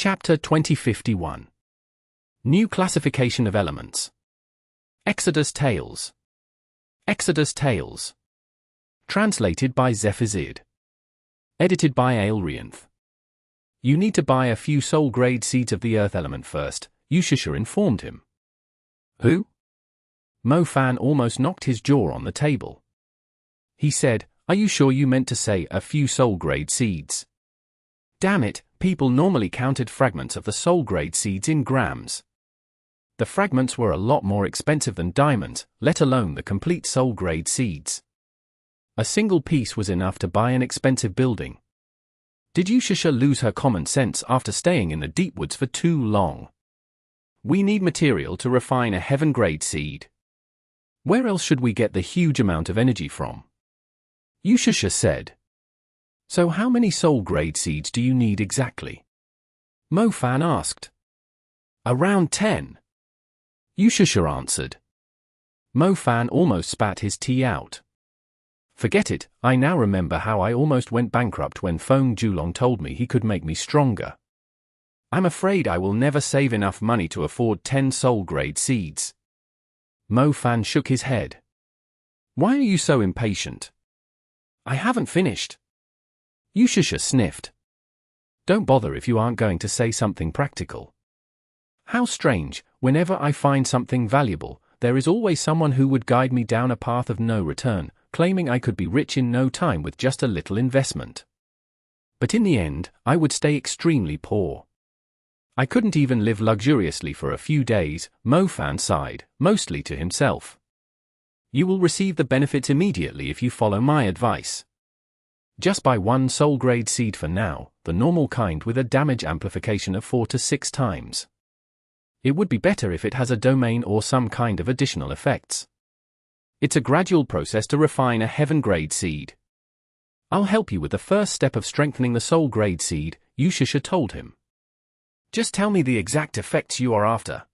PatChapter 2051. New Classification of Elements. Exodus Tales. Exodus Tales. Translated by Zephazid. Edited by Aelrianth. You need to buy a few soul-grade seeds of the earth element first, Yushasha informed him. Who? Mo-Fan almost knocked his jaw on the table. He said, "Are you sure you meant to say a few soul-grade seeds?" Damn it, people normally counted fragments of the soul-grade seeds in grams. The fragments were a lot more expensive than diamonds, let alone the complete soul-grade seeds. A single piece was enough to buy an expensive building. Did Yushasha lose her common sense after staying in the deep woods for too long? We need material to refine a heaven-grade seed. Where else should we get the huge amount of energy from? Yushasha said. So how many soul-grade seeds do you need exactly? Mo-Fan asked. Around 10. Yushasha answered. Mo-Fan almost spat his tea out. Forget it, I now remember how I almost went bankrupt when Feng Julong told me he could make me stronger. I'm afraid I will never save enough money to afford 10 soul-grade seeds. Mo-Fan shook his head. Why are you so impatient? I haven't finished. Yushasha sniffed. Don't bother if you aren't going to say something practical. How strange, whenever I find something valuable, there is always someone who would guide me down a path of no return, claiming I could be rich in no time with just a little investment. But in the end, I would stay extremely poor. I couldn't even live luxuriously for a few days, Mo-Fan sighed, mostly to himself. You will receive the benefits immediately if you follow my advice. Just buy one soul-grade seed for now, the normal kind with a damage amplification of 4 to 6 times. It would be better if it has a domain or some kind of additional effects. It's a gradual process to refine a heaven-grade seed. I'll help you with the first step of strengthening the soul-grade seed, Yushasha told him. Just tell me the exact effects you are after.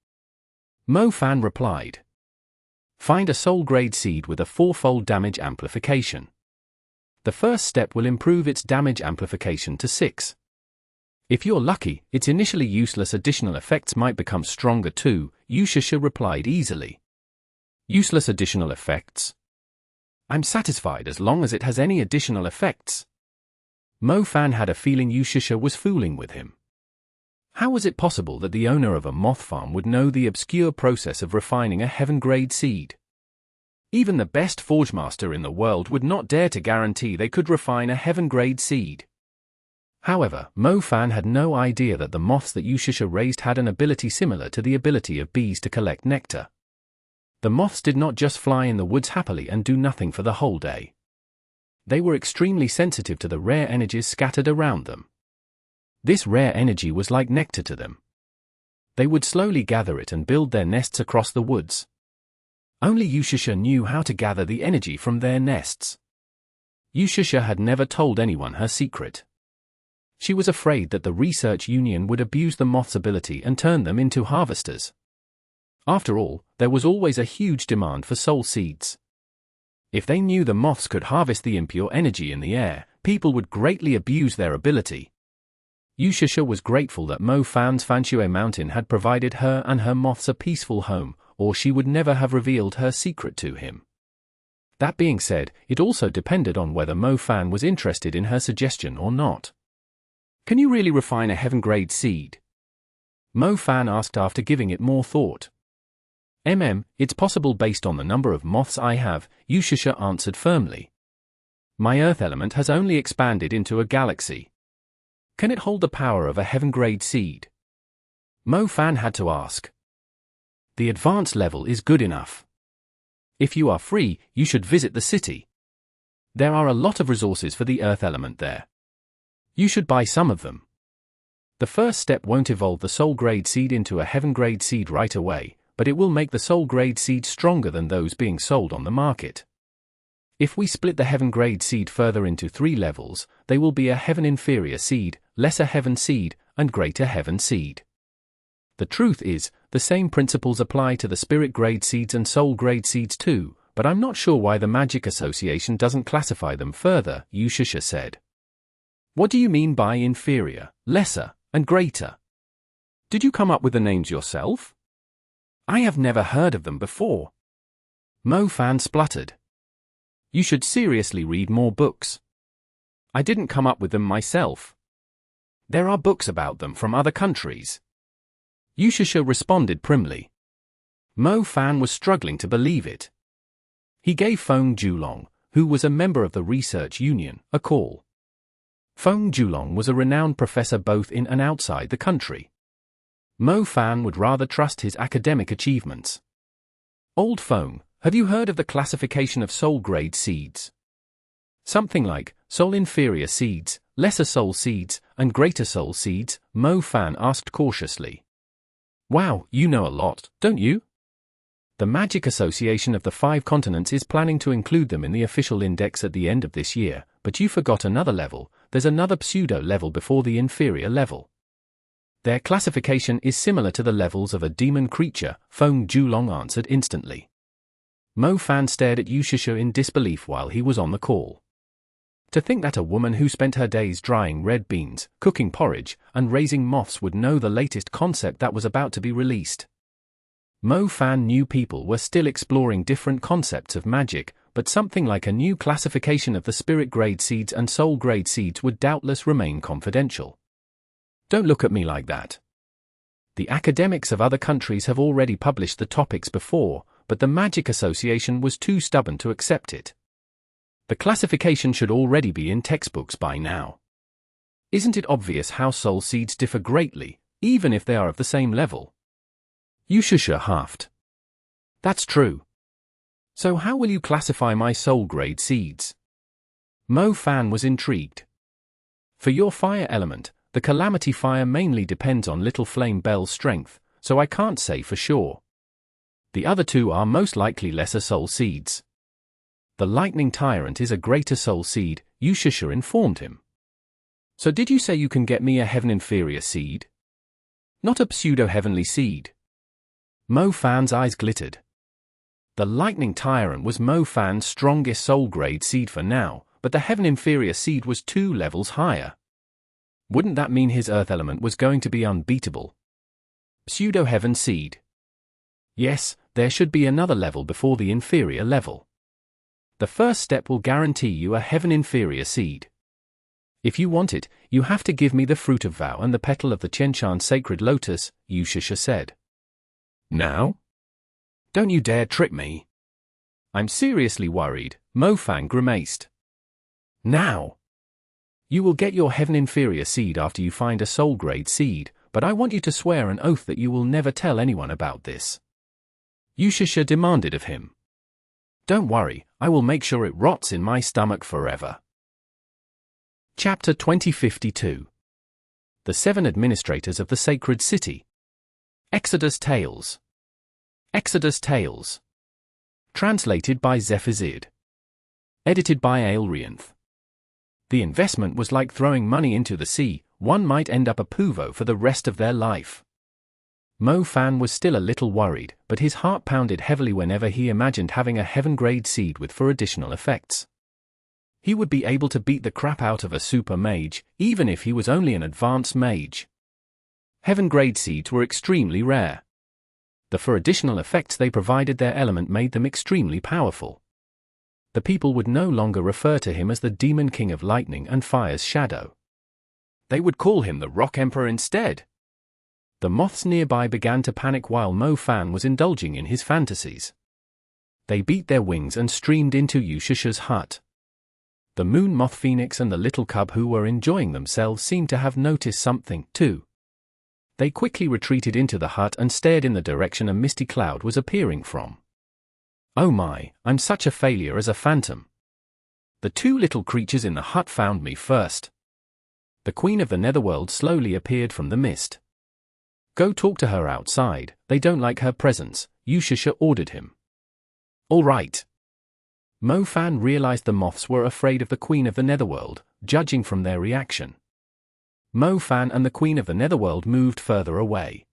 Mo-Fan replied. Find a soul-grade seed with a 4-fold damage amplification. The first step will improve its damage amplification to 6. If you're lucky, its initially useless additional effects might become stronger too, Yushasha replied easily. Useless additional effects? I'm satisfied as long as it has any additional effects. Mo-Fan had a feeling Yushasha was fooling with him. How was it possible that the owner of a moth farm would know the obscure process of refining a heaven-grade seed? Even the best forgemaster in the world would not dare to guarantee they could refine a heaven-grade seed. However, Mo-Fan had no idea that the moths that Yushasha raised had an ability similar to the ability of bees to collect nectar. The moths did not just fly in the woods happily and do nothing for the whole day. They were extremely sensitive to the rare energies scattered around them. This rare energy was like nectar to them. They would slowly gather it and build their nests across the woods. Only Yushasha knew how to gather the energy from their nests. Yushasha had never told anyone her secret. She was afraid that the research union would abuse the moth's ability and turn them into harvesters. After all, there was always a huge demand for soul seeds. If they knew the moths could harvest the impure energy in the air, people would greatly abuse their ability. Yushasha was grateful that Mo-Fan's Fanshui Mountain had provided her and her moths a peaceful home, or she would never have revealed her secret to him. That being said, it also depended on whether Mo-Fan was interested in her suggestion or not. Can you really refine a heaven-grade seed? Mo-Fan asked after giving it more thought. It's possible based on the number of moths I have, Yushasha answered firmly. My earth element has only expanded into a galaxy. Can it hold the power of a heaven-grade seed? Mo-Fan had to ask. The advanced level is good enough. If you are free, you should visit the city. There are a lot of resources for the earth element there. You should buy some of them. The first step won't evolve the soul-grade seed into a heaven-grade seed right away, but it will make the soul-grade seed stronger than those being sold on the market. If we split the heaven-grade seed further into 3 levels, they will be a heaven-inferior seed, lesser heaven seed, and greater heaven seed. The truth is, the same principles apply to the spirit-grade seeds and soul-grade seeds too, but I'm not sure why the Magic Association doesn't classify them further, Yushasha said. What do you mean by inferior, lesser, and greater? Did you come up with the names yourself? I have never heard of them before. Mo Fan spluttered. You should seriously read more books. I didn't come up with them myself. There are books about them from other countries. Yushusha responded primly. Mo Fan was struggling to believe it. He gave Feng Julong, who was a member of the research union, a call. Feng Julong was a renowned professor both in and outside the country. Mo Fan would rather trust his academic achievements. Old Feng, have you heard of the classification of soul grade seeds? Something like soul inferior seeds, lesser soul seeds, and greater soul seeds, Mo Fan asked cautiously. Wow, you know a lot, don't you? The Magic Association of the 5 continents is planning to include them in the official index at the end of this year, but you forgot another level. There's another pseudo-level before the inferior level. Their classification is similar to the levels of a demon creature, Feng Julong answered instantly. Mo Fan stared at Yushusha in disbelief while he was on the call. To think that a woman who spent her days drying red beans, cooking porridge, and raising moths would know the latest concept that was about to be released. Mo Fan knew people were still exploring different concepts of magic, but something like a new classification of the spirit grade seeds and soul grade seeds would doubtless remain confidential. Don't look at me like that. The academics of other countries have already published the topics before, but the Magic Association was too stubborn to accept it. The classification should already be in textbooks by now. Isn't it obvious how soul seeds differ greatly, even if they are of the same level? Yushusha huffed. That's true. So how will you classify my soul grade seeds? Mo Fan was intrigued. For your fire element, the Calamity Fire mainly depends on Little Flame Bell's strength, so I can't say for sure. The other two are most likely lesser soul seeds. The Lightning Tyrant is a greater soul seed, Yushusha informed him. So did you say you can get me a heaven inferior seed? Not a pseudo-heavenly seed. Mo Fan's eyes glittered. The Lightning Tyrant was Mo Fan's strongest soul grade seed for now, but the heaven inferior seed was 2 levels higher. Wouldn't that mean his earth element was going to be unbeatable? Pseudo-heaven seed. Yes, there should be another level before the inferior level. The first step will guarantee you a heaven inferior seed. If you want it, you have to give me the Fruit of Vow and the petal of the Xiangtian sacred lotus, Yushusha said. Now? Don't you dare trick me. I'm seriously worried, Mo Fan grimaced. Now? You will get your heaven inferior seed after you find a soul grade seed, but I want you to swear an oath that you will never tell anyone about this. Yushusha demanded of him. Don't worry, I will make sure it rots in my stomach forever. Chapter 2052. The 7 Administrators of the Sacred City. Exodus Tales. Exodus Tales. Translated by Zephazid. Edited by Aelrianth. The investment was like throwing money into the sea, one might end up a Puvo for the rest of their life. Mo Fan was still a little worried, but his heart pounded heavily whenever he imagined having a heaven-grade seed with 4 additional effects. He would be able to beat the crap out of a super mage, even if he was only an advanced mage. Heaven-grade seeds were extremely rare. The 4 additional effects they provided their element made them extremely powerful. The people would no longer refer to him as the Demon King of Lightning and Fire's Shadow. They would call him the Rock Emperor instead. The moths nearby began to panic while Mo Fan was indulging in his fantasies. They beat their wings and streamed into Yushusha's hut. The moon moth phoenix and the little cub who were enjoying themselves seemed to have noticed something, too. They quickly retreated into the hut and stared in the direction a misty cloud was appearing from. Oh my, I'm such a failure as a phantom. The 2 little creatures in the hut found me first. The Queen of the Netherworld slowly appeared from the mist. Go talk to her outside, they don't like her presence, Yushusha ordered him. All right. Mo Fan realized the moths were afraid of the Queen of the Netherworld, judging from their reaction. Mo Fan and the Queen of the Netherworld moved further away.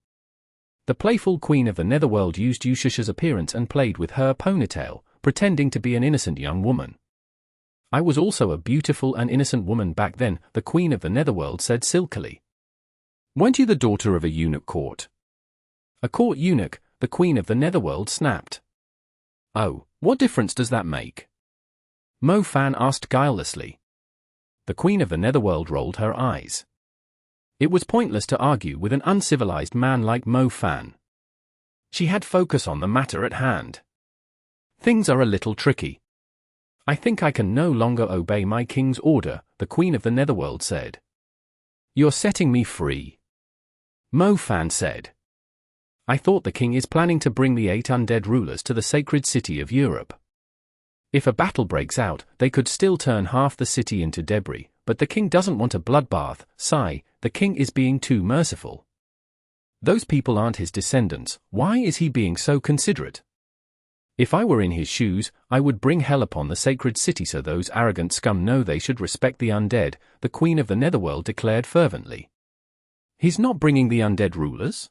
The playful Queen of the Netherworld used Yushusha's appearance and played with her ponytail, pretending to be an innocent young woman. I was also a beautiful and innocent woman back then, the Queen of the Netherworld said silkily. Weren't you the daughter of a eunuch court? A court eunuch, the queen of the netherworld snapped. Oh, what difference does that make? Mo Fan asked guilelessly. The queen of the netherworld rolled her eyes. It was pointless to argue with an uncivilized man like Mo Fan. She had focus on the matter at hand. Things are a little tricky. I think I can no longer obey my king's order, the queen of the netherworld said. You're setting me free. Mo Fan said. I thought the king is planning to bring the 8 undead rulers to the sacred city of Europe. If a battle breaks out, they could still turn half the city into debris, but the king doesn't want a bloodbath. Sigh, the king is being too merciful. Those people aren't his descendants, why is he being so considerate? If I were in his shoes, I would bring hell upon the sacred city so those arrogant scum know they should respect the undead, the queen of the netherworld declared fervently. He's not bringing the undead rulers?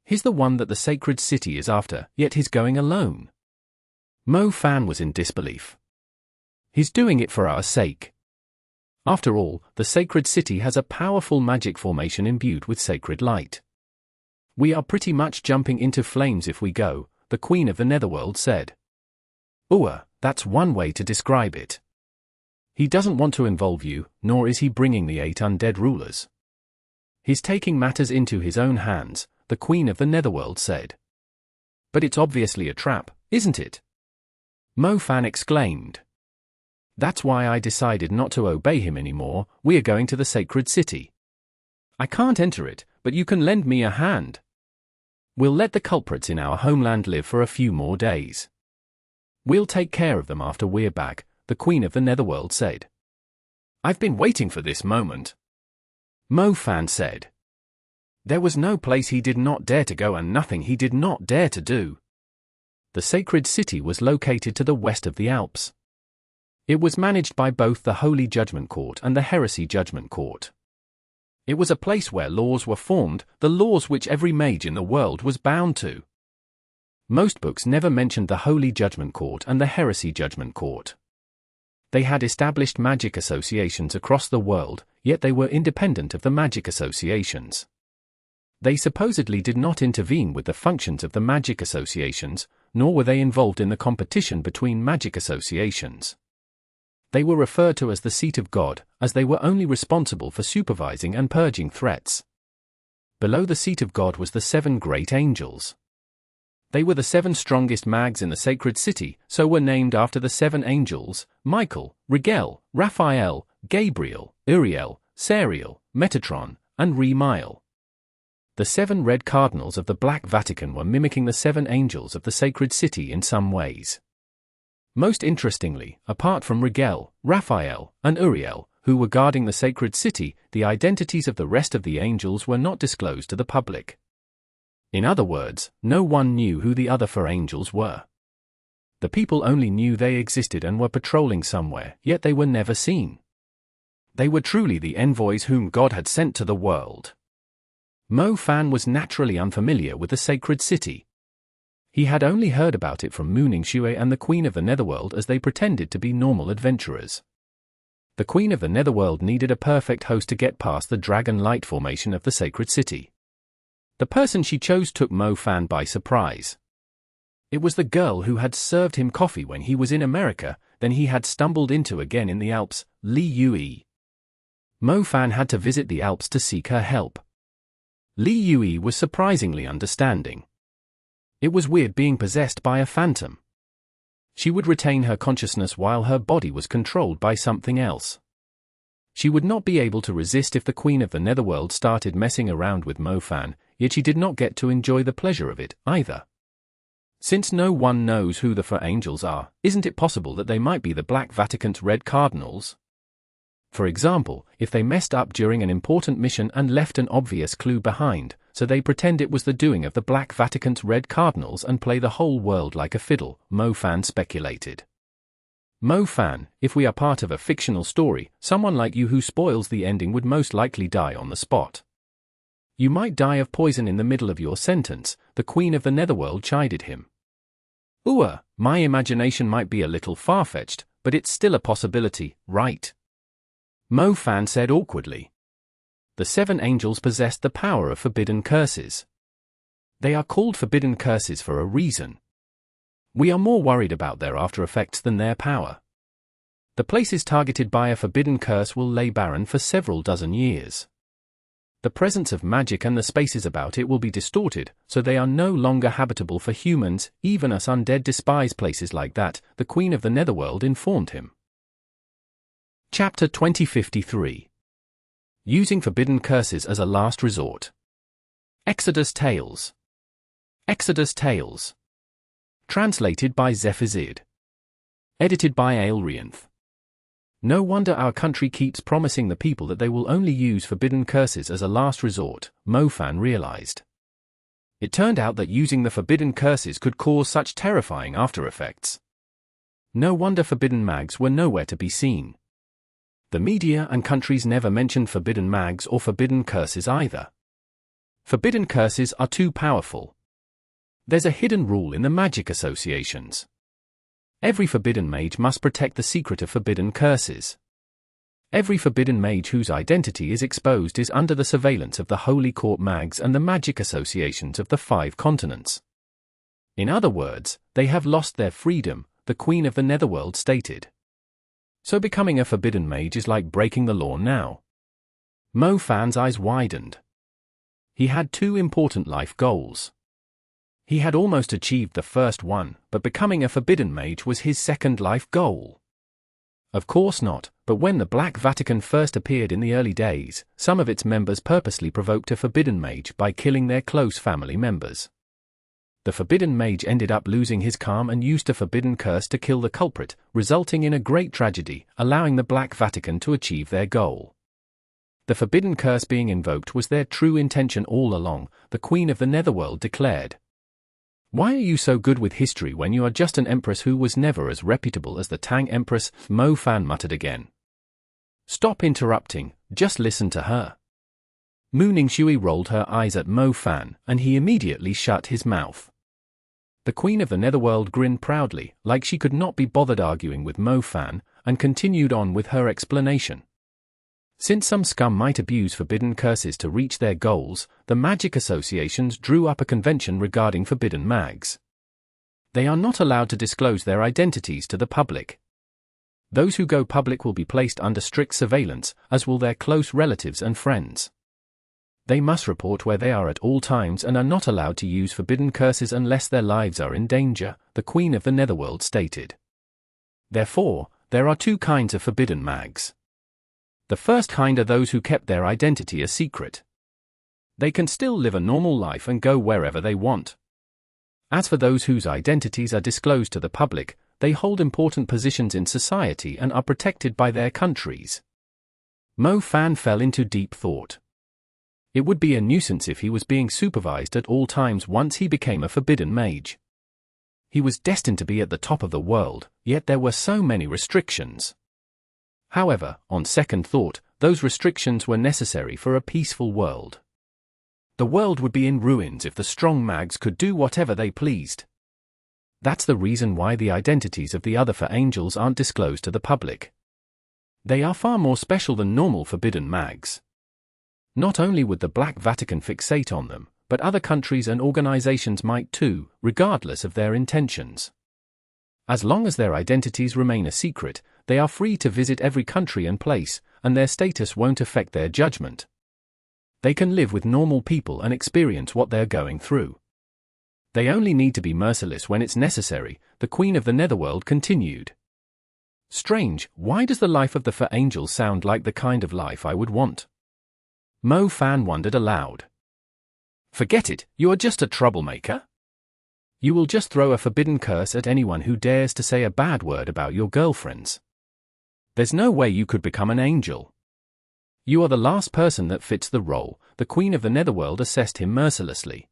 He's the one that the sacred city is after, yet he's going alone. Mo Fan was in disbelief. He's doing it for our sake. After all, the sacred city has a powerful magic formation imbued with sacred light. We are pretty much jumping into flames if we go, the queen of the netherworld said. That's one way to describe it. He doesn't want to involve you, nor is he bringing the 8 undead rulers. He's taking matters into his own hands, the queen of the netherworld said. But it's obviously a trap, isn't it? Mo Fan exclaimed. That's why I decided not to obey him anymore. We are going to the sacred city. I can't enter it, but you can lend me a hand. We'll let the culprits in our homeland live for a few more days. We'll take care of them after we're back, the queen of the netherworld said. I've been waiting for this moment. Mo Fan said. There was no place he did not dare to go and nothing he did not dare to do. The sacred city was located to the west of the Alps. It was managed by both the Holy Judgment Court and the Heresy Judgment Court. It was a place where laws were formed, the laws which every mage in the world was bound to. Most books never mentioned the Holy Judgment Court and the Heresy Judgment Court. They had established magic associations across the world, yet they were independent of the magic associations. They supposedly did not intervene with the functions of the magic associations, nor were they involved in the competition between magic associations. They were referred to as the seat of God, as they were only responsible for supervising and purging threats. Below the seat of God was the 7 great angels. They were the 7 strongest mags in the sacred city, so were named after the 7 angels: Michael, Rigel, Raphael, Gabriel, Uriel, Sariel, Metatron, and Remiel. The 7 red cardinals of the Black Vatican were mimicking the 7 angels of the sacred city in some ways. Most interestingly, apart from Rigel, Raphael, and Uriel, who were guarding the sacred city, the identities of the rest of the angels were not disclosed to the public. In other words, no one knew who the other 4 angels were. The people only knew they existed and were patrolling somewhere, yet they were never seen. They were truly the envoys whom God had sent to the world. Mo Fan was naturally unfamiliar with the sacred city. He had only heard about it from Mooning Shui and the Queen of the Netherworld as they pretended to be normal adventurers. The Queen of the Netherworld needed a perfect host to get past the dragon light formation of the sacred city. The person she chose took Mo Fan by surprise. It was the girl who had served him coffee when he was in America, then he had stumbled into again in the Alps, Li Yui. Mo Fan had to visit the Alps to seek her help. Li Yui was surprisingly understanding. It was weird being possessed by a phantom. She would retain her consciousness while her body was controlled by something else. She would not be able to resist if the Queen of the Netherworld started messing around with Mo Fan, yet she did not get to enjoy the pleasure of it, either. Since no one knows who the 4 angels are, isn't it possible that they might be the Black Vatican's red cardinals? For example, if they messed up during an important mission and left an obvious clue behind, so they pretend it was the doing of the Black Vatican's red cardinals and play the whole world like a fiddle, Mo Fan speculated. Mo Fan, if we are part of a fictional story, someone like you who spoils the ending would most likely die on the spot. You might die of poison in the middle of your sentence, the Queen of the Netherworld chided him. My imagination might be a little far-fetched, but it's still a possibility, right? Mo Fan said awkwardly. The 7 angels possessed the power of forbidden curses. They are called forbidden curses for a reason. We are more worried about their after effects than their power. The places targeted by a forbidden curse will lay barren for several dozen years. The presence of magic and the spaces about it will be distorted, so they are no longer habitable for humans. Even us undead despise places like that, the Queen of the Netherworld informed him. Chapter 2053. Using forbidden curses as a last resort. Exodus Tales. Exodus Tales. Translated by Zephazid. Edited by Aelrianth. No wonder our country keeps promising the people that they will only use forbidden curses as a last resort, Mofan realized. It turned out that using the forbidden curses could cause such terrifying after effects. No wonder forbidden mags were nowhere to be seen. The media and countries never mentioned forbidden mags or forbidden curses either. Forbidden curses are too powerful. There's a hidden rule in the magic associations. Every forbidden mage must protect the secret of forbidden curses. Every forbidden mage whose identity is exposed is under the surveillance of the Holy Court mags and the magic associations of the 5 continents. In other words, they have lost their freedom, the Queen of the Netherworld stated. So becoming a forbidden mage is like breaking the law now. Mofan's eyes widened. He had 2 important life goals. He had almost achieved the first one, but becoming a forbidden mage was his second life goal. Of course not, but when the Black Vatican first appeared in the early days, some of its members purposely provoked a forbidden mage by killing their close family members. The forbidden mage ended up losing his calm and used a forbidden curse to kill the culprit, resulting in a great tragedy, allowing the Black Vatican to achieve their goal. The forbidden curse being invoked was their true intention all along, the Queen of the Netherworld declared. Why are you so good with history when you are just an empress who was never as reputable as the Tang Empress? Mofan muttered again. Stop interrupting, just listen to her. Mu Ningxue rolled her eyes at Mofan, and he immediately shut his mouth. The Queen of the Netherworld grinned proudly, like she could not be bothered arguing with Mofan, and continued on with her explanation. Since some scum might abuse forbidden curses to reach their goals, the magic associations drew up a convention regarding forbidden mags. They are not allowed to disclose their identities to the public. Those who go public will be placed under strict surveillance, as will their close relatives and friends. They must report where they are at all times and are not allowed to use forbidden curses unless their lives are in danger, the Queen of the Netherworld stated. Therefore, there are 2 kinds of forbidden mags. The first kind are those who kept their identity a secret. They can still live a normal life and go wherever they want. As for those whose identities are disclosed to the public, they hold important positions in society and are protected by their countries. Mofan fell into deep thought. It would be a nuisance if he was being supervised at all times once he became a forbidden mage. He was destined to be at the top of the world, yet there were so many restrictions. However, on second thought, those restrictions were necessary for a peaceful world. The world would be in ruins if the strong mags could do whatever they pleased. That's the reason why the identities of the other 4 angels aren't disclosed to the public. They are far more special than normal forbidden mags. Not only would the Black Vatican fixate on them, but other countries and organizations might too, regardless of their intentions. As long as their identities remain a secret, they are free to visit every country and place, and their status won't affect their judgment. They can live with normal people and experience what they're going through. They only need to be merciless when it's necessary, the Queen of the Netherworld continued. Strange, why does the life of the 4 angels sound like the kind of life I would want? Mofan wondered aloud. Forget it, you are just a troublemaker. You will just throw a forbidden curse at anyone who dares to say a bad word about your girlfriends. There's no way you could become an angel. You are the last person that fits the role, the Queen of the Netherworld assessed him mercilessly.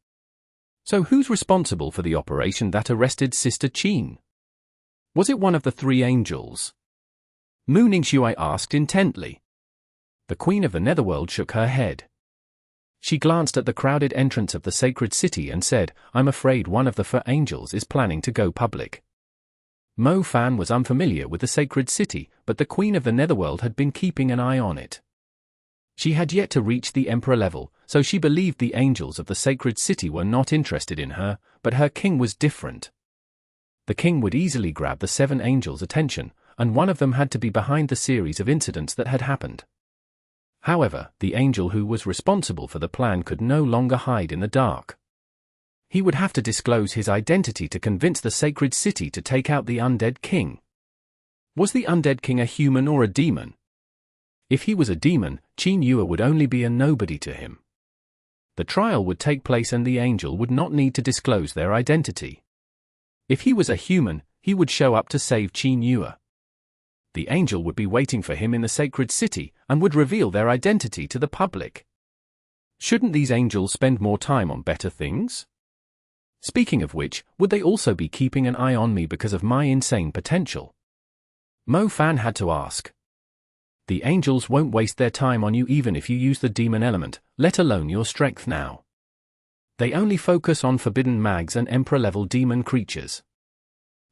So who's responsible for the operation that arrested Sister Qin? Was it one of the 3 angels? Mu Ningxue asked intently. The Queen of the Netherworld shook her head. She glanced at the crowded entrance of the sacred city and said, I'm afraid one of the 4 angels is planning to go public. Mofan was unfamiliar with the sacred city, but the Queen of the Netherworld had been keeping an eye on it. She had yet to reach the emperor level, so she believed the angels of the sacred city were not interested in her, but her king was different. The king would easily grab the 7 angels' attention, and one of them had to be behind the series of incidents that had happened. However, the angel who was responsible for the plan could no longer hide in the dark. He would have to disclose his identity to convince the sacred city to take out the undead king. Was the undead king a human or a demon? If he was a demon, Qin Yue would only be a nobody to him. The trial would take place and the angel would not need to disclose their identity. If he was a human, he would show up to save Qin Yue. The angel would be waiting for him in the sacred city and would reveal their identity to the public. Shouldn't these angels spend more time on better things? Speaking of which, would they also be keeping an eye on me because of my insane potential? Mo Fan had to ask. The angels won't waste their time on you even if you use the demon element, let alone your strength now. They only focus on forbidden mags and emperor-level demon creatures.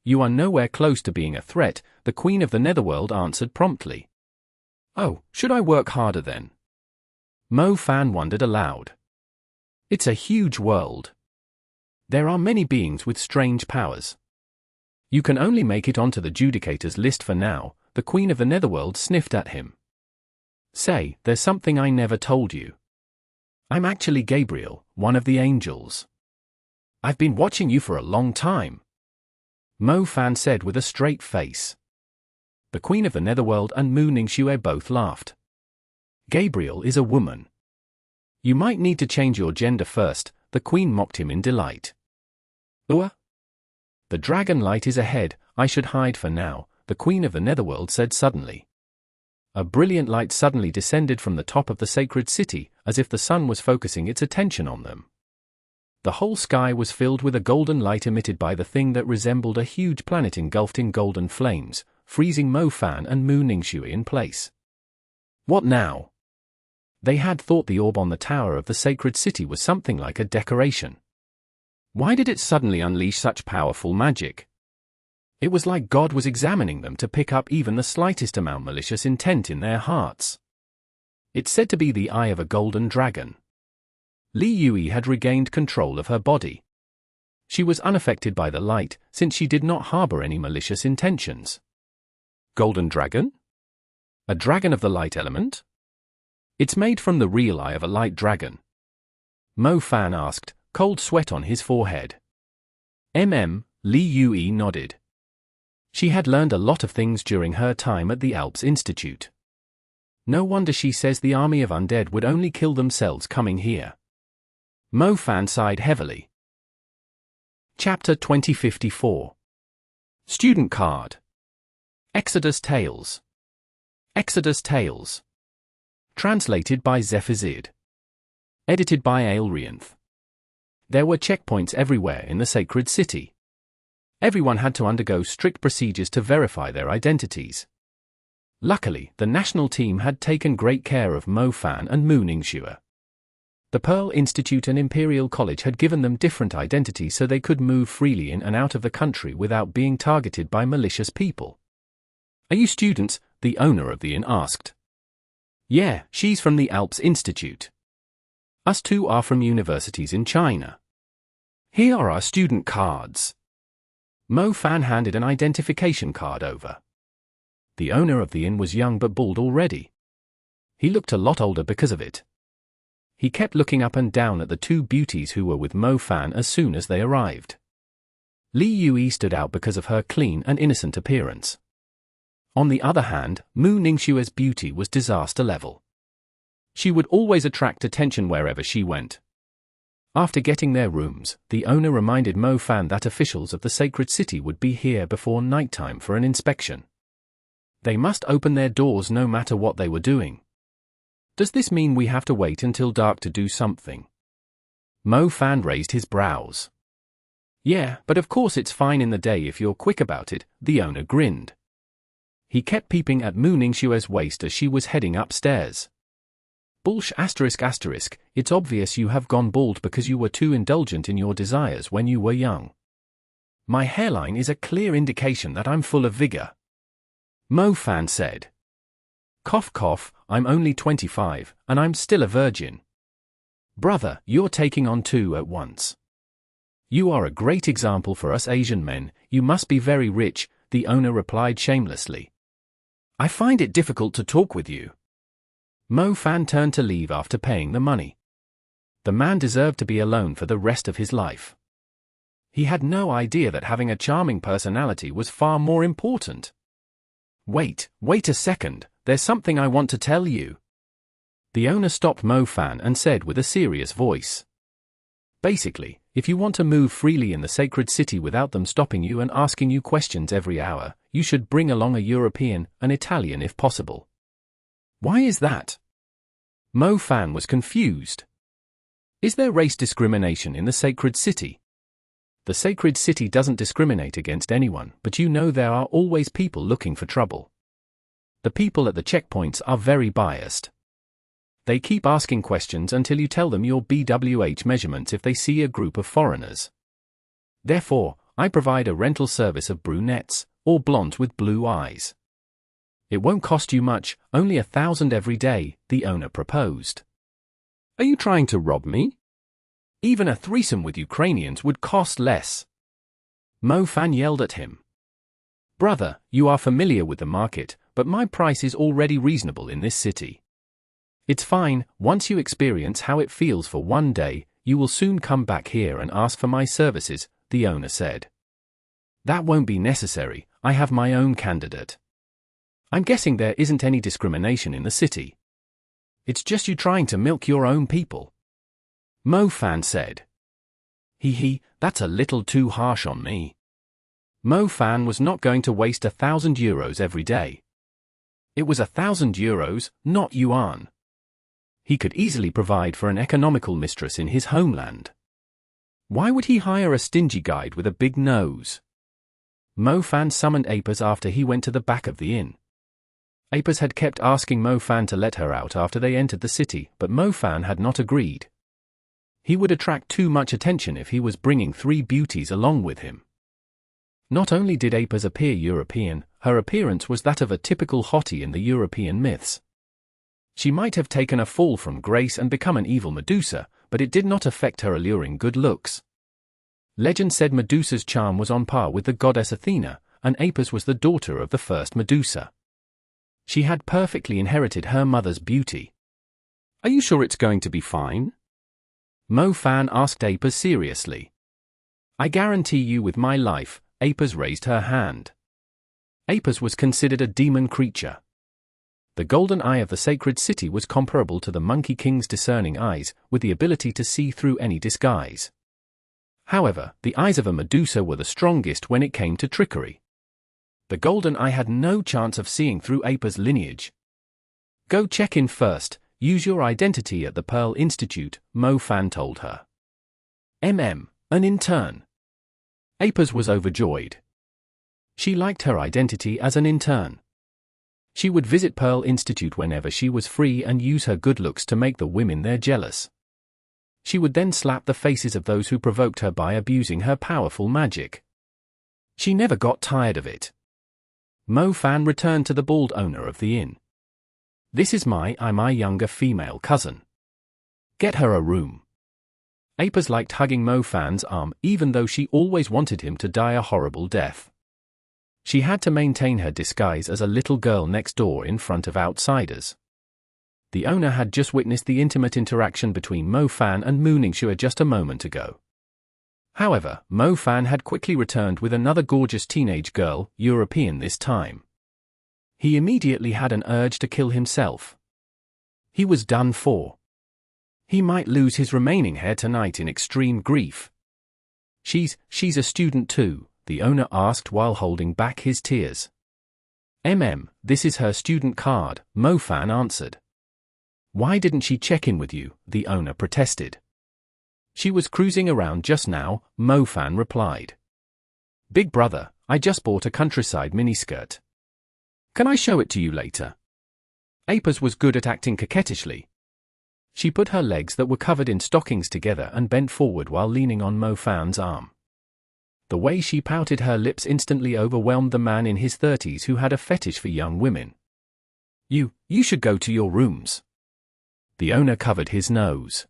You are nowhere close to being a threat, the Queen of the Netherworld answered promptly. Oh, should I work harder then? Mo Fan wondered aloud. It's a huge world. There are many beings with strange powers. You can only make it onto the Judicator's list for now, the Queen of the Netherworld sniffed at him. Say, there's something I never told you. I'm actually Gabriel, one of the angels. I've been watching you for a long time. Mo Fan said with a straight face. The Queen of the Netherworld and Mu Ningxue both laughed. Gabriel is a woman. You might need to change your gender first, the Queen mocked him in delight. The dragon light is ahead, I should hide for now, the Queen of the Netherworld said suddenly. A brilliant light suddenly descended from the top of the sacred city, as if the sun was focusing its attention on them. The whole sky was filled with a golden light emitted by the thing that resembled a huge planet engulfed in golden flames, freezing Mo Fan and Mu Ningxue in place. What now? They had thought the orb on the tower of the sacred city was something like a decoration. Why did it suddenly unleash such powerful magic? It was like God was examining them to pick up even the slightest amount malicious intent in their hearts. It's said to be the eye of a golden dragon. Li Yui had regained control of her body. She was unaffected by the light, since she did not harbor any malicious intentions. Golden dragon? A dragon of the light element? It's made from the real eye of a light dragon. Mo Fan asked, cold sweat on his forehead. Li Yui nodded. She had learned a lot of things during her time at the Alps Institute. No wonder she says the army of undead would only kill themselves coming here. Mo Fan sighed heavily. Chapter 2054. Student Card. Exodus Tales. Exodus Tales. Translated by Zephazid. Edited by Aelrianth. There were checkpoints everywhere in the sacred city. Everyone had to undergo strict procedures to verify their identities. Luckily, the national team had taken great care of Mo Fan and Mu Ningxue. The Pearl Institute and Imperial College had given them different identities so they could move freely in and out of the country without being targeted by malicious people. Are you students? The owner of the inn asked. Yeah, she's from the Alps Institute. Us two are from universities in China. Here are our student cards. Mo Fan handed an identification card over. The owner of the inn was young but bald already. He looked a lot older because of it. He kept looking up and down at the two beauties who were with Mo Fan as soon as they arrived. Li Yui stood out because of her clean and innocent appearance. On the other hand, Mu Ningxue's beauty was disaster level. She would always attract attention wherever she went. After getting their rooms, the owner reminded Mo Fan that officials of the sacred city would be here before nighttime for an inspection. They must open their doors no matter what they were doing. Does this mean we have to wait until dark to do something? Mo Fan raised his brows. Yeah, but of course it's fine in the day if you're quick about it, the owner grinned. He kept peeping at Mu Ningxue's waist as she was heading upstairs. Bullsh ***, it's obvious you have gone bald because you were too indulgent in your desires when you were young. My hairline is a clear indication that I'm full of vigor. Mo Fan said. Cough cough, I'm only 25, and I'm still a virgin. Brother, you're taking on two at once. You are a great example for us Asian men, you must be very rich, the owner replied shamelessly. I find it difficult to talk with you. Mo Fan turned to leave after paying the money. The man deserved to be alone for the rest of his life. He had no idea that having a charming personality was far more important. Wait a second, there's something I want to tell you. The owner stopped Mo Fan and said with a serious voice. Basically, if you want to move freely in the sacred city without them stopping you and asking you questions every hour, you should bring along a European, an Italian if possible. Why is that? Mo Fan was confused. Is there race discrimination in the sacred city? The sacred city doesn't discriminate against anyone, but you know there are always people looking for trouble. The people at the checkpoints are very biased. They keep asking questions until you tell them your BWH measurements if they see a group of foreigners. Therefore, I provide a rental service of brunettes, or blondes with blue eyes. It won't cost you much, only 1,000 every day, the owner proposed. Are you trying to rob me? Even a threesome with Ukrainians would cost less. Mo Fan yelled at him. Brother, you are familiar with the market, but my price is already reasonable in this city. It's fine, once you experience how it feels for one day, you will soon come back here and ask for my services, the owner said. That won't be necessary, I have my own candidate. I'm guessing there isn't any discrimination in the city. It's just you trying to milk your own people. Mo Fan said. That's a little too harsh on me. Mo Fan was not going to waste €1,000 every day. It was €1,000, not yuan. He could easily provide for an economical mistress in his homeland. Why would he hire a stingy guide with a big nose? Mo Fan summoned Apis after he went to the back of the inn. Apis had kept asking Mo Fan to let her out after they entered the city, but Mo Fan had not agreed. He would attract too much attention if he was bringing 3 beauties along with him. Not only did Apis appear European, her appearance was that of a typical hottie in the European myths. She might have taken a fall from grace and become an evil Medusa, but it did not affect her alluring good looks. Legend said Medusa's charm was on par with the goddess Athena, and Apis was the daughter of the first Medusa. She had perfectly inherited her mother's beauty. Are you sure it's going to be fine? Mo Fan asked Apis seriously. I guarantee you with my life, Apis raised her hand. Apis was considered a demon creature. The golden eye of the sacred city was comparable to the Monkey King's discerning eyes, with the ability to see through any disguise. However, the eyes of a Medusa were the strongest when it came to trickery. The golden eye had no chance of seeing through Apis' lineage. Go check in first, use your identity at the Pearl Institute, Mo Fan told her. An intern. Apis was overjoyed. She liked her identity as an intern. She would visit Pearl Institute whenever she was free and use her good looks to make the women there jealous. She would then slap the faces of those who provoked her by abusing her powerful magic. She never got tired of it. Mo Fan returned to the bald owner of the inn. This is my younger female cousin. Get her a room. Apis liked hugging Mo Fan's arm even though she always wanted him to die a horrible death. She had to maintain her disguise as a little girl next door in front of outsiders. The owner had just witnessed the intimate interaction between Mo Fan and Mu Ningxue just a moment ago. However, Mo Fan had quickly returned with another gorgeous teenage girl, European this time. He immediately had an urge to kill himself. He was done for. He might lose his remaining hair tonight in extreme grief. She's a student too, the owner asked while holding back his tears. This is her student card, Mo Fan answered. Why didn't she check in with you, the owner protested. She was cruising around just now, Mo Fan replied. Big brother, I just bought a countryside miniskirt. Can I show it to you later? Apis was good at acting coquettishly. She put her legs that were covered in stockings together and bent forward while leaning on Mo Fan's arm. The way she pouted her lips instantly overwhelmed the man in his 30s who had a fetish for young women. You should go to your rooms." The owner covered his nose.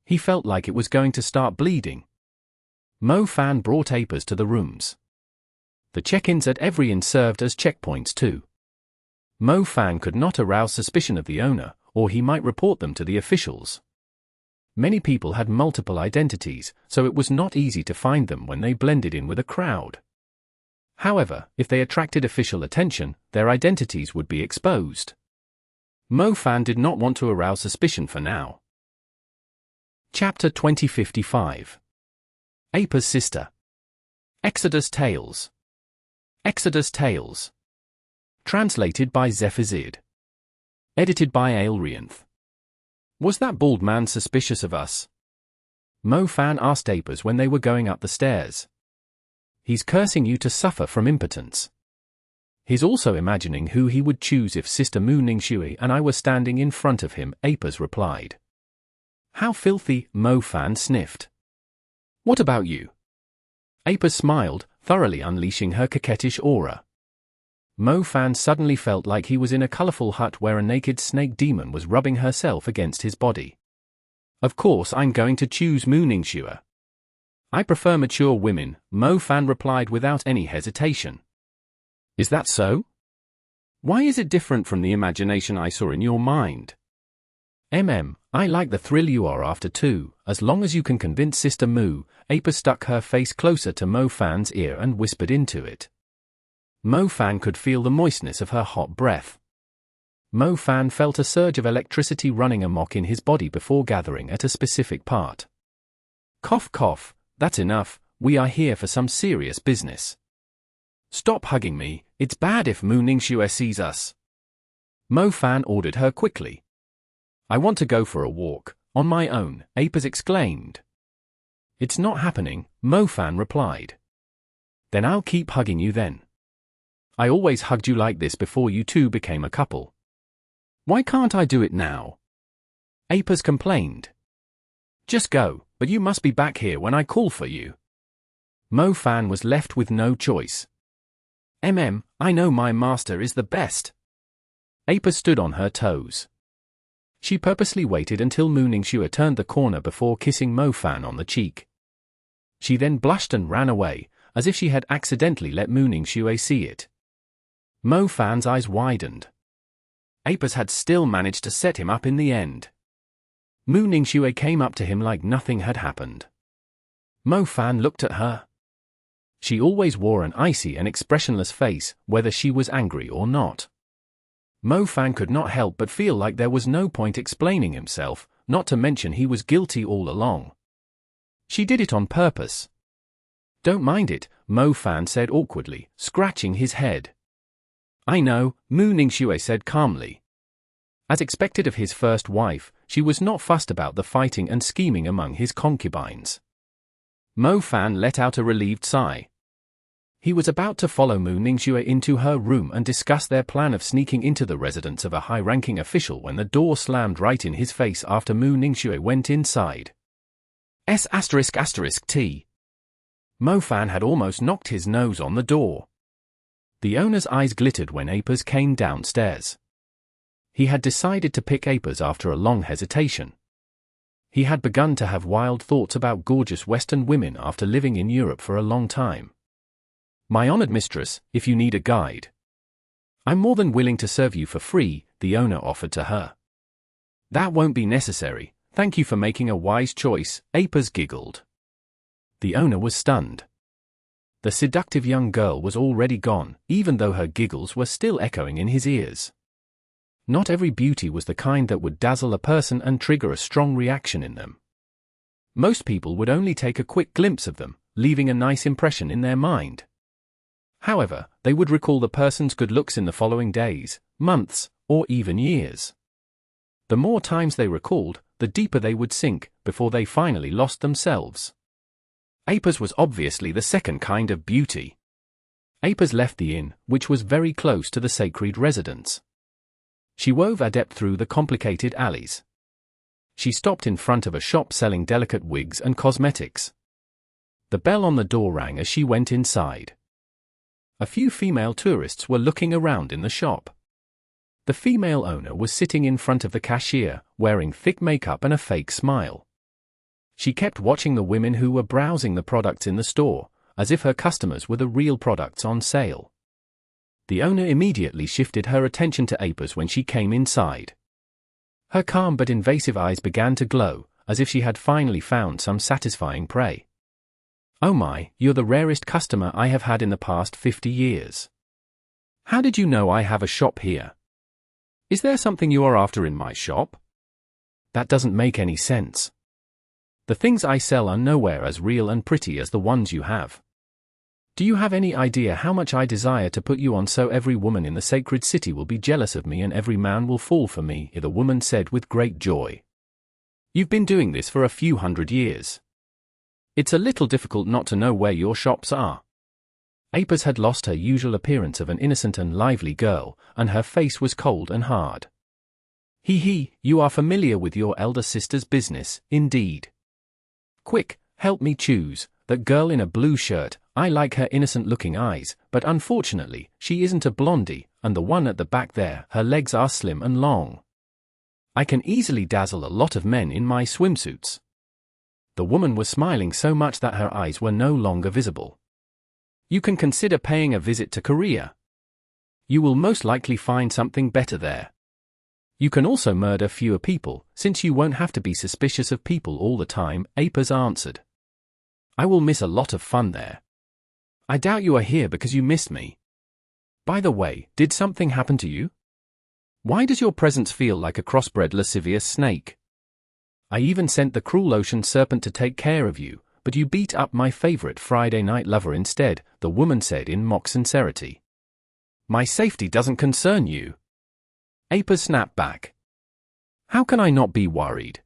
He felt like it was going to start bleeding. Mo Fan brought Apers to the rooms. The check-ins at every inn served as checkpoints too. Mo Fan could not arouse suspicion of the owner, or he might report them to the officials. Many people had multiple identities, so it was not easy to find them when they blended in with a crowd. However, if they attracted official attention, their identities would be exposed. Mo Fan did not want to arouse suspicion for now. Chapter 2055. Aper's Sister. Exodus Tales. Exodus Tales. Translated by Zephazid. Edited by Aelrianth. Was that bald man suspicious of us? Mo Fan asked Apers when they were going up the stairs. He's cursing you to suffer from impotence. He's also imagining who he would choose if Sister Mu Ningxue and I were standing in front of him, Apers replied. How filthy, Mo Fan sniffed. What about you? Apers smiled, thoroughly unleashing her coquettish aura. Mo Fan suddenly felt like he was in a colorful hut where a naked snake demon was rubbing herself against his body. Of course I'm going to choose Mu Ningxue. I prefer mature women, Mo Fan replied without any hesitation. Is that so? Why is it different from the imagination I saw in your mind? I like the thrill you are after too, as long as you can convince Sister Mu. Aper stuck her face closer to Mo Fan's ear and whispered into it. Mo Fan could feel the moistness of her hot breath. Mo Fan felt a surge of electricity running amok in his body before gathering at a specific part. Cough cough, that's enough, we are here for some serious business. Stop hugging me, it's bad if Mu Ningxue sees us. Mo Fan ordered her quickly. I want to go for a walk, on my own, Apers exclaimed. It's not happening, Mo Fan replied. Then I'll keep hugging you then. I always hugged you like this before you two became a couple. Why can't I do it now? Apers complained. Just go, but you must be back here when I call for you. Mo Fan was left with no choice. I know my master is the best. Apers stood on her toes. She purposely waited until Mu Ningxue turned the corner before kissing Mo Fan on the cheek. She then blushed and ran away, as if she had accidentally let Mu Ningxue see it. Mo Fan's eyes widened. Apers had still managed to set him up in the end. Mu Ningxue came up to him like nothing had happened. Mo Fan looked at her. She always wore an icy and expressionless face, whether she was angry or not. Mo Fan could not help but feel like there was no point explaining himself, not to mention he was guilty all along. She did it on purpose. Don't mind it, Mo Fan said awkwardly, scratching his head. I know, Mu Ningxue said calmly. As expected of his first wife, she was not fussed about the fighting and scheming among his concubines. Mo Fan let out a relieved sigh. He was about to follow Mu Ningxue into her room and discuss their plan of sneaking into the residence of a high-ranking official when the door slammed right in his face after Mu Ningxue went inside. ***T. Mo Fan had almost knocked his nose on the door. The owner's eyes glittered when Apers came downstairs. He had decided to pick Apers after a long hesitation. He had begun to have wild thoughts about gorgeous Western women after living in Europe for a long time. My honored mistress, if you need a guide. I'm more than willing to serve you for free, the owner offered to her. That won't be necessary, thank you for making a wise choice, Apers giggled. The owner was stunned. The seductive young girl was already gone, even though her giggles were still echoing in his ears. Not every beauty was the kind that would dazzle a person and trigger a strong reaction in them. Most people would only take a quick glimpse of them, leaving a nice impression in their mind. However, they would recall the person's good looks in the following days, months, or even years. The more times they recalled, the deeper they would sink, before they finally lost themselves. Apers was obviously the second kind of beauty. Apers left the inn, which was very close to the sacred residence. She wove adept through the complicated alleys. She stopped in front of a shop selling delicate wigs and cosmetics. The bell on the door rang as she went inside. A few female tourists were looking around in the shop. The female owner was sitting in front of the cashier, wearing thick makeup and a fake smile. She kept watching the women who were browsing the products in the store, as if her customers were the real products on sale. The owner immediately shifted her attention to Apis when she came inside. Her calm but invasive eyes began to glow, as if she had finally found some satisfying prey. "Oh my, you're the rarest customer I have had in the past 50 years. How did you know I have a shop here? Is there something you are after in my shop? That doesn't make any sense. The things I sell are nowhere as real and pretty as the ones you have. Do you have any idea how much I desire to put you on so every woman in the sacred city will be jealous of me and every man will fall for me?" the woman said with great joy. "You've been doing this for a few hundred years. It's a little difficult not to know where your shops are." Apis had lost her usual appearance of an innocent and lively girl, and her face was cold and hard. "Hee, you are familiar with your elder sister's business, indeed. Quick, help me choose. That girl in a blue shirt, I like her innocent-looking eyes, but unfortunately, she isn't a blondie, and the one at the back there, her legs are slim and long. I can easily dazzle a lot of men in my swimsuits." The woman was smiling so much that her eyes were no longer visible. "You can consider paying a visit to Korea. You will most likely find something better there. You can also murder fewer people, since you won't have to be suspicious of people all the time," Apis answered. "I will miss a lot of fun there. I doubt you are here because you missed me. By the way, did something happen to you? Why does your presence feel like a crossbred lascivious snake? I even sent the cruel ocean serpent to take care of you, but you beat up my favorite Friday night lover instead," the woman said in mock sincerity. "My safety doesn't concern you." Apis snapped back. "How can I not be worried?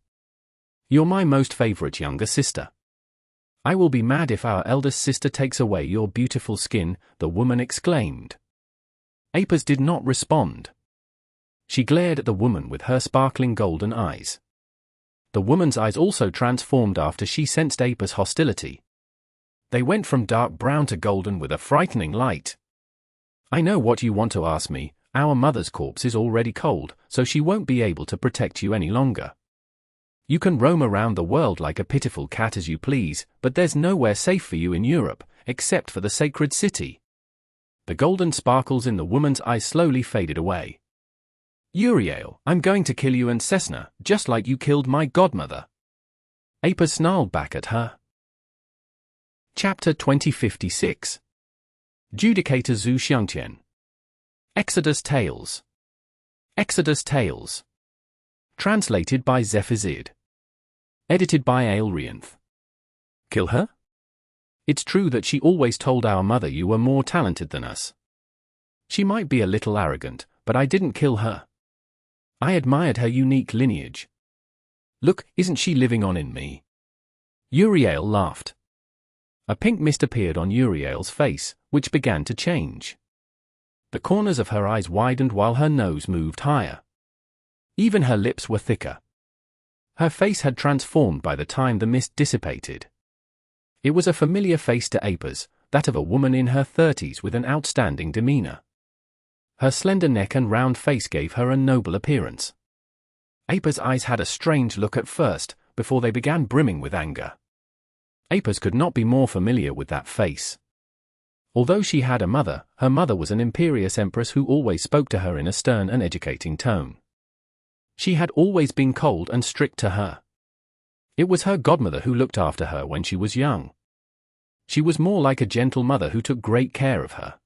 You're my most favorite younger sister. I will be mad if our eldest sister takes away your beautiful skin," the woman exclaimed. Apis did not respond. She glared at the woman with her sparkling golden eyes. The woman's eyes also transformed after she sensed Apis' hostility. They went from dark brown to golden with a frightening light. "I know what you want to ask me. Our mother's corpse is already cold, so she won't be able to protect you any longer. You can roam around the world like a pitiful cat as you please, but there's nowhere safe for you in Europe, except for the sacred city." The golden sparkles in the woman's eyes slowly faded away. "Uriel, I'm going to kill you and Cessna, just like you killed my godmother." Apis snarled back at her. Chapter 2056. Judicator Zhu Xiangtian. Exodus Tales. Exodus Tales. Translated by Zephazid. Edited by Aelrianth. Kill her? It's true that she always told our mother you were more talented than us. She might be a little arrogant, but I didn't kill her. I admired her unique lineage. Look, isn't she living on in me? Uriel laughed. A pink mist appeared on Uriel's face, which began to change. The corners of her eyes widened while her nose moved higher. Even her lips were thicker. Her face had transformed by the time the mist dissipated. It was a familiar face to Apis, that of a woman in her 30s with an outstanding demeanor. Her slender neck and round face gave her a noble appearance. Apis' eyes had a strange look at first, before they began brimming with anger. Apis could not be more familiar with that face. Although she had a mother, her mother was an imperious empress who always spoke to her in a stern and educating tone. She had always been cold and strict to her. It was her godmother who looked after her when she was young. She was more like a gentle mother who took great care of her.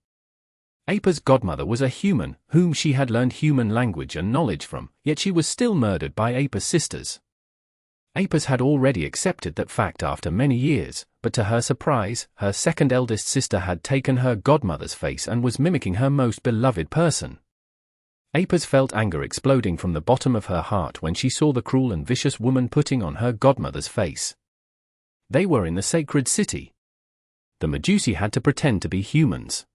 Apis' godmother was a human, whom she had learned human language and knowledge from, yet she was still murdered by Apis' sisters. Apis had already accepted that fact after many years, but to her surprise, her second eldest sister had taken her godmother's face and was mimicking her most beloved person. Apis felt anger exploding from the bottom of her heart when she saw the cruel and vicious woman putting on her godmother's face. They were in the sacred city. The Medusi had to pretend to be humans.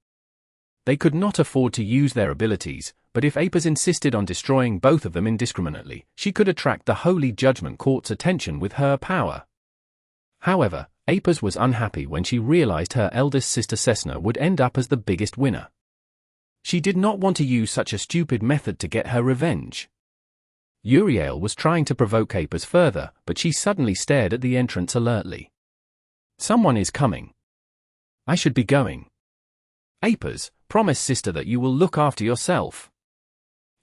They could not afford to use their abilities, but if Apis insisted on destroying both of them indiscriminately, she could attract the Holy Judgment Court's attention with her power. However, Apis was unhappy when she realized her eldest sister Cessna would end up as the biggest winner. She did not want to use such a stupid method to get her revenge. Uriel was trying to provoke Apis further, but she suddenly stared at the entrance alertly. Someone is coming. I should be going. Apis, promise sister that you will look after yourself.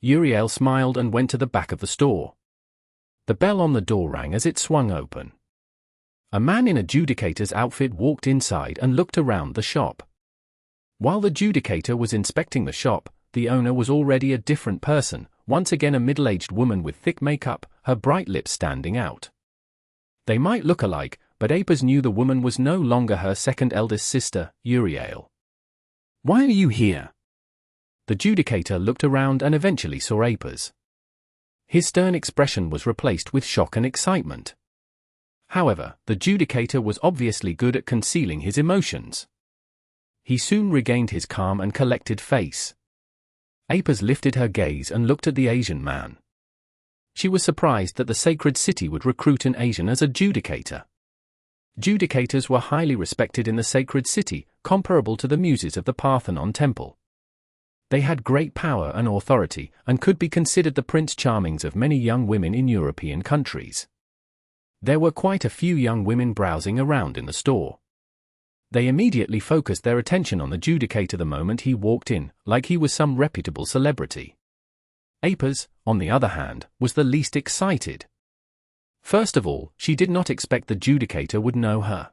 Uriel smiled and went to the back of the store. The bell on the door rang as it swung open. A man in a Judicator's outfit walked inside and looked around the shop. While the Judicator was inspecting the shop, the owner was already a different person, once again a middle-aged woman with thick makeup, her bright lips standing out. They might look alike, but Apis knew the woman was no longer her second eldest sister, Uriel. Why are you here? The Judicator looked around and eventually saw Apis. His stern expression was replaced with shock and excitement. However, the Judicator was obviously good at concealing his emotions. He soon regained his calm and collected face. Apis lifted her gaze and looked at the Asian man. She was surprised that the sacred city would recruit an Asian as a Judicator. Judicators were highly respected in the sacred city, comparable to the muses of the Parthenon temple. They had great power and authority, and could be considered the Prince Charmings of many young women in European countries. There were quite a few young women browsing around in the store. They immediately focused their attention on the Judicator the moment he walked in, like he was some reputable celebrity. Apis, on the other hand, was the least excited. First of all, she did not expect the Judicator would know her.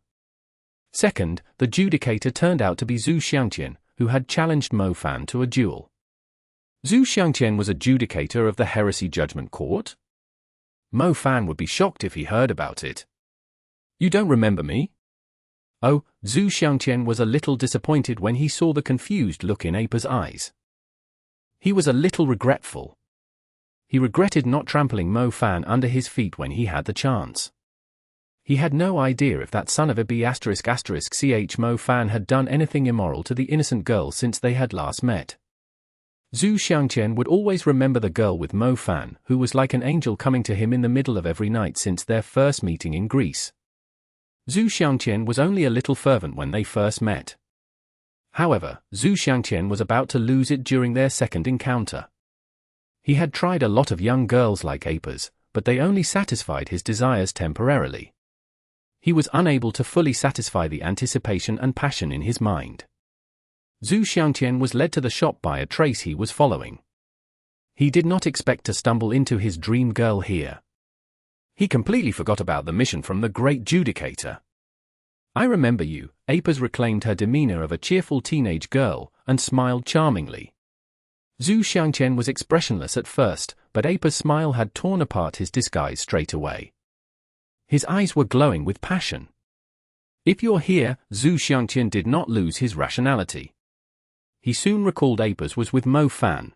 Second, the Judicator turned out to be Zhu Xiangtian, who had challenged Mo Fan to a duel. Zhu Xiangtian was a Judicator of the Heresy Judgment Court? Mo Fan would be shocked if he heard about it. You don't remember me? Oh, Zhu Xiangtian was a little disappointed when he saw the confused look in Apis' eyes. He was a little regretful. He regretted not trampling Mo Fan under his feet when he had the chance. He had no idea if that son of a B****ch Mo Fan had done anything immoral to the innocent girl since they had last met. Zhu Xiangtian would always remember the girl with Mo Fan, who was like an angel coming to him in the middle of every night since their first meeting in Greece. Zhu Xiangtian was only a little fervent when they first met. However, Zhu Xiangtian was about to lose it during their second encounter. He had tried a lot of young girls like Apis, but they only satisfied his desires temporarily. He was unable to fully satisfy the anticipation and passion in his mind. Zhu Xiangtian was led to the shop by a trace he was following. He did not expect to stumble into his dream girl here. He completely forgot about the mission from the great Judicator. I remember you, Apis reclaimed her demeanor of a cheerful teenage girl, and smiled charmingly. Zhu Xiangtian was expressionless at first, but Apis' smile had torn apart his disguise straight away. His eyes were glowing with passion. If you're here, Zhu Xiangtian did not lose his rationality. He soon recalled Apis was with Mo Fan.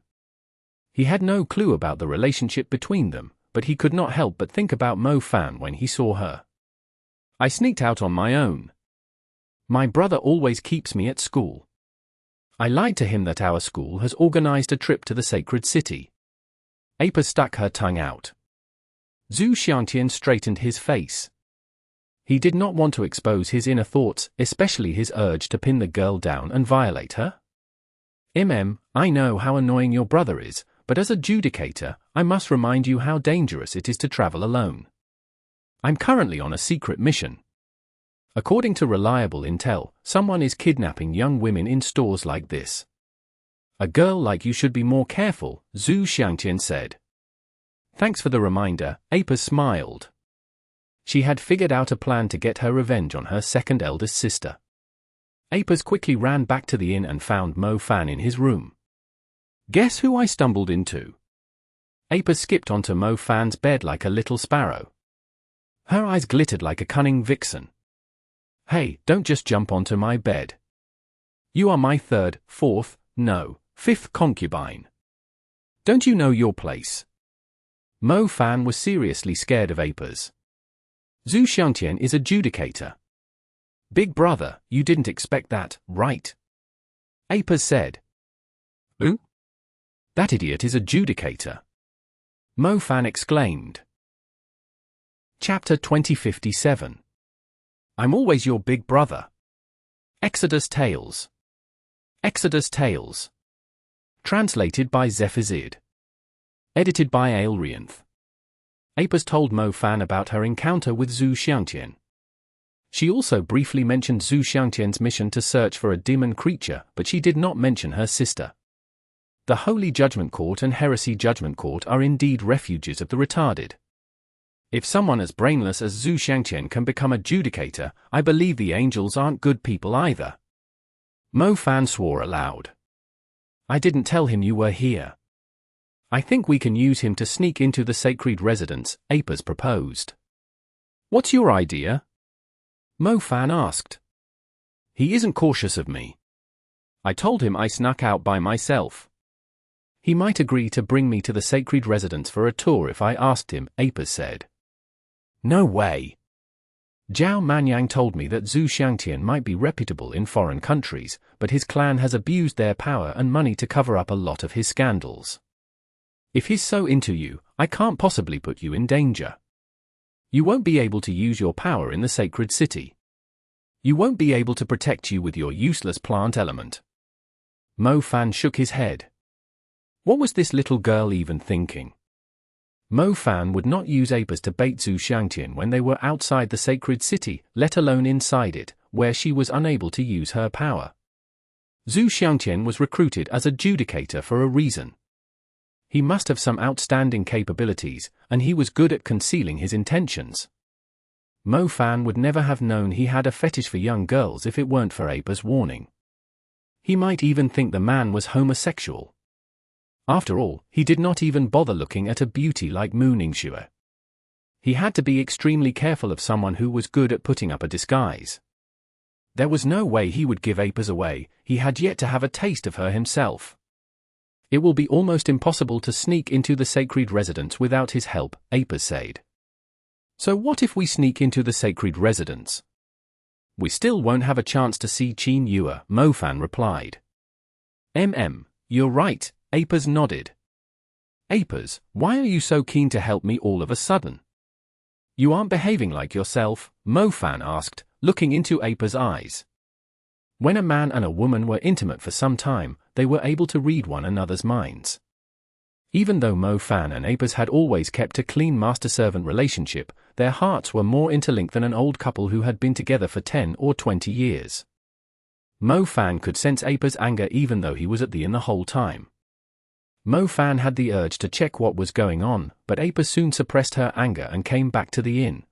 He had no clue about the relationship between them, but he could not help but think about Mo Fan when he saw her. I sneaked out on my own. My brother always keeps me at school. I lied to him that our school has organized a trip to the sacred city. Apis stuck her tongue out. Zhu Xiangtian straightened his face. He did not want to expose his inner thoughts, especially his urge to pin the girl down and violate her. I know how annoying your brother is, but as a Judicator, I must remind you how dangerous it is to travel alone. I'm currently on a secret mission. According to reliable intel, someone is kidnapping young women in stores like this. A girl like you should be more careful, Zhu Xiangtian said. Thanks for the reminder, Apis smiled. She had figured out a plan to get her revenge on her second eldest sister. Apis quickly ran back to the inn and found Mo Fan in his room. Guess who I stumbled into? Apis skipped onto Mo Fan's bed like a little sparrow. Her eyes glittered like a cunning vixen. Hey, don't just jump onto my bed. You are my third, fourth, no, fifth concubine. Don't you know your place? Mo Fan was seriously scared of Apis. Zhu Xiangtian is a Judicator. Big brother, you didn't expect that, right? Apis said. Who? That idiot is a Judicator. Mo Fan exclaimed. Chapter 2057. I'm always your big brother. Exodus Tales. Exodus Tales. Translated by Zephazid. Edited by Aelrianth. Apis told Mo Fan about her encounter with Xiangtian. She also briefly mentioned Xiangtian's mission to search for a demon creature, but she did not mention her sister. The Holy Judgment Court and Heresy Judgment Court are indeed refuges of the retarded. If someone as brainless as Xiangtian can become a Judicator, I believe the angels aren't good people either. Mo Fan swore aloud. I didn't tell him you were here. I think we can use him to sneak into the sacred residence, Apis proposed. What's your idea? Mo Fan asked. He isn't cautious of me. I told him I snuck out by myself. He might agree to bring me to the sacred residence for a tour if I asked him, Apis said. No way. Zhao Manyang told me that Xiangtian might be reputable in foreign countries, but his clan has abused their power and money to cover up a lot of his scandals. If he's so into you, I can't possibly put you in danger. You won't be able to use your power in the sacred city. You won't be able to protect you with your useless plant element. Mo Fan shook his head. What was this little girl even thinking? Mo Fan would not use Apis to bait Xiangtian when they were outside the sacred city, let alone inside it, where she was unable to use her power. Xiangtian was recruited as a Judicator for a reason. He must have some outstanding capabilities, and he was good at concealing his intentions. Mo Fan would never have known he had a fetish for young girls if it weren't for Apis' warning. He might even think the man was homosexual. After all, he did not even bother looking at a beauty like Mu Ningxue. He had to be extremely careful of someone who was good at putting up a disguise. There was no way he would give Apis away, he had yet to have a taste of her himself. It will be almost impossible to sneak into the sacred residence without his help, Apis said. So what if we sneak into the sacred residence? We still won't have a chance to see Qin Yue, Mo Fan replied. You're right, Apis nodded. Apis, why are you so keen to help me all of a sudden? You aren't behaving like yourself, Mo Fan asked, looking into Apis' eyes. When a man and a woman were intimate for some time, they were able to read one another's minds. Even though Mo Fan and Apis had always kept a clean master-servant relationship, their hearts were more interlinked than an old couple who had been together for 10 or 20 years. Mo Fan could sense Apis' anger even though he was at the inn the whole time. Mo Fan had the urge to check what was going on, but Apis soon suppressed her anger and came back to the inn.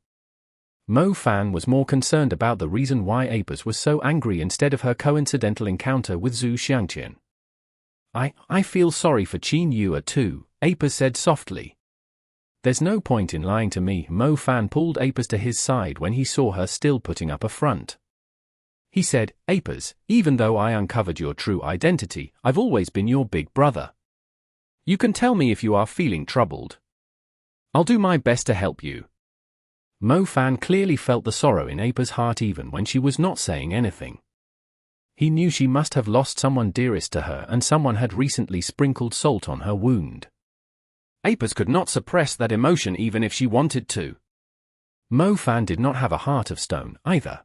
Mo Fan was more concerned about the reason why Apis was so angry instead of her coincidental encounter with Xiangtian. I feel sorry for Qin Yue too, Apis said softly. There's no point in lying to me. Mo Fan pulled Apis to his side when he saw her still putting up a front. He said, Apis, even though I uncovered your true identity, I've always been your big brother. You can tell me if you are feeling troubled. I'll do my best to help you. Mo Fan clearly felt the sorrow in Apis' heart even when she was not saying anything. He knew she must have lost someone dearest to her and someone had recently sprinkled salt on her wound. Apis could not suppress that emotion even if she wanted to. Mo Fan did not have a heart of stone either.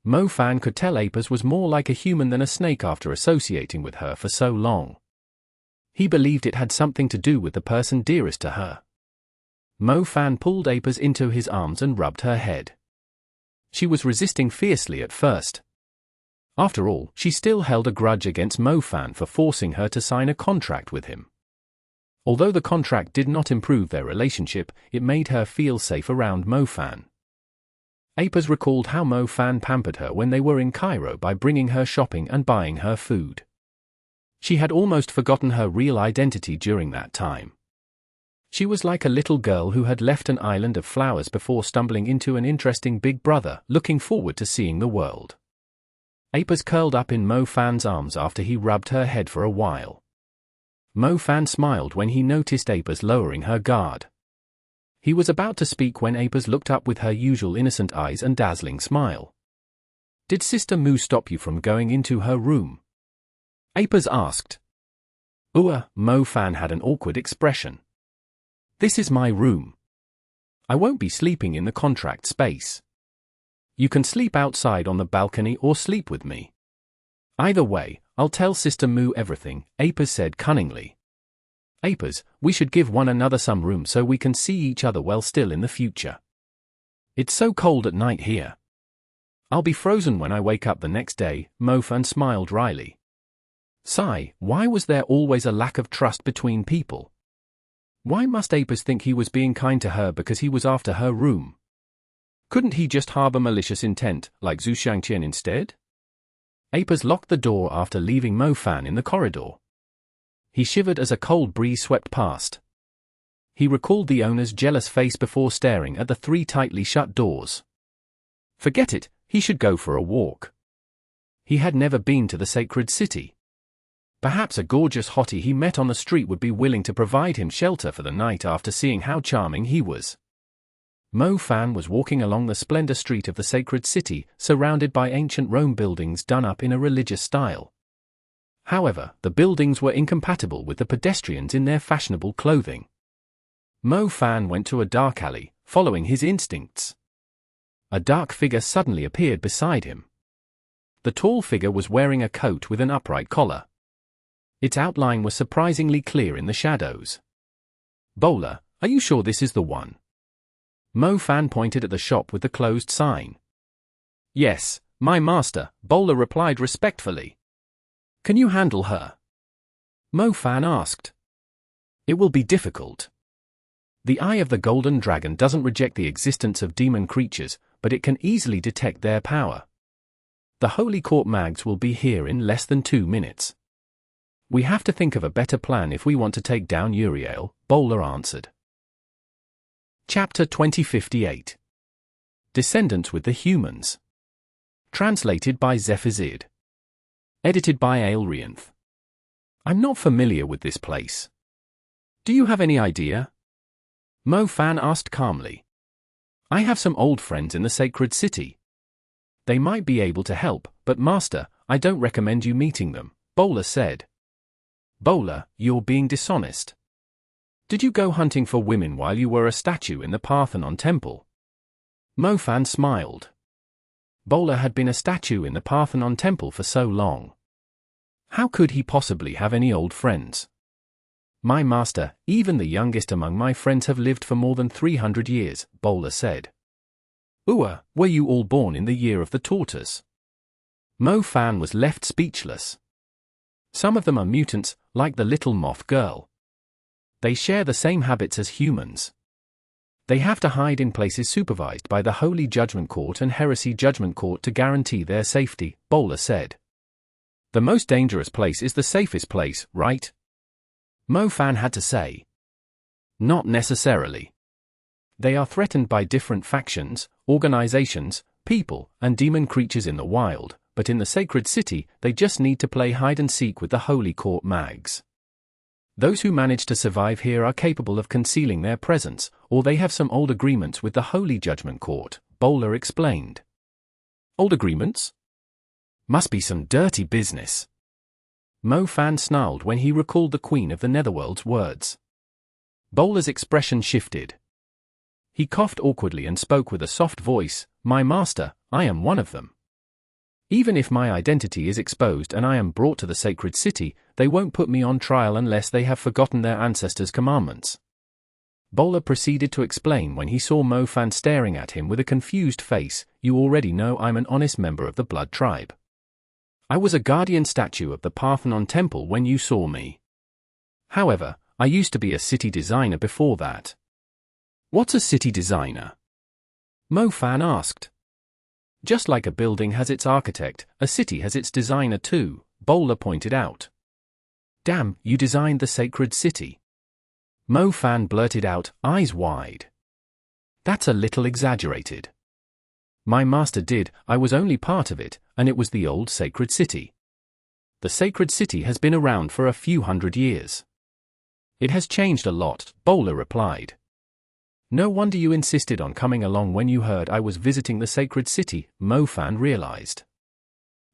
Mo Fan could tell Apis was more like a human than a snake after associating with her for so long. He believed it had something to do with the person dearest to her. Mo Fan pulled Apis into his arms and rubbed her head. She was resisting fiercely at first. After all, she still held a grudge against Mo Fan for forcing her to sign a contract with him. Although the contract did not improve their relationship, it made her feel safe around Mo Fan. Apis recalled how Mo Fan pampered her when they were in Cairo by bringing her shopping and buying her food. She had almost forgotten her real identity during that time. She was like a little girl who had left an island of flowers before stumbling into an interesting big brother, looking forward to seeing the world. Apis curled up in Mo Fan's arms after he rubbed her head for a while. Mo Fan smiled when he noticed Apis lowering her guard. He was about to speak when Apis looked up with her usual innocent eyes and dazzling smile. Did Sister Mu stop you from going into her room? Apis asked. Mo Fan had an awkward expression. This is my room. I won't be sleeping in the contract space. You can sleep outside on the balcony or sleep with me. Either way, I'll tell Sister Moo everything, Apis said cunningly. Apis, we should give one another some room so we can see each other well still in the future. It's so cold at night here. I'll be frozen when I wake up the next day, Mo-Fan smiled wryly. Sigh, why was there always a lack of trust between people? Why must Apis think he was being kind to her because he was after her room? Couldn't he just harbor malicious intent, like Xiangtian instead? Apis locked the door after leaving Mo-Fan in the corridor. He shivered as a cold breeze swept past. He recalled the owner's jealous face before staring at the 3 tightly shut doors. Forget it, he should go for a walk. He had never been to the sacred city. Perhaps a gorgeous hottie he met on the street would be willing to provide him shelter for the night after seeing how charming he was. Mo-Fan was walking along the splendor street of the sacred city, surrounded by ancient Rome buildings done up in a religious style. However, the buildings were incompatible with the pedestrians in their fashionable clothing. Mo-Fan went to a dark alley, following his instincts. A dark figure suddenly appeared beside him. The tall figure was wearing a coat with an upright collar. Its outline was surprisingly clear in the shadows. Bowler, are you sure this is the one? Mo-Fan pointed at the shop with the closed sign. Yes, my master, Bowler replied respectfully. Can you handle her? Mo-Fan asked. It will be difficult. The Eye of the Golden Dragon doesn't reject the existence of demon creatures, but it can easily detect their power. The Holy Court Mags will be here in less than 2 minutes. We have to think of a better plan if we want to take down Uriel, Bowler answered. Chapter 2058. Descendants with the Humans. Translated by Zephazid. Edited by Aelrianth. I'm not familiar with this place. Do you have any idea? Mo-Fan asked calmly. I have some old friends in the sacred city. They might be able to help, but master, I don't recommend you meeting them, Bowler said. Bowler, you're being dishonest. Did you go hunting for women while you were a statue in the Parthenon temple? Mo-Fan smiled. Bowler had been a statue in the Parthenon temple for so long. How could he possibly have any old friends? My master, even the youngest among my friends have lived for more than 300 years, Bowler said. Were you all born in the year of the tortoise? Mo-Fan was left speechless. Some of them are mutants, like the little moth girl. They share the same habits as humans. They have to hide in places supervised by the Holy Judgment Court and Heresy Judgment Court to guarantee their safety, Bowler said. The most dangerous place is the safest place, right? Mo-Fan had to say. Not necessarily. They are threatened by different factions, organizations, people, and demon creatures in the wild, but in the sacred city, they just need to play hide-and-seek with the Holy Court Mags. Those who manage to survive here are capable of concealing their presence, or they have some old agreements with the Holy Judgment Court, Bowler explained. Old agreements? Must be some dirty business. Mo-Fan snarled when he recalled the Queen of the Netherworld's words. Bowler's expression shifted. He coughed awkwardly and spoke with a soft voice, My master, I am one of them. Even if my identity is exposed and I am brought to the sacred city, they won't put me on trial unless they have forgotten their ancestors' commandments. Bowler proceeded to explain when he saw Mo-Fan staring at him with a confused face, You already know I'm an honest member of the Blood Tribe. I was a guardian statue of the Parthenon temple when you saw me. However, I used to be a city designer before that. What's a city designer? Mo-Fan asked. Just like a building has its architect, a city has its designer too, Bowler pointed out. Damn, you designed the sacred city. Mo-Fan blurted out, eyes wide. That's a little exaggerated. My master did, I was only part of it, and it was the old sacred city. The sacred city has been around for a few hundred years. It has changed a lot, Bowler replied. No wonder you insisted on coming along when you heard I was visiting the sacred city, Mo-Fan realized.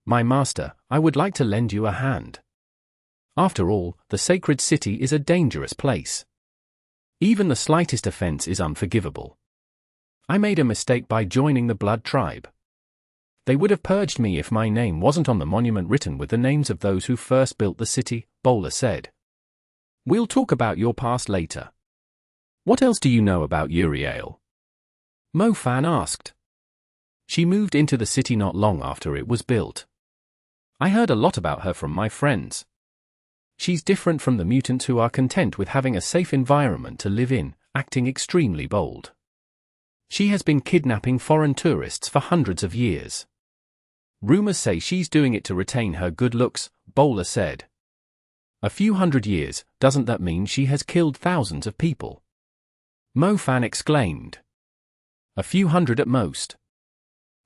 My master, I would like to lend you a hand. After all, the sacred city is a dangerous place. Even the slightest offense is unforgivable. I made a mistake by joining the Blood Tribe. They would have purged me if my name wasn't on the monument written with the names of those who first built the city, Bowler said. We'll talk about your past later. What else do you know about Uriel? Mo Fan asked. She moved into the city not long after it was built. I heard a lot about her from my friends. She's different from the mutants who are content with having a safe environment to live in, acting extremely bold. She has been kidnapping foreign tourists for hundreds of years. Rumors say she's doing it to retain her good looks, Bowler said. A few hundred years, doesn't that mean she has killed thousands of people? Mo Fan exclaimed. A few hundred at most.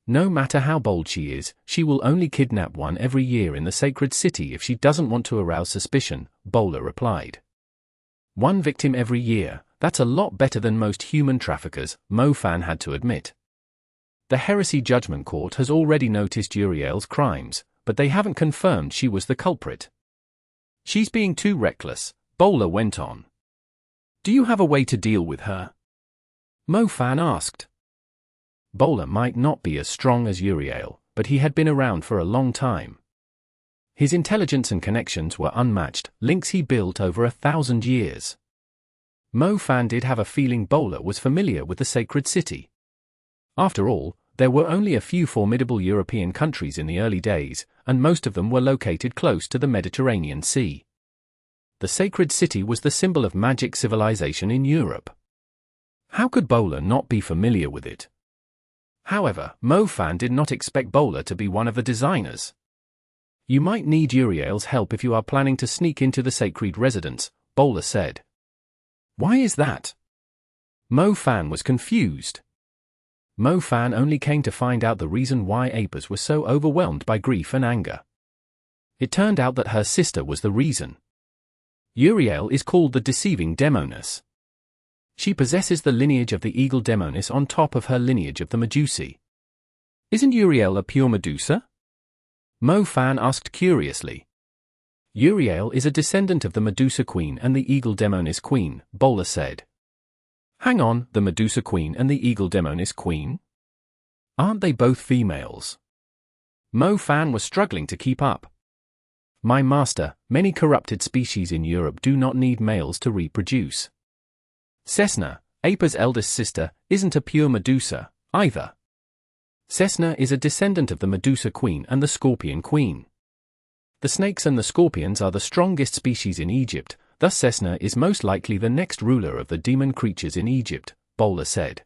No matter how bold she is, she will only kidnap one every year in the sacred city if she doesn't want to arouse suspicion, Bowler replied. One victim every year, that's a lot better than most human traffickers, Mo Fan had to admit. The Heresy Judgment Court has already noticed Uriel's crimes, but they haven't confirmed she was the culprit. She's being too reckless, Bowler went on. Do you have a way to deal with her? Mo Fan asked. Bowler might not be as strong as Uriel, but he had been around for a long time. His intelligence and connections were unmatched, links he built over 1,000 years. Mo Fan did have a feeling Bowler was familiar with the sacred city. After all, there were only a few formidable European countries in the early days, and most of them were located close to the Mediterranean Sea. The sacred city was the symbol of magic civilization in Europe. How could Bowler not be familiar with it? However, Mo Fan did not expect Bowler to be one of the designers. You might need Uriel's help if you are planning to sneak into the sacred residence, Bowler said. Why is that? Mo Fan was confused. Mo Fan only came to find out the reason why Apers were so overwhelmed by grief and anger. It turned out that her sister was the reason. Uriel is called the Deceiving Demoness. She possesses the lineage of the Eagle Demoness on top of her lineage of the Medusae. Isn't Uriel a pure Medusa? Mo Fan asked curiously. Uriel is a descendant of the Medusa Queen and the Eagle Demoness Queen, Bowler said. Hang on, the Medusa Queen and the Eagle Demoness Queen? Aren't they both females? Mo Fan was struggling to keep up. My master, many corrupted species in Europe do not need males to reproduce. Cessna, Aper's eldest sister, isn't a pure Medusa, either. Cessna is a descendant of the Medusa Queen and the Scorpion Queen. The snakes and the scorpions are the strongest species in Egypt, thus Cessna is most likely the next ruler of the demon creatures in Egypt, Bowler said.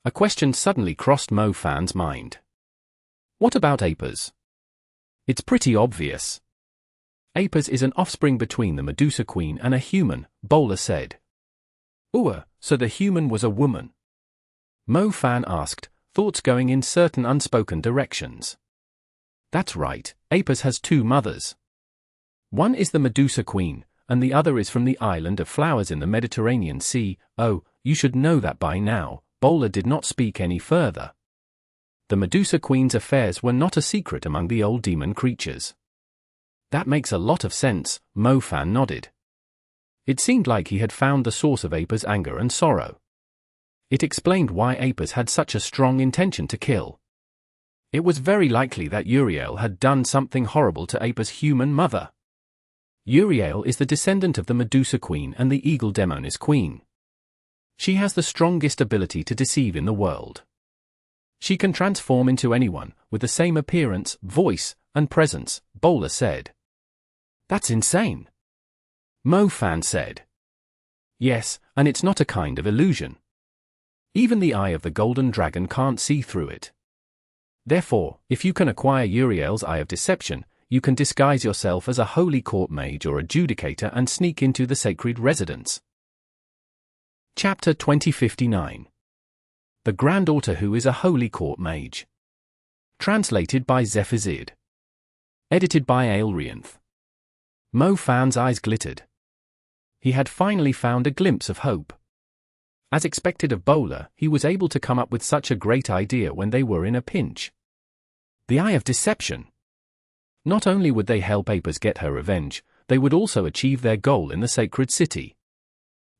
A question suddenly crossed Mo Fan's mind. What about Apers? It's pretty obvious. Apers is an offspring between the Medusa Queen and a human, Bowler said. So the human was a woman? Mo Fan asked, thoughts going in certain unspoken directions. That's right, Apers has two mothers. One is the Medusa Queen, and the other is from the island of flowers in the Mediterranean Sea. Oh, you should know that by now, Bowler did not speak any further. The Medusa Queen's affairs were not a secret among the old demon creatures. That makes a lot of sense, Mo Fan nodded. It seemed like he had found the source of Apers' anger and sorrow. It explained why Apers had such a strong intention to kill. It was very likely that Uriel had done something horrible to Apers' human mother. Uriel is the descendant of the Medusa Queen and the Eagle Demoness Queen. She has the strongest ability to deceive in the world. She can transform into anyone, with the same appearance, voice, and presence, Bowler said. That's insane. Mo Fan said. Yes, and it's not a kind of illusion. Even the eye of the golden dragon can't see through it. Therefore, if you can acquire Uriel's eye of deception, you can disguise yourself as a holy court mage or a Judicator and sneak into the sacred residence. Chapter 2059. The Granddaughter Who is a Holy Court Mage. Translated by Zephazid. Edited by Aelrianth. Mo Fan's eyes glittered. He had finally found a glimpse of hope. As expected of Bowler, he was able to come up with such a great idea when they were in a pinch. The Eye of Deception. Not only would they help Apers get her revenge, they would also achieve their goal in the sacred city.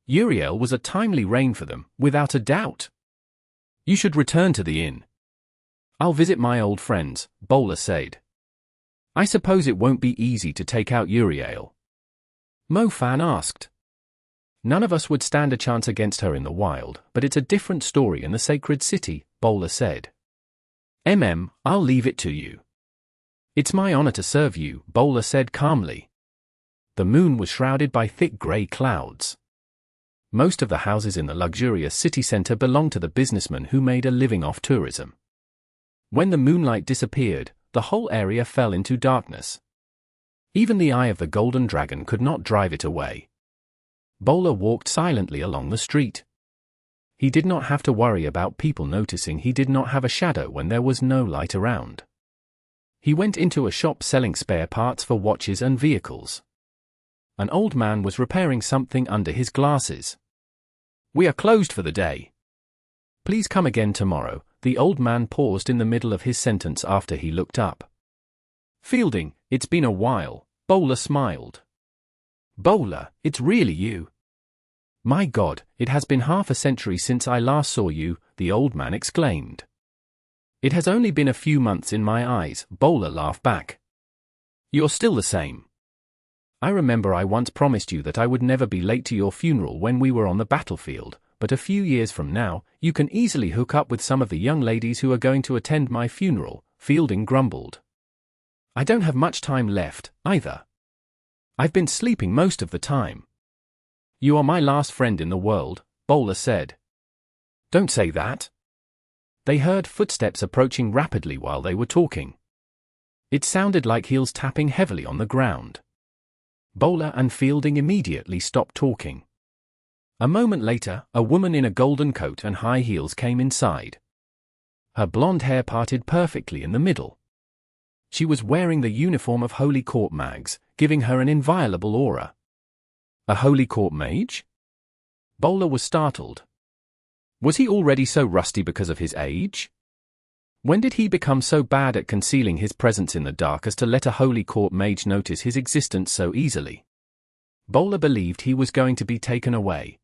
Uriel was a timely reign for them, without a doubt. You should return to the inn. I'll visit my old friends, Bowler said. I suppose it won't be easy to take out Uriel? Mo-Fan asked. None of us would stand a chance against her in the wild, but it's a different story in the sacred city, Bowler said. I'll leave it to you. It's my honor to serve you, Bowler said calmly. The moon was shrouded by thick grey clouds. Most of the houses in the luxurious city centre belonged to the businessmen who made a living off tourism. When the moonlight disappeared, the whole area fell into darkness. Even the eye of the golden dragon could not drive it away. Bowler walked silently along the street. He did not have to worry about people noticing he did not have a shadow when there was no light around. He went into a shop selling spare parts for watches and vehicles. An old man was repairing something under his glasses. We are closed for the day. Please come again tomorrow. The old man paused in the middle of his sentence after he looked up. Fielding, it's been a while, Bowler smiled. Bowler, it's really you. My God, it has been half a century since I last saw you, the old man exclaimed. It has only been a few months in my eyes, Bowler laughed back. You're still the same. I remember I once promised you that I would never be late to your funeral when we were on the battlefield, but a few years from now, you can easily hook up with some of the young ladies who are going to attend my funeral, Fielding grumbled. I don't have much time left, either. I've been sleeping most of the time. You are my last friend in the world, Bowler said. Don't say that. They heard footsteps approaching rapidly while they were talking. It sounded like heels tapping heavily on the ground. Bowler and Fielding immediately stopped talking. A moment later, a woman in a golden coat and high heels came inside. Her blonde hair parted perfectly in the middle. She was wearing the uniform of Holy Court mags, giving her an inviolable aura. A Holy Court mage? Bowler was startled. Was he already so rusty because of his age? When did he become so bad at concealing his presence in the dark as to let a Holy Court mage notice his existence so easily? Bowler believed he was going to be taken away.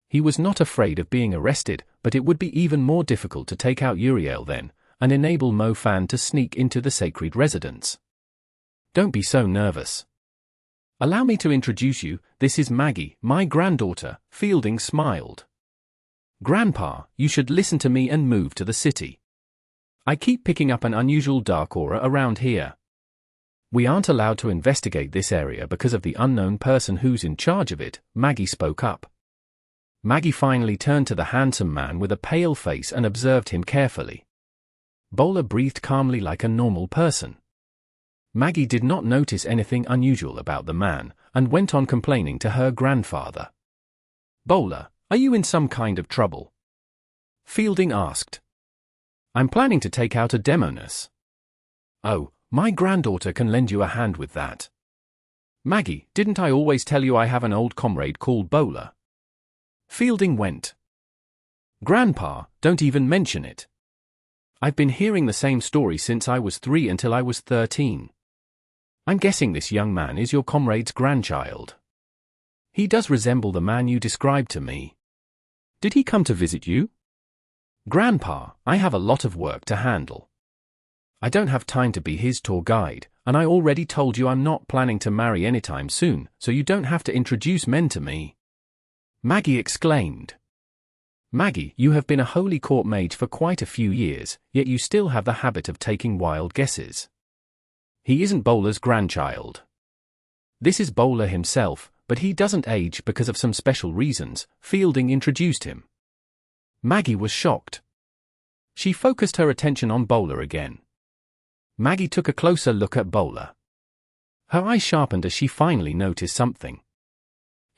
He was not afraid of being arrested, but it would be even more difficult to take out Uriel then, and enable Mo-Fan to sneak into the sacred residence. Don't be so nervous. Allow me to introduce you, this is Maggie, my granddaughter, Fielding smiled. Grandpa, you should listen to me and move to the city. I keep picking up an unusual dark aura around here. We aren't allowed to investigate this area because of the unknown person who's in charge of it, Maggie spoke up. Maggie finally turned to the handsome man with a pale face and observed him carefully. Bowler breathed calmly like a normal person. Maggie did not notice anything unusual about the man, and went on complaining to her grandfather. Bowler, are you in some kind of trouble? Fielding asked. I'm planning to take out a demoness. Oh, my granddaughter can lend you a hand with that. Maggie, didn't I always tell you I have an old comrade called Bowler? Fielding went. Grandpa, don't even mention it. I've been hearing the same story since I was 3 until I was 13. I'm guessing this young man is your comrade's grandchild. He does resemble the man you described to me. Did he come to visit you? Grandpa, I have a lot of work to handle. I don't have time to be his tour guide, and I already told you I'm not planning to marry anytime soon, so you don't have to introduce men to me. Maggie exclaimed. Maggie, you have been a Holy Court mage for quite a few years, yet you still have the habit of taking wild guesses. He isn't Bowler's grandchild. This is Bowler himself, but he doesn't age because of some special reasons, Fielding introduced him. Maggie was shocked. She focused her attention on Bowler again. Maggie took a closer look at Bowler. Her eyes sharpened as she finally noticed something.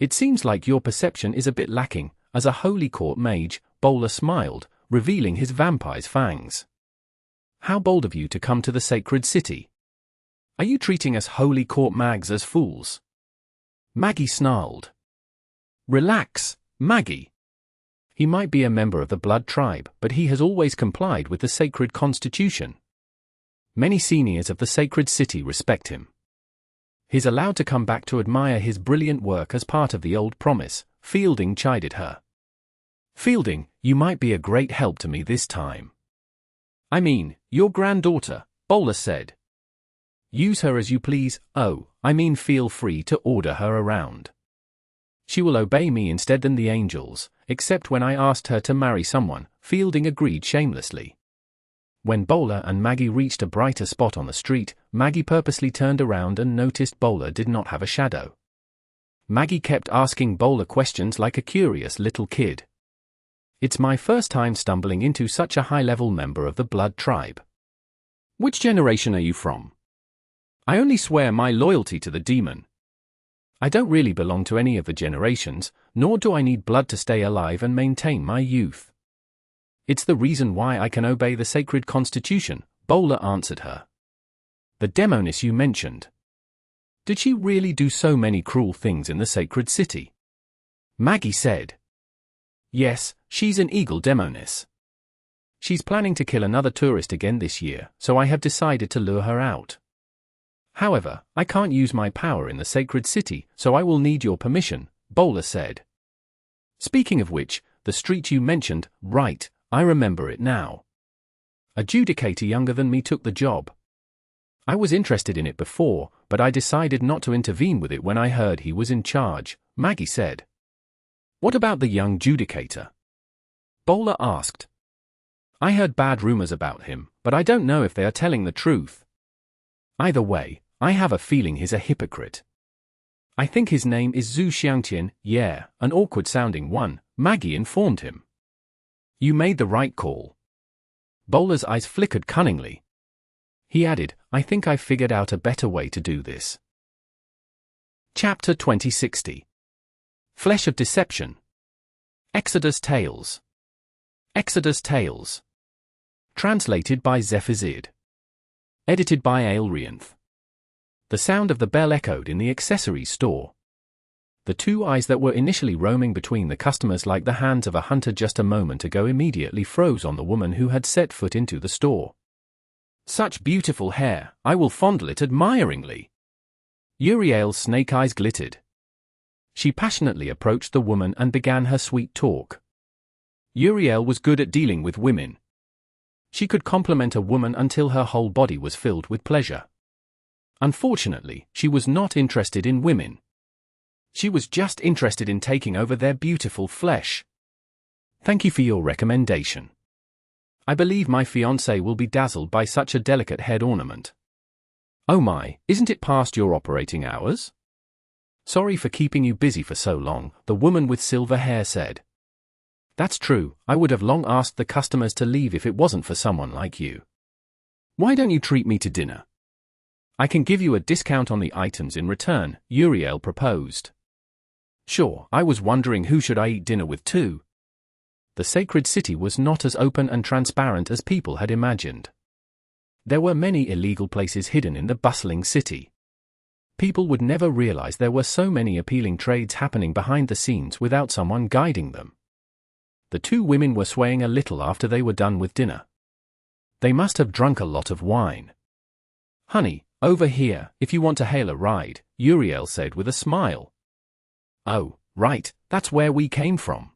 It seems like your perception is a bit lacking. As a Holy Court mage, Bowler smiled, revealing his vampire's fangs. How bold of you to come to the sacred city. Are you treating us Holy Court mags as fools? Maggie snarled. Relax, Maggie. He might be a member of the Blood tribe, but he has always complied with the sacred constitution. Many seniors of the sacred city respect him. He's allowed to come back to admire his brilliant work as part of the old promise, Fielding chided her. Fielding, you might be a great help to me this time. I mean, your granddaughter, Bowler said. Use her as you please. Oh, I mean feel free to order her around. She will obey me instead than the angels, except when I asked her to marry someone, Fielding agreed shamelessly. When Bowler and Maggie reached a brighter spot on the street, Maggie purposely turned around and noticed Bowler did not have a shadow. Maggie kept asking Bowler questions like a curious little kid. It's my first time stumbling into such a high-level member of the Blood tribe. Which generation are you from? I only swear my loyalty to the demon. I don't really belong to any of the generations, nor do I need blood to stay alive and maintain my youth. It's the reason why I can obey the sacred constitution, Bowler answered her. The demoness you mentioned. Did she really do so many cruel things in the sacred city? Maggie said. Yes, she's an eagle demoness. She's planning to kill another tourist again this year, so I have decided to lure her out. However, I can't use my power in the sacred city, so I will need your permission, Bowler said. Speaking of which, the street you mentioned, right, I remember it now. A Judicator younger than me took the job. I was interested in it before, but I decided not to intervene with it when I heard he was in charge, Maggie said. What about the young Judicator? Bowler asked. I heard bad rumors about him, but I don't know if they are telling the truth. Either way, I have a feeling he's a hypocrite. I think his name is Xiangtian, yeah, an awkward-sounding one, Maggie informed him. You made the right call. Bowler's eyes flickered cunningly. He added, I think I've figured out a better way to do this. Chapter 2060. Flesh of Deception. Exodus Tales. Exodus Tales. Translated by Zephazid. Edited by Aelrianth. The sound of the bell echoed in the accessories store. The two eyes that were initially roaming between the customers like the hands of a hunter just a moment ago immediately froze on the woman who had set foot into the store. Such beautiful hair, I will fondle it admiringly. Uriel's snake eyes glittered. She passionately approached the woman and began her sweet talk. Uriel was good at dealing with women. She could compliment a woman until her whole body was filled with pleasure. Unfortunately, she was not interested in women. She was just interested in taking over their beautiful flesh. Thank you for your recommendation. I believe my fiancé will be dazzled by such a delicate head ornament. Oh my, isn't it past your operating hours? Sorry for keeping you busy for so long, the woman with silver hair said. That's true, I would have long asked the customers to leave if it wasn't for someone like you. Why don't you treat me to dinner? I can give you a discount on the items in return, Uriel proposed. Sure, I was wondering who should I eat dinner with too. The sacred city was not as open and transparent as people had imagined. There were many illegal places hidden in the bustling city. People would never realize there were so many appealing trades happening behind the scenes without someone guiding them. The two women were swaying a little after they were done with dinner. They must have drunk a lot of wine. Honey, over here, if you want to hail a ride, Uriel said with a smile. Oh, right, that's where we came from.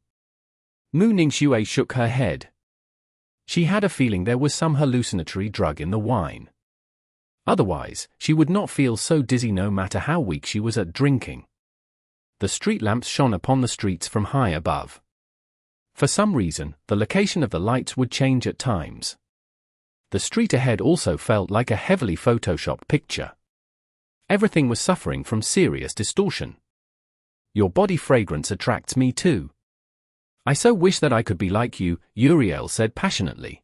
Mu Ningxue shook her head. She had a feeling there was some hallucinatory drug in the wine. Otherwise, she would not feel so dizzy no matter how weak she was at drinking. The street lamps shone upon the streets from high above. For some reason, the location of the lights would change at times. The street ahead also felt like a heavily photoshopped picture. Everything was suffering from serious distortion. Your body fragrance attracts me too. I so wish that I could be like you, Uriel said passionately.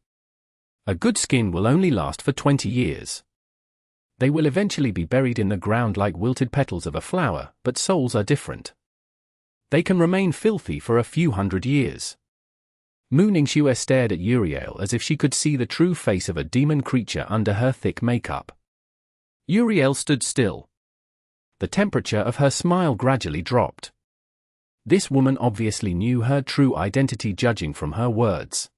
A good skin will only last for 20 years. They will eventually be buried in the ground like wilted petals of a flower, but souls are different. They can remain filthy for a few hundred years. Mu Ningxue stared at Uriel as if she could see the true face of a demon creature under her thick makeup. Uriel stood still. The temperature of her smile gradually dropped. This woman obviously knew her true identity judging from her words.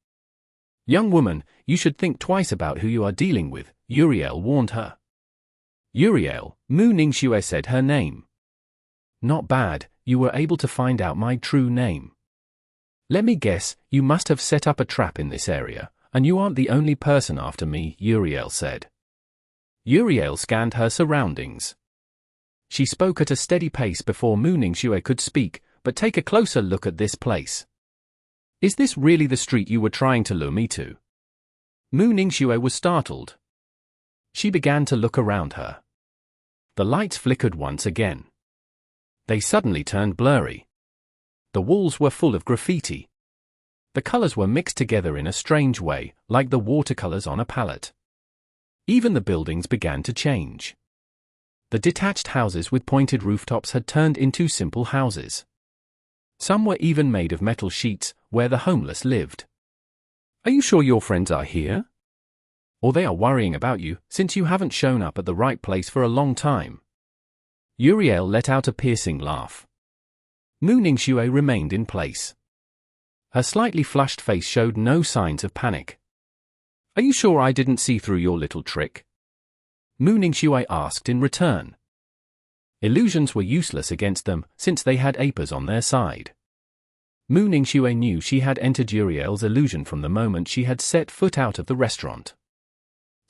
Young woman, you should think twice about who you are dealing with, Uriel warned her. Uriel, Mu Ningxue said her name. Not bad, you were able to find out my true name. Let me guess, you must have set up a trap in this area, And you aren't the only person after me, Uriel said. Uriel scanned her surroundings. She spoke at a steady pace before Mu Ningxue could speak, but take a closer look at this place. Is this really the street you were trying to lure me to? Mu Ningxue was startled. She began to look around her. The lights flickered once again. They suddenly turned blurry. The walls were full of graffiti. The colors were mixed together in a strange way, like the watercolors on a palette. Even the buildings began to change. The detached houses with pointed rooftops had turned into simple houses. Some were even made of metal sheets, where the homeless lived. Are you sure your friends are here? Or they are worrying about you, since you haven't shown up at the right place for a long time? Uriel let out a piercing laugh. Mu Ningxue remained in place. Her slightly flushed face showed no signs of panic. Are you sure I didn't see through your little trick? Mu Ningxue asked in return. Illusions were useless against them, since they had Apers on their side. Mu Ningxue knew she had entered Uriel's illusion from the moment she had set foot out of the restaurant.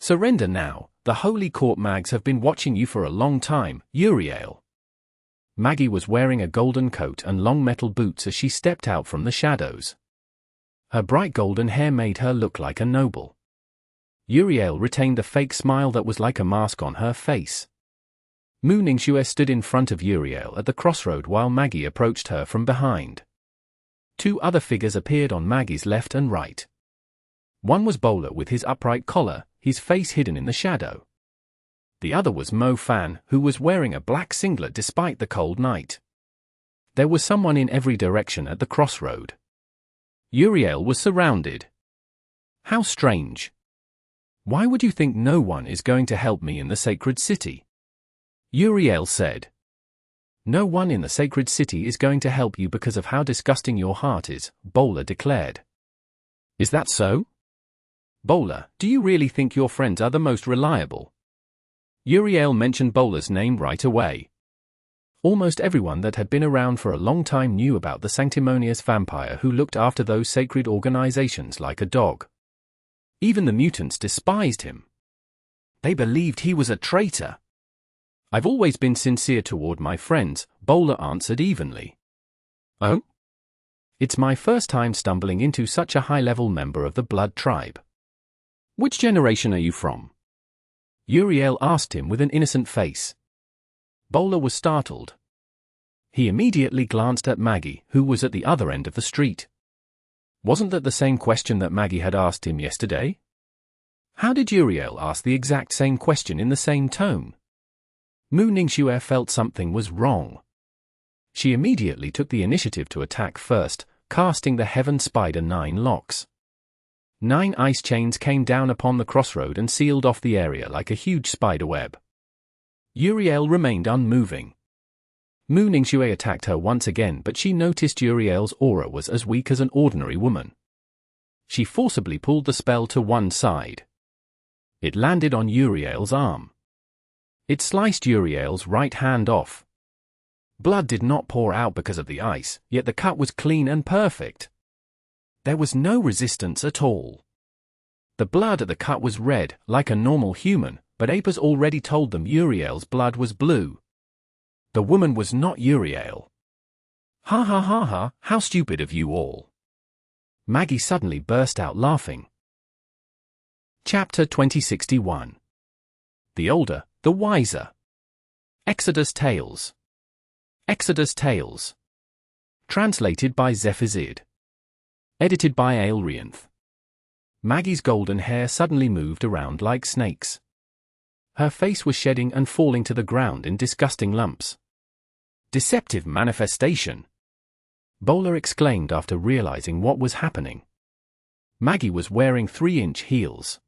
Surrender now, the Holy Court mags have been watching you for a long time, Uriel. Maggie was wearing a golden coat and long metal boots as she stepped out from the shadows. Her bright golden hair made her look like a noble. Uriel retained the fake smile that was like a mask on her face. Mu Ningxue stood in front of Uriel at the crossroad while Maggie approached her from behind. Two other figures appeared on Maggie's left and right. One was Bowler with his upright collar, his face hidden in the shadow. The other was Mo Fan, who was wearing a black singlet despite the cold night. There was someone in every direction at the crossroad. Uriel was surrounded. How strange. Why would you think no one is going to help me in the sacred city? Uriel said. No one in the sacred city is going to help you because of how disgusting your heart is, Bowler declared. Is that so? Bowler, do you really think your friends are the most reliable? Uriel mentioned Bowler's name right away. Almost everyone that had been around for a long time knew about the sanctimonious vampire who looked after those sacred organizations like a dog. Even the mutants despised him. They believed he was a traitor. I've always been sincere toward my friends, Bowler answered evenly. Oh? It's my first time stumbling into such a high-level member of the Blood tribe. Which generation are you from? Uriel asked him with an innocent face. Bowler was startled. He immediately glanced at Maggie, who was at the other end of the street. Wasn't that the same question that Maggie had asked him yesterday? How did Uriel ask the exact same question in the same tone? Mu Ningxue felt something was wrong. She immediately took the initiative to attack first, casting the Heaven Spider 9 locks. 9 ice chains came down upon the crossroad and sealed off the area like a huge spiderweb. Uriel remained unmoving. Mu Ningxue attacked her once again, but she noticed Uriel's aura was as weak as an ordinary woman. She forcibly pulled the spell to one side. It landed on Uriel's arm. It sliced Uriel's right hand off. Blood did not pour out because of the ice, yet the cut was clean and perfect. There was no resistance at all. The blood at the cut was red, like a normal human, but Apers already told them Uriel's blood was blue. The woman was not Uriel. Ha ha ha ha, how stupid of you all. Maggie suddenly burst out laughing. Chapter 2061. The Older, the Wiser. Exodus Tales. Exodus Tales. Translated by Zephazid. Edited by Aelrianth. Maggie's golden hair suddenly moved around like snakes. Her face was shedding and falling to the ground in disgusting lumps. Deceptive manifestation! Bowler exclaimed after realizing what was happening. Maggie was wearing 3-inch heels.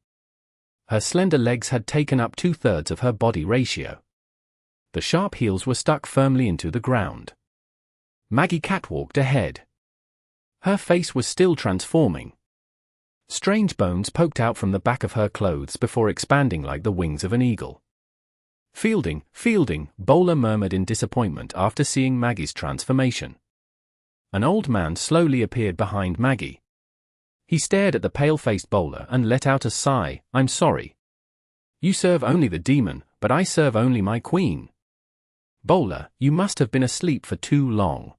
Her slender legs had taken up 2/3 of her body ratio. The sharp heels were stuck firmly into the ground. Maggie catwalked ahead. Her face was still transforming. Strange bones poked out from the back of her clothes before expanding like the wings of an eagle. Fielding, Fielding, Bowler murmured in disappointment after seeing Maggie's transformation. An old man slowly appeared behind Maggie. He stared at the pale-faced bowler and let out a sigh. I'm sorry. You serve only the demon, but I serve only my queen. Bowler, you must have been asleep for too long.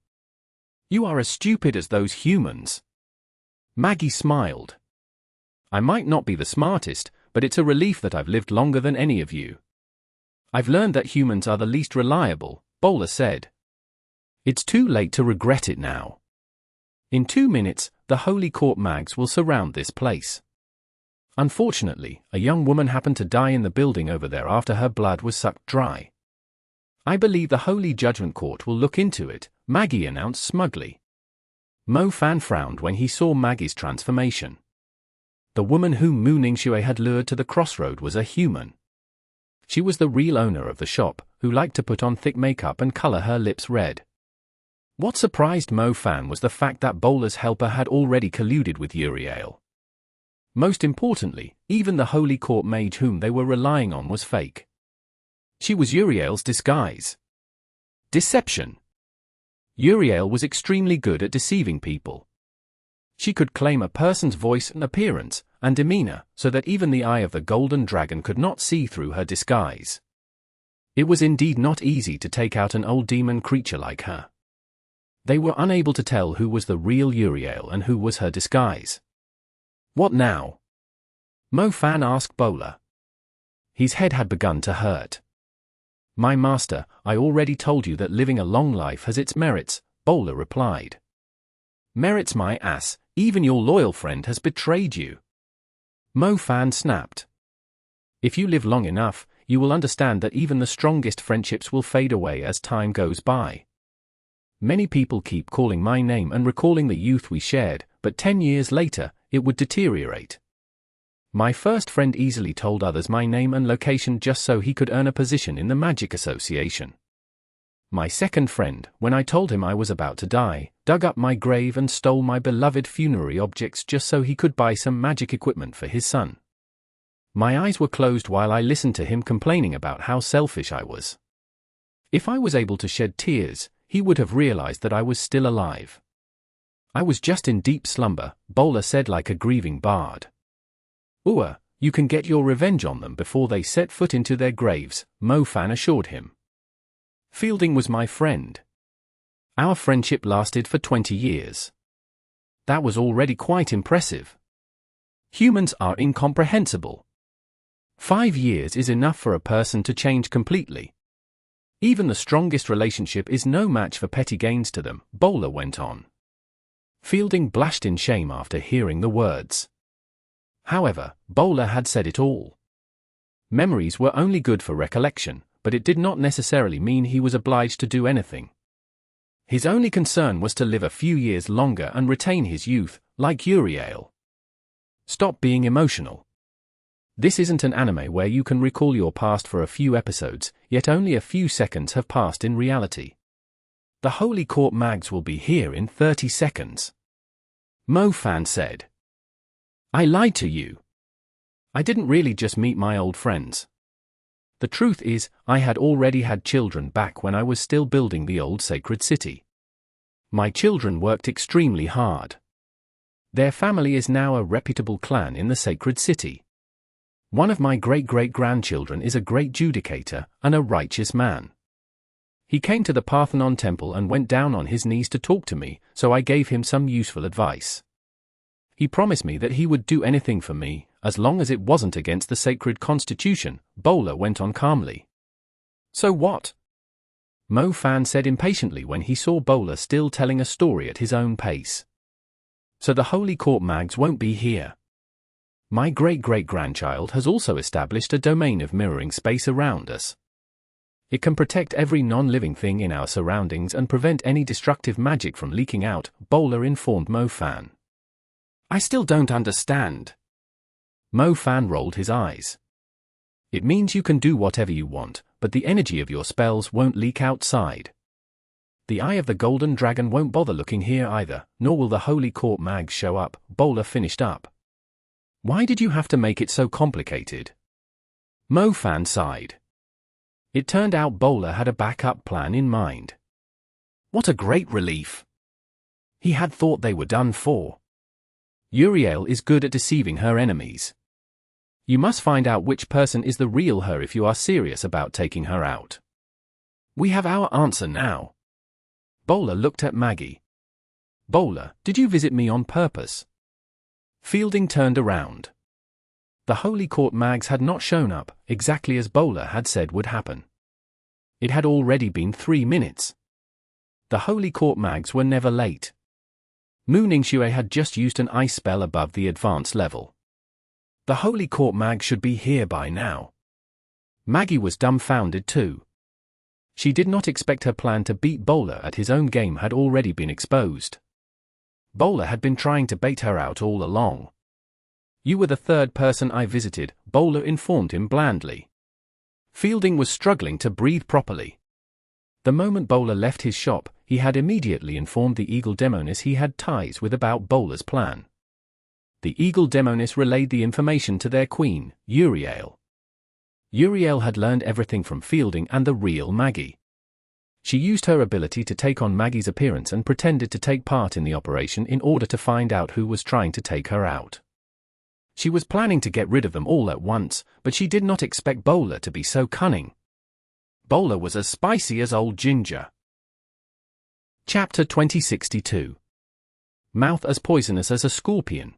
You are as stupid as those humans. Maggie smiled. I might not be the smartest, but it's a relief that I've lived longer than any of you. I've learned that humans are the least reliable, Bowler said. It's too late to regret it now. In 2 minutes, the Holy Court mags will surround this place. Unfortunately, a young woman happened to die in the building over there after her blood was sucked dry. I believe the Holy Judgment Court will look into it, Maggie announced smugly. Mo Fan frowned when he saw Maggie's transformation. The woman whom Mu Ningxue had lured to the crossroad was a human. She was the real owner of the shop, who liked to put on thick makeup and color her lips red. What surprised Mo Fan was the fact that Bowler's helper had already colluded with Uriel. Most importantly, even the Holy Court mage whom they were relying on was fake. She was Uriel's disguise. Deception. Uriel was extremely good at deceiving people. She could claim a person's voice and appearance and demeanor so that even the eye of the golden dragon could not see through her disguise. It was indeed not easy to take out an old demon creature like her. They were unable to tell who was the real Uriel and who was her disguise. What now? Mo Fan asked Bowler. His head had begun to hurt. My master, I already told you that living a long life has its merits, Bowler replied. Merits my ass, even your loyal friend has betrayed you. Mo Fan snapped. If you live long enough, you will understand that even the strongest friendships will fade away as time goes by. Many people keep calling my name and recalling the youth we shared, but 10 years later, it would deteriorate. My first friend easily told others my name and location just so he could earn a position in the Magic Association. My second friend, when I told him I was about to die, dug up my grave and stole my beloved funerary objects just so he could buy some magic equipment for his son. My eyes were closed while I listened to him complaining about how selfish I was. If I was able to shed tears, he would have realized that I was still alive. I was just in deep slumber, Bowler said like a grieving bard. You can get your revenge on them before they set foot into their graves, Mo Fan assured him. Fielding was my friend. Our friendship lasted for 20 years. That was already quite impressive. Humans are incomprehensible. 5 years is enough for a person to change completely. Even the strongest relationship is no match for petty gains to them, Bowler went on. Fielding blushed in shame after hearing the words. However, Bowler had said it all. Memories were only good for recollection, but it did not necessarily mean he was obliged to do anything. His only concern was to live a few years longer and retain his youth, like Uriel. Stop being emotional. This isn't an anime where you can recall your past for a few episodes, yet only a few seconds have passed in reality. The Holy Court mags will be here in 30 seconds. Mo Fan said. I lied to you. I didn't really just meet my old friends. The truth is, I had already had children back when I was still building the old sacred city. My children worked extremely hard. Their family is now a reputable clan in the sacred city. One of my great-great-grandchildren is a great Judicator and a righteous man. He came to the Parthenon temple and went down on his knees to talk to me, so I gave him some useful advice. He promised me that he would do anything for me, as long as it wasn't against the sacred constitution, Bowler went on calmly. So what? Mo Fan said impatiently when he saw Bowler still telling a story at his own pace. So the Holy Court mags won't be here. My great-great-grandchild has also established a domain of mirroring space around us. It can protect every non-living thing in our surroundings and prevent any destructive magic from leaking out, Bowler informed Mo Fan. I still don't understand. Mo Fan rolled his eyes. It means you can do whatever you want, but the energy of your spells won't leak outside. The eye of the golden dragon won't bother looking here either, nor will the Holy Court mags show up, Bowler finished up. Why did you have to make it so complicated? Mo Fan sighed. It turned out Bowler had a backup plan in mind. What a great relief. He had thought they were done for. Uriel is good at deceiving her enemies. You must find out which person is the real her if you are serious about taking her out. We have our answer now. Bowler looked at Maggie. Bowler, did you visit me on purpose? Fielding turned around. The Holy Court mags had not shown up, exactly as Bowler had said would happen. It had already been 3 minutes. The Holy Court mags were never late. Mu Ningxue had just used an ice spell above the advanced level. The Holy Court mag should be here by now. Maggie was dumbfounded too. She did not expect her plan to beat Bowler at his own game had already been exposed. Bowler had been trying to bait her out all along. You were the third person I visited, Bowler informed him blandly. Fielding was struggling to breathe properly. The moment Bowler left his shop, he had immediately informed the Eagle Demoness he had ties with about Bowler's plan. The Eagle Demoness relayed the information to their queen, Uriel. Uriel had learned everything from Fielding and the real Maggie. She used her ability to take on Maggie's appearance and pretended to take part in the operation in order to find out who was trying to take her out. She was planning to get rid of them all at once, but she did not expect Bowler to be so cunning. Bowler was as spicy as old ginger. Chapter 2062. Mouth as poisonous as a scorpion.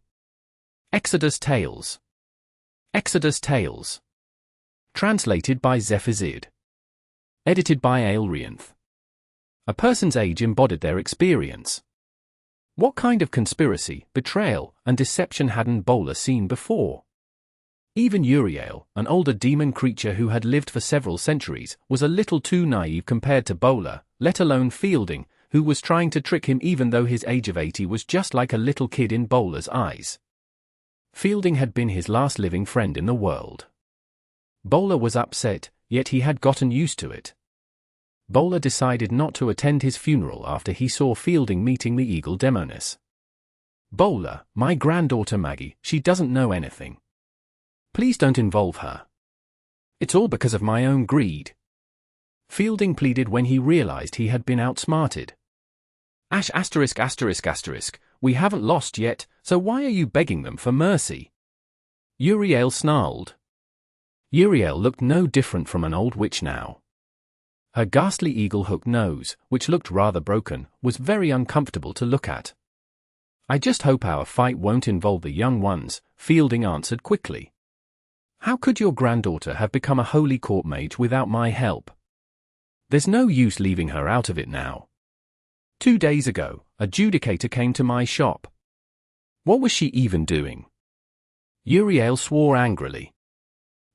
Exodus Tales. Exodus Tales. Translated by Zephazid. Edited by Aelrianth. A person's age embodied their experience. What kind of conspiracy, betrayal, and deception hadn't Bowler seen before? Even Uriel, an older demon creature who had lived for several centuries, was a little too naive compared to Bowler, let alone Fielding, who was trying to trick him even though his age of 80 was just like a little kid in Bowler's eyes. Fielding had been his last living friend in the world. Bowler was upset, yet he had gotten used to it. Bowler decided not to attend his funeral after he saw Fielding meeting the Eagle Demoness. Bowler, my granddaughter Maggie, she doesn't know anything. Please don't involve her. It's all because of my own greed. Fielding pleaded when he realized he had been outsmarted. We haven't lost yet, so why are you begging them for mercy? Uriel snarled. Uriel looked no different from an old witch now. Her ghastly eagle-hooked nose, which looked rather broken, was very uncomfortable to look at. I just hope our fight won't involve the young ones, Fielding answered quickly. How could your granddaughter have become a Holy Court mage without my help? There's no use leaving her out of it now. 2 days ago, a Judicator came to my shop. What was she even doing? Uriel swore angrily.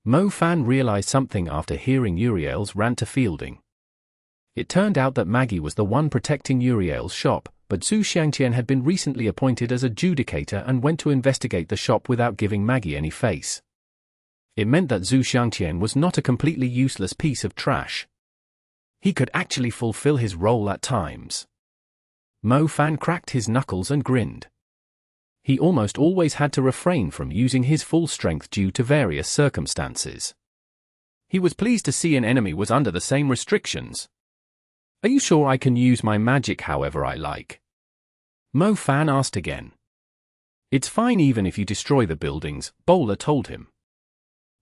Mo Fan realized something after hearing Uriel's rant to Fielding. It turned out that Maggie was the one protecting Uriel's shop, but Xiangtian had been recently appointed as a Judicator and went to investigate the shop without giving Maggie any face. It meant that Xiangtian was not a completely useless piece of trash. He could actually fulfill his role at times. Mo Fan cracked his knuckles and grinned. He almost always had to refrain from using his full strength due to various circumstances. He was pleased to see an enemy was under the same restrictions. Are you sure I can use my magic however I like? Mo Fan asked again. It's fine even if you destroy the buildings, Bowler told him.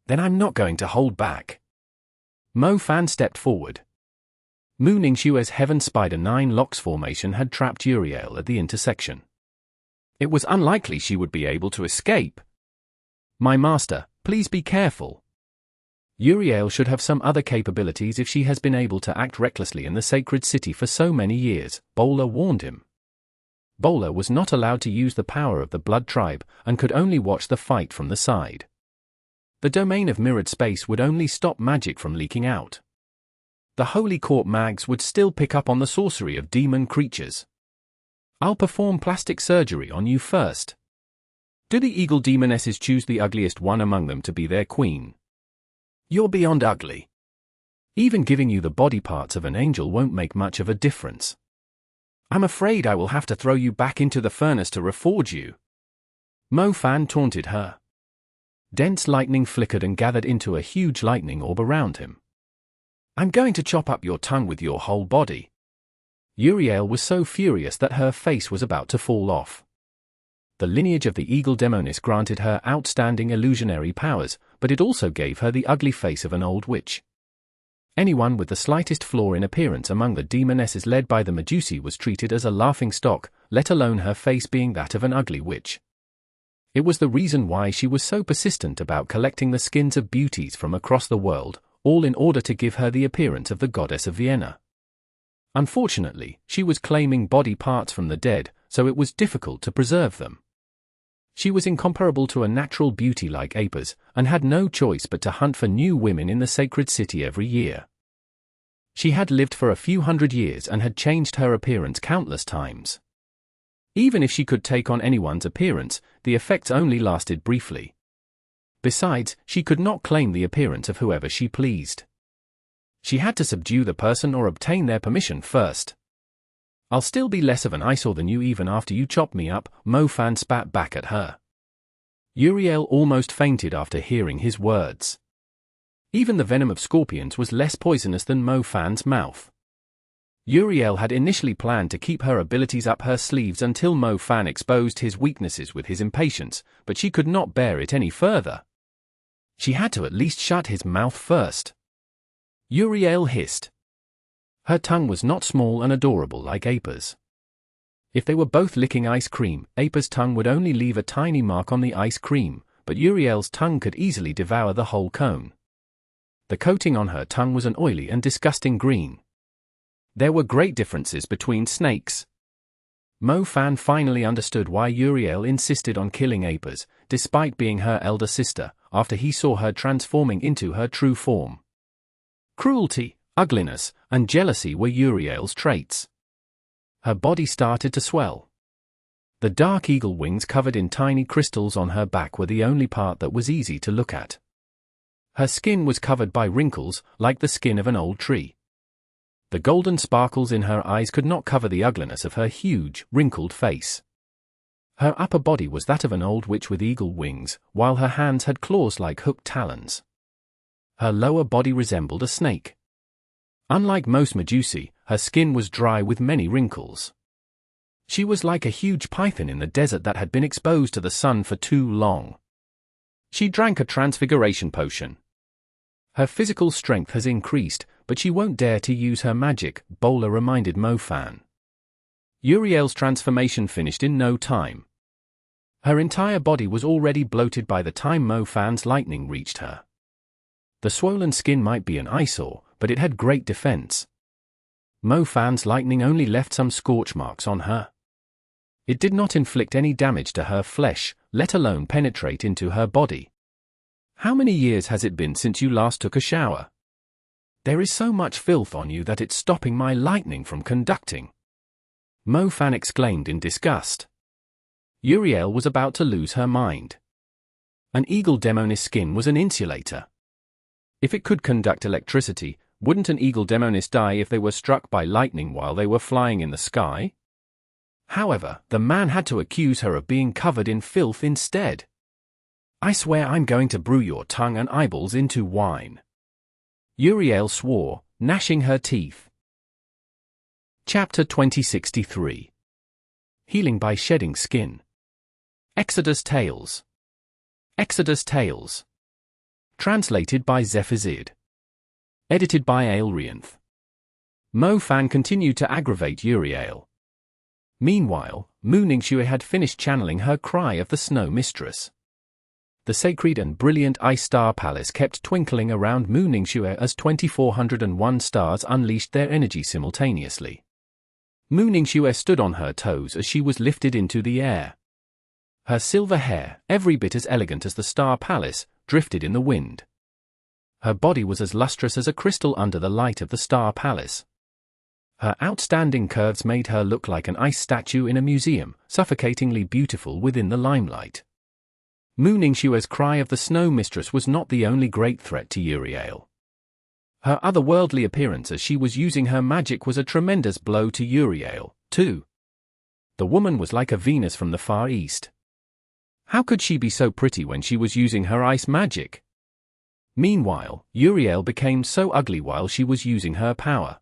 Then I'm not going to hold back. Mo Fan stepped forward. Mu Ningxue's Heaven Spider 9 Locks formation had trapped Uriel at the intersection. It was unlikely she would be able to escape. My master, please be careful. Uriel should have some other capabilities if she has been able to act recklessly in the sacred city for so many years, Bowler warned him. Bowler was not allowed to use the power of the Blood Tribe and could only watch the fight from the side. The domain of mirrored space would only stop magic from leaking out. The Holy Court mags would still pick up on the sorcery of demon creatures. I'll perform plastic surgery on you first. Do the Eagle Demonesses choose the ugliest one among them to be their queen? You're beyond ugly. Even giving you the body parts of an angel won't make much of a difference. I'm afraid I will have to throw you back into the furnace to reforge you. Mo Fan taunted her. Dense lightning flickered and gathered into a huge lightning orb around him. I'm going to chop up your tongue with your whole body. Uriel was so furious that her face was about to fall off. The lineage of the Eagle Demonis granted her outstanding illusionary powers, but it also gave her the ugly face of an old witch. Anyone with the slightest flaw in appearance among the demonesses led by the Medusae was treated as a laughingstock, let alone her face being that of an ugly witch. It was the reason why she was so persistent about collecting the skins of beauties from across the world, all in order to give her the appearance of the goddess of Vienna. Unfortunately, she was claiming body parts from the dead, so it was difficult to preserve them. She was incomparable to a natural beauty like Apis, and had no choice but to hunt for new women in the sacred city every year. She had lived for a few hundred years and had changed her appearance countless times. Even if she could take on anyone's appearance, the effects only lasted briefly. Besides, she could not claim the appearance of whoever she pleased. She had to subdue the person or obtain their permission first. "I'll still be less of an eyesore than you even after you chop me up," Mo Fan spat back at her. Uriel almost fainted after hearing his words. Even the venom of scorpions was less poisonous than Mo Fan's mouth. Uriel had initially planned to keep her abilities up her sleeves until Mo Fan exposed his weaknesses with his impatience, but she could not bear it any further. She had to at least shut his mouth first. Uriel hissed. Her tongue was not small and adorable like Apis. If they were both licking ice cream, Apis' tongue would only leave a tiny mark on the ice cream, but Uriel's tongue could easily devour the whole cone. The coating on her tongue was an oily and disgusting green. There were great differences between snakes. Mo Fan finally understood why Uriel insisted on killing Apis, despite being her elder sister, after he saw her transforming into her true form. Cruelty, ugliness, and jealousy were Uriel's traits. Her body started to swell. The dark eagle wings covered in tiny crystals on her back were the only part that was easy to look at. Her skin was covered by wrinkles, like the skin of an old tree. The golden sparkles in her eyes could not cover the ugliness of her huge, wrinkled face. Her upper body was that of an old witch with eagle wings, while her hands had claws like hooked talons. Her lower body resembled a snake. Unlike most Medusae, her skin was dry with many wrinkles. She was like a huge python in the desert that had been exposed to the sun for too long. She drank a transfiguration potion. Her physical strength has increased, but she won't dare to use her magic, Bowler reminded Mo Fan. Uriel's transformation finished in no time. Her entire body was already bloated by the time Mo Fan's lightning reached her. The swollen skin might be an eyesore, but it had great defense. Mo Fan's lightning only left some scorch marks on her. It did not inflict any damage to her flesh, let alone penetrate into her body. "How many years has it been since you last took a shower? There is so much filth on you that it's stopping my lightning from conducting," Mo Fan exclaimed in disgust. Uriel was about to lose her mind. An eagle demonis skin was an insulator. If it could conduct electricity, wouldn't an eagle demonis die if they were struck by lightning while they were flying in the sky? However, the man had to accuse her of being covered in filth instead. "I swear I'm going to brew your tongue and eyeballs into wine," Uriel swore, gnashing her teeth. Chapter 2063. Healing by Shedding Skin. Exodus Tales. Exodus Tales. Translated by Zephazid. Edited by Aelrianth. Mo Fan continued to aggravate Uriel. Meanwhile, Mu Ningxue had finished channeling her cry of the Snow Mistress. The sacred and brilliant Ice Star Palace kept twinkling around Mu Ningxue as 2401 stars unleashed their energy simultaneously. Mu Ningxue stood on her toes as she was lifted into the air. Her silver hair, every bit as elegant as the Star Palace, drifted in the wind. Her body was as lustrous as a crystal under the light of the Star Palace. Her outstanding curves made her look like an ice statue in a museum, suffocatingly beautiful within the limelight. Mu Ningxue's cry of the Snow Mistress was not the only great threat to Uriel. Her otherworldly appearance as she was using her magic was a tremendous blow to Uriel, too. The woman was like a Venus from the Far East. How could she be so pretty when she was using her ice magic? Meanwhile, Uriel became so ugly while she was using her power.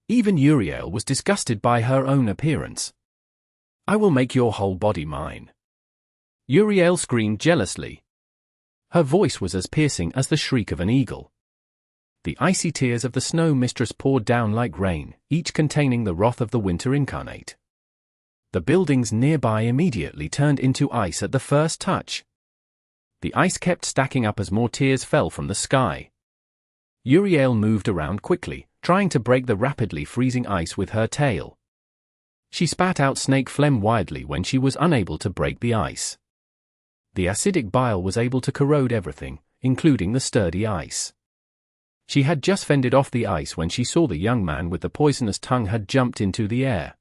Even Uriel was disgusted by her own appearance. "I will make your whole body mine," Uriel screamed jealously. Her voice was as piercing as the shriek of an eagle. The icy tears of the snow mistress poured down like rain, each containing the wrath of the winter incarnate. The buildings nearby immediately turned into ice at the first touch. The ice kept stacking up as more tears fell from the sky. Uriel moved around quickly, trying to break the rapidly freezing ice with her tail. She spat out snake phlegm wildly when she was unable to break the ice. The acidic bile was able to corrode everything, including the sturdy ice. She had just fended off the ice when she saw the young man with the poisonous tongue had jumped into the air.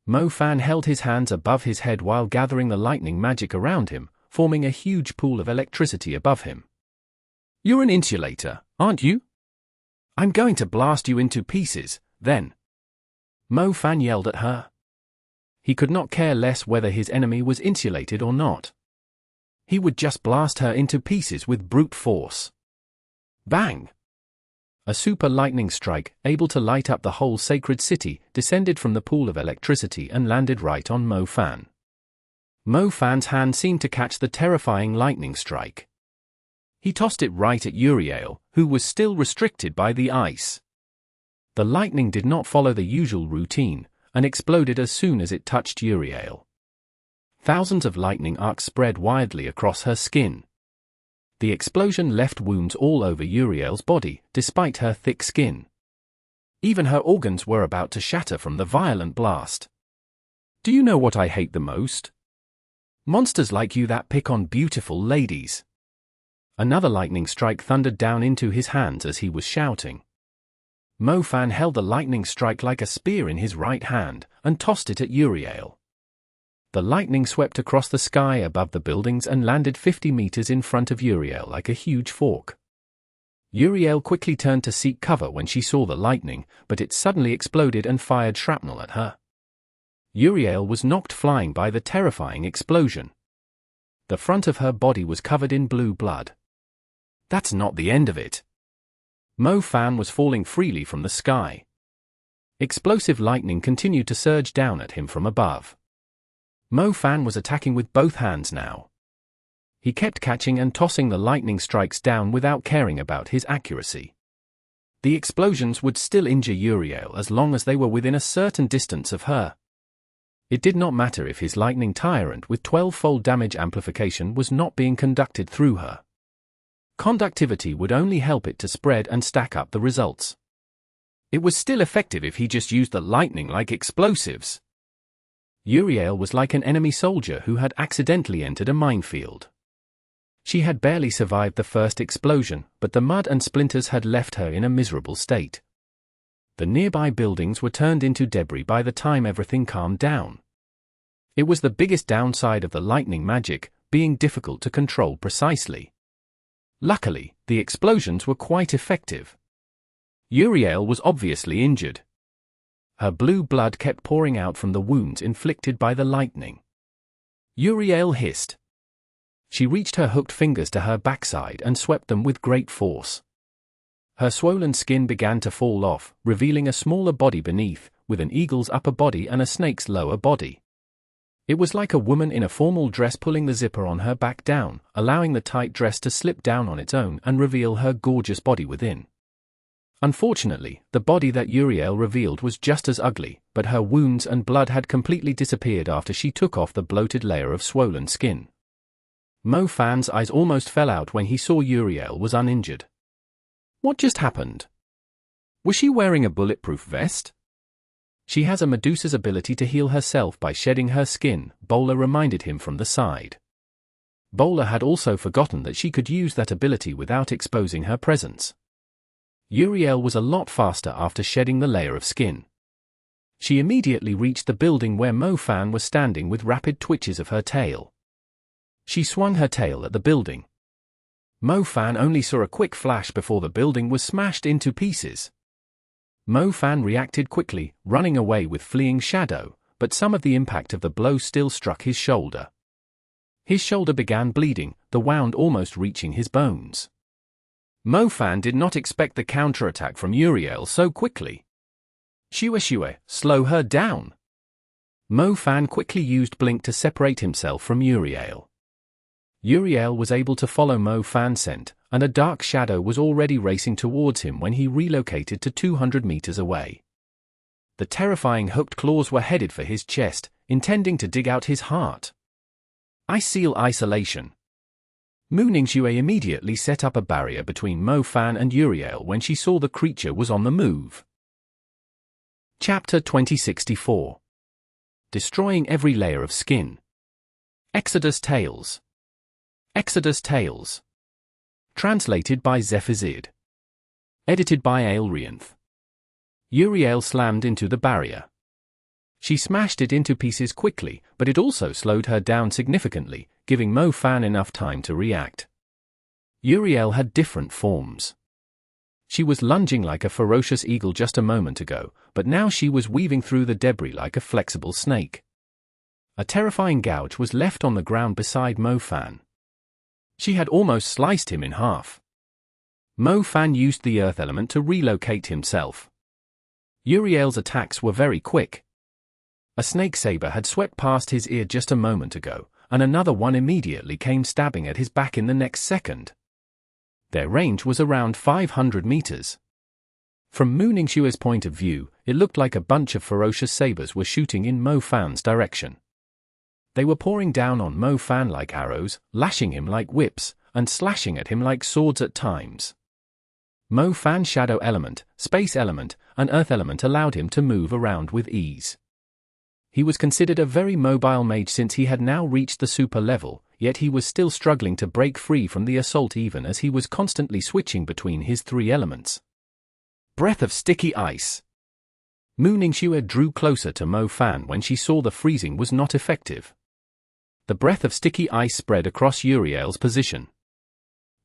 Mo Fan held his hands above his head while gathering the lightning magic around him, forming a huge pool of electricity above him. "You're an insulator, aren't you? I'm going to blast you into pieces, then." Mo Fan yelled at her. He could not care less whether his enemy was insulated or not. He would just blast her into pieces with brute force. Bang! A super lightning strike, able to light up the whole sacred city, descended from the pool of electricity and landed right on Mo Fan. Mo Fan's hand seemed to catch the terrifying lightning strike. He tossed it right at Uriel, who was still restricted by the ice. The lightning did not follow the usual routine, and exploded as soon as it touched Uriel. Thousands of lightning arcs spread wildly across her skin. The explosion left wounds all over Uriel's body, despite her thick skin. Even her organs were about to shatter from the violent blast. "Do you know what I hate the most? Monsters like you that pick on beautiful ladies." Another lightning strike thundered down into his hands as he was shouting. Mo Fan held the lightning strike like a spear in his right hand, and tossed it at Uriel. The lightning swept across the sky above the buildings and landed 50 meters in front of Uriel like a huge fork. Uriel quickly turned to seek cover when she saw the lightning, but it suddenly exploded and fired shrapnel at her. Uriel was knocked flying by the terrifying explosion. The front of her body was covered in blue blood. That's not the end of it. Mo Fan was falling freely from the sky. Explosive lightning continued to surge down at him from above. Mo Fan was attacking with both hands now. He kept catching and tossing the lightning strikes down without caring about his accuracy. The explosions would still injure Uriel as long as they were within a certain distance of her. It did not matter if his lightning tyrant with 12-fold damage amplification was not being conducted through her. Conductivity would only help it to spread and stack up the results. It was still effective if he just used the lightning like explosives. Uriel was like an enemy soldier who had accidentally entered a minefield. She had barely survived the first explosion, but the mud and splinters had left her in a miserable state. The nearby buildings were turned into debris by the time everything calmed down. It was the biggest downside of the lightning magic, being difficult to control precisely. Luckily, the explosions were quite effective. Uriel was obviously injured. Her blue blood kept pouring out from the wounds inflicted by the lightning. Uriel hissed. She reached her hooked fingers to her backside and swept them with great force. Her swollen skin began to fall off, revealing a smaller body beneath, with an eagle's upper body and a snake's lower body. It was like a woman in a formal dress pulling the zipper on her back down, allowing the tight dress to slip down on its own and reveal her gorgeous body within. Unfortunately, the body that Uriel revealed was just as ugly, but her wounds and blood had completely disappeared after she took off the bloated layer of swollen skin. Mo Fan's eyes almost fell out when he saw Uriel was uninjured. What just happened? Was she wearing a bulletproof vest? She has a Medusa's ability to heal herself by shedding her skin, Bowler reminded him from the side. Bowler had also forgotten that she could use that ability without exposing her presence. Uriel was a lot faster after shedding the layer of skin. She immediately reached the building where Mo Fan was standing with rapid twitches of her tail. She swung her tail at the building. Mo Fan only saw a quick flash before the building was smashed into pieces. Mo Fan reacted quickly, running away with fleeing shadow, but some of the impact of the blow still struck his shoulder. His shoulder began bleeding, the wound almost reaching his bones. Mo Fan did not expect the counterattack from Uriel so quickly. Shue, slow her down. Mo Fan quickly used Blink to separate himself from Uriel. Uriel was able to follow Mo Fan's scent, and a dark shadow was already racing towards him when he relocated to 200 meters away. The terrifying hooked claws were headed for his chest, intending to dig out his heart. Ice Seal Isolation. Mu Ningxue immediately set up a barrier between Mo Fan and Uriel when she saw the creature was on the move. Chapter 2064. Destroying every layer of skin. Exodus Tales. Exodus Tales. Translated by Zephazid. Edited by Aelrianth. Uriel slammed into the barrier. She smashed it into pieces quickly, but it also slowed her down significantly, giving Mo Fan enough time to react. Uriel had different forms. She was lunging like a ferocious eagle just a moment ago, but now she was weaving through the debris like a flexible snake. A terrifying gouge was left on the ground beside Mo Fan. She had almost sliced him in half. Mo Fan used the earth element to relocate himself. Uriel's attacks were very quick. A snake saber had swept past his ear just a moment ago, and another one immediately came stabbing at his back in the next second. Their range was around 500 meters. From Mu Ningxue's point of view, it looked like a bunch of ferocious sabers were shooting in Mo Fan's direction. They were pouring down on Mo Fan like arrows, lashing him like whips, and slashing at him like swords at times. Mo Fan's shadow element, space element, and earth element allowed him to move around with ease. He was considered a very mobile mage since he had now reached the super level, yet he was still struggling to break free from the assault even as he was constantly switching between his three elements. Breath of Sticky Ice. Mu Ningxue drew closer to Mo Fan when she saw the freezing was not effective. The breath of sticky ice spread across Uriel's position.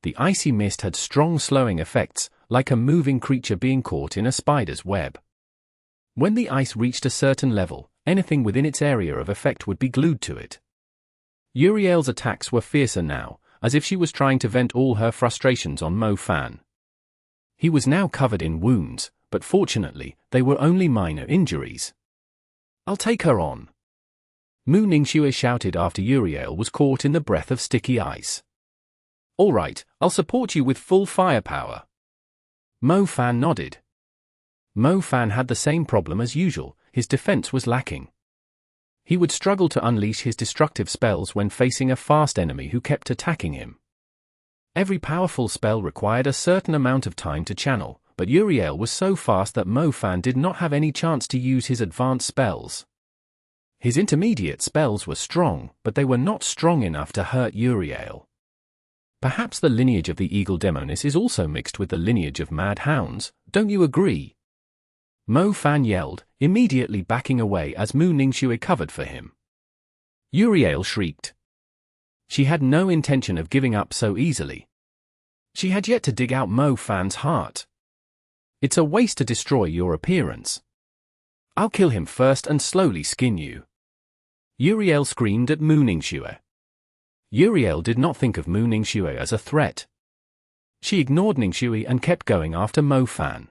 The icy mist had strong slowing effects, like a moving creature being caught in a spider's web. When the ice reached a certain level, anything within its area of effect would be glued to it. Uriel's attacks were fiercer now, as if she was trying to vent all her frustrations on Mo Fan. He was now covered in wounds, but fortunately, they were only minor injuries. "I'll take her on," Mu Ningxue shouted after Uriel was caught in the breath of sticky ice. "All right, I'll support you with full firepower." Mo Fan nodded. Mo Fan had the same problem as usual, his defense was lacking. He would struggle to unleash his destructive spells when facing a fast enemy who kept attacking him. Every powerful spell required a certain amount of time to channel, but Uriel was so fast that Mo Fan did not have any chance to use his advanced spells. His intermediate spells were strong, but they were not strong enough to hurt Uriel. Perhaps the lineage of the Eagle Demonis is also mixed with the lineage of Mad Hounds, don't you agree? Mo Fan yelled, immediately backing away as Mu Ningxue covered for him. Uriel shrieked. She had no intention of giving up so easily. She had yet to dig out Mo Fan's heart. "It's a waste to destroy your appearance. I'll kill him first and slowly skin you." Uriel screamed at Mu Ningxue. Uriel did not think of Mu Ningxue as a threat. She ignored Ningxue and kept going after Mo Fan.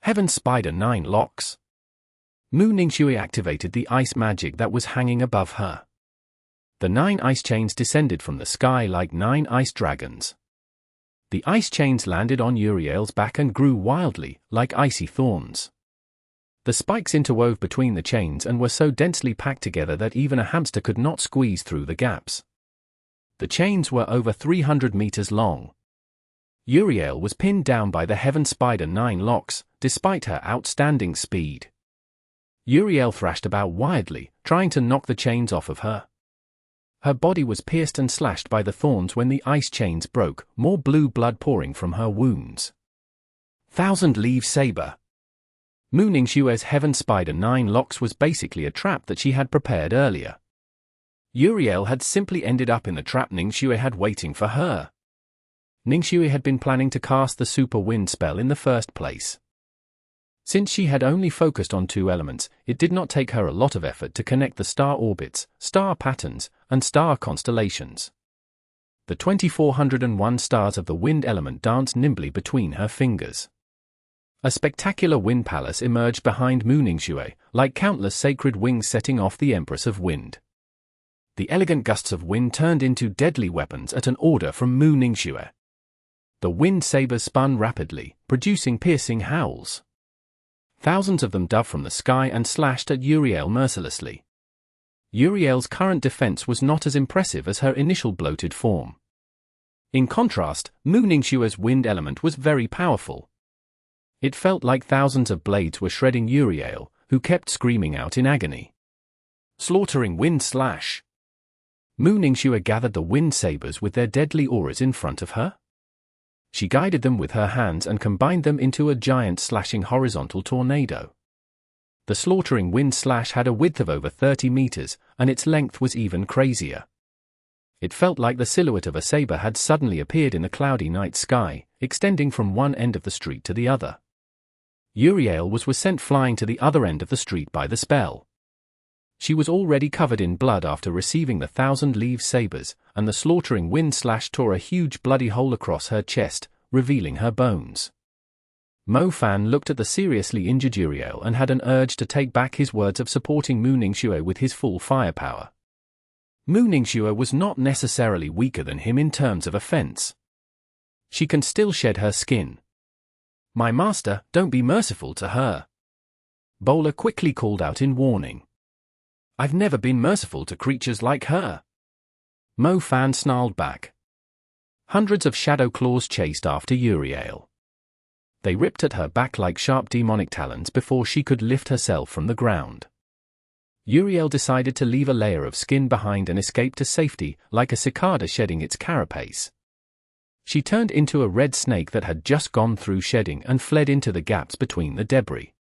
Heaven Spider 9 Locks. Mu Ningxue activated the ice magic that was hanging above her. The 9 ice chains descended from the sky like 9 ice dragons. The ice chains landed on Uriel's back and grew wildly, like icy thorns. The spikes interwove between the chains and were so densely packed together that even a hamster could not squeeze through the gaps. The chains were over 300 meters long. Uriel was pinned down by the Heaven Spider 9 Locks, despite her outstanding speed. Uriel thrashed about wildly, trying to knock the chains off of her. Her body was pierced and slashed by the thorns when the ice chains broke, more blue blood pouring from her wounds. Thousand-Leaf Saber. Mu Ningxue's Heaven Spider 9 Locks was basically a trap that she had prepared earlier. Uriel had simply ended up in the trap Ningxue had waiting for her. Ningxue had been planning to cast the Super Wind spell in the first place. Since she had only focused on 2 elements, it did not take her a lot of effort to connect the star orbits, star patterns, and star constellations. The 2401 stars of the wind element danced nimbly between her fingers. A spectacular wind palace emerged behind Mu Ningxue, like countless sacred wings setting off the Empress of Wind. The elegant gusts of wind turned into deadly weapons at an order from Mu Ningxue. The wind sabers spun rapidly, producing piercing howls. Thousands of them dove from the sky and slashed at Uriel mercilessly. Uriel's current defense was not as impressive as her initial bloated form. In contrast, Mu Ningxue's wind element was very powerful. It felt like thousands of blades were shredding Uriel, who kept screaming out in agony. Slaughtering wind slash! Mu Ningxue gathered the wind sabers with their deadly auras in front of her. She guided them with her hands and combined them into a giant slashing horizontal tornado. The slaughtering wind slash had a width of over 30 meters, and its length was even crazier. It felt like the silhouette of a saber had suddenly appeared in the cloudy night sky, extending from one end of the street to the other. Uriel was sent flying to the other end of the street by the spell. She was already covered in blood after receiving the 1,000-leaf sabers, and the slaughtering wind slash tore a huge bloody hole across her chest, revealing her bones. Mo Fan looked at the seriously injured Uriel and had an urge to take back his words of supporting Mu Ningxue with his full firepower. Mu Ningxue was not necessarily weaker than him in terms of offense. She can still shed her skin. "My master, don't be merciful to her," Bowler quickly called out in warning. "I've never been merciful to creatures like her." Mo Fan snarled back. Hundreds of shadow claws chased after Uriel. They ripped at her back like sharp demonic talons before she could lift herself from the ground. Uriel decided to leave a layer of skin behind and escape to safety, like a cicada shedding its carapace. She turned into a red snake that had just gone through shedding and fled into the gaps between the debris.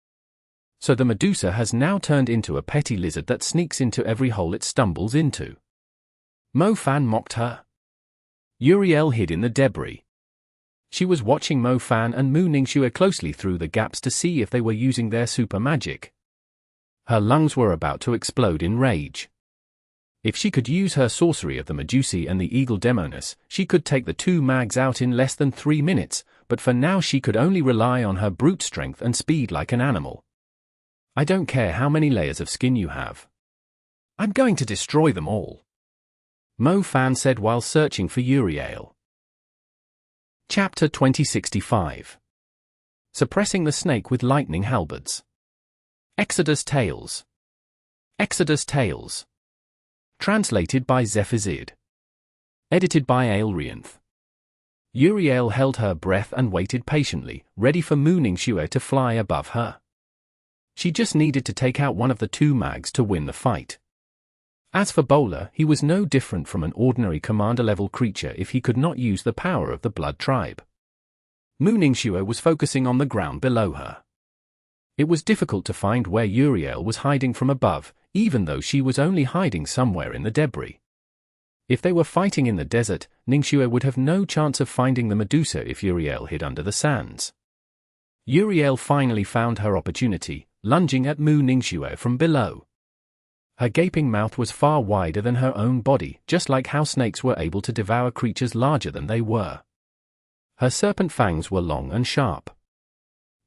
So the Medusa has now turned into a petty lizard that sneaks into every hole it stumbles into. Mo Fan mocked her. Uriel hid in the debris. She was watching Mo Fan and Mu Ningxue closely through the gaps to see if they were using their super magic. Her lungs were about to explode in rage. If she could use her sorcery of the Medusi and the Eagle Demoness, she could take the two mags out in less than 3 minutes, but for now she could only rely on her brute strength and speed like an animal. "I don't care how many layers of skin you have. I'm going to destroy them all," Mo Fan said while searching for Uriel. Chapter 2065. Suppressing the Snake with Lightning Halberds. Exodus Tales. Exodus Tales. Translated by Zephazid. Edited by Aelrianth. Uriel held her breath and waited patiently, ready for Mu Ningxue to fly above her. She just needed to take out one of the two mags to win the fight. As for Bowler, he was no different from an ordinary commander-level creature if he could not use the power of the Blood Tribe. Mu Ningxue was focusing on the ground below her. It was difficult to find where Uriel was hiding from above, even though she was only hiding somewhere in the debris. If they were fighting in the desert, Ningxue would have no chance of finding the Medusa if Uriel hid under the sands. Uriel finally found her opportunity, lunging at Mu Ningxue from below. Her gaping mouth was far wider than her own body, just like how snakes were able to devour creatures larger than they were. Her serpent fangs were long and sharp.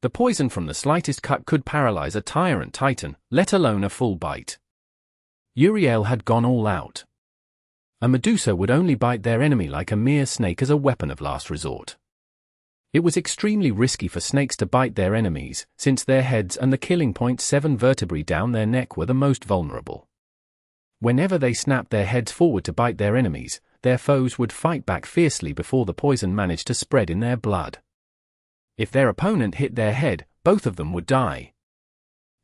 The poison from the slightest cut could paralyze a tyrant titan, let alone a full bite. Uriel had gone all out. A Medusa would only bite their enemy like a mere snake as a weapon of last resort. It was extremely risky for snakes to bite their enemies, since their heads and the killing point 7 vertebrae down their neck were the most vulnerable. Whenever they snapped their heads forward to bite their enemies, their foes would fight back fiercely before the poison managed to spread in their blood. If their opponent hit their head, both of them would die.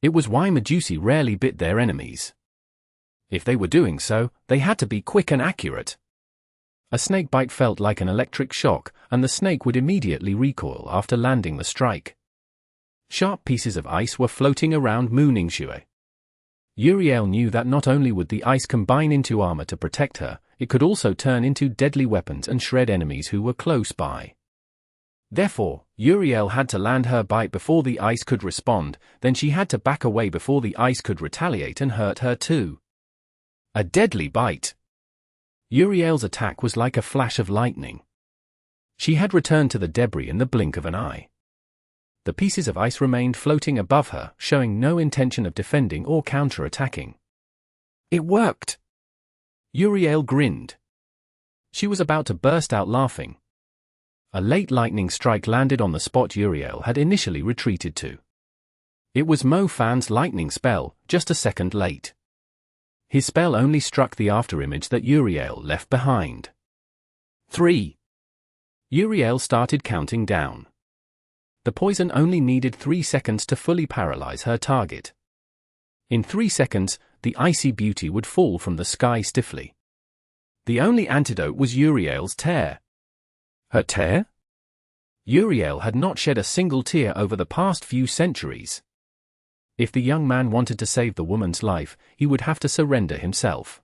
It was why Medusi rarely bit their enemies. If they were doing so, they had to be quick and accurate. A snake bite felt like an electric shock, and the snake would immediately recoil after landing the strike. Sharp pieces of ice were floating around Mu Ningxue. Uriel knew that not only would the ice combine into armor to protect her, it could also turn into deadly weapons and shred enemies who were close by. Therefore, Uriel had to land her bite before the ice could respond, then she had to back away before the ice could retaliate and hurt her too. A deadly bite. Uriel's attack was like a flash of lightning. She had returned to the debris in the blink of an eye. The pieces of ice remained floating above her, showing no intention of defending or counter-attacking. It worked! Uriel grinned. She was about to burst out laughing. A late lightning strike landed on the spot Uriel had initially retreated to. It was Mo Fan's lightning spell, just a second late. His spell only struck the afterimage that Uriel left behind. 3. Uriel started counting down. The poison only needed 3 seconds to fully paralyze her target. In 3 seconds, the icy beauty would fall from the sky stiffly. The only antidote was Uriel's tear. Her tear? Uriel had not shed a single tear over the past few centuries. If the young man wanted to save the woman's life, he would have to surrender himself.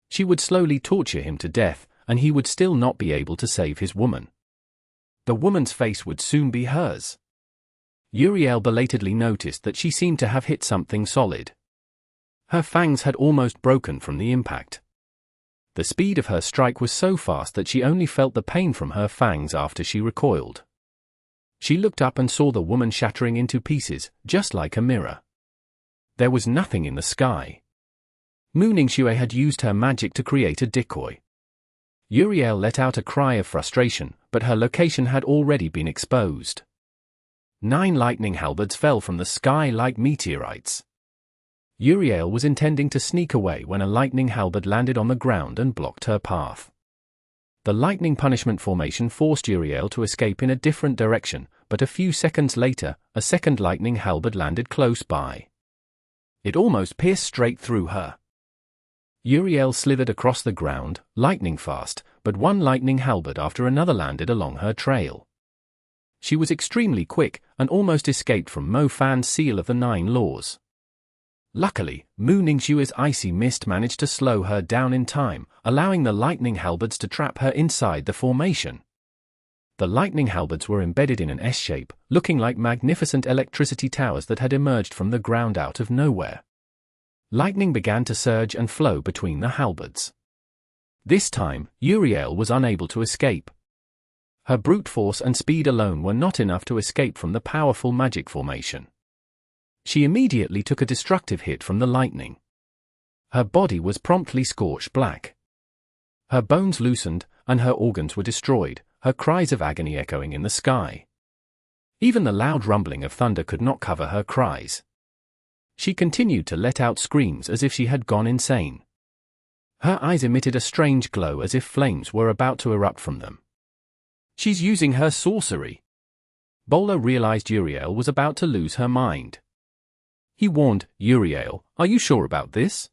She would slowly torture him to death, and he would still not be able to save his woman. The woman's face would soon be hers. Uriel belatedly noticed that she seemed to have hit something solid. Her fangs had almost broken from the impact. The speed of her strike was so fast that she only felt the pain from her fangs after she recoiled. She looked up and saw the woman shattering into pieces, just like a mirror. There was nothing in the sky. Xiangtian had used her magic to create a decoy. Uriel let out a cry of frustration, but her location had already been exposed. 9 lightning halberds fell from the sky like meteorites. Uriel was intending to sneak away when a lightning halberd landed on the ground and blocked her path. The lightning punishment formation forced Uriel to escape in a different direction, but a few seconds later, a second lightning halberd landed close by. It almost pierced straight through her. Uriel slithered across the ground, lightning fast, but one lightning halberd after another landed along her trail. She was extremely quick, and almost escaped from Mo Fan's seal of the 9 laws. Luckily, Xiangtian's icy mist managed to slow her down in time, allowing the lightning halberds to trap her inside the formation. The lightning halberds were embedded in an S-shape, looking like magnificent electricity towers that had emerged from the ground out of nowhere. Lightning began to surge and flow between the halberds. This time, Uriel was unable to escape. Her brute force and speed alone were not enough to escape from the powerful magic formation. She immediately took a destructive hit from the lightning. Her body was promptly scorched black. Her bones loosened, and her organs were destroyed, her cries of agony echoing in the sky. Even the loud rumbling of thunder could not cover her cries. She continued to let out screams as if she had gone insane. Her eyes emitted a strange glow as if flames were about to erupt from them. She's using her sorcery. Bowler realized Uriel was about to lose her mind. He warned, Uriel, are you sure about this?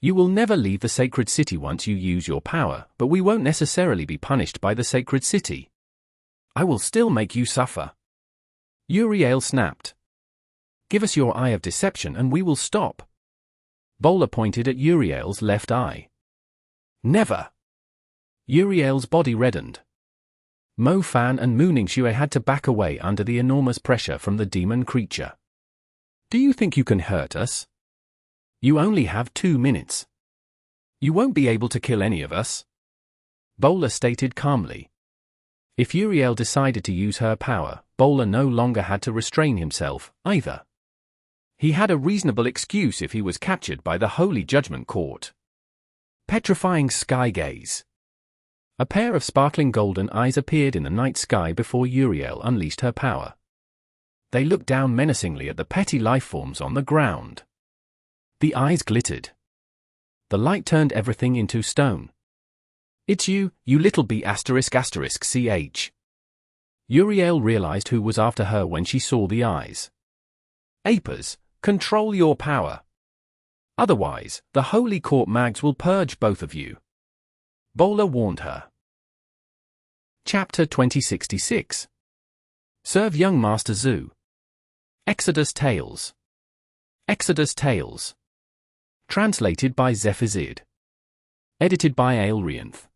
You will never leave the sacred city once you use your power, but we won't necessarily be punished by the sacred city. I will still make you suffer. Uriel snapped. Give us your eye of deception and we will stop. Bowler pointed at Uriel's left eye. Never. Uriel's body reddened. Mo Fan and Xiangtian had to back away under the enormous pressure from the demon creature. Do you think you can hurt us? You only have 2 minutes. You won't be able to kill any of us. Bowler stated calmly. If Uriel decided to use her power, Bowler no longer had to restrain himself, either. He had a reasonable excuse if he was captured by the Holy Judgment Court. Petrifying sky gaze. A pair of sparkling golden eyes appeared in the night sky before Uriel unleashed her power. They looked down menacingly at the petty lifeforms on the ground. The eyes glittered. The light turned everything into stone. It's you, you little B****ch. Uriel realized who was after her when she saw the eyes. Apers, control your power. Otherwise, the Holy Court Mags will purge both of you. Bowler warned her. Chapter 2066. Serve Young Master Zhu. Exodus Tales. Exodus Tales. Translated by Zephazid. Edited by Aelrianth.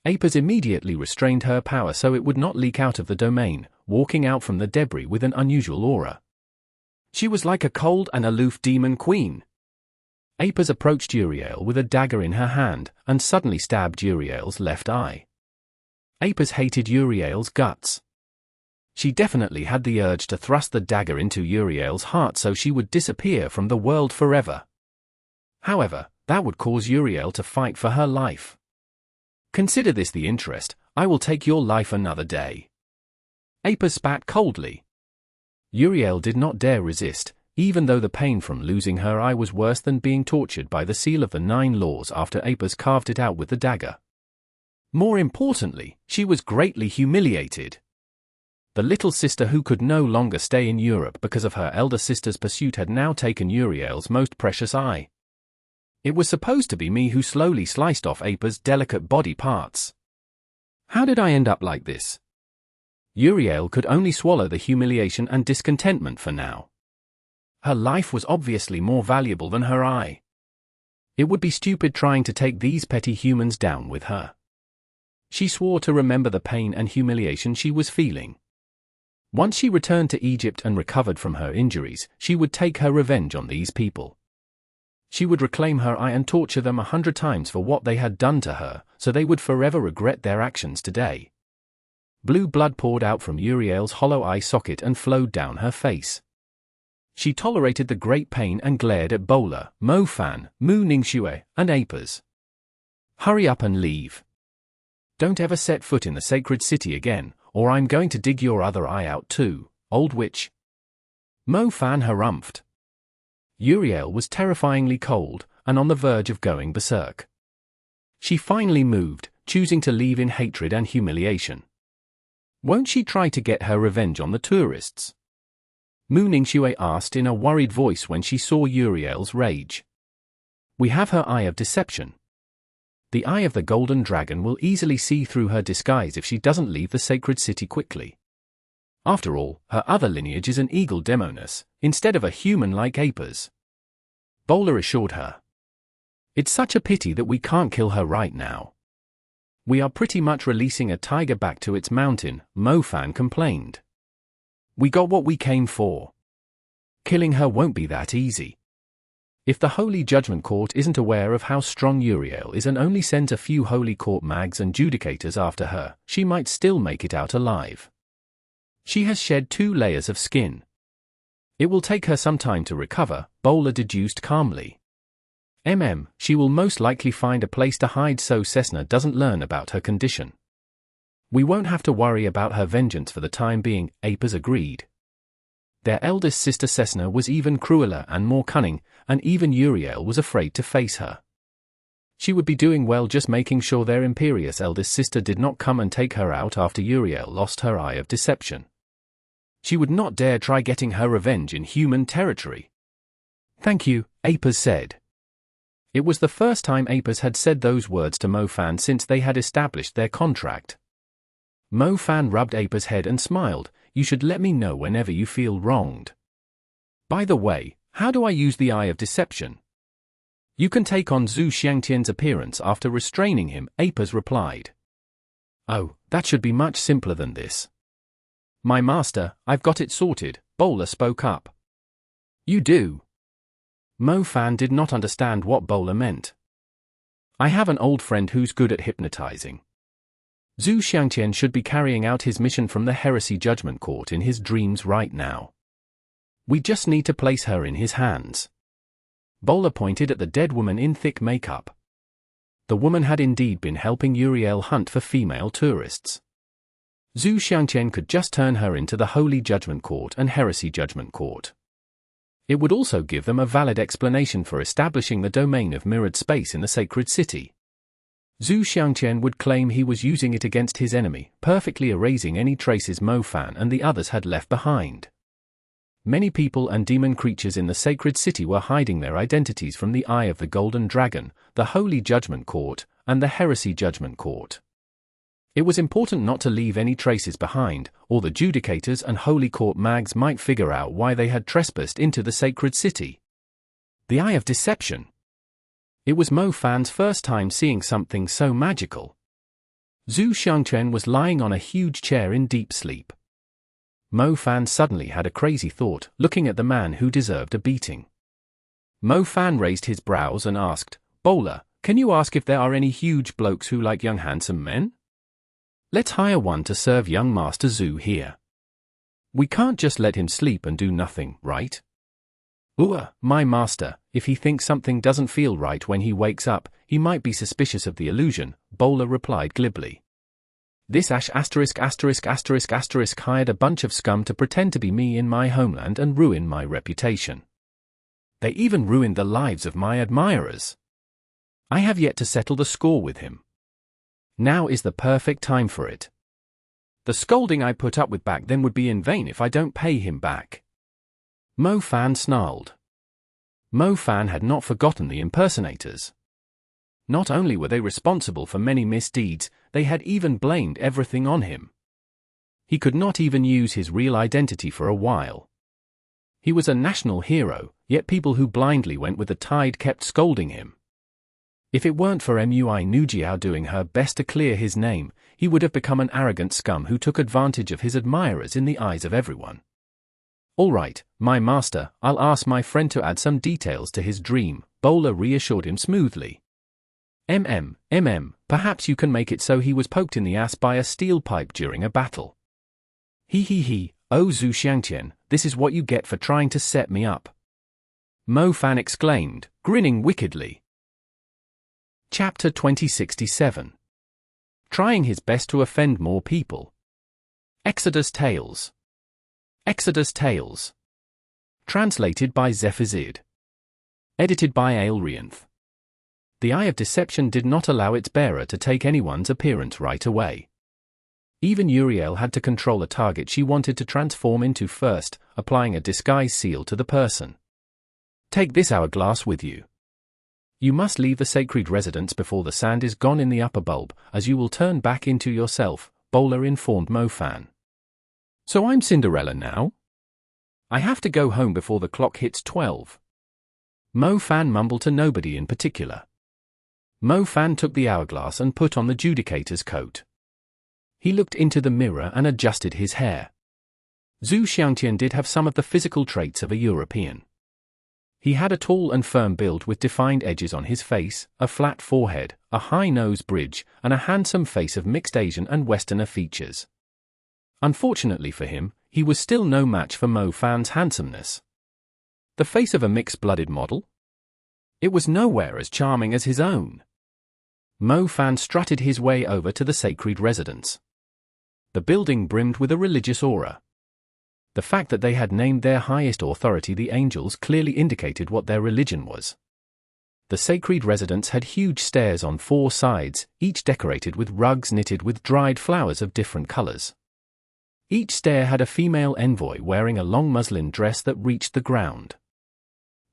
Apers immediately restrained her power so it would not leak out of the domain, walking out from the debris with an unusual aura. She was like a cold and aloof demon queen. Apers approached Uriel with a dagger in her hand, and suddenly stabbed Uriel's left eye. Apers hated Uriel's guts. She definitely had the urge to thrust the dagger into Uriel's heart so she would disappear from the world forever. However, that would cause Uriel to fight for her life. Consider this the interest, I will take your life another day. Apis spat coldly. Uriel did not dare resist, even though the pain from losing her eye was worse than being tortured by the seal of the 9 laws after Apis carved it out with the dagger. More importantly, she was greatly humiliated. The little sister who could no longer stay in Europe because of her elder sister's pursuit had now taken Uriel's most precious eye. It was supposed to be me who slowly sliced off Apis' delicate body parts. How did I end up like this? Uriel could only swallow the humiliation and discontentment for now. Her life was obviously more valuable than her eye. It would be stupid trying to take these petty humans down with her. She swore to remember the pain and humiliation she was feeling. Once she returned to Egypt and recovered from her injuries, she would take her revenge on these people. She would reclaim her eye and torture them 100 times for what they had done to her, so they would forever regret their actions today. Blue blood poured out from Uriel's hollow eye socket and flowed down her face. She tolerated the great pain and glared at Bowler, Mo Fan, Mu Ningxue, and Apis. Hurry up and leave. Don't ever set foot in the sacred city again, or I'm going to dig your other eye out too, old witch. Mo Fan harumphed. Uriel was terrifyingly cold, and on the verge of going berserk. She finally moved, choosing to leave in hatred and humiliation. Won't she try to get her revenge on the tourists? Mu Ningxue asked in a worried voice when she saw Uriel's rage. We have her eye of deception. The eye of the golden dragon will easily see through her disguise if she doesn't leave the sacred city quickly. After all, her other lineage is an eagle demoness, instead of a human like Apis. Bowler assured her. It's such a pity that we can't kill her right now. We are pretty much releasing a tiger back to its mountain, Mo Fan complained. We got what we came for. Killing her won't be that easy. If the Holy Judgment Court isn't aware of how strong Uriel is and only sends a few Holy Court mags and Judicators after her, she might still make it out alive. She has shed 2 layers of skin. It will take her some time to recover, Bowler deduced calmly. She will most likely find a place to hide so Cessna doesn't learn about her condition. We won't have to worry about her vengeance for the time being, Apis agreed. Their eldest sister Cessna was even crueler and more cunning, and even Uriel was afraid to face her. She would be doing well just making sure their imperious eldest sister did not come and take her out after Uriel lost her eye of deception. She would not dare try getting her revenge in human territory. Thank you, Apis said. It was the first time Apis had said those words to Mo Fan since they had established their contract. Mo Fan rubbed Apis' head and smiled. You should let me know whenever you feel wronged. By the way, how do I use the Eye of Deception? You can take on Zhu Xiangtian's appearance after restraining him, Apis replied. Oh, that should be much simpler than this. My master, I've got it sorted, Bowler spoke up. You do? Mo Fan did not understand what Bowler meant. I have an old friend who's good at hypnotizing. Zhu Xiangtian should be carrying out his mission from the Heresy Judgment Court in his dreams right now. We just need to place her in his hands. Bowler pointed at the dead woman in thick makeup. The woman had indeed been helping Uriel hunt for female tourists. Zhu Xiangtian could just turn her into the Holy Judgment Court and Heresy Judgment Court. It would also give them a valid explanation for establishing the domain of mirrored space in the sacred city. Zhu Xiangtian would claim he was using it against his enemy, perfectly erasing any traces Mo Fan and the others had left behind. Many people and demon creatures in the sacred city were hiding their identities from the Eye of the Golden Dragon, the Holy Judgment Court, and the Heresy Judgment Court. It was important not to leave any traces behind, or the Judicators and Holy Court mags might figure out why they had trespassed into the sacred city. The Eye of Deception. It was Mo Fan's first time seeing something so magical. Zhu Xiangtian was lying on a huge chair in deep sleep. Mo Fan suddenly had a crazy thought, looking at the man who deserved a beating. Mo Fan raised his brows and asked, Bowler, can you ask if there are any huge blokes who like young handsome men? Let's hire one to serve young Master Zhu here. We can't just let him sleep and do nothing, right? My master, if he thinks something doesn't feel right when he wakes up, he might be suspicious of the illusion, Bowler replied glibly. This ***** hired a bunch of scum to pretend to be me in my homeland and ruin my reputation. They even ruined the lives of my admirers. I have yet to settle the score with him. Now is the perfect time for it. The scolding I put up with back then would be in vain if I don't pay him back. Mo Fan snarled. Mo Fan had not forgotten the impersonators. Not only were they responsible for many misdeeds, they had even blamed everything on him. He could not even use his real identity for a while. He was a national hero, yet people who blindly went with the tide kept scolding him. If it weren't for Mui Nujiao doing her best to clear his name, he would have become an arrogant scum who took advantage of his admirers in the eyes of everyone. All right, my master, I'll ask my friend to add some details to his dream, Bowler reassured him smoothly. Perhaps you can make it so he was poked in the ass by a steel pipe during a battle. Oh Zhu Xiangtian, this is what you get for trying to set me up. Mo Fan exclaimed, grinning wickedly. Chapter 2067. Trying his best to offend more people. Exodus Tales. Exodus Tales. Translated by Zephazid. Edited by Aelrianth. The Eye of Deception did not allow its bearer to take anyone's appearance right away. Even Uriel had to control a target she wanted to transform into first, applying a disguise seal to the person. Take this hourglass with you. You must leave the sacred residence before the sand is gone in the upper bulb, as you will turn back into yourself, Bowler informed Mo Fan. So I'm Cinderella now? I have to go home before the clock hits 12. Mo Fan mumbled to nobody in particular. Mo Fan took the hourglass and put on the Judicator's coat. He looked into the mirror and adjusted his hair. Zhu Xiangtian did have some of the physical traits of a European. He had a tall and firm build with defined edges on his face, a flat forehead, a high nose bridge, and a handsome face of mixed Asian and Westerner features. Unfortunately for him, he was still no match for Mo Fan's handsomeness. The face of a mixed-blooded model? It was nowhere as charming as his own. Mo Fan strutted his way over to the sacred residence. The building brimmed with a religious aura. The fact that they had named their highest authority the angels clearly indicated what their religion was. The sacred residence had huge stairs on 4 sides, each decorated with rugs knitted with dried flowers of different colors. Each stair had a female envoy wearing a long muslin dress that reached the ground.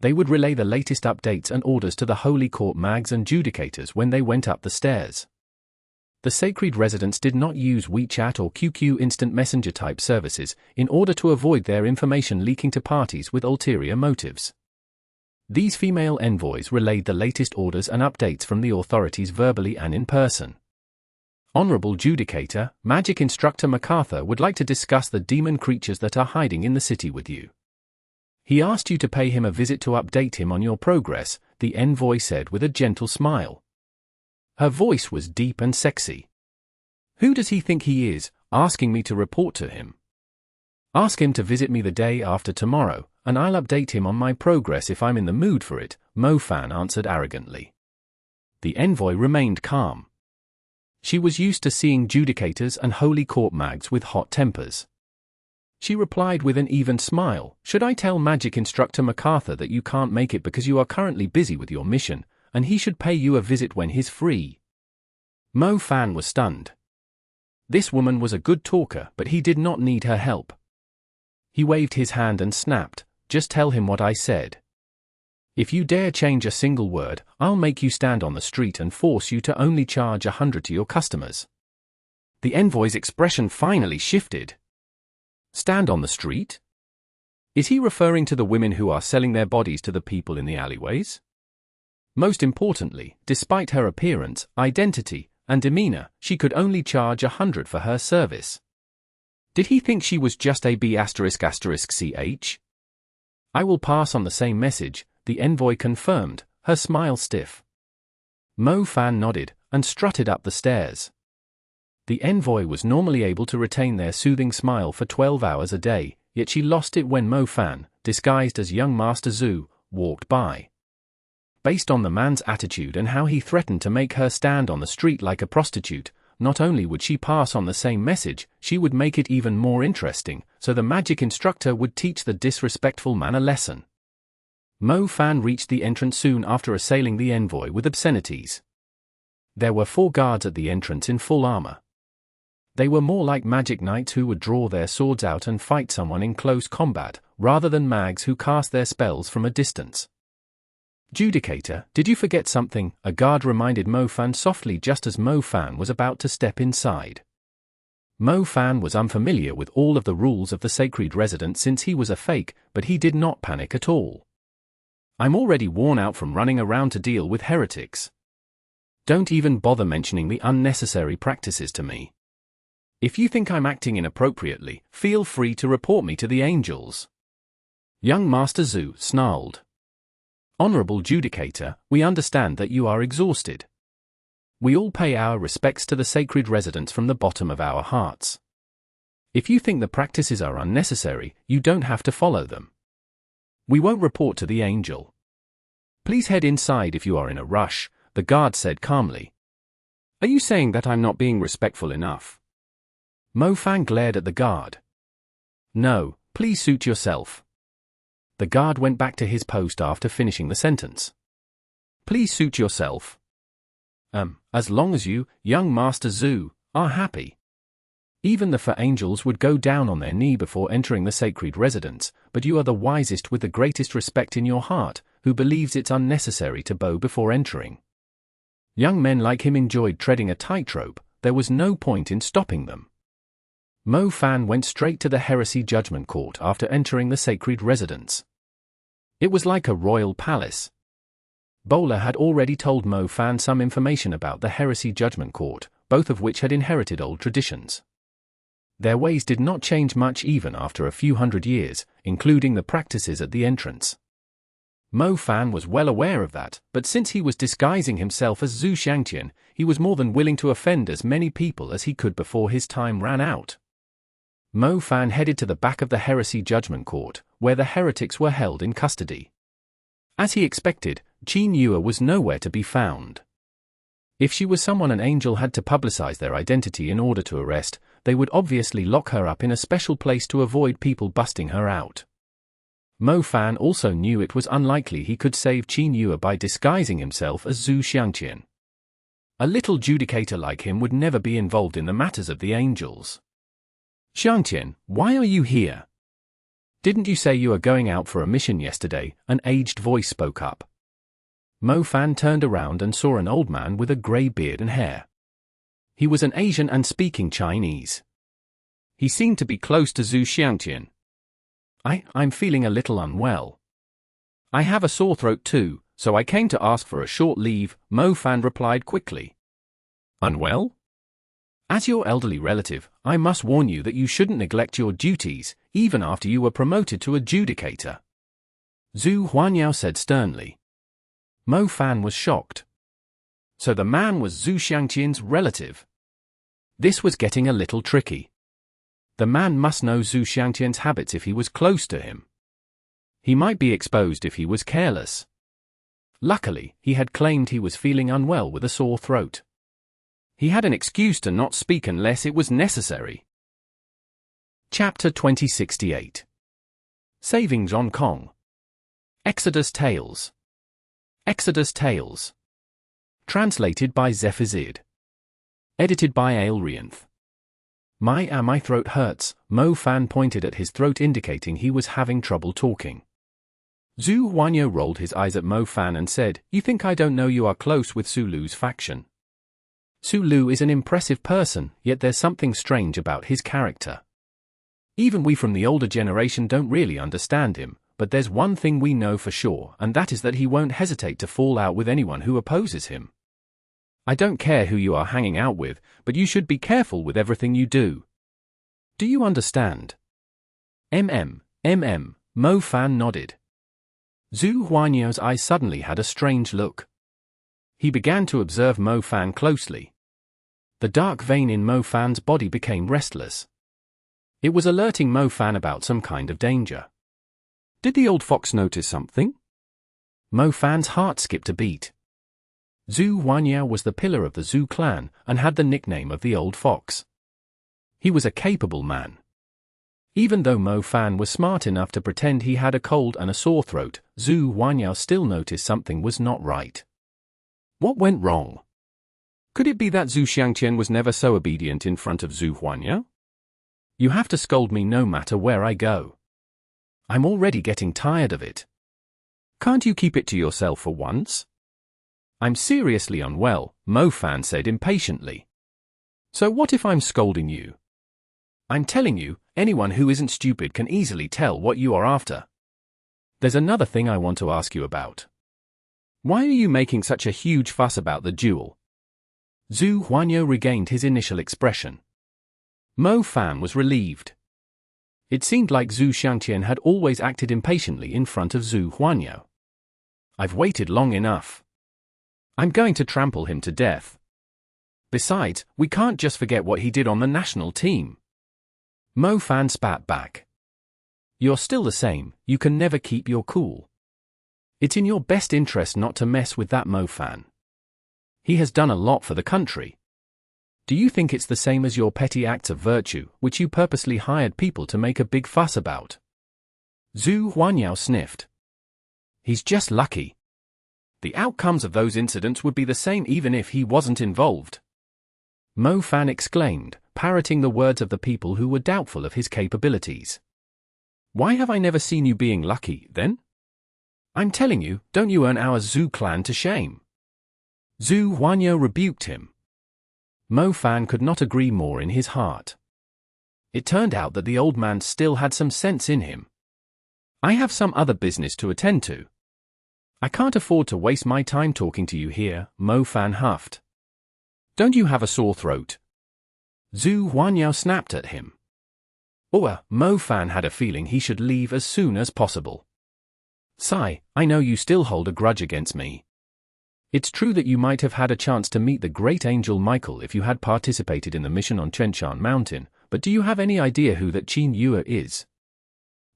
They would relay the latest updates and orders to the Holy Court mags and Judicators when they went up the stairs. The sacred residence did not use WeChat or QQ instant messenger type services in order to avoid their information leaking to parties with ulterior motives. These female envoys relayed the latest orders and updates from the authorities verbally and in person. Honorable Judicator, Magic Instructor MacArthur would like to discuss the demon creatures that are hiding in the city with you. He asked you to pay him a visit to update him on your progress, the envoy said with a gentle smile. Her voice was deep and sexy. Who does he think he is, asking me to report to him? Ask him to visit me the day after tomorrow, and I'll update him on my progress if I'm in the mood for it, Mo Fan answered arrogantly. The envoy remained calm. She was used to seeing Judicators and Holy Court mags with hot tempers. She replied with an even smile, should I tell Magic Instructor MacArthur that you can't make it because you are currently busy with your mission, and he should pay you a visit when he's free? Mo Fan was stunned. This woman was a good talker, but he did not need her help. He waved his hand and snapped, just tell him what I said. If you dare change a single word, I'll make you stand on the street and force you to only charge 100 to your customers. The envoy's expression finally shifted. Stand on the street? Is he referring to the women who are selling their bodies to the people in the alleyways? Most importantly, despite her appearance, identity, and demeanor, she could only charge 100 for her service. Did he think she was just a B****ch? I will pass on the same message, the envoy confirmed, her smile stiff. Mo Fan nodded, and strutted up the stairs. The envoy was normally able to retain their soothing smile for 12 hours a day, yet she lost it when Mo Fan, disguised as young Master Zhu, walked by. Based on the man's attitude and how he threatened to make her stand on the street like a prostitute, not only would she pass on the same message, she would make it even more interesting, so the magic instructor would teach the disrespectful man a lesson. Mo Fan reached the entrance soon after assailing the envoy with obscenities. There were 4 guards at the entrance in full armor. They were more like magic knights who would draw their swords out and fight someone in close combat, rather than mags who cast their spells from a distance. "Judicator, did you forget something?" a guard reminded Mo Fan softly just as Mo Fan was about to step inside. Mo Fan was unfamiliar with all of the rules of the sacred residence since he was a fake, but he did not panic at all. "I'm already worn out from running around to deal with heretics. Don't even bother mentioning the unnecessary practices to me. If you think I'm acting inappropriately, feel free to report me to the angels." Young Master Zhu snarled. "Honorable Judicator, we understand that you are exhausted. We all pay our respects to the sacred residence from the bottom of our hearts. If you think the practices are unnecessary, you don't have to follow them. We won't report to the angel. Please head inside if you are in a rush," the guard said calmly. "Are you saying that I'm not being respectful enough?" Mo Fan glared at the guard. "No, please suit yourself." The guard went back to his post after finishing the sentence. "Please suit yourself. As long as you, young Master Zhu, are happy. Even the 4 angels would go down on their knee before entering the sacred residence, but you are the wisest with the greatest respect in your heart, who believes it's unnecessary to bow before entering." Young men like him enjoyed treading a tightrope, there was no point in stopping them. Mo Fan went straight to the Heresy Judgment Court after entering the sacred residence. It was like a royal palace. Bowler had already told Mo Fan some information about the Heresy Judgment Court, both of which had inherited old traditions. Their ways did not change much even after a few hundred years, including the practices at the entrance. Mo Fan was well aware of that, but since he was disguising himself as Zhu Xiangtian, he was more than willing to offend as many people as he could before his time ran out. Mo Fan headed to the back of the Heresy Judgment Court, where the heretics were held in custody. As he expected, Qin Yue was nowhere to be found. If she was someone an angel had to publicize their identity in order to arrest, they would obviously lock her up in a special place to avoid people busting her out. Mo Fan also knew it was unlikely he could save Qin Yue by disguising himself as Zhu Xiangtian. A little Judicator like him would never be involved in the matters of the angels. "Xiangtian, why are you here? Didn't you say you were going out for a mission yesterday?" an aged voice spoke up. Mo Fan turned around and saw an old man with a grey beard and hair. He was an Asian and speaking Chinese. He seemed to be close to Zhu Xiangtian. I'm feeling a little unwell. I have a sore throat too, so I came to ask for a short leave," Mo Fan replied quickly. "Unwell? As your elderly relative, I must warn you that you shouldn't neglect your duties, even after you were promoted to a Judicator," Zhu Huanyao said sternly. Mo Fan was shocked. So the man was Zhu Xiangtian's relative. This was getting a little tricky. The man must know Zhu Xiangtian's habits if he was close to him. He might be exposed if he was careless. Luckily, he had claimed he was feeling unwell with a sore throat. He had an excuse to not speak unless it was necessary. Chapter 2068. Saving Zhong Kong. Exodus Tales. Exodus Tales. Translated by Zephazid. Edited by Aelrianth. My throat hurts," Mo Fan pointed at his throat indicating he was having trouble talking. Zhu Huanyao rolled his eyes at Mo Fan and said, "You think I don't know you are close with Su Lu's faction? Su Lu is an impressive person, yet there's something strange about his character. Even we from the older generation don't really understand him, but there's one thing we know for sure, and that is that he won't hesitate to fall out with anyone who opposes him. I don't care who you are hanging out with, but you should be careful with everything you do. Do you understand?" Mo Fan nodded. Zhu Huanyao's eyes suddenly had a strange look. He began to observe Mo Fan closely. The dark vein in Mo Fan's body became restless. It was alerting Mo Fan about some kind of danger. Did the old fox notice something? Mo Fan's heart skipped a beat. Zhu Huanyao was the pillar of the Zhu clan and had the nickname of the old fox. He was a capable man. Even though Mo Fan was smart enough to pretend he had a cold and a sore throat, Zhu Huanyao still noticed something was not right. What went wrong? Could it be that Zhu Xiangtian was never so obedient in front of Zhu Huanyao? You have to scold me no matter where I go. I'm already getting tired of it. Can't you keep it to yourself for once? I'm seriously unwell, Mo Fan said impatiently. So what if I'm scolding you? I'm telling you, anyone who isn't stupid can easily tell what you are after. There's another thing I want to ask you about. Why are you making such a huge fuss about the duel? Zhu Huanyao regained his initial expression. Mo Fan was relieved. It seemed like Zhu Xiangtian had always acted impatiently in front of Zhu Huanyao. I've waited long enough. I'm going to trample him to death. Besides, we can't just forget what he did on the national team. Mo Fan spat back. You're still the same, you can never keep your cool. It's in your best interest not to mess with that Mo Fan. He has done a lot for the country. Do you think it's the same as your petty acts of virtue, which you purposely hired people to make a big fuss about? Zhu Huanyao sniffed. He's just lucky. The outcomes of those incidents would be the same even if he wasn't involved. Mo Fan exclaimed, parroting the words of the people who were doubtful of his capabilities. Why have I never seen you being lucky, then? I'm telling you, don't you earn our Zhu clan to shame? Zhu Huanyao rebuked him. Mo Fan could not agree more in his heart. It turned out that the old man still had some sense in him. I have some other business to attend to. I can't afford to waste my time talking to you here, Mo Fan huffed. Don't you have a sore throat? Zhu Huanyao snapped at him. Mo Fan had a feeling he should leave as soon as possible. Sigh, I know you still hold a grudge against me. It's true that you might have had a chance to meet the great angel Michael if you had participated in the mission on Xiangtian Mountain, but do you have any idea who that Qin Yue is?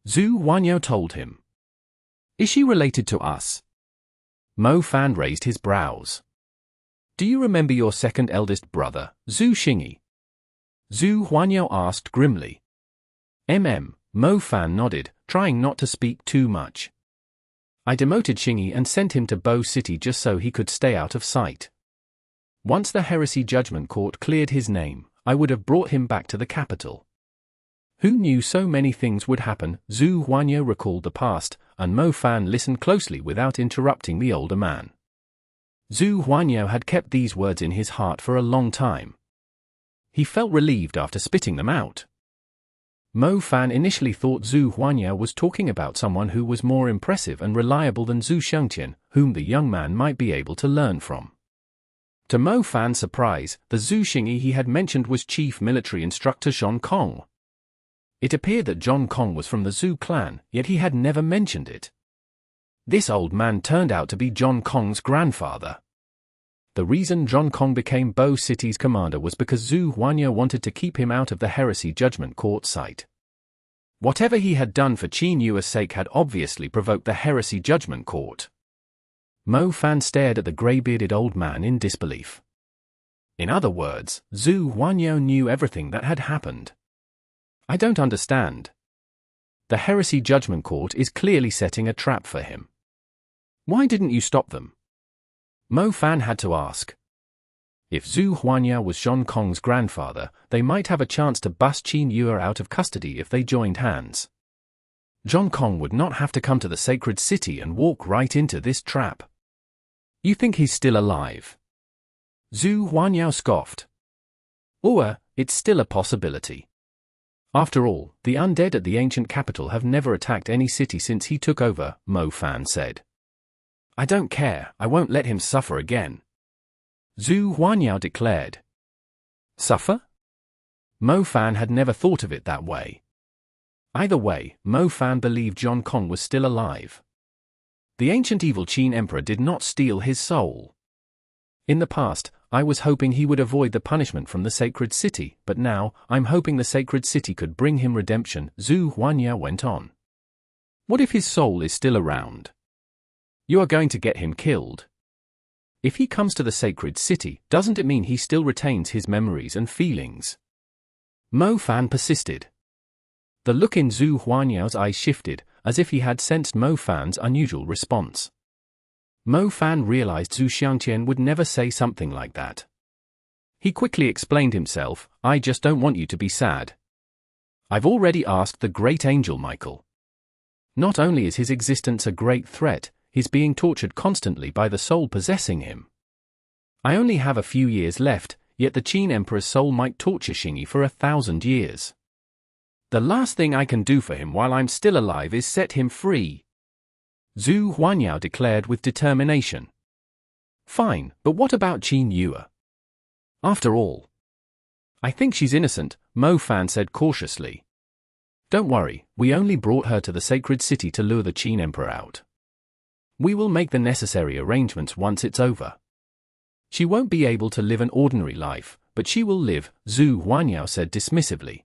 Zhu Huanyao told him. Is she related to us? Mo Fan raised his brows. Do you remember your second eldest brother, Zhu Xingyi? Zhu Huanyao asked grimly. Mo Fan nodded, trying not to speak too much. I demoted Xingyi and sent him to Bo City just so he could stay out of sight. Once the Heresy Judgment Court cleared his name, I would have brought him back to the capital. Who knew so many things would happen? Zhu Huanyao recalled the past, and Mo Fan listened closely without interrupting the older man. Zhu Huanyao had kept these words in his heart for a long time. He felt relieved after spitting them out. Mo Fan initially thought Zhu Huanyao was talking about someone who was more impressive and reliable than Zhu Xiangtian, whom the young man might be able to learn from. To Mo Fan's surprise, the Zhu Xingyi he had mentioned was Chief Military Instructor Zhon Kong. It appeared that Zhon Kong was from the Zhu clan, yet he had never mentioned it. This old man turned out to be Zhon Kong's grandfather. The reason Zhon Kong became Bo City's commander was because Zhu Huanyao wanted to keep him out of the Heresy Judgment Court site. Whatever he had done for Qin Yue's sake had obviously provoked the Heresy Judgment Court. Mo Fan stared at the grey-bearded old man in disbelief. In other words, Zhu Huanyao knew everything that had happened. I don't understand. The Heresy Judgment Court is clearly setting a trap for him. Why didn't you stop them? Mo Fan had to ask. If Zhu Huanyao was Zhon Kong's grandfather, they might have a chance to bust Qin Yue out of custody if they joined hands. Zhon Kong would not have to come to the sacred city and walk right into this trap. You think he's still alive? Zhu Huanyao scoffed. It's still a possibility. After all, the undead at the ancient capital have never attacked any city since he took over, Mo Fan said. I don't care, I won't let him suffer again. Zhu Huanyao declared. Suffer? Mo Fan had never thought of it that way. Either way, Mo Fan believed Zhon Kong was still alive. The ancient evil Qin Emperor did not steal his soul. In the past, I was hoping he would avoid the punishment from the sacred city, but now, I'm hoping the sacred city could bring him redemption, Zhu Huanyao went on. What if his soul is still around? You are going to get him killed. If he comes to the sacred city, doesn't it mean he still retains his memories and feelings? Mo Fan persisted. The look in Zhu Huanyao's eyes shifted, as if he had sensed Mo Fan's unusual response. Mo Fan realized Zhu Xiangtian would never say something like that. He quickly explained himself, I just don't want you to be sad. I've already asked the great angel Michael. Not only is his existence a great threat, he's being tortured constantly by the soul possessing him. I only have a few years left, yet the Qin Emperor's soul might torture Xingyi for 1,000 years. The last thing I can do for him while I'm still alive is set him free. Zhu Huanyao declared with determination. Fine, but what about Qin Yue? After all, I think she's innocent, Mo Fan said cautiously. Don't worry, we only brought her to the sacred city to lure the Qin Emperor out. We will make the necessary arrangements once it's over. She won't be able to live an ordinary life, but she will live, Zhu Huanyao said dismissively.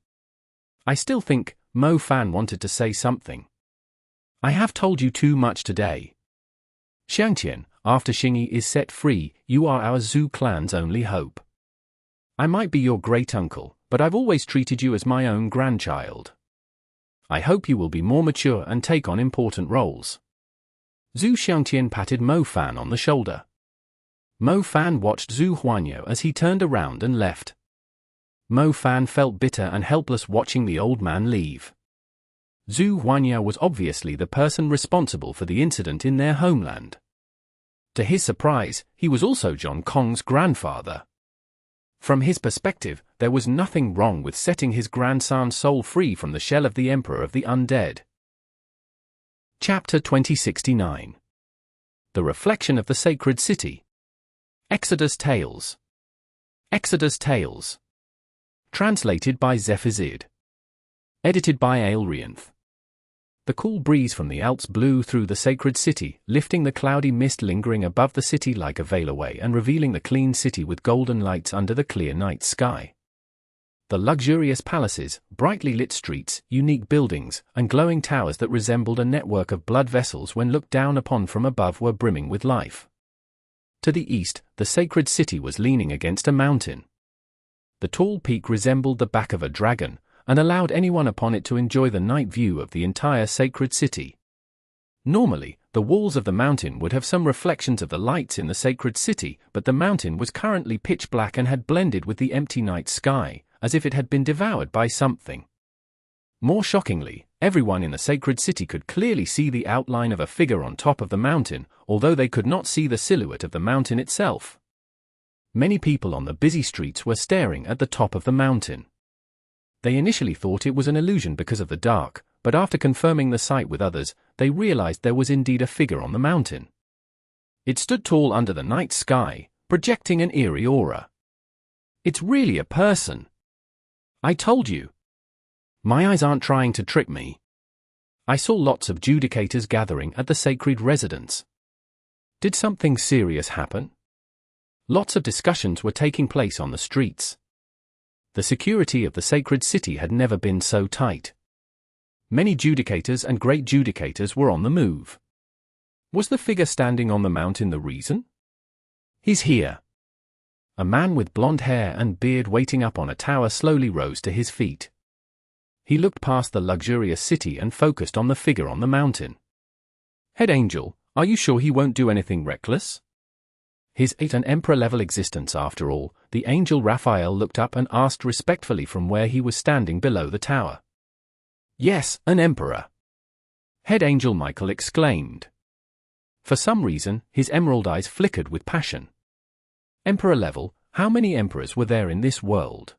I still think, Mo Fan wanted to say something. I have told you too much today. Xiangtian, after Xingyi is set free, you are our Zhu clan's only hope. I might be your great-uncle, but I've always treated you as my own grandchild. I hope you will be more mature and take on important roles. Zhu Xiangtian patted Mo Fan on the shoulder. Mo Fan watched Zhu Huanyao as he turned around and left. Mo Fan felt bitter and helpless watching the old man leave. Zhu Huanyao was obviously the person responsible for the incident in their homeland. To his surprise, he was also John Kong's grandfather. From his perspective, there was nothing wrong with setting his grandson's soul free from the shell of the Emperor of the Undead. Chapter 2069. The Reflection of the Sacred City. Exodus Tales. Exodus Tales. Translated by Zephazid. Edited by Aelrianth. The cool breeze from the Alps blew through the sacred city, lifting the cloudy mist lingering above the city like a veil away and revealing the clean city with golden lights under the clear night sky. The luxurious palaces, brightly lit streets, unique buildings, and glowing towers that resembled a network of blood vessels when looked down upon from above were brimming with life. To the east, the sacred city was leaning against a mountain. The tall peak resembled the back of a dragon, and allowed anyone upon it to enjoy the night view of the entire sacred city. Normally, the walls of the mountain would have some reflections of the lights in the sacred city, but the mountain was currently pitch black and had blended with the empty night sky, as if it had been devoured by something. More shockingly, everyone in the sacred city could clearly see the outline of a figure on top of the mountain, although they could not see the silhouette of the mountain itself. Many people on the busy streets were staring at the top of the mountain. They initially thought it was an illusion because of the dark, but after confirming the sight with others, they realized there was indeed a figure on the mountain. It stood tall under the night sky, projecting an eerie aura. It's really a person. I told you. My eyes aren't trying to trick me. I saw lots of Judicators gathering at the sacred residence. Did something serious happen? Lots of discussions were taking place on the streets. The security of the sacred city had never been so tight. Many Judicators and great Judicators were on the move. Was the figure standing on the mountain the reason? He's here. A man with blonde hair and beard waiting up on a tower slowly rose to his feet. He looked past the luxurious city and focused on the figure on the mountain. Head Angel, are you sure he won't do anything reckless? His an emperor-level existence after all, the angel Raphael looked up and asked respectfully from where he was standing below the tower. Yes, an emperor. Head Angel Michael exclaimed. For some reason, his emerald eyes flickered with passion. Emperor level, how many emperors were there in this world?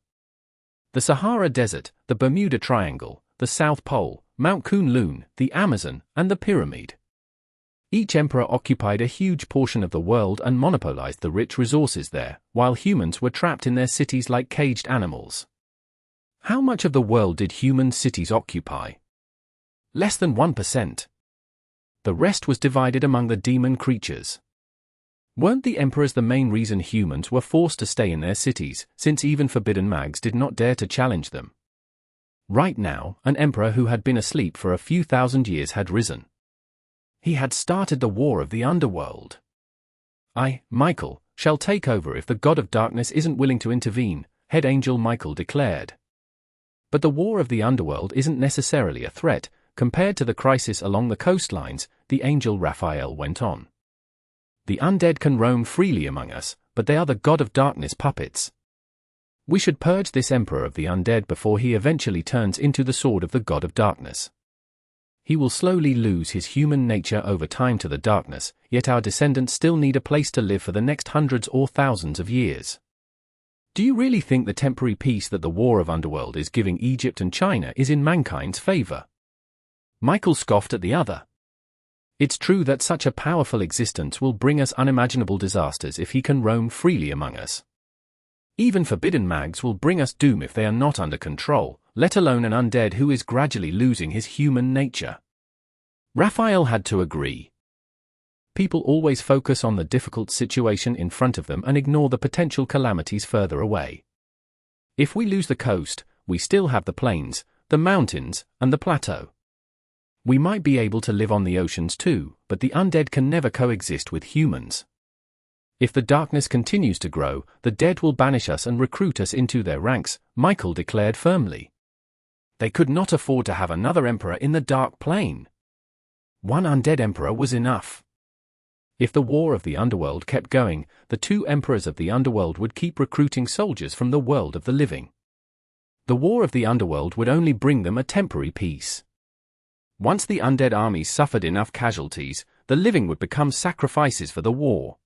The Sahara Desert, the Bermuda Triangle, the South Pole, Mount Kunlun, the Amazon, and the Pyramid. Each emperor occupied a huge portion of the world and monopolized the rich resources there, while humans were trapped in their cities like caged animals. How much of the world did human cities occupy? Less than 1%. The rest was divided among the demon creatures. Weren't the emperors the main reason humans were forced to stay in their cities, since even forbidden mags did not dare to challenge them? Right now, an emperor who had been asleep for a few thousand years had risen. He had started the war of the underworld. I, Michael, shall take over if the God of Darkness isn't willing to intervene, Head Angel Michael declared. But the war of the underworld isn't necessarily a threat, compared to the crisis along the coastlines, the angel Raphael went on. The undead can roam freely among us, but they are the God of Darkness puppets. We should purge this emperor of the undead before he eventually turns into the sword of the God of Darkness. He will slowly lose his human nature over time to the darkness, yet our descendants still need a place to live for the next hundreds or thousands of years. Do you really think the temporary peace that the war of underworld is giving Egypt and China is in mankind's favor? Michael scoffed at the other. It's true that such a powerful existence will bring us unimaginable disasters if he can roam freely among us. Even forbidden mags will bring us doom if they are not under control, let alone an undead who is gradually losing his human nature. Raphael had to agree. People always focus on the difficult situation in front of them and ignore the potential calamities further away. If we lose the coast, we still have the plains, the mountains, and the plateau. We might be able to live on the oceans too, but the undead can never coexist with humans. If the darkness continues to grow, the dead will banish us and recruit us into their ranks, Michael declared firmly. They could not afford to have another emperor in the Dark Plane. One undead emperor was enough. If the war of the underworld kept going, the two emperors of the underworld would keep recruiting soldiers from the world of the living. The war of the underworld would only bring them a temporary peace. Once the undead armies suffered enough casualties, the living would become sacrifices for the war.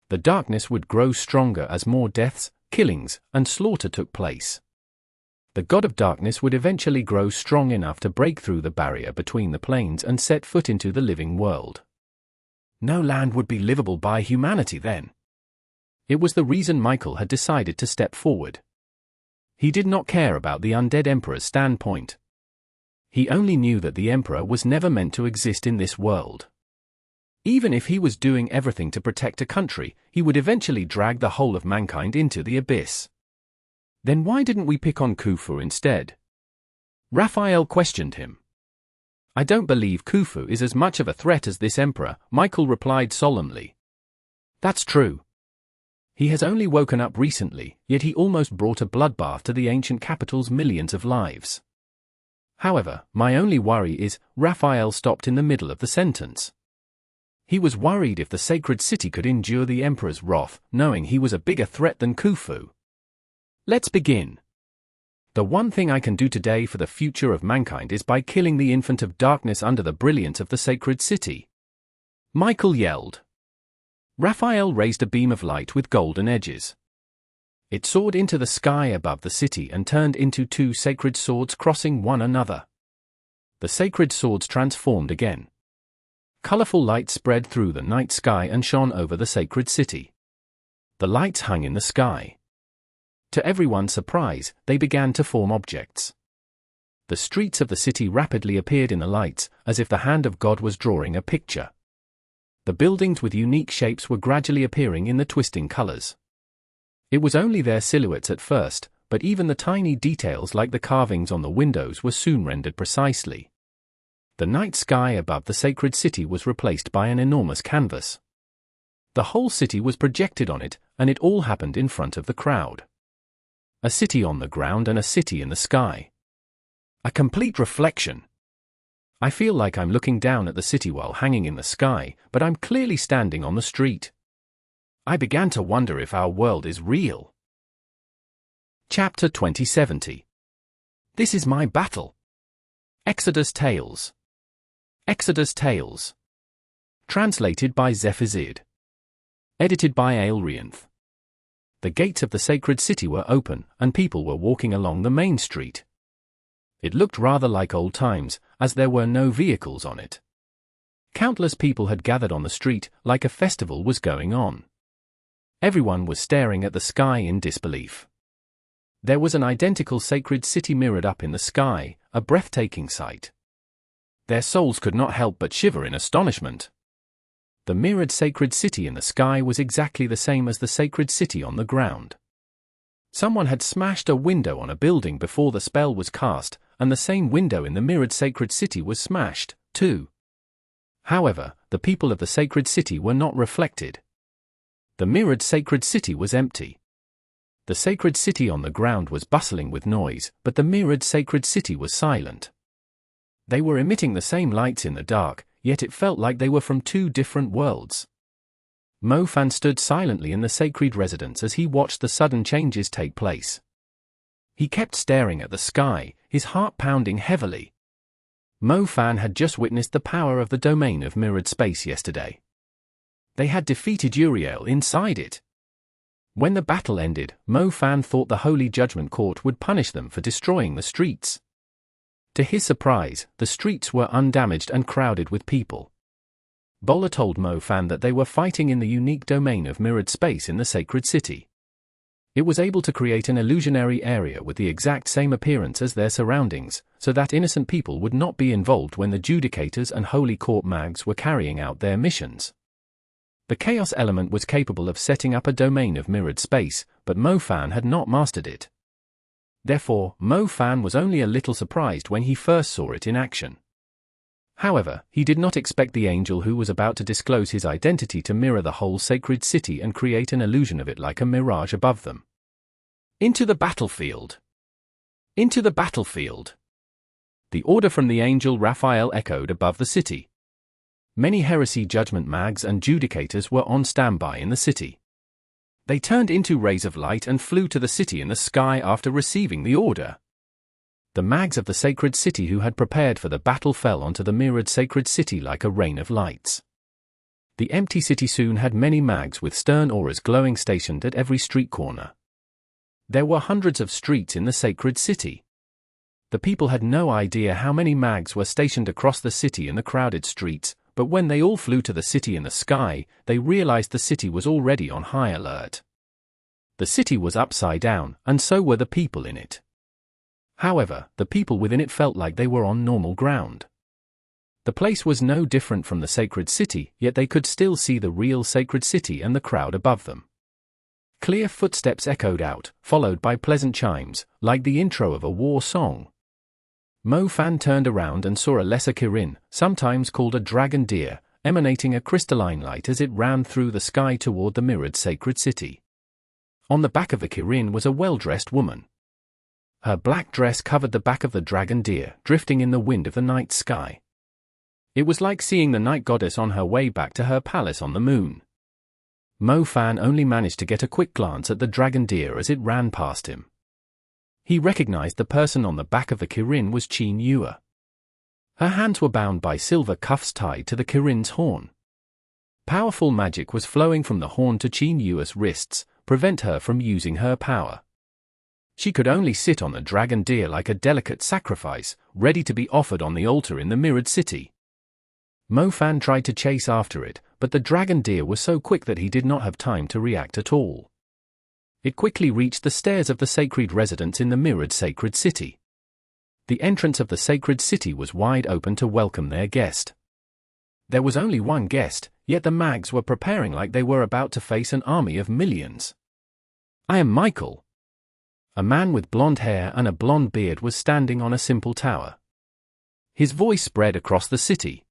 The darkness would grow stronger as more deaths, killings, and slaughter took place. The God of Darkness would eventually grow strong enough to break through the barrier between the planes and set foot into the living world. No land would be livable by humanity then. It was the reason Michael had decided to step forward. He did not care about the undead emperor's standpoint. He only knew that the emperor was never meant to exist in this world. Even if he was doing everything to protect a country, he would eventually drag the whole of mankind into the abyss. Then why didn't we pick on Khufu instead? Raphael questioned him. I don't believe Khufu is as much of a threat as this emperor, Michael replied solemnly. That's true. He has only woken up recently, yet he almost brought a bloodbath to the ancient capital's millions of lives. However, my only worry is, Raphael stopped in the middle of the sentence. He was worried if the sacred city could endure the emperor's wrath, knowing he was a bigger threat than Khufu. Let's begin. The one thing I can do today for the future of mankind is by killing the infant of darkness under the brilliance of the sacred city. Michael yelled. Raphael raised a beam of light with golden edges. It soared into the sky above the city and turned into two sacred swords crossing one another. The sacred swords transformed again. Colorful light spread through the night sky and shone over the sacred city. The lights hung in the sky. To everyone's surprise, they began to form objects. The streets of the city rapidly appeared in the lights, as if the hand of God was drawing a picture. The buildings with unique shapes were gradually appearing in the twisting colors. It was only their silhouettes at first, but even the tiny details like the carvings on the windows were soon rendered precisely. The night sky above the sacred city was replaced by an enormous canvas. The whole city was projected on it, and it all happened in front of the crowd. A city on the ground and a city in the sky. A complete reflection. I feel like I'm looking down at the city while hanging in the sky, but I'm clearly standing on the street. I began to wonder if our world is real. Chapter 2070. This is my battle. Exodus Tales. Exodus Tales. Translated by Zephazid. Edited by Aelrianth. The gates of the sacred city were open, and people were walking along the main street. It looked rather like old times, as there were no vehicles on it. Countless people had gathered on the street, like a festival was going on. Everyone was staring at the sky in disbelief. There was an identical sacred city mirrored up in the sky, a breathtaking sight. Their souls could not help but shiver in astonishment. The mirrored sacred city in the sky was exactly the same as the sacred city on the ground. Someone had smashed a window on a building before the spell was cast, and the same window in the mirrored sacred city was smashed, too. However, the people of the sacred city were not reflected. The mirrored sacred city was empty. The sacred city on the ground was bustling with noise, but the mirrored sacred city was silent. They were emitting the same lights in the dark, yet it felt like they were from two different worlds. Mo Fan stood silently in the sacred residence as he watched the sudden changes take place. He kept staring at the sky, his heart pounding heavily. Mo Fan had just witnessed the power of the domain of mirrored space yesterday. They had defeated Uriel inside it. When the battle ended, Mo Fan thought the Holy Judgment Court would punish them for destroying the streets. To his surprise, the streets were undamaged and crowded with people. Bowler told Mo Fan that they were fighting in the unique domain of mirrored space in the sacred city. It was able to create an illusionary area with the exact same appearance as their surroundings, so that innocent people would not be involved when the Judicators and Holy Court mags were carrying out their missions. The chaos element was capable of setting up a domain of mirrored space, but Mo Fan had not mastered it. Therefore, Mo Fan was only a little surprised when he first saw it in action. However, he did not expect the angel who was about to disclose his identity to mirror the whole sacred city and create an illusion of it like a mirage above them. Into the battlefield! Into the battlefield! The order from the angel Raphael echoed above the city. Many heresy judgment mags and judicators were on standby in the city. They turned into rays of light and flew to the city in the sky after receiving the order. The mags of the sacred city who had prepared for the battle fell onto the mirrored sacred city like a rain of lights. The empty city soon had many mags with stern auras glowing stationed at every street corner. There were hundreds of streets in the sacred city. The people had no idea how many mags were stationed across the city in the crowded streets, but when they all flew to the city in the sky, they realized the city was already on high alert. The city was upside down, and so were the people in it. However, the people within it felt like they were on normal ground. The place was no different from the sacred city, yet they could still see the real sacred city and the crowd above them. Clear footsteps echoed out, followed by pleasant chimes, like the intro of a war song. Mo Fan turned around and saw a lesser Kirin, sometimes called a dragon deer, emanating a crystalline light as it ran through the sky toward the mirrored sacred city. On the back of the Kirin was a well-dressed woman. Her black dress covered the back of the dragon deer, drifting in the wind of the night sky. It was like seeing the night goddess on her way back to her palace on the moon. Mo Fan only managed to get a quick glance at the dragon deer as it ran past him. He recognized the person on the back of the Kirin was Qin Yue. Her hands were bound by silver cuffs tied to the Kirin's horn. Powerful magic was flowing from the horn to Qin Yue's wrists, prevent her from using her power. She could only sit on the dragon deer like a delicate sacrifice, ready to be offered on the altar in the mirrored city. Mo Fan tried to chase after it, but the dragon deer was so quick that he did not have time to react at all. It quickly reached the stairs of the sacred residence in the mirrored sacred city. The entrance of the sacred city was wide open to welcome their guest. There was only one guest, yet the mags were preparing like they were about to face an army of millions. "I am Michael." A man with blonde hair and a blonde beard was standing on a simple tower. His voice spread across the city.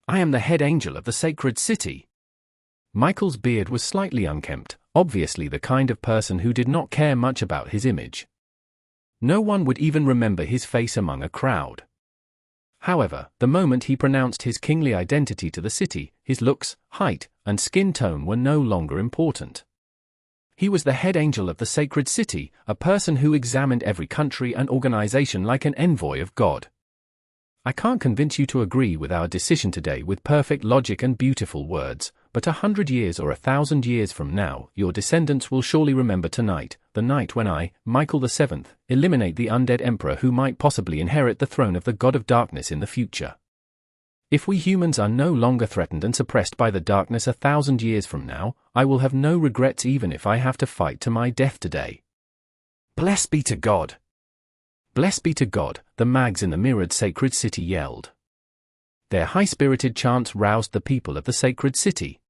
"I am the head angel of the sacred city." Michael's beard was slightly unkempt, obviously the kind of person who did not care much about his image. No one would even remember his face among a crowd. However, the moment he pronounced his kingly identity to the city, his looks, height, and skin tone were no longer important. He was the head angel of the sacred city, a person who examined every country and organization like an envoy of God. "I can't convince you to agree with our decision today with perfect logic and beautiful words, but 100 years or 1,000 years from now, your descendants will surely remember tonight, the night when I, Michael VII, eliminate the undead emperor who might possibly inherit the throne of the god of darkness in the future. If we humans are no longer threatened and suppressed by the darkness 1,000 years from now, I will have no regrets even if I have to fight to my death today. Blessed be to God! Blessed be to God, the mags in the mirrored sacred city yelled. Their high-spirited chants roused the people of the sacred city.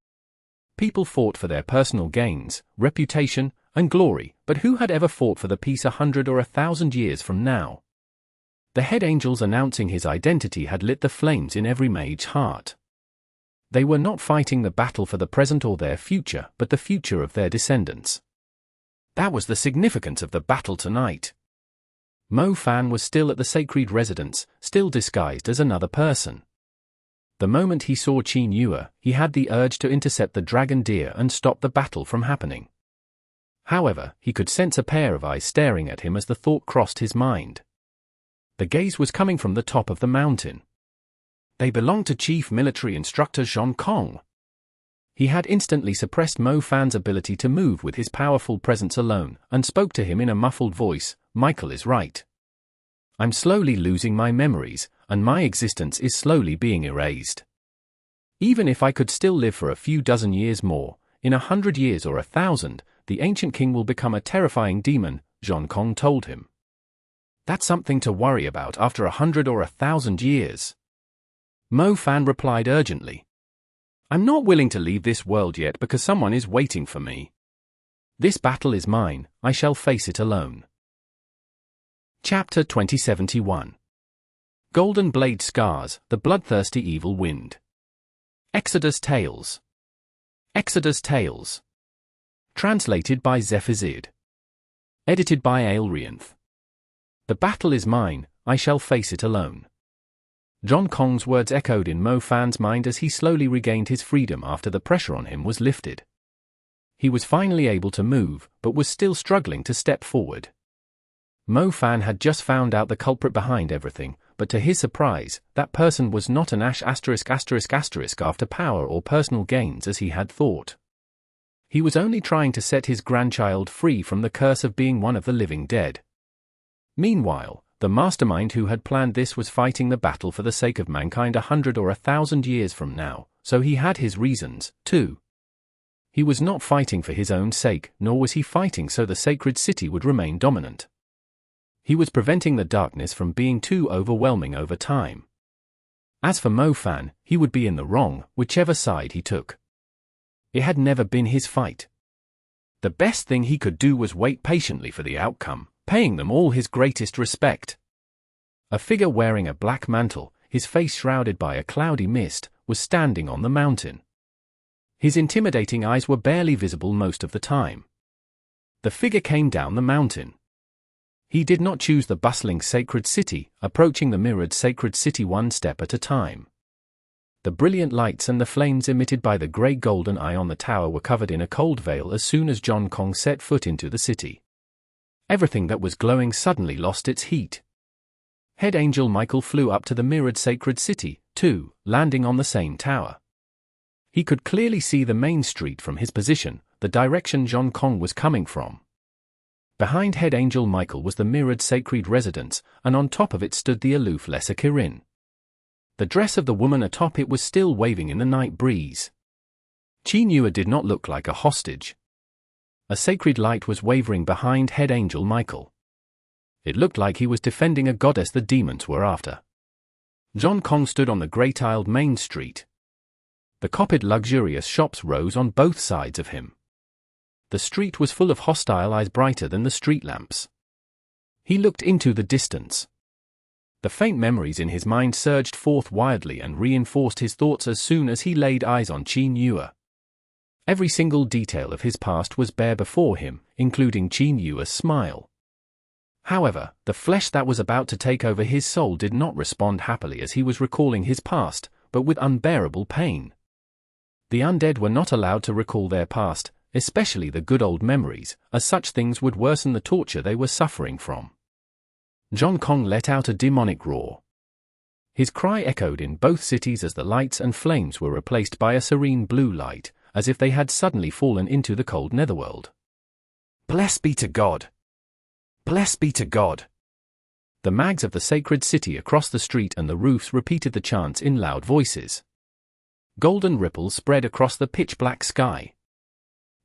People fought for their personal gains, reputation, and glory, but who had ever fought for the peace 100 or 1,000 years from now? The head angels announcing his identity had lit the flames in every mage's heart. They were not fighting the battle for the present or their future, but the future of their descendants. That was the significance of the battle tonight. Mo Fan was still at the sacred residence, still disguised as another person. The moment he saw Qin Yue, he had the urge to intercept the dragon deer and stop the battle from happening. However, he could sense a pair of eyes staring at him as the thought crossed his mind. The gaze was coming from the top of the mountain. They belonged to Chief Military Instructor Zhan Kong. He had instantly suppressed Mo Fan's ability to move with his powerful presence alone, and spoke to him in a muffled voice. Michael is right. I'm slowly losing my memories, and my existence is slowly being erased. Even if I could still live for a few dozen years more, in 100 years or 1,000, the ancient king will become a terrifying demon, Zhan Kong told him. That's something to worry about after 100 or 1,000 years. Mo Fan replied urgently. I'm not willing to leave this world yet because someone is waiting for me. This battle is mine, I shall face it alone. Chapter 2071. Golden Blade Scars, the Bloodthirsty Evil Wind. Exodus Tales. Exodus Tales. Translated by Zephazid. Edited by Aelrianth. The battle is mine, I shall face it alone. Zhan Kong's words echoed in Mo Fan's mind as he slowly regained his freedom after the pressure on him was lifted. He was finally able to move, but was still struggling to step forward. Mo Fan had just found out the culprit behind everything, but to his surprise, that person was not an after power or personal gains as he had thought. He was only trying to set his grandchild free from the curse of being one of the living dead. Meanwhile, the mastermind who had planned this was fighting the battle for the sake of mankind 100 or 1,000 years from now, so he had his reasons, too. He was not fighting for his own sake, nor was he fighting so the sacred city would remain dominant. He was preventing the darkness from being too overwhelming over time. As for Mo Fan, he would be in the wrong, whichever side he took. It had never been his fight. The best thing he could do was wait patiently for the outcome, paying them all his greatest respect. A figure wearing a black mantle, his face shrouded by a cloudy mist, was standing on the mountain. His intimidating eyes were barely visible most of the time. The figure came down the mountain. He did not choose the bustling sacred city, approaching the mirrored sacred city one step at a time. The brilliant lights and the flames emitted by the grey-golden eye on the tower were covered in a cold veil as soon as Zhan Kong set foot into the city. Everything that was glowing suddenly lost its heat. Head Angel Michael flew up to the mirrored sacred city, too, landing on the same tower. He could clearly see the main street from his position, the direction Zhan Kong was coming from. Behind Head Angel Michael was the mirrored sacred residence, and on top of it stood the aloof Lesser Kirin. The dress of the woman atop it was still waving in the night breeze. Qin Yue did not look like a hostage. A sacred light was wavering behind Head Angel Michael. It looked like he was defending a goddess the demons were after. Zhan Kong stood on the grey-tiled main street. The copied luxurious shops rose on both sides of him. The street was full of hostile eyes brighter than the street lamps. He looked into the distance. The faint memories in his mind surged forth wildly and reinforced his thoughts as soon as he laid eyes on Qin Yue. Every single detail of his past was bare before him, including Qin Yue's smile. However, the flesh that was about to take over his soul did not respond happily as he was recalling his past, but with unbearable pain. The undead were not allowed to recall their past, especially the good old memories, as such things would worsen the torture they were suffering from. Zhan Kong let out a demonic roar. His cry echoed in both cities as the lights and flames were replaced by a serene blue light, as if they had suddenly fallen into the cold netherworld. Blessed be to God! Blessed be to God! The mags of the sacred city across the street and the roofs repeated the chants in loud voices. Golden ripples spread across the pitch-black sky.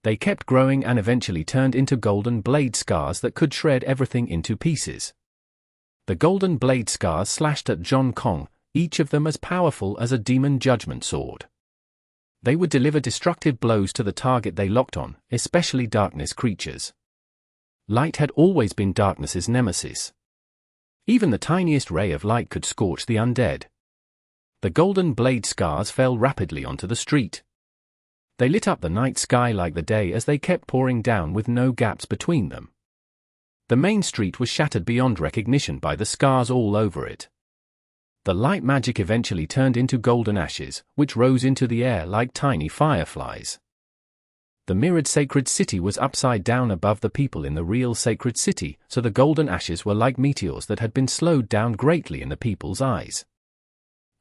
They kept growing and eventually turned into golden blade scars that could shred everything into pieces. The golden blade scars slashed at Zhan Kong, each of them as powerful as a demon judgment sword. They would deliver destructive blows to the target they locked on, especially darkness creatures. Light had always been darkness's nemesis. Even the tiniest ray of light could scorch the undead. The golden blade scars fell rapidly onto the street. They lit up the night sky like the day as they kept pouring down with no gaps between them. The main street was shattered beyond recognition by the scars all over it. The light magic eventually turned into golden ashes, which rose into the air like tiny fireflies. The mirrored sacred city was upside down above the people in the real sacred city, so the golden ashes were like meteors that had been slowed down greatly in the people's eyes.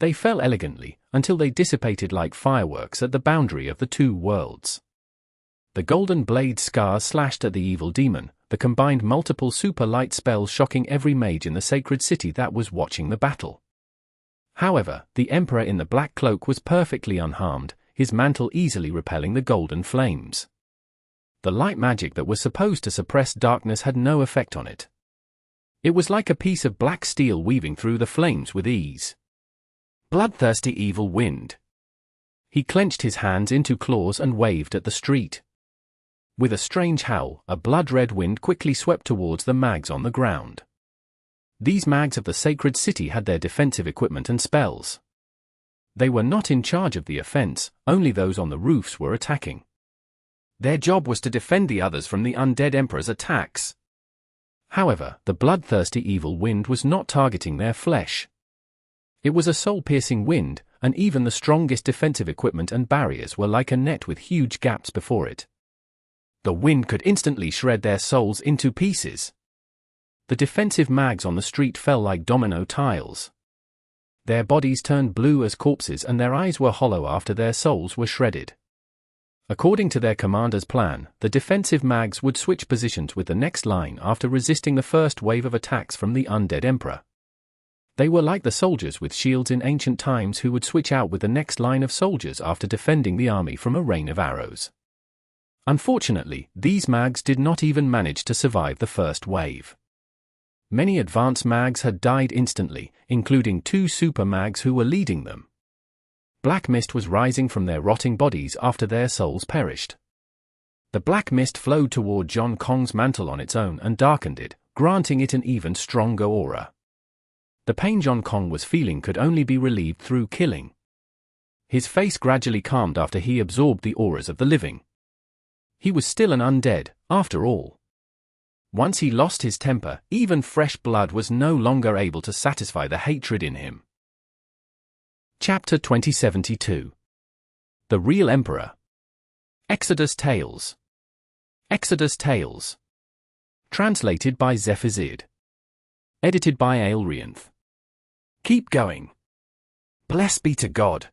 They fell elegantly, until they dissipated like fireworks at the boundary of the two worlds. The golden blade scars slashed at the evil demon, the combined multiple super light spells shocking every mage in the sacred city that was watching the battle. However, the Emperor in the black cloak was perfectly unharmed, his mantle easily repelling the golden flames. The light magic that was supposed to suppress darkness had no effect on it. It was like a piece of black steel weaving through the flames with ease. Bloodthirsty evil wind. He clenched his hands into claws and waved at the street. With a strange howl, a blood-red wind quickly swept towards the mags on the ground. These mags of the sacred city had their defensive equipment and spells. They were not in charge of the offense, only those on the roofs were attacking. Their job was to defend the others from the undead emperor's attacks. However, the bloodthirsty evil wind was not targeting their flesh. It was a soul-piercing wind, and even the strongest defensive equipment and barriers were like a net with huge gaps before it. The wind could instantly shred their souls into pieces. The defensive mags on the street fell like domino tiles. Their bodies turned blue as corpses and their eyes were hollow after their souls were shredded. According to their commander's plan, the defensive mags would switch positions with the next line after resisting the first wave of attacks from the undead emperor. They were like the soldiers with shields in ancient times who would switch out with the next line of soldiers after defending the army from a rain of arrows. Unfortunately, these mags did not even manage to survive the first wave. Many advanced mags had died instantly, including 2 super mags who were leading them. Black mist was rising from their rotting bodies after their souls perished. The black mist flowed toward Zhan Kong's mantle on its own and darkened it, granting it an even stronger aura. The pain Zhan Kong was feeling could only be relieved through killing. His face gradually calmed after he absorbed the auras of the living. He was still an undead, after all. Once he lost his temper, even fresh blood was no longer able to satisfy the hatred in him. Chapter 2072. The Real Emperor. Exodus Tales. Exodus Tales. Translated by Zephazid. Edited by Aelrianth. Keep going. Blessed be to God.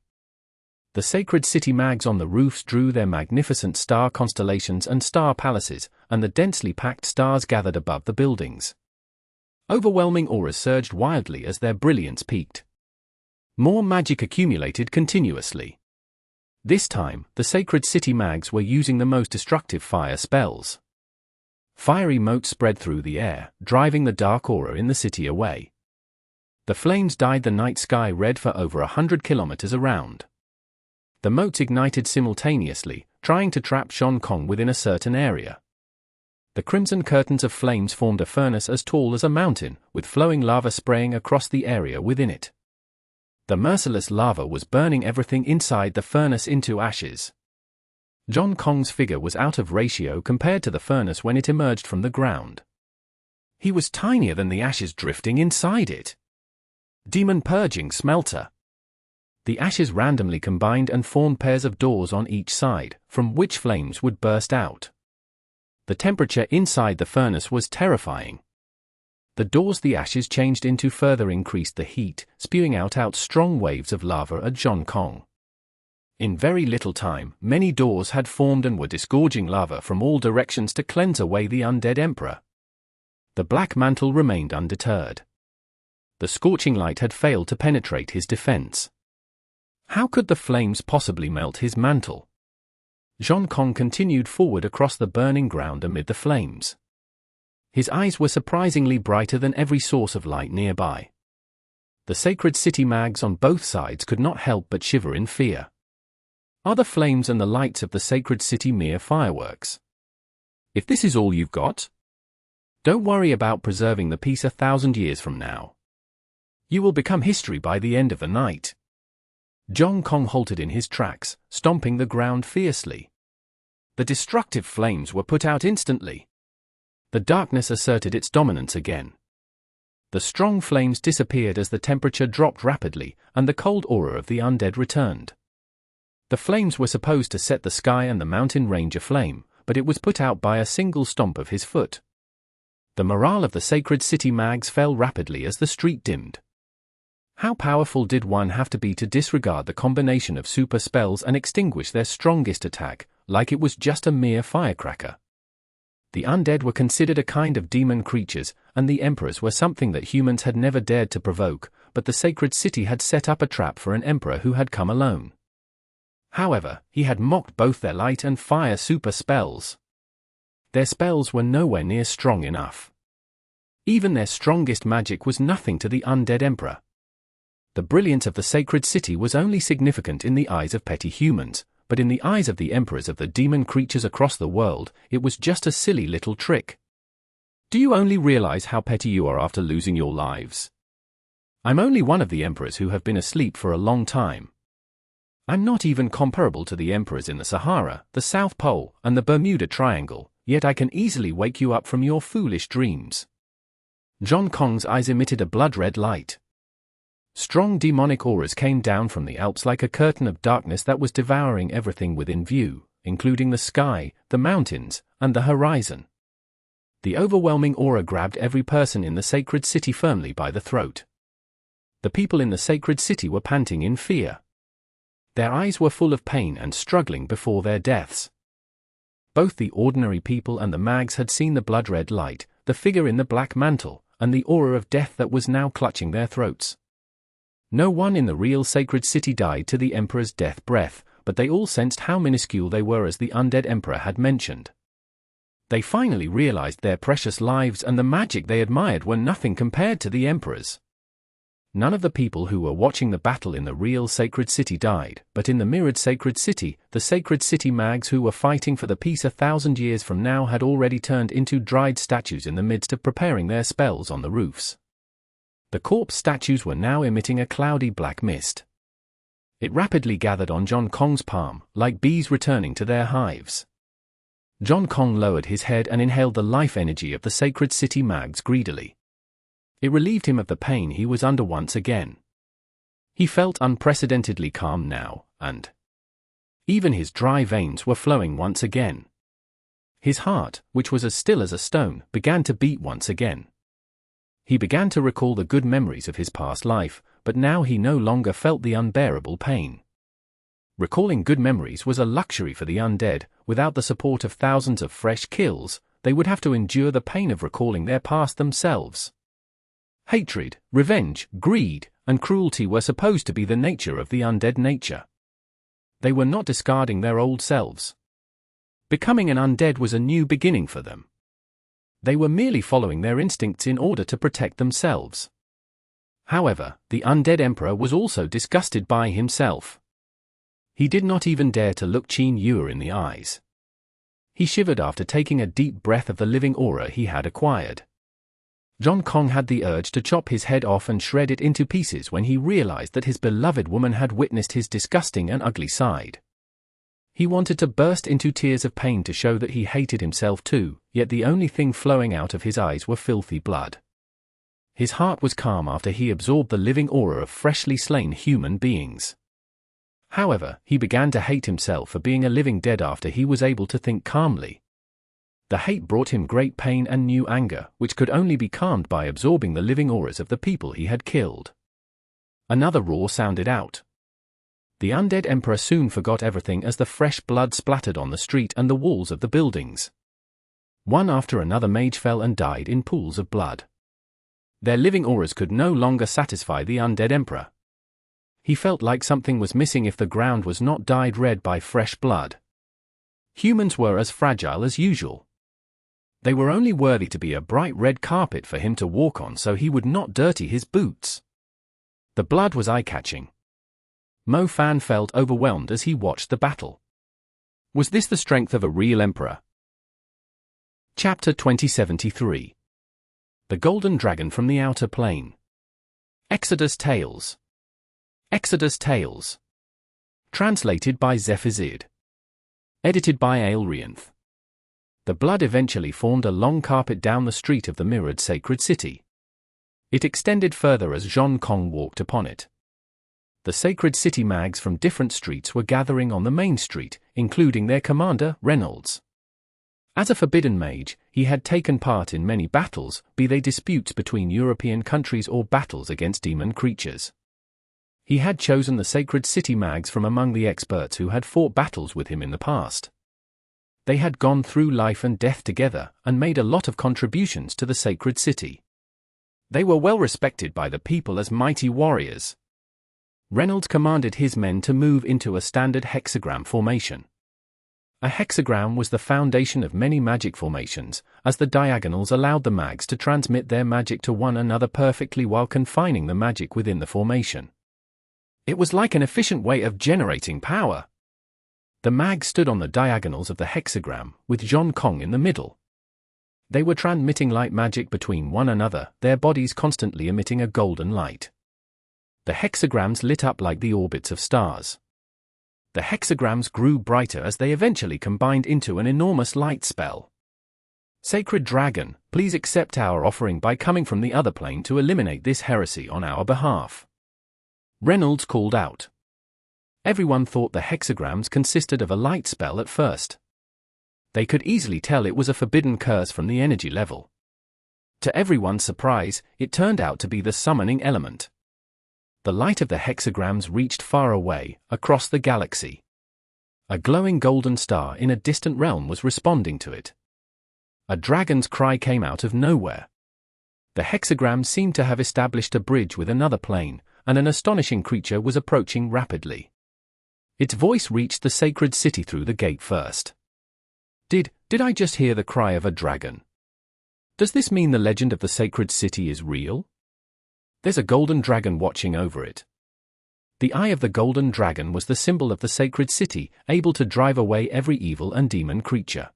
The sacred city mags on the roofs drew their magnificent star constellations and star palaces, and the densely packed stars gathered above the buildings. Overwhelming auras surged wildly as their brilliance peaked. More magic accumulated continuously. This time, the sacred city mags were using the most destructive fire spells. Fiery motes spread through the air, driving the dark aura in the city away. The flames dyed the night sky red for over 100 kilometers around. The motes ignited simultaneously, trying to trap Zhan Kong within a certain area. The crimson curtains of flames formed a furnace as tall as a mountain, with flowing lava spraying across the area within it. The merciless lava was burning everything inside the furnace into ashes. Zhan Kong's figure was out of ratio compared to the furnace when it emerged from the ground. He was tinier than the ashes drifting inside it. Demon Purging Smelter. The ashes randomly combined and formed pairs of doors on each side, from which flames would burst out. The temperature inside the furnace was terrifying. The doors the ashes changed into further increased the heat, spewing out strong waves of lava at Zhan Kong. In very little time, many doors had formed and were disgorging lava from all directions to cleanse away the undead emperor. The black mantle remained undeterred. The scorching light had failed to penetrate his defense. How could the flames possibly melt his mantle? Zhan Kong continued forward across the burning ground amid the flames. His eyes were surprisingly brighter than every source of light nearby. The sacred city mags on both sides could not help but shiver in fear. Are the flames and the lights of the sacred city mere fireworks? If this is all you've got, don't worry about preserving the peace 1,000 years from now. You will become history by the end of the night. Zhang Kong halted in his tracks, stomping the ground fiercely. The destructive flames were put out instantly. The darkness asserted its dominance again. The strong flames disappeared as the temperature dropped rapidly, and the cold aura of the undead returned. The flames were supposed to set the sky and the mountain range aflame, but it was put out by a single stomp of his foot. The morale of the sacred city mags fell rapidly as the street dimmed. How powerful did one have to be to disregard the combination of super spells and extinguish their strongest attack, like it was just a mere firecracker? The undead were considered a kind of demon creatures, and the emperors were something that humans had never dared to provoke, but the sacred city had set up a trap for an emperor who had come alone. However, he had mocked both their light and fire super spells. Their spells were nowhere near strong enough. Even their strongest magic was nothing to the undead emperor. The brilliance of the sacred city was only significant in the eyes of petty humans, but in the eyes of the emperors of the demon creatures across the world, it was just a silly little trick. Do you only realize how petty you are after losing your lives? I'm only one of the emperors who have been asleep for a long time. I'm not even comparable to the emperors in the Sahara, the South Pole, and the Bermuda Triangle, yet I can easily wake you up from your foolish dreams. Zhang Kong's eyes emitted a blood-red light. Strong demonic auras came down from the Alps like a curtain of darkness that was devouring everything within view, including the sky, the mountains, and the horizon. The overwhelming aura grabbed every person in the sacred city firmly by the throat. The people in the sacred city were panting in fear. Their eyes were full of pain and struggling before their deaths. Both the ordinary people and the mags had seen the blood-red light, the figure in the black mantle, and the aura of death that was now clutching their throats. No one in the real sacred city died to the emperor's death breath, but they all sensed how minuscule they were as the undead emperor had mentioned. They finally realized their precious lives and the magic they admired were nothing compared to the emperor's. None of the people who were watching the battle in the real sacred city died, but in the mirrored sacred city, the sacred city mags who were fighting for the peace 1,000 years from now had already turned into dried statues in the midst of preparing their spells on the roofs. The corpse statues were now emitting a cloudy black mist. It rapidly gathered on Zhang Kong's palm, like bees returning to their hives. Zhang Kong lowered his head and inhaled the life energy of the sacred city mags greedily. It relieved him of the pain he was under once again. He felt unprecedentedly calm now, and even his dry veins were flowing once again. His heart, which was as still as a stone, began to beat once again. He began to recall the good memories of his past life, but now he no longer felt the unbearable pain. Recalling good memories was a luxury for the undead. Without the support of thousands of fresh kills, they would have to endure the pain of recalling their past themselves. Hatred, revenge, greed, and cruelty were supposed to be the nature of the undead nature. They were not discarding their old selves. Becoming an undead was a new beginning for them. They were merely following their instincts in order to protect themselves. However, the undead emperor was also disgusted by himself. He did not even dare to look Qin Yuer in the eyes. He shivered after taking a deep breath of the living aura he had acquired. Zhang Kong had the urge to chop his head off and shred it into pieces when he realized that his beloved woman had witnessed his disgusting and ugly side. He wanted to burst into tears of pain to show that he hated himself too, yet the only thing flowing out of his eyes were filthy blood. His heart was calm after he absorbed the living aura of freshly slain human beings. However, he began to hate himself for being a living dead after he was able to think calmly. The hate brought him great pain and new anger, which could only be calmed by absorbing the living auras of the people he had killed. Another roar sounded out. The undead emperor soon forgot everything as the fresh blood splattered on the street and the walls of the buildings. One after another mage fell and died in pools of blood. Their living auras could no longer satisfy the undead emperor. He felt like something was missing if the ground was not dyed red by fresh blood. Humans were as fragile as usual. They were only worthy to be a bright red carpet for him to walk on so he would not dirty his boots. The blood was eye-catching. Mo Fan felt overwhelmed as he watched the battle. Was this the strength of a real emperor? Chapter 2073. The Golden Dragon from the Outer Plane. Exodus Tales. Exodus Tales. Translated by Zephizid. Edited by Aelrianth. The blood eventually formed a long carpet down the street of the mirrored sacred city. It extended further as Zhan Kong walked upon it. The sacred city mags from different streets were gathering on the main street, including their commander, Reynolds. As a forbidden mage, he had taken part in many battles, be they disputes between European countries or battles against demon creatures. He had chosen the sacred city mags from among the experts who had fought battles with him in the past. They had gone through life and death together, and made a lot of contributions to the sacred city. They were well respected by the people as mighty warriors. Reynolds commanded his men to move into a standard hexagram formation. A hexagram was the foundation of many magic formations, as the diagonals allowed the mags to transmit their magic to one another perfectly while confining the magic within the formation. It was like an efficient way of generating power. The mags stood on the diagonals of the hexagram, with Zhan Kong in the middle. They were transmitting light magic between one another, their bodies constantly emitting a golden light. The hexagrams lit up like the orbits of stars. The hexagrams grew brighter as they eventually combined into an enormous light spell. Sacred Dragon, please accept our offering by coming from the other plane to eliminate this heresy on our behalf. Reynolds called out. Everyone thought the hexagrams consisted of a light spell at first. They could easily tell it was a forbidden curse from the energy level. To everyone's surprise, it turned out to be the summoning element. The light of the hexagrams reached far away, across the galaxy. A glowing golden star in a distant realm was responding to it. A dragon's cry came out of nowhere. The hexagrams seemed to have established a bridge with another plane, and an astonishing creature was approaching rapidly. Its voice reached the sacred city through the gate first. Did I just hear the cry of a dragon? Does this mean the legend of the sacred city is real? There's a golden dragon watching over it. The eye of the golden dragon was the symbol of the sacred city, able to drive away every evil and demon creature.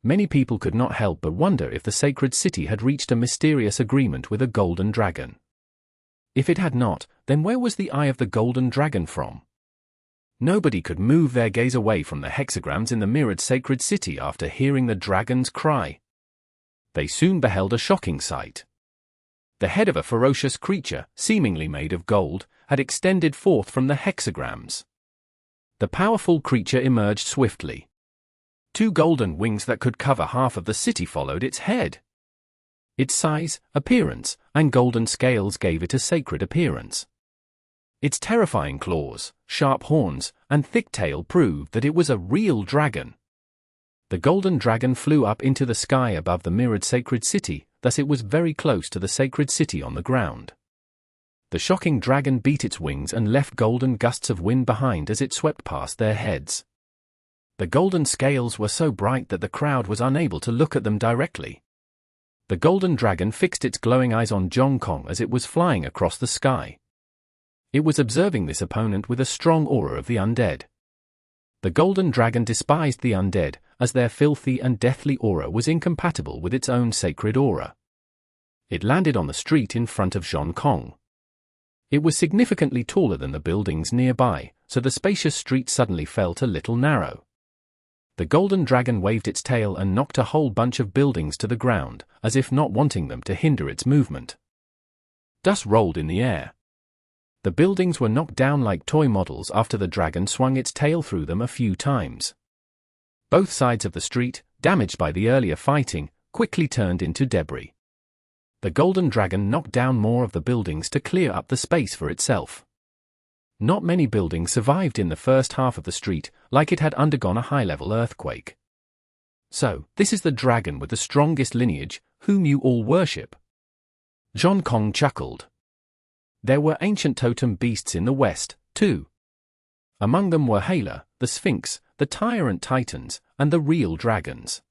Many people could not help but wonder if the sacred city had reached a mysterious agreement with a golden dragon. If it had not, then where was the eye of the golden dragon from? Nobody could move their gaze away from the hexagrams in the mirrored sacred city after hearing the dragon's cry. They soon beheld a shocking sight. The head of a ferocious creature, seemingly made of gold, had extended forth from the hexagrams. The powerful creature emerged swiftly. 2 golden wings that could cover half of the city followed its head. Its size, appearance, and golden scales gave it a sacred appearance. Its terrifying claws, sharp horns, and thick tail proved that it was a real dragon. The golden dragon flew up into the sky above the mirrored sacred city, thus it was very close to the sacred city on the ground. The shocking dragon beat its wings and left golden gusts of wind behind as it swept past their heads. The golden scales were so bright that the crowd was unable to look at them directly. The golden dragon fixed its glowing eyes on Zhan Kong as it was flying across the sky. It was observing this opponent with a strong aura of the undead. The golden dragon despised the undead, as their filthy and deathly aura was incompatible with its own sacred aura. It landed on the street in front of Zhan Kong. It was significantly taller than the buildings nearby, so the spacious street suddenly felt a little narrow. The golden dragon waved its tail and knocked a whole bunch of buildings to the ground, as if not wanting them to hinder its movement. Dust rolled in the air. The buildings were knocked down like toy models after the dragon swung its tail through them a few times. Both sides of the street, damaged by the earlier fighting, quickly turned into debris. The golden dragon knocked down more of the buildings to clear up the space for itself. Not many buildings survived in the first half of the street, like it had undergone a high-level earthquake. So, this is the dragon with the strongest lineage, whom you all worship. Zhan Kong chuckled. There were ancient totem beasts in the west, too. Among them were Hala, the Sphinx, the Tyrant Titans, and the real dragons.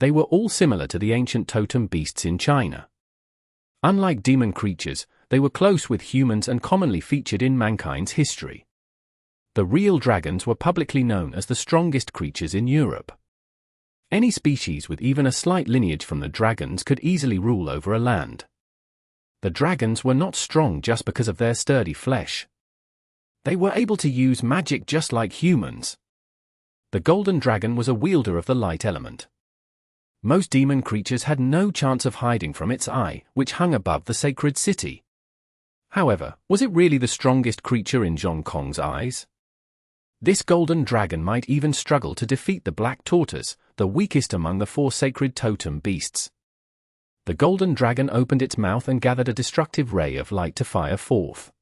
They were all similar to the ancient totem beasts in China. Unlike demon creatures, they were close with humans and commonly featured in mankind's history. The real dragons were publicly known as the strongest creatures in Europe. Any species with even a slight lineage from the dragons could easily rule over a land. The dragons were not strong just because of their sturdy flesh. They were able to use magic just like humans. The golden dragon was a wielder of the light element. Most demon creatures had no chance of hiding from its eye, which hung above the sacred city. However, was it really the strongest creature in Zhan Kong's eyes? This golden dragon might even struggle to defeat the black tortoise, the weakest among the 4 sacred totem beasts. The golden dragon opened its mouth and gathered a destructive ray of light to fire forth.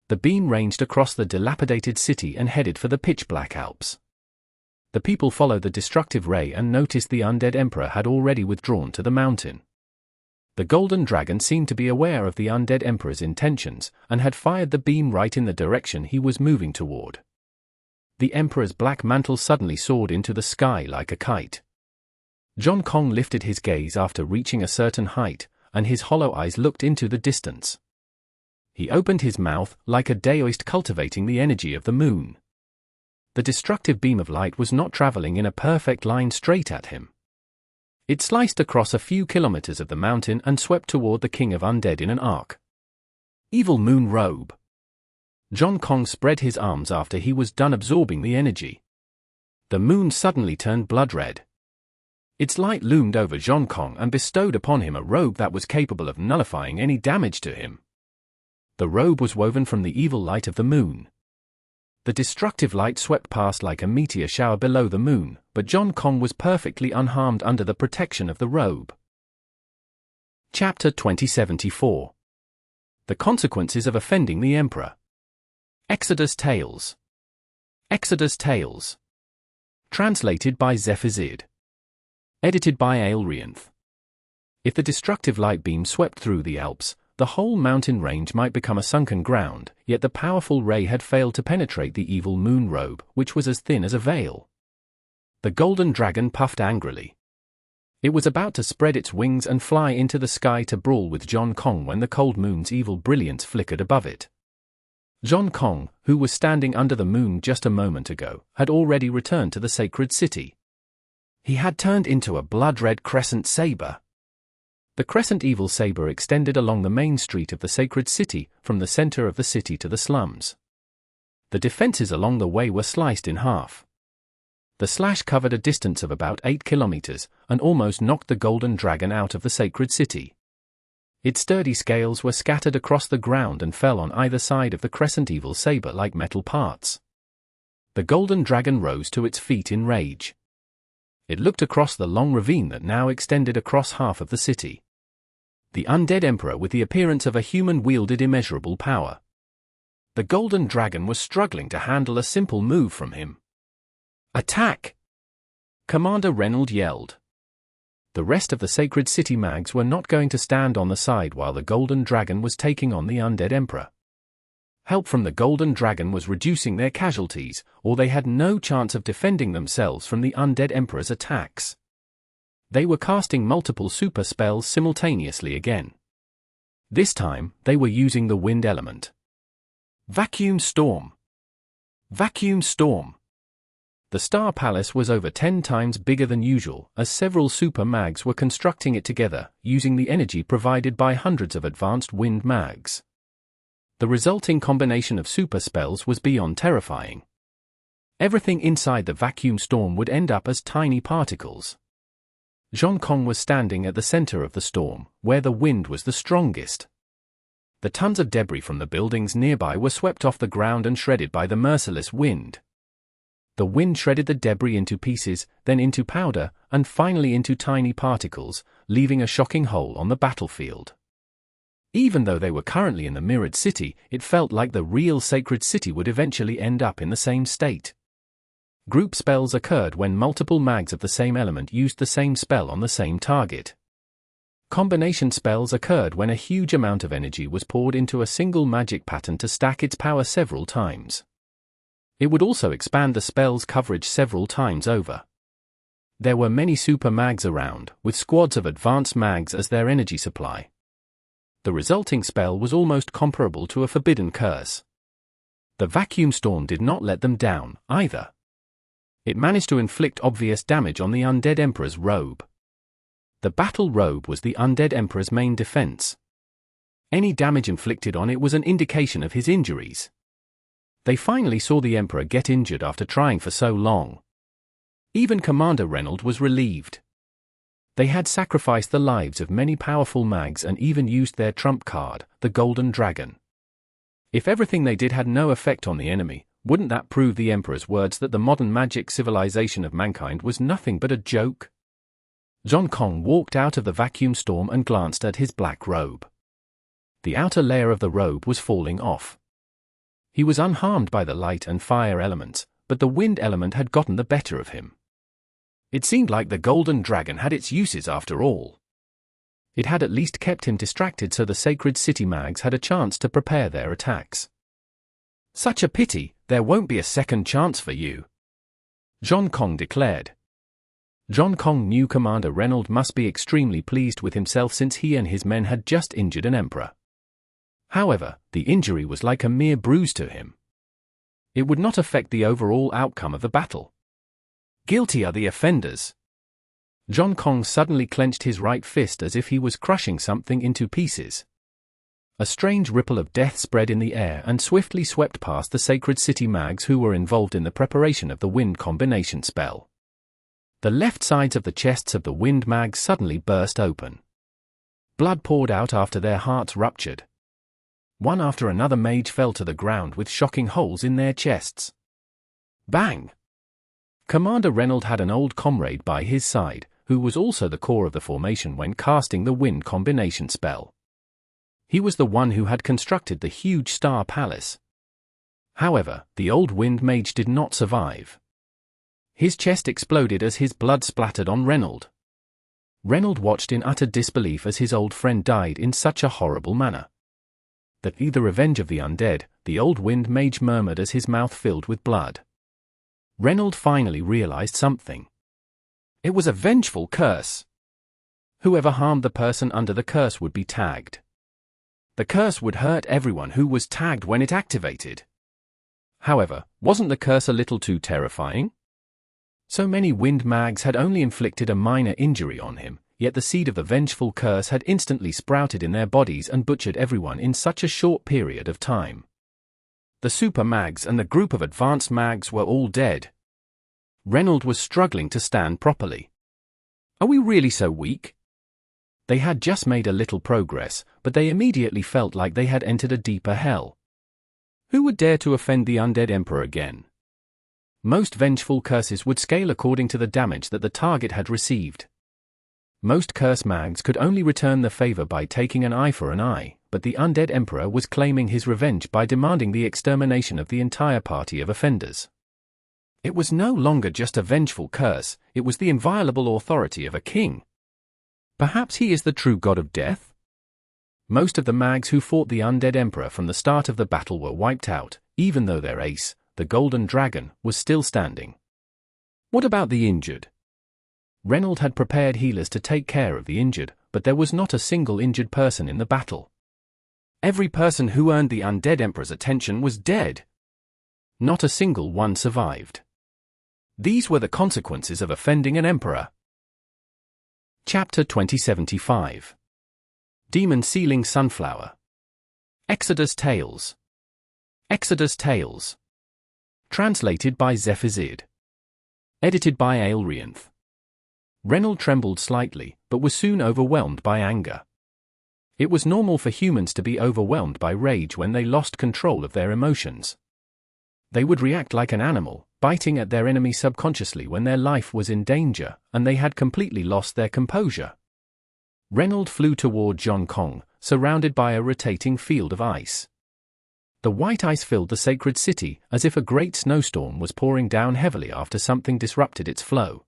The beam ranged across the dilapidated city and headed for the pitch-black Alps. The people followed the destructive ray and noticed the undead emperor had already withdrawn to the mountain. The golden dragon seemed to be aware of the undead emperor's intentions and had fired the beam right in the direction he was moving toward. The emperor's black mantle suddenly soared into the sky like a kite. Zhan Kong lifted his gaze after reaching a certain height, and his hollow eyes looked into the distance. He opened his mouth like a Daoist cultivating the energy of the moon. The destructive beam of light was not traveling in a perfect line straight at him. It sliced across a few kilometers of the mountain and swept toward the king of undead in an arc. Evil Moon Robe. Zhan Kong spread his arms after he was done absorbing the energy. The moon suddenly turned blood-red. Its light loomed over Zhan Kong and bestowed upon him a robe that was capable of nullifying any damage to him. The robe was woven from the evil light of the moon. The destructive light swept past like a meteor shower below the moon, but Zhan Kong was perfectly unharmed under the protection of the robe. Chapter 2074. The Consequences of Offending the Emperor. Exodus Tales. Exodus Tales. Translated by Zephazid. Edited by Aelrianth. If the destructive light beam swept through the Alps, the whole mountain range might become a sunken ground, yet the powerful ray had failed to penetrate the evil moon robe, which was as thin as a veil. The golden dragon puffed angrily. It was about to spread its wings and fly into the sky to brawl with Zhan Kong when the cold moon's evil brilliance flickered above it. Zhan Kong, who was standing under the moon just a moment ago, had already returned to the sacred city. He had turned into a blood-red crescent saber. The crescent evil saber extended along the main street of the sacred city, from the center of the city to the slums. The defenses along the way were sliced in half. The slash covered a distance of about 8 kilometers, and almost knocked the golden dragon out of the sacred city. Its sturdy scales were scattered across the ground and fell on either side of the crescent evil saber like metal parts. The golden dragon rose to its feet in rage. It looked across the long ravine that now extended across half of the city. The undead emperor with the appearance of a human wielded immeasurable power. The golden dragon was struggling to handle a simple move from him. "Attack!" Commander Reynolds yelled. The rest of the sacred city mags were not going to stand on the side while the golden dragon was taking on the undead emperor. Help from the golden dragon was reducing their casualties, or they had no chance of defending themselves from the undead emperor's attacks. They were casting multiple super spells simultaneously again. This time, they were using the wind element. Vacuum Storm. Vacuum Storm. The Star Palace was over 10 times bigger than usual, as several super mags were constructing it together, using the energy provided by hundreds of advanced wind mags. The resulting combination of super spells was beyond terrifying. Everything inside the vacuum storm would end up as tiny particles. Zhan Kong was standing at the center of the storm, where the wind was the strongest. The tons of debris from the buildings nearby were swept off the ground and shredded by the merciless wind. The wind shredded the debris into pieces, then into powder, and finally into tiny particles, leaving a shocking hole on the battlefield. Even though they were currently in the mirrored city, it felt like the real sacred city would eventually end up in the same state. Group spells occurred when multiple mags of the same element used the same spell on the same target. Combination spells occurred when a huge amount of energy was poured into a single magic pattern to stack its power several times. It would also expand the spell's coverage several times over. There were many super mags around, with squads of advanced mags as their energy supply. The resulting spell was almost comparable to a forbidden curse. The vacuum storm did not let them down, either. It managed to inflict obvious damage on the undead Emperor's robe. The battle robe was the undead Emperor's main defense. Any damage inflicted on it was an indication of his injuries. They finally saw the Emperor get injured after trying for so long. Even Commander Reynold was relieved. They had sacrificed the lives of many powerful mags and even used their trump card, the Golden Dragon. If everything they did had no effect on the enemy, wouldn't that prove the Emperor's words that the modern magic civilization of mankind was nothing but a joke? Zhan Kong walked out of the vacuum storm and glanced at his black robe. The outer layer of the robe was falling off. He was unharmed by the light and fire elements, but the wind element had gotten the better of him. It seemed like the Golden Dragon had its uses after all. It had at least kept him distracted so the Sacred City mags had a chance to prepare their attacks. "Such a pity, there won't be a second chance for you," Zhan Kong declared. Zhan Kong knew Commander Reynold must be extremely pleased with himself since he and his men had just injured an emperor. However, the injury was like a mere bruise to him. It would not affect the overall outcome of the battle. Guilty are the offenders. Zhan Kong suddenly clenched his right fist as if he was crushing something into pieces. A strange ripple of death spread in the air and swiftly swept past the Sacred City mags who were involved in the preparation of the wind combination spell. The left sides of the chests of the wind mags suddenly burst open. Blood poured out after their hearts ruptured. One after another mage fell to the ground with shocking holes in their chests. Bang! Commander Reynold had an old comrade by his side, who was also the core of the formation when casting the wind combination spell. He was the one who had constructed the huge star palace. However, the old wind mage did not survive. His chest exploded as his blood splattered on Reynold. Reynold watched in utter disbelief as his old friend died in such a horrible manner. "That be the revenge of the undead," the old wind mage murmured as his mouth filled with blood. Reynold finally realized something. It was a vengeful curse. Whoever harmed the person under the curse would be tagged. The curse would hurt everyone who was tagged when it activated. However, wasn't the curse a little too terrifying? So many wind mags had only inflicted a minor injury on him, yet the seed of the vengeful curse had instantly sprouted in their bodies and butchered everyone in such a short period of time. The super mags and the group of advanced mags were all dead. Reynold was struggling to stand properly. Are we really so weak? They had just made a little progress, but they immediately felt like they had entered a deeper hell. Who would dare to offend the undead emperor again? Most vengeful curses would scale according to the damage that the target had received. Most curse mags could only return the favor by taking an eye for an eye, but the undead emperor was claiming his revenge by demanding the extermination of the entire party of offenders. It was no longer just a vengeful curse, it was the inviolable authority of a king. Perhaps he is the true god of death? Most of the mags who fought the undead emperor from the start of the battle were wiped out, even though their ace, the Golden Dragon, was still standing. What about the injured? Reynold had prepared healers to take care of the injured, but there was not a single injured person in the battle. Every person who earned the undead emperor's attention was dead. Not a single one survived. These were the consequences of offending an emperor. Chapter 2075. Demon Sealing Sunflower. Exodus Tales. Exodus Tales. Translated by Zephazid. Edited by Aelrianth. Reynold trembled slightly, but was soon overwhelmed by anger. It was normal for humans to be overwhelmed by rage when they lost control of their emotions. They would react like an animal, biting at their enemy subconsciously when their life was in danger, and they had completely lost their composure. Reynold flew toward Zhan Kong, surrounded by a rotating field of ice. The white ice filled the sacred city, as if a great snowstorm was pouring down heavily after something disrupted its flow.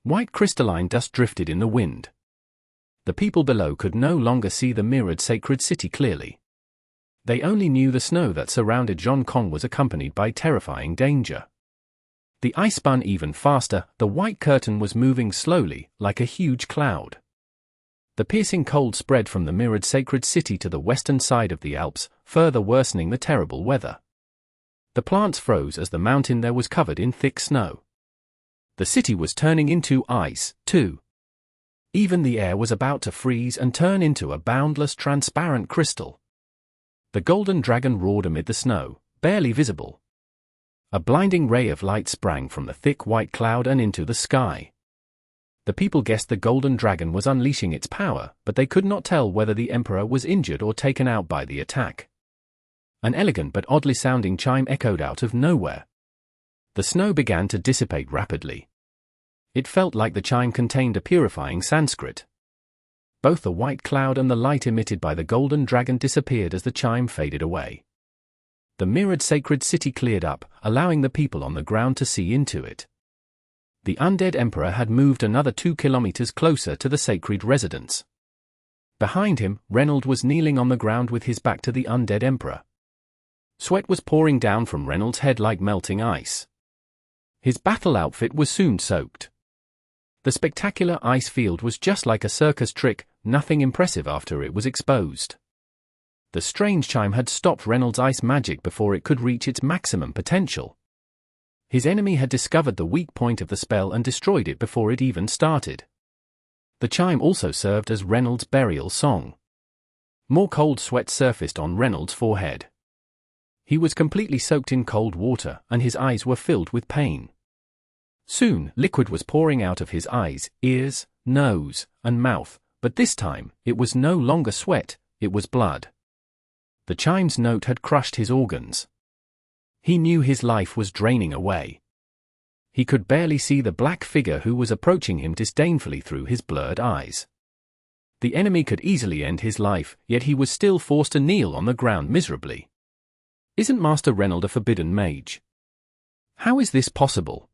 White crystalline dust drifted in the wind. The people below could no longer see the mirrored sacred city clearly. They only knew the snow that surrounded Zhan Kong was accompanied by terrifying danger. The ice spun even faster, the white curtain was moving slowly, like a huge cloud. The piercing cold spread from the mirrored sacred city to the western side of the Alps, further worsening the terrible weather. The plants froze as the mountain there was covered in thick snow. The city was turning into ice, too. Even the air was about to freeze and turn into a boundless transparent crystal. The golden dragon roared amid the snow, barely visible. A blinding ray of light sprang from the thick white cloud and into the sky. The people guessed the golden dragon was unleashing its power, but they could not tell whether the emperor was injured or taken out by the attack. An elegant but oddly sounding chime echoed out of nowhere. The snow began to dissipate rapidly. It felt like the chime contained a purifying Sanskrit. Both the white cloud and the light emitted by the golden dragon disappeared as the chime faded away. The mirrored sacred city cleared up, allowing the people on the ground to see into it. The undead emperor had moved another 2 kilometers closer to the sacred residence. Behind him, Reynold was kneeling on the ground with his back to the undead emperor. Sweat was pouring down from Reynold's head like melting ice. His battle outfit was soon soaked. The spectacular ice field was just like a circus trick, nothing impressive after it was exposed. The strange chime had stopped Reynold's ice magic before it could reach its maximum potential. His enemy had discovered the weak point of the spell and destroyed it before it even started. The chime also served as Reynold's burial song. More cold sweat surfaced on Reynold's forehead. He was completely soaked in cold water, and his eyes were filled with pain. Soon, liquid was pouring out of his eyes, ears, nose, and mouth, but this time, it was no longer sweat, it was blood. The chime's note had crushed his organs. He knew his life was draining away. He could barely see the black figure who was approaching him disdainfully through his blurred eyes. The enemy could easily end his life, yet he was still forced to kneel on the ground miserably. Isn't Master Reynold a forbidden mage? How is this possible?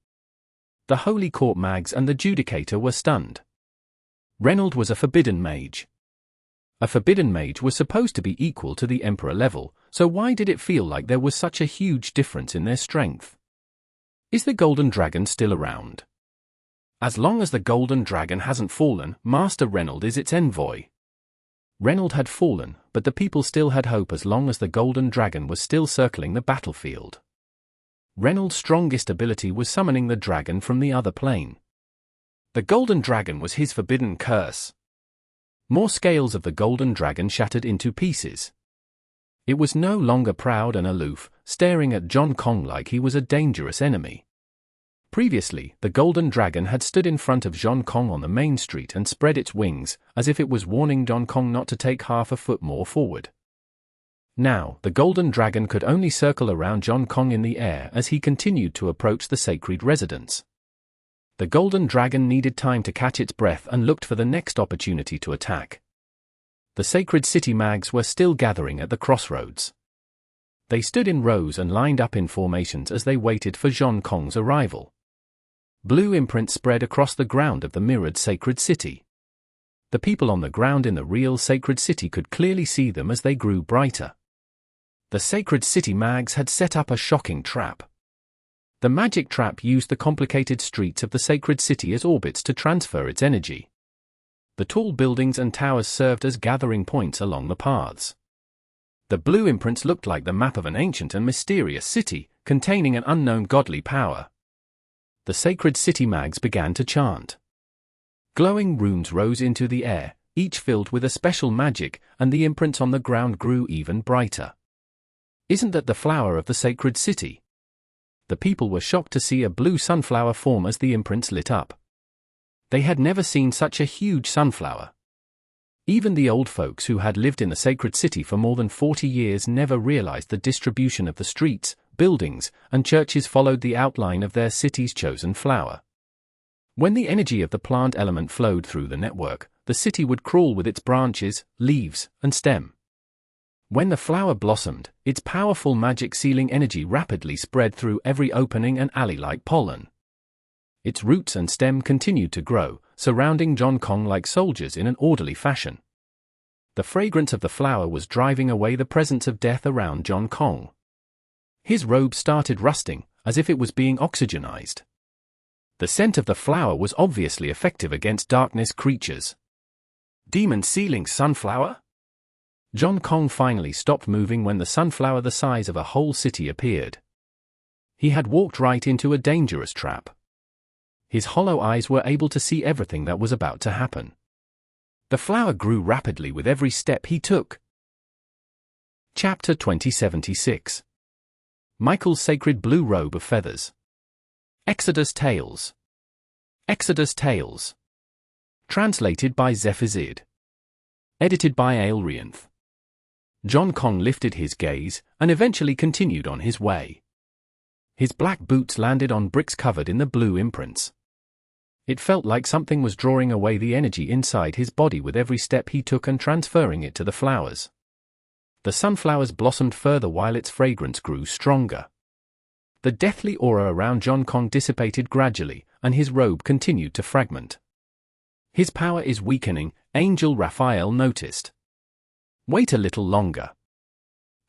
The Holy Court mags and the Judicator were stunned. Reynold was a forbidden mage. A forbidden mage was supposed to be equal to the Emperor level, so why did it feel like there was such a huge difference in their strength? Is the Golden Dragon still around? As long as the Golden Dragon hasn't fallen, Master Reynold is its envoy. Reynold had fallen, but the people still had hope as long as the Golden Dragon was still circling the battlefield. Reynold's strongest ability was summoning the dragon from the other plane. The Golden Dragon was his forbidden curse. More scales of the Golden Dragon shattered into pieces. It was no longer proud and aloof, staring at Zhan Kong like he was a dangerous enemy. Previously, the Golden Dragon had stood in front of Zhan Kong on the main street and spread its wings, as if it was warning Zhan Kong not to take half a foot more forward. Now, the Golden Dragon could only circle around Zhan Kong in the air as he continued to approach the sacred residence. The Golden Dragon needed time to catch its breath and looked for the next opportunity to attack. The sacred city mags were still gathering at the crossroads. They stood in rows and lined up in formations as they waited for Zhan Kong's arrival. Blue imprints spread across the ground of the mirrored sacred city. The people on the ground in the real sacred city could clearly see them as they grew brighter. The sacred city mags had set up a shocking trap. The magic trap used the complicated streets of the sacred city as orbits to transfer its energy. The tall buildings and towers served as gathering points along the paths. The blue imprints looked like the map of an ancient and mysterious city, containing an unknown godly power. The sacred city mags began to chant. Glowing runes rose into the air, each filled with a special magic, and the imprints on the ground grew even brighter. Isn't that the flower of the sacred city? The people were shocked to see a blue sunflower form as the imprints lit up. They had never seen such a huge sunflower. Even the old folks who had lived in the sacred city for more than 40 years never realized the distribution of the streets, buildings, and churches followed the outline of their city's chosen flower. When the energy of the plant element flowed through the network, the city would crawl with its branches, leaves, and stem. When the flower blossomed, its powerful magic sealing energy rapidly spread through every opening and alley like pollen. Its roots and stem continued to grow, surrounding Zhan Kong like soldiers in an orderly fashion. The fragrance of the flower was driving away the presence of death around Zhan Kong. His robe started rusting, as if it was being oxygenized. The scent of the flower was obviously effective against darkness creatures. Demon sealing sunflower? Zhan Kong finally stopped moving when the sunflower the size of a whole city appeared. He had walked right into a dangerous trap. His hollow eyes were able to see everything that was about to happen. The flower grew rapidly with every step he took. Chapter 2076. Michael's Sacred Blue Robe of Feathers. Exodus Tales. Exodus Tales. Translated by Zephazid. Edited by Aelrianth. Zhan Kong lifted his gaze, and eventually continued on his way. His black boots landed on bricks covered in the blue imprints. It felt like something was drawing away the energy inside his body with every step he took and transferring it to the flowers. The sunflowers blossomed further while its fragrance grew stronger. The deathly aura around Zhan Kong dissipated gradually, and his robe continued to fragment. His power is weakening, Angel Raphael noticed. Wait a little longer.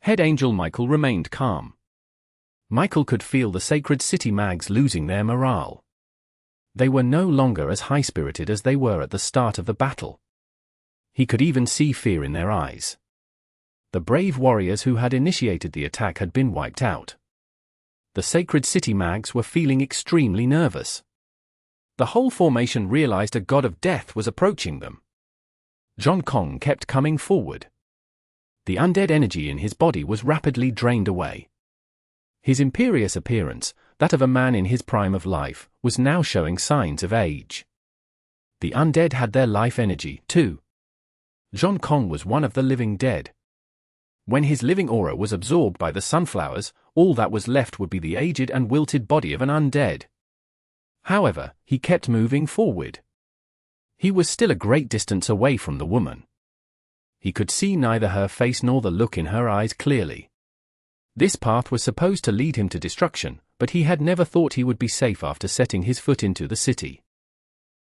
Head Angel Michael remained calm. Michael could feel the sacred city mags losing their morale. They were no longer as high-spirited as they were at the start of the battle. He could even see fear in their eyes. The brave warriors who had initiated the attack had been wiped out. The sacred city mags were feeling extremely nervous. The whole formation realized a god of death was approaching them. Zhan Kong kept coming forward. The undead energy in his body was rapidly drained away. His imperious appearance, that of a man in his prime of life, was now showing signs of age. The undead had their life energy, too. Zhan Kong was one of the living dead. When his living aura was absorbed by the sunflowers, all that was left would be the aged and wilted body of an undead. However, he kept moving forward. He was still a great distance away from the woman. He could see neither her face nor the look in her eyes clearly. This path was supposed to lead him to destruction, but he had never thought he would be safe after setting his foot into the city.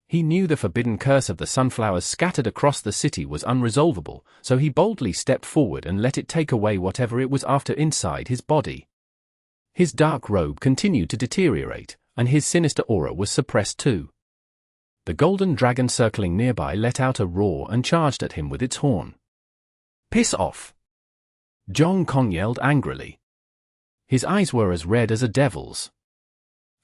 He knew the forbidden curse of the sunflowers scattered across the city was unresolvable, so he boldly stepped forward and let it take away whatever it was after inside his body. His dark robe continued to deteriorate, and his sinister aura was suppressed too. The golden dragon circling nearby let out a roar and charged at him with its horn. "Piss off!" Zhan Kong yelled angrily. His eyes were as red as a devil's.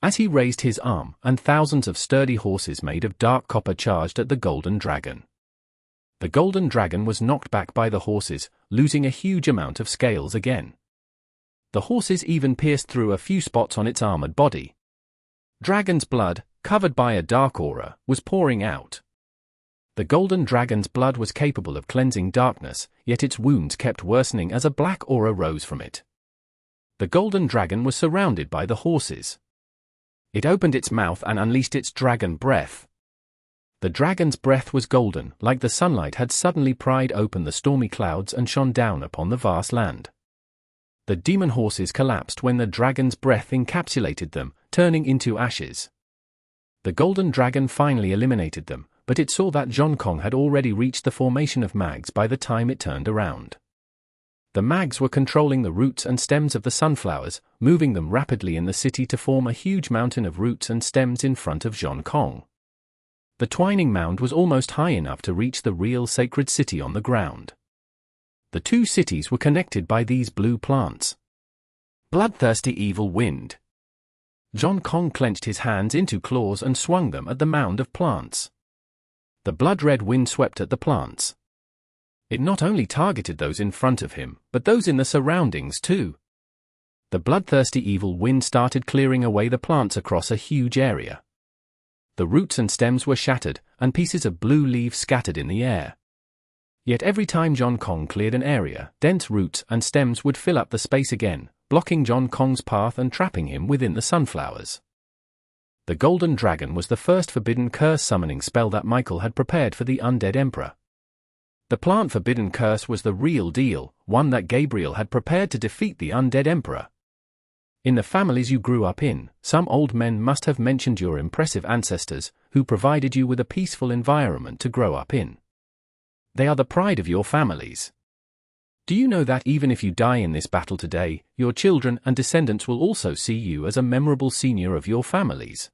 As he raised his arm, and thousands of sturdy horses made of dark copper charged at the golden dragon. The golden dragon was knocked back by the horses, losing a huge amount of scales again. The horses even pierced through a few spots on its armored body. Dragon's blood, covered by a dark aura, was pouring out. The golden dragon's blood was capable of cleansing darkness, yet its wounds kept worsening as a black aura rose from it. The golden dragon was surrounded by the horses. It opened its mouth and unleashed its dragon breath. The dragon's breath was golden, like the sunlight had suddenly pried open the stormy clouds and shone down upon the vast land. The demon horses collapsed when the dragon's breath encapsulated them, turning into ashes. The golden dragon finally eliminated them, but it saw that Zhan Kong had already reached the formation of mags by the time it turned around. The mags were controlling the roots and stems of the sunflowers, moving them rapidly in the city to form a huge mountain of roots and stems in front of Zhan Kong. The twining mound was almost high enough to reach the real sacred city on the ground. The two cities were connected by these blue plants. Bloodthirsty evil wind. Zhan Kong clenched his hands into claws and swung them at the mound of plants. The blood-red wind swept at the plants. It not only targeted those in front of him, but those in the surroundings too. The bloodthirsty evil wind started clearing away the plants across a huge area. The roots and stems were shattered, and pieces of blue leaves scattered in the air. Yet every time Zhan Kong cleared an area, dense roots and stems would fill up the space again, blocking Zhan Kong's path and trapping him within the sunflowers. The golden dragon was the first forbidden curse summoning spell that Michael had prepared for the undead emperor. The plant forbidden curse was the real deal, one that Gabriel had prepared to defeat the undead emperor. In the families you grew up in, some old men must have mentioned your impressive ancestors, who provided you with a peaceful environment to grow up in. They are the pride of your families. Do you know that even if you die in this battle today, your children and descendants will also see you as a memorable senior of your families?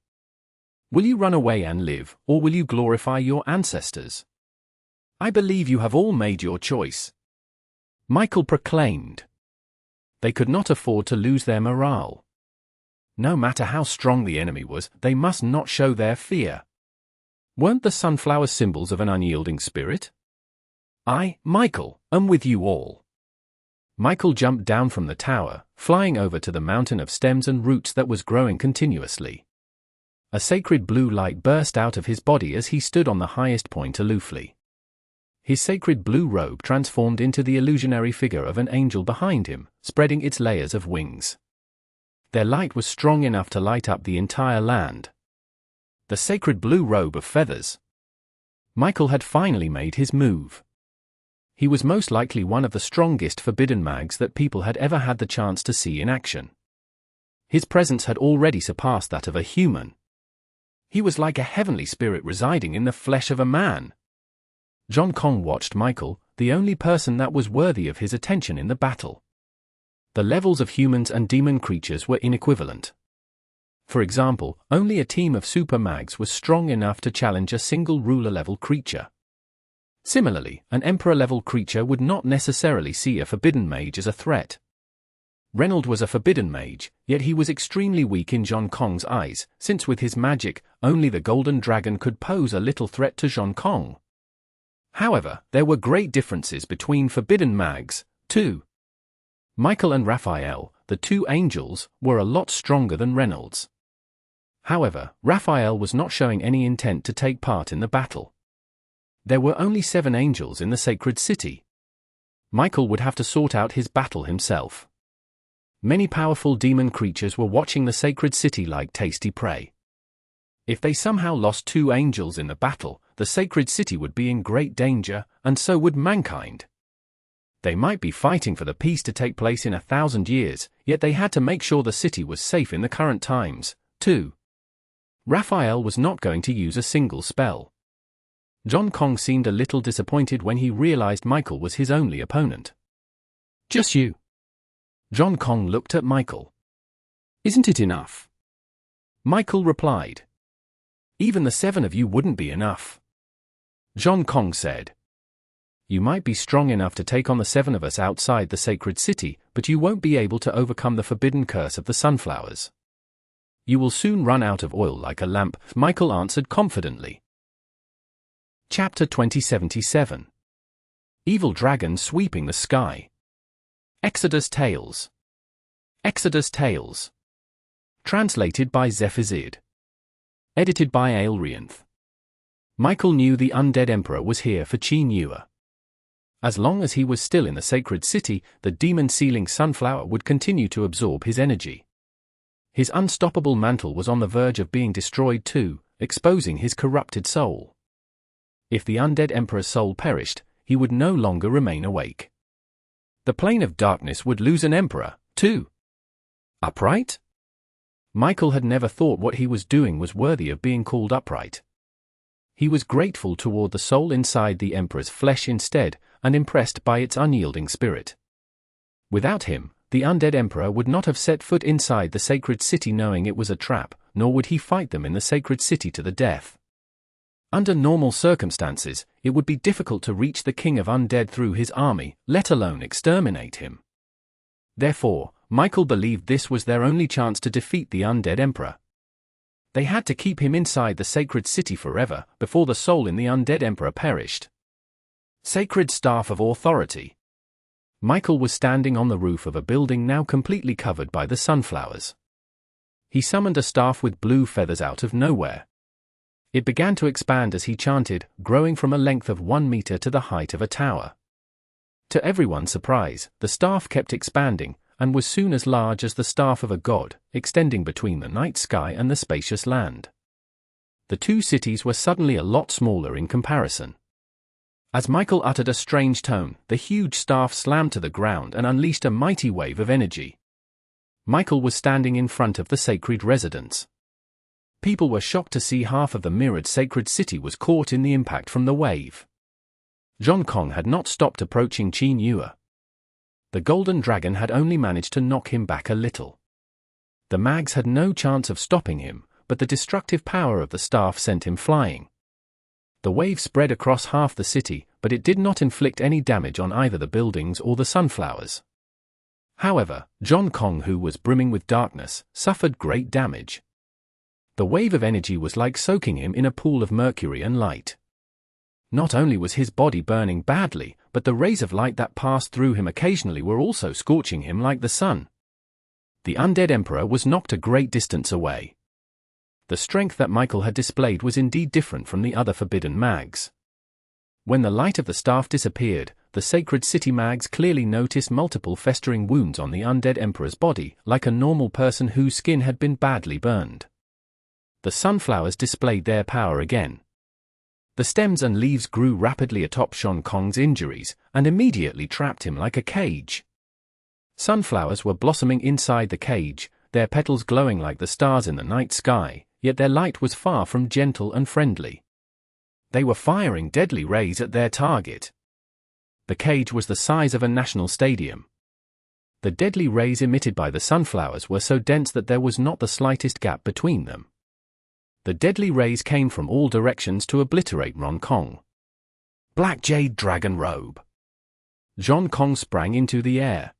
Will you run away and live, or will you glorify your ancestors? I believe you have all made your choice," Michael proclaimed. They could not afford to lose their morale. No matter how strong the enemy was, they must not show their fear. Weren't the sunflowers symbols of an unyielding spirit? "I, Michael, am with you all." Michael jumped down from the tower, flying over to the mountain of stems and roots that was growing continuously. A sacred blue light burst out of his body as he stood on the highest point aloofly. His sacred blue robe transformed into the illusionary figure of an angel behind him, spreading its layers of wings. Their light was strong enough to light up the entire land. The sacred blue robe of feathers. Michael had finally made his move. He was most likely one of the strongest forbidden mags that people had ever had the chance to see in action. His presence had already surpassed that of a human. He was like a heavenly spirit residing in the flesh of a man. Zhan Kong watched Michael, the only person that was worthy of his attention in the battle. The levels of humans and demon creatures were inequivalent. For example, only a team of super mags was strong enough to challenge a single ruler-level creature. Similarly, an emperor-level creature would not necessarily see a forbidden mage as a threat. Reynolds was a forbidden mage, yet he was extremely weak in Zhan Kong's eyes, since with his magic, only the golden dragon could pose a little threat to Zhan Kong. However, there were great differences between forbidden mags, too. Michael and Raphael, the two angels, were a lot stronger than Reynolds. However, Raphael was not showing any intent to take part in the battle. There were only 7 angels in the sacred city. Michael would have to sort out his battle himself. Many powerful demon creatures were watching the sacred city like tasty prey. If they somehow lost 2 angels in the battle, the sacred city would be in great danger, and so would mankind. They might be fighting for the peace to take place in 1,000 years, yet they had to make sure the city was safe in the current times, too. Raphael was not going to use a single spell. Zhan Kong seemed a little disappointed when he realized Michael was his only opponent. "Just you?" Zhan Kong looked at Michael. "Isn't it enough?" Michael replied. "Even the 7 of you wouldn't be enough." Zhan Kong said. "You might be strong enough to take on the 7 of us outside the sacred city, but you won't be able to overcome the forbidden curse of the sunflowers. You will soon run out of oil like a lamp," Michael answered confidently. Chapter 2077. Evil Dragon Sweeping the Sky. Exodus Tales. Exodus Tales. Translated by Zephazid. Edited by Aelrianth. Michael knew the undead emperor was here for Qin Yue. As long as he was still in the sacred city, the demon-sealing sunflower would continue to absorb his energy. His unstoppable mantle was on the verge of being destroyed too, exposing his corrupted soul. If the undead emperor's soul perished, he would no longer remain awake. The plane of darkness would lose an emperor, too. Upright? Michael had never thought what he was doing was worthy of being called upright. He was grateful toward the soul inside the emperor's flesh instead, and impressed by its unyielding spirit. Without him, the undead emperor would not have set foot inside the sacred city knowing it was a trap, nor would he fight them in the sacred city to the death. Under normal circumstances, it would be difficult to reach the king of undead through his army, let alone exterminate him. Therefore, Michael believed this was their only chance to defeat the undead emperor. They had to keep him inside the sacred city forever, before the soul in the undead emperor perished. Sacred Staff of Authority. Michael was standing on the roof of a building now completely covered by the sunflowers. He summoned a staff with blue feathers out of nowhere. It began to expand as he chanted, growing from a length of 1 meter to the height of a tower. To everyone's surprise, the staff kept expanding, and was soon as large as the staff of a god, extending between the night sky and the spacious land. The 2 cities were suddenly a lot smaller in comparison. As Michael uttered a strange tone, the huge staff slammed to the ground and unleashed a mighty wave of energy. Michael was standing in front of the sacred residence. People were shocked to see half of the mirrored sacred city was caught in the impact from the wave. Zhan Kong had not stopped approaching Qin Yue. The golden dragon had only managed to knock him back a little. The mags had no chance of stopping him, but the destructive power of the staff sent him flying. The wave spread across half the city, but it did not inflict any damage on either the buildings or the sunflowers. However, Zhan Kong, who was brimming with darkness, suffered great damage. The wave of energy was like soaking him in a pool of mercury and light. Not only was his body burning badly, but the rays of light that passed through him occasionally were also scorching him like the sun. The undead emperor was knocked a great distance away. The strength that Michael had displayed was indeed different from the other forbidden mags. When the light of the staff disappeared, the sacred city mags clearly noticed multiple festering wounds on the undead emperor's body, like a normal person whose skin had been badly burned. The sunflowers displayed their power again. The stems and leaves grew rapidly atop Zhan Kong's injuries, and immediately trapped him like a cage. Sunflowers were blossoming inside the cage, their petals glowing like the stars in the night sky, yet their light was far from gentle and friendly. They were firing deadly rays at their target. The cage was the size of a national stadium. The deadly rays emitted by the sunflowers were so dense that there was not the slightest gap between them. The deadly rays came from all directions to obliterate Zhan Kong. Black Jade Dragon Robe. Zhan Kong sprang into the air.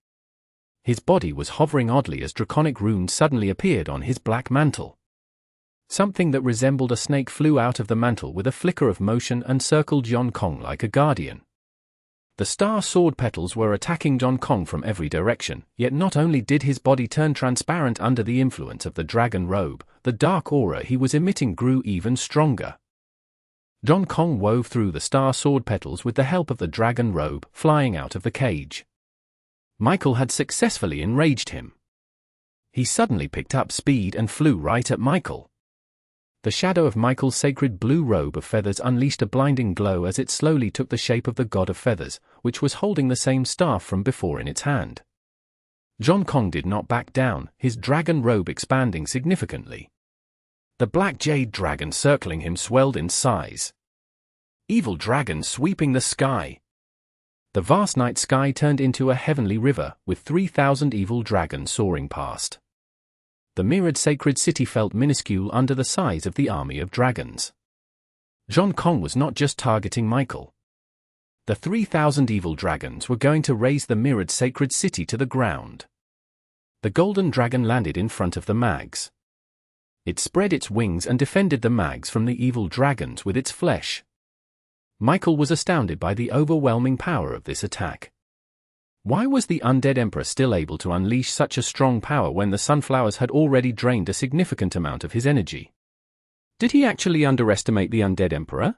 His body was hovering oddly as draconic runes suddenly appeared on his black mantle. Something that resembled a snake flew out of the mantle with a flicker of motion and circled Zhan Kong like a guardian. The star sword petals were attacking Zhan Kong from every direction, yet not only did his body turn transparent under the influence of the dragon robe, the dark aura he was emitting grew even stronger. Zhan Kong wove through the star sword petals with the help of the dragon robe, flying out of the cage. Michael had successfully enraged him. He suddenly picked up speed and flew right at Michael. The shadow of Michael's sacred blue robe of feathers unleashed a blinding glow as it slowly took the shape of the god of feathers, which was holding the same staff from before in its hand. Zhan Kong did not back down, his dragon robe expanding significantly. The black jade dragon circling him swelled in size. Evil dragon sweeping the sky. The vast night sky turned into a heavenly river, with 3,000 evil dragons soaring past. The mirrored sacred city felt minuscule under the size of the army of dragons. Zhan Kong was not just targeting Michael. The 3,000 evil dragons were going to raze the mirrored sacred city to the ground. The golden dragon landed in front of the mags. It spread its wings and defended the mags from the evil dragons with its flesh. Michael was astounded by the overwhelming power of this attack. Why was the undead emperor still able to unleash such a strong power when the sunflowers had already drained a significant amount of his energy? Did he actually underestimate the undead emperor?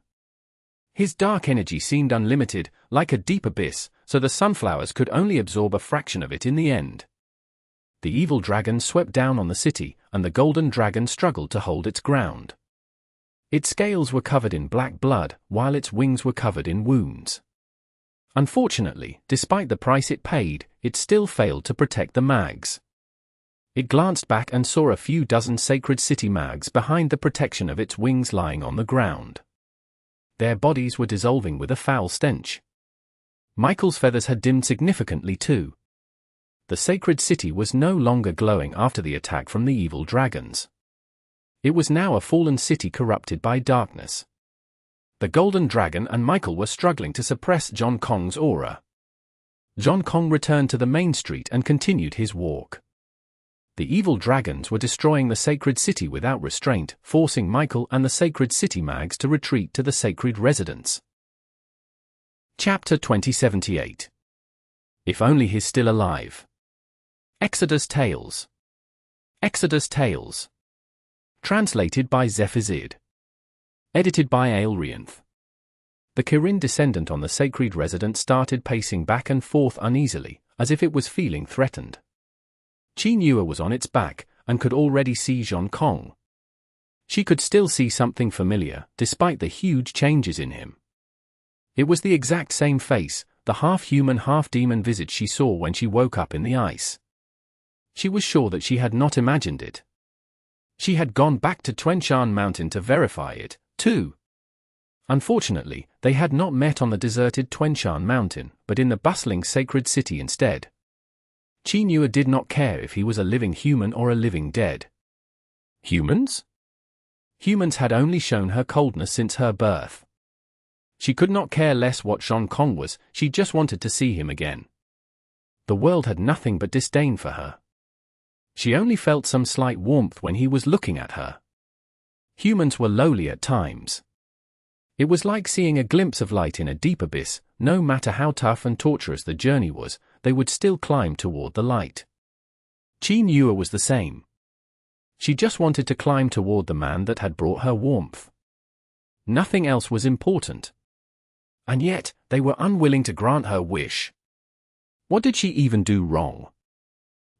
His dark energy seemed unlimited, like a deep abyss, so the sunflowers could only absorb a fraction of it in the end. The evil dragon swept down on the city, and the golden dragon struggled to hold its ground. Its scales were covered in black blood, while its wings were covered in wounds. Unfortunately, despite the price it paid, it still failed to protect the mags. It glanced back and saw a few dozen sacred city mags behind the protection of its wings lying on the ground. Their bodies were dissolving with a foul stench. Michael's feathers had dimmed significantly too. The sacred city was no longer glowing after the attack from the evil dragons. It was now a fallen city corrupted by darkness. The golden dragon and Michael were struggling to suppress Zhan Kong's aura. Zhan Kong returned to the main street and continued his walk. The evil dragons were destroying the sacred city without restraint, forcing Michael and the sacred city mags to retreat to the sacred residence. Chapter 2078. If only he's still alive. Exodus Tales. Exodus Tales. Translated by Zephazid. Edited by Aelrianth. The Kirin descendant on the sacred residence started pacing back and forth uneasily, as if it was feeling threatened. Qinyue was on its back, and could already see Zhan Kong. She could still see something familiar, despite the huge changes in him. It was the exact same face, the half-human half-demon visage she saw when she woke up in the ice. She was sure that she had not imagined it. She had gone back to Tuanshan Mountain to verify it, too. Unfortunately, they had not met on the deserted Tuanshan Mountain, but in the bustling sacred city instead. Qinyue did not care if he was a living human or a living dead. Humans? Humans had only shown her coldness since her birth. She could not care less what Zhan Kong was, she just wanted to see him again. The world had nothing but disdain for her. She only felt some slight warmth when he was looking at her. Humans were lowly at times. It was like seeing a glimpse of light in a deep abyss. No matter how tough and torturous the journey was, they would still climb toward the light. Qin Yue was the same. She just wanted to climb toward the man that had brought her warmth. Nothing else was important. And yet, they were unwilling to grant her wish. What did she even do wrong?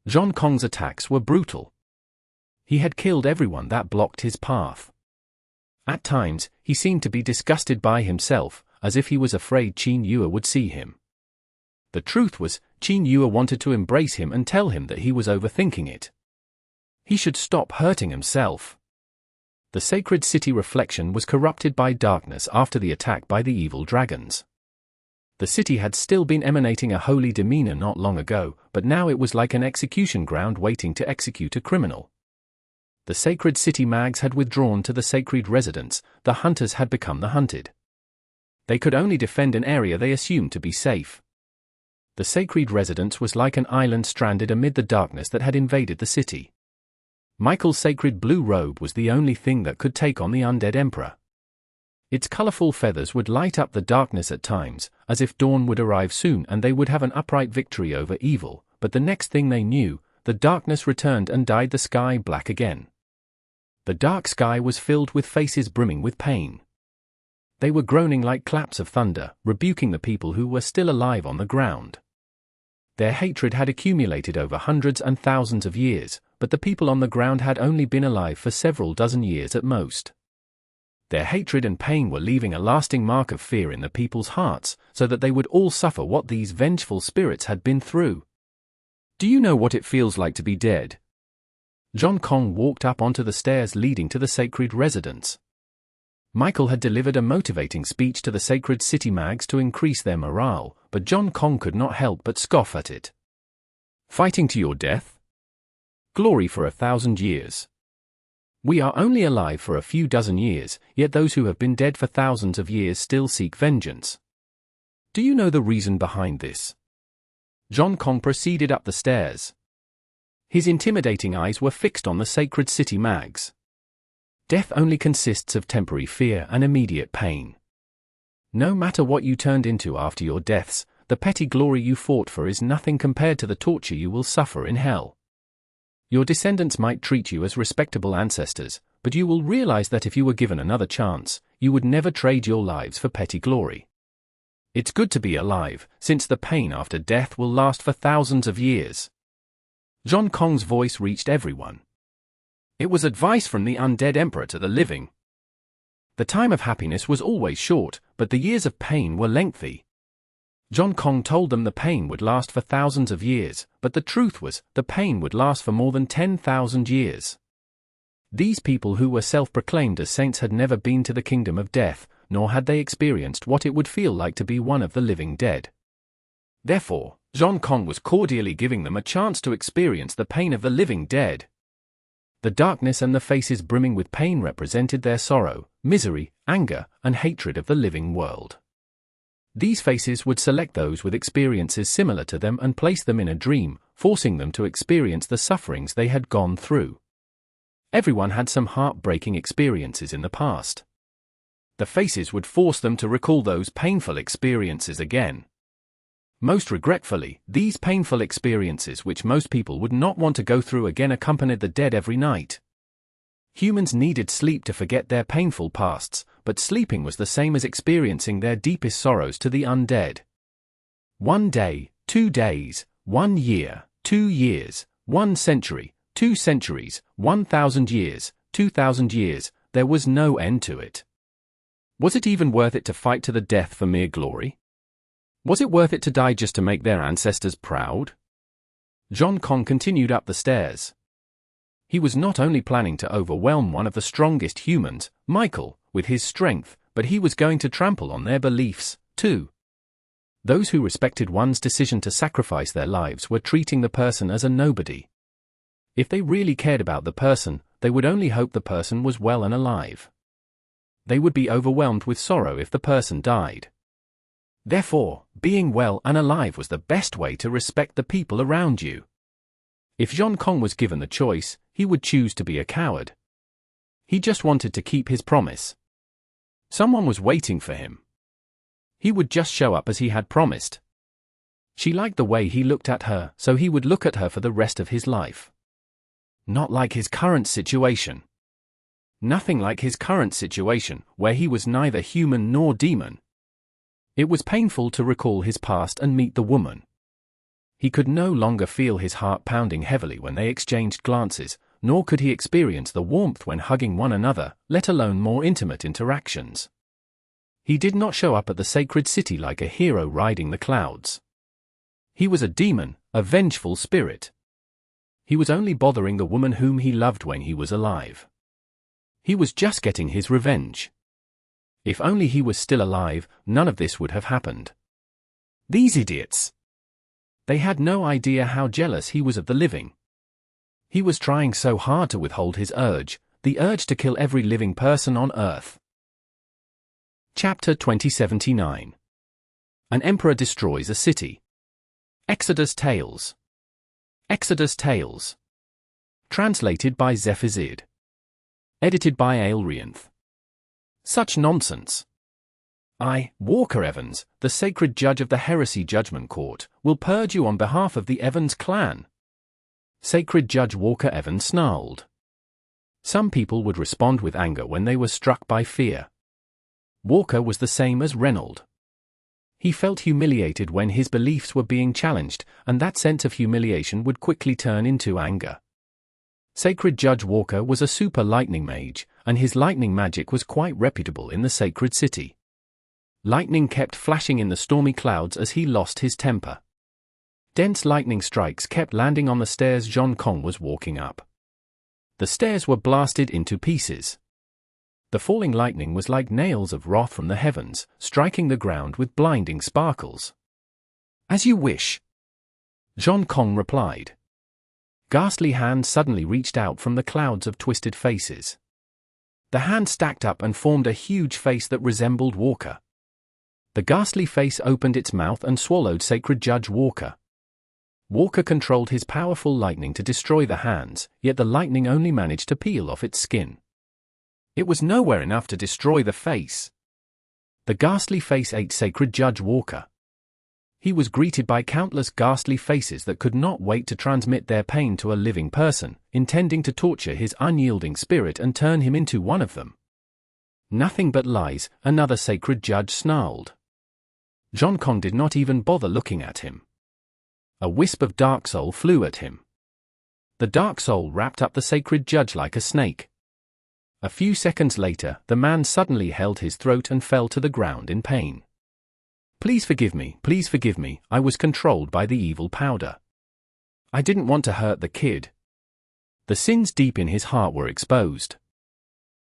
Zhan Kong's attacks were brutal. He had killed everyone that blocked his path. At times, he seemed to be disgusted by himself, as if he was afraid Qin Yue would see him. The truth was, Qin Yue wanted to embrace him and tell him that he was overthinking it. He should stop hurting himself. The sacred city reflection was corrupted by darkness after the attack by the evil dragons. The city had still been emanating a holy demeanor not long ago, but now it was like an execution ground waiting to execute a criminal. The sacred city mags had withdrawn to the sacred residence, the hunters had become the hunted. They could only defend an area they assumed to be safe. The sacred residence was like an island stranded amid the darkness that had invaded the city. Michael's sacred blue robe was the only thing that could take on the undead emperor. Its colorful feathers would light up the darkness at times, as if dawn would arrive soon and they would have an upright victory over evil, but the next thing they knew, the darkness returned and dyed the sky black again. The dark sky was filled with faces brimming with pain. They were groaning like claps of thunder, rebuking the people who were still alive on the ground. Their hatred had accumulated over hundreds and thousands of years, but the people on the ground had only been alive for several dozen years at most. Their hatred and pain were leaving a lasting mark of fear in the people's hearts, so that they would all suffer what these vengeful spirits had been through. Do you know what it feels like to be dead? Zhan Kong walked up onto the stairs leading to the sacred residence. Michael had delivered a motivating speech to the sacred city mags to increase their morale, but Zhan Kong could not help but scoff at it. Fighting to your death? Glory for 1,000 years. We are only alive for a few dozen years, yet those who have been dead for thousands of years still seek vengeance. Do you know the reason behind this? Zhan Kong proceeded up the stairs. His intimidating eyes were fixed on the sacred city mags. Death only consists of temporary fear and immediate pain. No matter what you turned into after your deaths, the petty glory you fought for is nothing compared to the torture you will suffer in hell. Your descendants might treat you as respectable ancestors, but you will realize that if you were given another chance, you would never trade your lives for petty glory. It's good to be alive, since the pain after death will last for thousands of years. Zhan Kong's voice reached everyone. It was advice from the undead emperor to the living. The time of happiness was always short, but the years of pain were lengthy. Zhan Kong told them the pain would last for thousands of years, but the truth was, the pain would last for more than 10,000 years. These people who were self-proclaimed as saints had never been to the kingdom of death, nor had they experienced what it would feel like to be one of the living dead. Therefore, Zhan Kong was cordially giving them a chance to experience the pain of the living dead. The darkness and the faces brimming with pain represented their sorrow, misery, anger, and hatred of the living world. These faces would select those with experiences similar to them and place them in a dream, forcing them to experience the sufferings they had gone through. Everyone had some heartbreaking experiences in the past. The faces would force them to recall those painful experiences again. Most regretfully, these painful experiences which most people would not want to go through again accompanied the dead every night. Humans needed sleep to forget their painful pasts, but sleeping was the same as experiencing their deepest sorrows to the undead. 1 day, 2 days, 1 year, 2 years, 1 century, 2 centuries, 1,000 years, 2,000 years, there was no end to it. Was it even worth it to fight to the death for mere glory? Was it worth it to die just to make their ancestors proud? Zhan Kong continued up the stairs. He was not only planning to overwhelm one of the strongest humans, Michael, with his strength, but he was going to trample on their beliefs, too. Those who respected one's decision to sacrifice their lives were treating the person as a nobody. If they really cared about the person, they would only hope the person was well and alive. They would be overwhelmed with sorrow if the person died. Therefore, being well and alive was the best way to respect the people around you. If Zhan Kong was given the choice, he would choose to be a coward. He just wanted to keep his promise. Someone was waiting for him. He would just show up as he had promised. She liked the way he looked at her, so he would look at her for the rest of his life. Not like his current situation. Nothing like his current situation, where he was neither human nor demon. It was painful to recall his past and meet the woman. He could no longer feel his heart pounding heavily when they exchanged glances, nor could he experience the warmth when hugging one another, let alone more intimate interactions. He did not show up at the sacred city like a hero riding the clouds. He was a demon, a vengeful spirit. He was only bothering the woman whom he loved when he was alive. He was just getting his revenge. If only he was still alive, none of this would have happened. These idiots! They had no idea how jealous he was of the living. He was trying so hard to withhold his urge, the urge to kill every living person on Earth. Chapter 2079. An Emperor Destroys a City. Exodus Tales. Exodus Tales. Translated by Zephazid. Edited by Aelrianth. Such nonsense. I, Walker Evans, the sacred judge of the Heresy Judgment Court, will purge you on behalf of the Evans clan. Sacred Judge Walker Evans snarled. Some people would respond with anger when they were struck by fear. Walker was the same as Reynold. He felt humiliated when his beliefs were being challenged, and that sense of humiliation would quickly turn into anger. Sacred Judge Walker was a super lightning mage, and his lightning magic was quite reputable in the sacred city. Lightning kept flashing in the stormy clouds as he lost his temper. Dense lightning strikes kept landing on the stairs Zhan Kong was walking up. The stairs were blasted into pieces. The falling lightning was like nails of wrath from the heavens, striking the ground with blinding sparkles. As you wish, Zhan Kong replied. Ghastly hands suddenly reached out from the clouds of twisted faces. The hands stacked up and formed a huge face that resembled Walker. The ghastly face opened its mouth and swallowed Sacred Judge Walker. Walker controlled his powerful lightning to destroy the hands, yet the lightning only managed to peel off its skin. It was nowhere enough to destroy the face. The ghastly face ate Sacred Judge Walker. He was greeted by countless ghastly faces that could not wait to transmit their pain to a living person, intending to torture his unyielding spirit and turn him into one of them. Nothing but lies, another Sacred Judge snarled. Zhan Kong did not even bother looking at him. A wisp of dark soul flew at him. The dark soul wrapped up the Sacred Judge like a snake. A few seconds later, the man suddenly held his throat and fell to the ground in pain. Please forgive me, I was controlled by the evil powder. I didn't want to hurt the kid. The sins deep in his heart were exposed.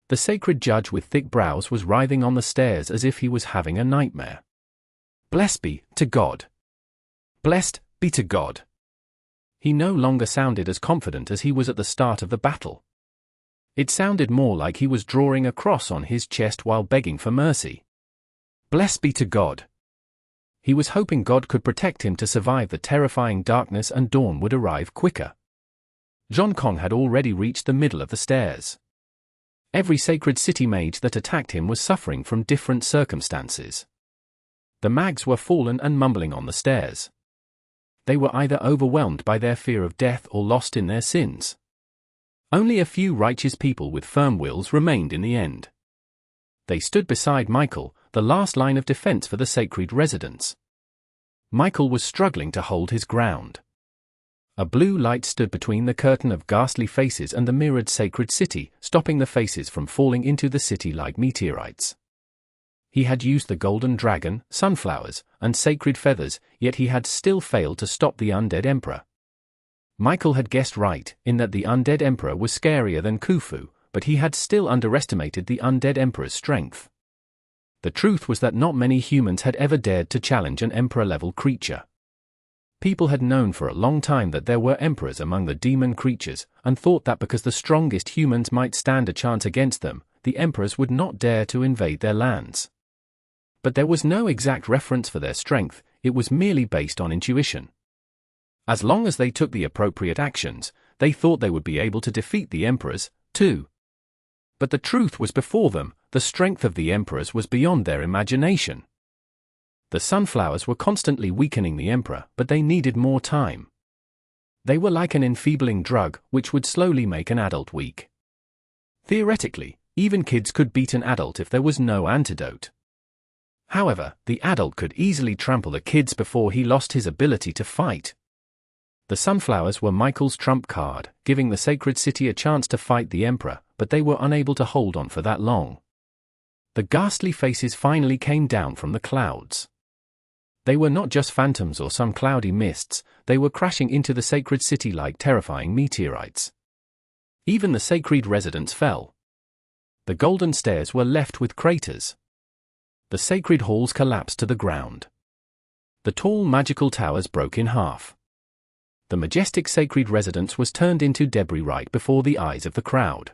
The Sacred Judge with thick brows was writhing on the stairs as if he was having a nightmare. Blessed be to God. Blessed be to God. He no longer sounded as confident as he was at the start of the battle. It sounded more like he was drawing a cross on his chest while begging for mercy. Blessed be to God. He was hoping God could protect him to survive the terrifying darkness and dawn would arrive quicker. Zhan Kong had already reached the middle of the stairs. Every sacred city mage that attacked him was suffering from different circumstances. The mags were fallen and mumbling on the stairs. They were either overwhelmed by their fear of death or lost in their sins. Only a few righteous people with firm wills remained in the end. They stood beside Michael, the last line of defense for the sacred residents. Michael was struggling to hold his ground. A blue light stood between the curtain of ghastly faces and the mirrored sacred city, stopping the faces from falling into the city like meteorites. He had used the golden dragon, sunflowers, and sacred feathers, yet he had still failed to stop the undead emperor. Michael had guessed right, in that the undead emperor was scarier than Khufu, but he had still underestimated the undead emperor's strength. The truth was that not many humans had ever dared to challenge an emperor-level creature. People had known for a long time that there were emperors among the demon creatures, and thought that because the strongest humans might stand a chance against them, the emperors would not dare to invade their lands. But there was no exact reference for their strength, it was merely based on intuition. As long as they took the appropriate actions, they thought they would be able to defeat the emperors, too. But the truth was before them, the strength of the emperors was beyond their imagination. The sunflowers were constantly weakening the emperor, but they needed more time. They were like an enfeebling drug, which would slowly make an adult weak. Theoretically, even kids could beat an adult if there was no antidote. However, the adult could easily trample the kids before he lost his ability to fight. The sunflowers were Michael's trump card, giving the sacred city a chance to fight the emperor, but they were unable to hold on for that long. The ghastly faces finally came down from the clouds. They were not just phantoms or some cloudy mists, they were crashing into the sacred city like terrifying meteorites. Even the sacred residents fell. The golden stairs were left with craters. The sacred halls collapsed to the ground. The tall magical towers broke in half. The majestic sacred residence was turned into debris right before the eyes of the crowd.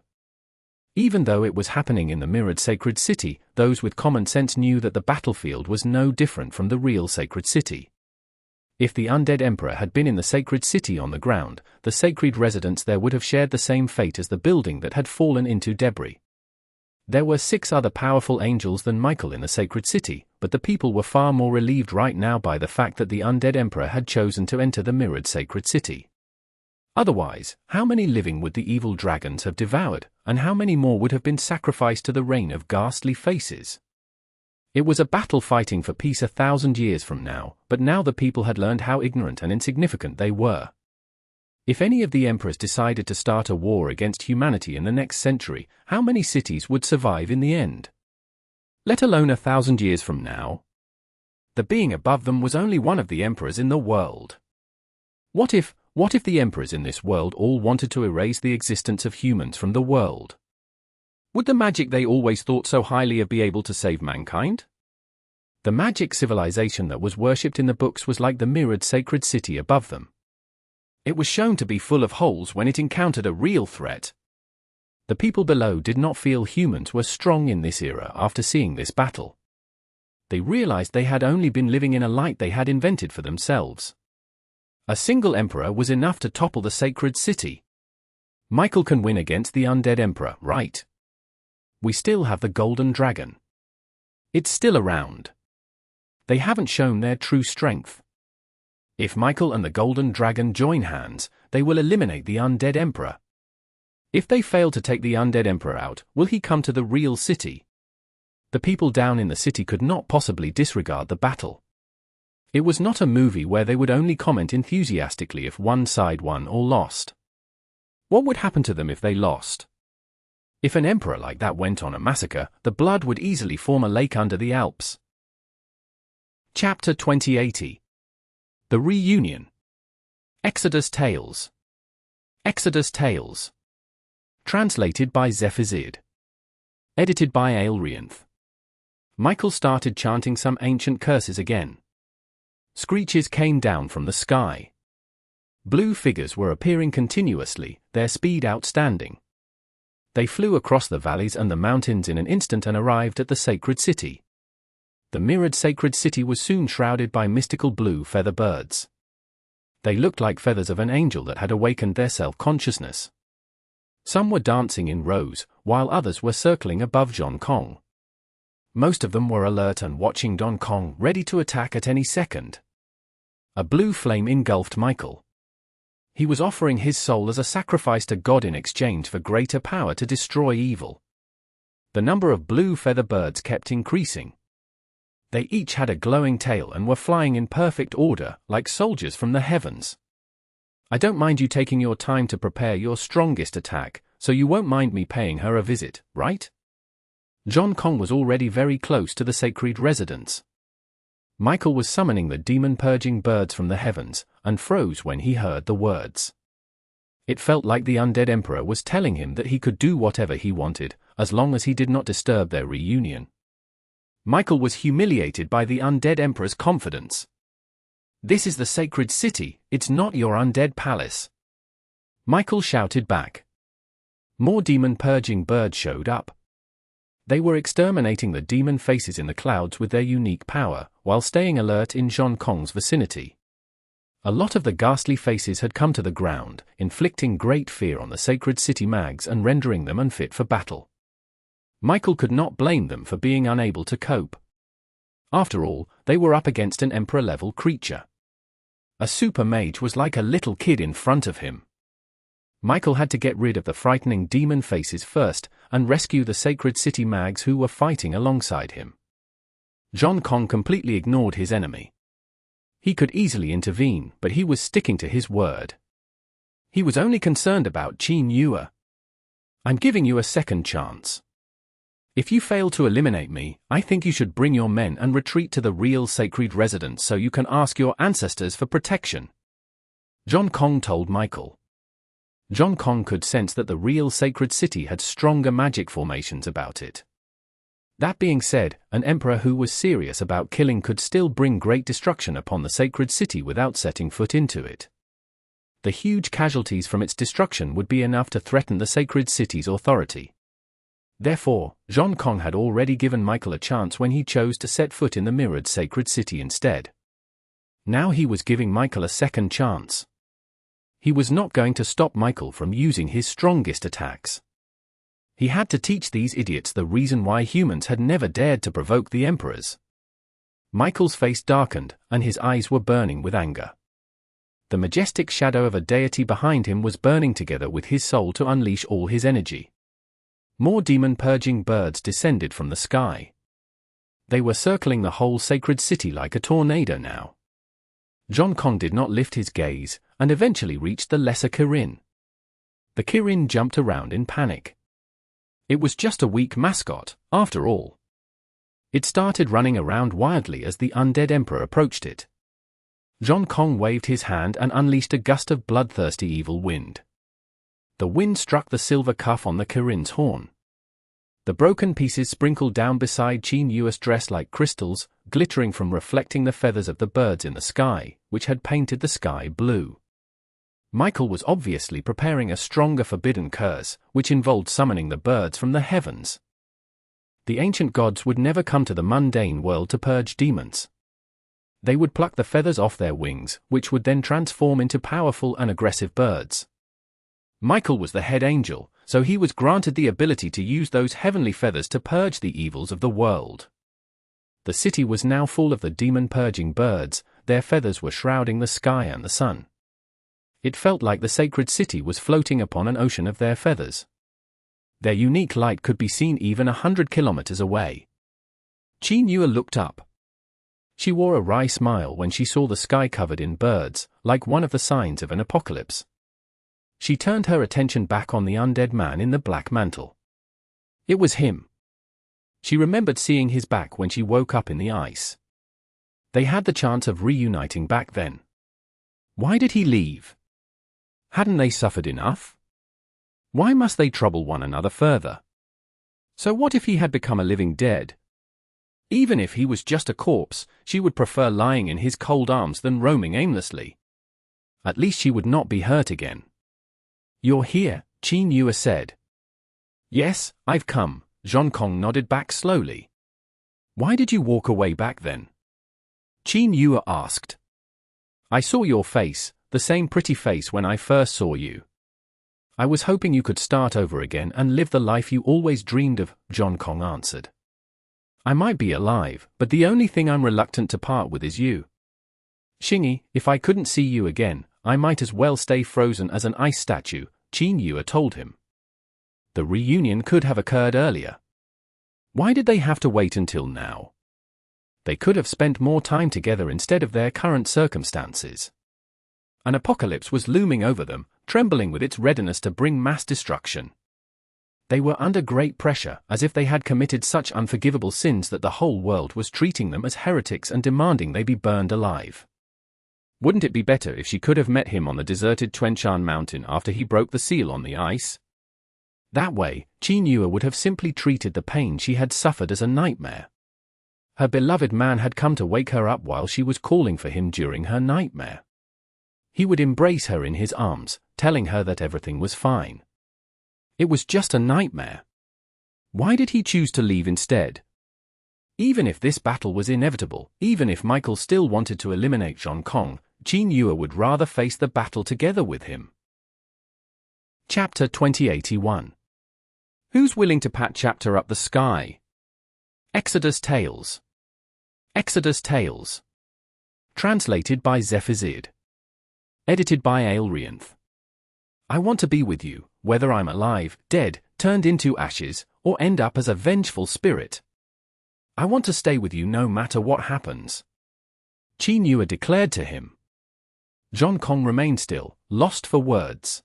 Even though it was happening in the mirrored sacred city, those with common sense knew that the battlefield was no different from the real sacred city. If the undead emperor had been in the sacred city on the ground, the sacred residents there would have shared the same fate as the building that had fallen into debris. There were 6 other powerful angels than Michael in the sacred city, but the people were far more relieved right now by the fact that the undead emperor had chosen to enter the mirrored sacred city. Otherwise, how many living would the evil dragons have devoured, and how many more would have been sacrificed to the reign of ghastly faces? It was a battle fighting for peace 1,000 years from now, but now the people had learned how ignorant and insignificant they were. If any of the emperors decided to start a war against humanity in the next century, how many cities would survive in the end? Let alone 1,000 years from now. The being above them was only one of the emperors in the world. What if the emperors in this world all wanted to erase the existence of humans from the world? Would the magic they always thought so highly of be able to save mankind? The magic civilization that was worshipped in the books was like the mirrored sacred city above them. It was shown to be full of holes when it encountered a real threat. The people below did not feel humans were strong in this era after seeing this battle. They realized they had only been living in a light they had invented for themselves. A single emperor was enough to topple the sacred city. Michael can win against the undead emperor, right? We still have the golden dragon. It's still around. They haven't shown their true strength. If Michael and the golden dragon join hands, they will eliminate the undead emperor. If they fail to take the undead emperor out, will he come to the real city? The people down in the city could not possibly disregard the battle. It was not a movie where they would only comment enthusiastically if one side won or lost. What would happen to them if they lost? If an emperor like that went on a massacre, the blood would easily form a lake under the Alps. Chapter 2080. The Reunion. Exodus Tales. Exodus Tales. Translated by Zephazid. Edited by Aelrianth. Michael started chanting some ancient curses again. Screeches came down from the sky. Blue figures were appearing continuously, their speed outstanding. They flew across the valleys and the mountains in an instant and arrived at the sacred city. The mirrored sacred city was soon shrouded by mystical blue feather birds. They looked like feathers of an angel that had awakened their self-consciousness. Some were dancing in rows, while others were circling above Zhon Kong. Most of them were alert and watching Don Kong, ready to attack at any second. A blue flame engulfed Michael. He was offering his soul as a sacrifice to God in exchange for greater power to destroy evil. The number of blue feather birds kept increasing. They each had a glowing tail and were flying in perfect order, like soldiers from the heavens. I don't mind you taking your time to prepare your strongest attack, so you won't mind me paying her a visit, right? Zhon Kong was already very close to the sacred residence. Michael was summoning the demon-purging birds from the heavens, and froze when he heard the words. It felt like the undead emperor was telling him that he could do whatever he wanted, as long as he did not disturb their reunion. Michael was humiliated by the undead emperor's confidence. "This is the sacred city, it's not your undead palace." Michael shouted back. More demon-purging birds showed up. They were exterminating the demon faces in the clouds with their unique power, while staying alert in Zhan Kong's vicinity. A lot of the ghastly faces had come to the ground, inflicting great fear on the sacred city mags and rendering them unfit for battle. Michael could not blame them for being unable to cope. After all, they were up against an emperor-level creature. A super mage was like a little kid in front of him. Michael had to get rid of the frightening demon faces first, and rescue the sacred city mags who were fighting alongside him. Zhan Kong completely ignored his enemy. He could easily intervene, but he was sticking to his word. He was only concerned about Qin Yue. "I'm giving you a second chance. If you fail to eliminate me, I think you should bring your men and retreat to the real sacred residence so you can ask your ancestors for protection," Zhan Kong told Michael. Zhan Kong could sense that the real sacred city had stronger magic formations about it. That being said, an emperor who was serious about killing could still bring great destruction upon the sacred city without setting foot into it. The huge casualties from its destruction would be enough to threaten the sacred city's authority. Therefore, Zhan Kong had already given Michael a chance when he chose to set foot in the mirrored sacred city instead. Now he was giving Michael a second chance. He was not going to stop Michael from using his strongest attacks. He had to teach these idiots the reason why humans had never dared to provoke the emperors. Michael's face darkened, and his eyes were burning with anger. The majestic shadow of a deity behind him was burning together with his soul to unleash all his energy. More demon-purging birds descended from the sky. They were circling the whole sacred city like a tornado now. Zhan Kong did not lift his gaze, and eventually reached the lesser Kirin. The Kirin jumped around in panic. It was just a weak mascot, after all. It started running around wildly as the undead emperor approached it. Zhan Kong waved his hand and unleashed a gust of bloodthirsty evil wind. The wind struck the silver cuff on the Kirin's horn. The broken pieces sprinkled down beside Qin Yue's dress like crystals, glittering from reflecting the feathers of the birds in the sky, which had painted the sky blue. Michael was obviously preparing a stronger forbidden curse, which involved summoning the birds from the heavens. The ancient gods would never come to the mundane world to purge demons. They would pluck the feathers off their wings, which would then transform into powerful and aggressive birds. Michael was the head angel, so he was granted the ability to use those heavenly feathers to purge the evils of the world. The city was now full of the demon-purging birds, their feathers were shrouding the sky and the sun. It felt like the sacred city was floating upon an ocean of their feathers. Their unique light could be seen even 100 kilometers away. Qin Yue looked up. She wore a wry smile when she saw the sky covered in birds, like one of the signs of an apocalypse. She turned her attention back on the undead man in the black mantle. It was him. She remembered seeing his back when she woke up in the ice. They had the chance of reuniting back then. Why did he leave? Hadn't they suffered enough? Why must they trouble one another further? So what if he had become a living dead? Even if he was just a corpse, she would prefer lying in his cold arms than roaming aimlessly. At least she would not be hurt again. "You're here," Qin Yue said. "Yes, I've come," Zhan Kong nodded back slowly. "Why did you walk away back then?" Qin Yue asked. "I saw your face, the same pretty face when I first saw you. I was hoping you could start over again and live the life you always dreamed of," Zhan Kong answered. "I might be alive, but the only thing I'm reluctant to part with is you. Xingyi, if I couldn't see you again, I might as well stay frozen as an ice statue," Qin Yue told him. The reunion could have occurred earlier. Why did they have to wait until now? They could have spent more time together instead of their current circumstances. An apocalypse was looming over them, trembling with its readiness to bring mass destruction. They were under great pressure, as if they had committed such unforgivable sins that the whole world was treating them as heretics and demanding they be burned alive. Wouldn't it be better if she could have met him on the deserted Tuanshan mountain after he broke the seal on the ice? That way, Qin Yue would have simply treated the pain she had suffered as a nightmare. Her beloved man had come to wake her up while she was calling for him during her nightmare. He would embrace her in his arms, telling her that everything was fine. It was just a nightmare. Why did he choose to leave instead? Even if this battle was inevitable, even if Michael still wanted to eliminate Zhang Kong, Qin Yue would rather face the battle together with him. Chapter 2081. Who's willing to PatChapter up the sky? Exodus Tales. Exodus Tales. Translated by Zephazid. Edited by Aelrianth. I want to be with you, whether I'm alive, dead, turned into ashes, or end up as a vengeful spirit. I want to stay with you no matter what happens. Qin Yue declared to him. Zhang Kong remained still, lost for words.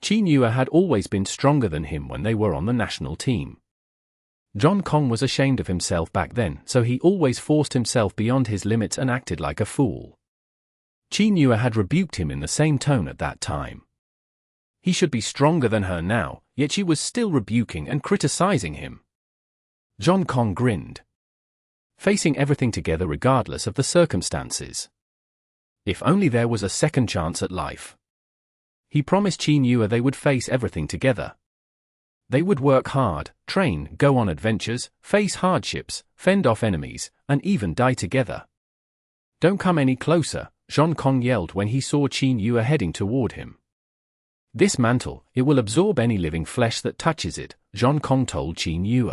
Qin Yue had always been stronger than him when they were on the national team. Zhang Kong was ashamed of himself back then, so he always forced himself beyond his limits and acted like a fool. Qin Yue had rebuked him in the same tone at that time. He should be stronger than her now, yet she was still rebuking and criticizing him. Zhang Kong grinned. Facing everything together regardless of the circumstances. If only there was a second chance at life. He promised Qin Yue they would face everything together. They would work hard, train, go on adventures, face hardships, fend off enemies, and even die together. Don't come any closer, Zhang Kong yelled when he saw Qin Yue heading toward him. This mantle, it will absorb any living flesh that touches it, Zhang Kong told Qin Yue.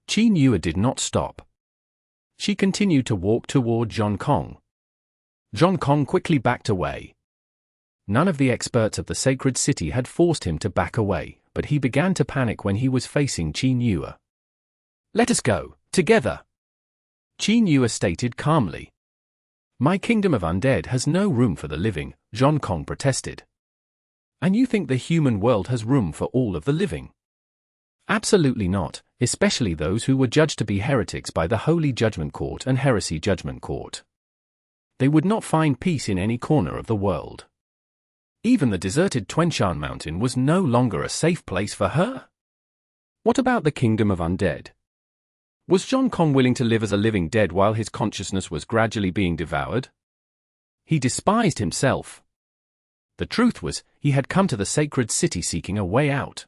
Qin Yue did not stop. She continued to walk toward Zhang Kong. Zhang Kong quickly backed away. None of the experts of the sacred city had forced him to back away, but he began to panic when he was facing Qin Yue. Let us go, together. Qin Yue stated calmly. My kingdom of undead has no room for the living, Zhang Kong protested. And you think the human world has room for all of the living? Absolutely not, especially those who were judged to be heretics by the Holy Judgment Court and Heresy Judgment Court. They would not find peace in any corner of the world. Even the deserted Tuanshan Mountain was no longer a safe place for her. What about the kingdom of undead? Was Zhang Kong willing to live as a living dead while his consciousness was gradually being devoured? He despised himself. The truth was, he had come to the sacred city seeking a way out.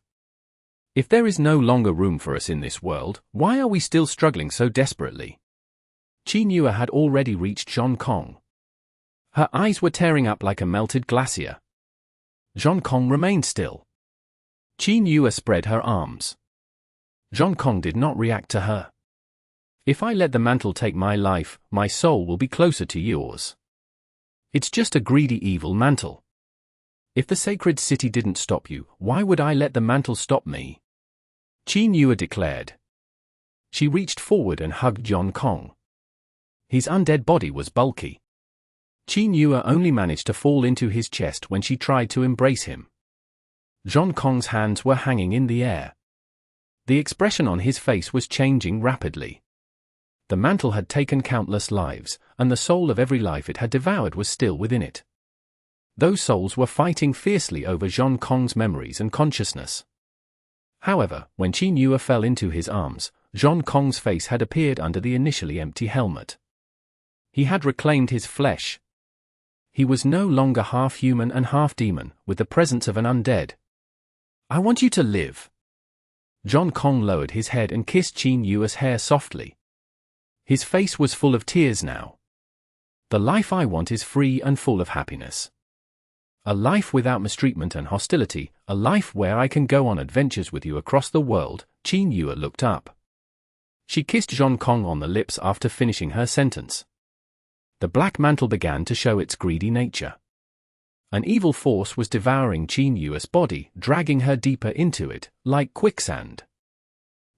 If there is no longer room for us in this world, why are we still struggling so desperately? Qin Yue had already reached Zhang Kong. Her eyes were tearing up like a melted glacier. Zhang Kong remained still. Qin Yue spread her arms. Zhang Kong did not react to her. If I let the mantle take my life, my soul will be closer to yours. It's just a greedy evil mantle. If the sacred city didn't stop you, why would I let the mantle stop me? Qin Yue declared. She reached forward and hugged Zhang Kong. His undead body was bulky. Qin Yue only managed to fall into his chest when she tried to embrace him. Zhang Kong's hands were hanging in the air. The expression on his face was changing rapidly. The mantle had taken countless lives, and the soul of every life it had devoured was still within it. Those souls were fighting fiercely over Zhang Kong's memories and consciousness. However, when Qin Yue fell into his arms, Zhang Kong's face had appeared under the initially empty helmet. He had reclaimed his flesh. He was no longer half human and half demon, with the presence of an undead. I want you to live. Zhang Kong lowered his head and kissed Qin Yue's hair softly. His face was full of tears now. The life I want is free and full of happiness. A life without mistreatment and hostility, a life where I can go on adventures with you across the world. Qin Yue looked up. She kissed Zhang Kong on the lips after finishing her sentence. The black mantle began to show its greedy nature. An evil force was devouring Qin Yue's body, dragging her deeper into it, like quicksand.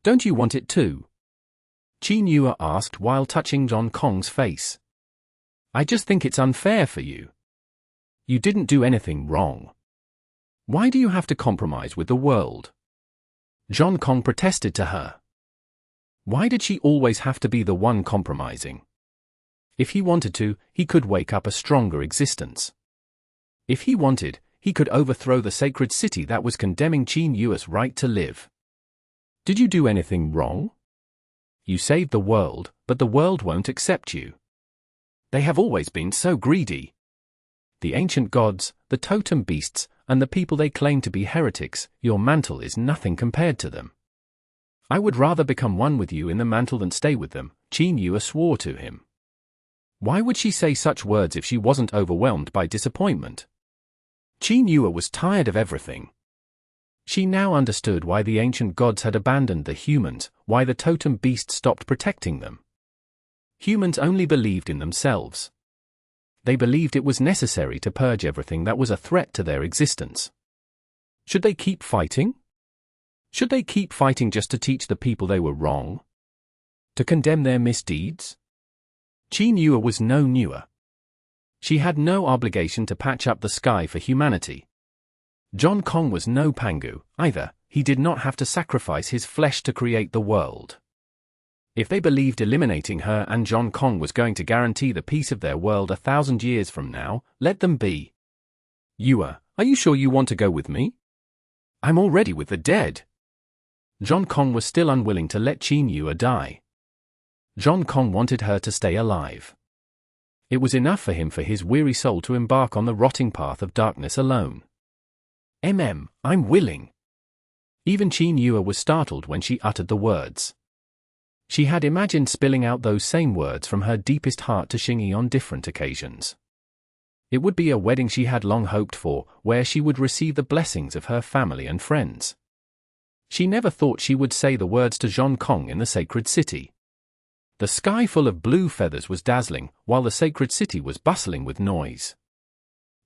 Don't you want it too? Qin Yue asked while touching Zhang Kong's face. I just think it's unfair for you. You didn't do anything wrong. Why do you have to compromise with the world? Zhang Kong protested to her. Why did she always have to be the one compromising? If he wanted to, he could wake up a stronger existence. If he wanted, he could overthrow the sacred city that was condemning Qin Yue's right to live. Did you do anything wrong? You saved the world, but the world won't accept you. They have always been so greedy. The ancient gods, the totem beasts, and the people they claim to be heretics, your mantle is nothing compared to them. I would rather become one with you in the mantle than stay with them, Qin Yue swore to him. Why would she say such words if she wasn't overwhelmed by disappointment? Qin Yue was tired of everything. She now understood why the ancient gods had abandoned the humans, why the totem beast stopped protecting them. Humans only believed in themselves. They believed it was necessary to purge everything that was a threat to their existence. Should they keep fighting? Should they keep fighting just to teach the people they were wrong? To condemn their misdeeds? Qin Yue was no newer. She had no obligation to patch up the sky for humanity. Zhan Kong was no Pangu, either. He did not have to sacrifice his flesh to create the world. If they believed eliminating her and Zhan Kong was going to guarantee the peace of their world 1,000 years from now, let them be. Yue, are you sure you want to go with me? I'm already with the dead. Zhan Kong was still unwilling to let Qin Yue die. Zhan Kong wanted her to stay alive. It was enough for him for his weary soul to embark on the rotting path of darkness alone. I'm willing. Even Qin Yue was startled when she uttered the words. She had imagined spilling out those same words from her deepest heart to Xingyi on different occasions. It would be a wedding she had long hoped for, where she would receive the blessings of her family and friends. She never thought she would say the words to Zhan Kong in the sacred city. The sky full of blue feathers was dazzling, while the sacred city was bustling with noise.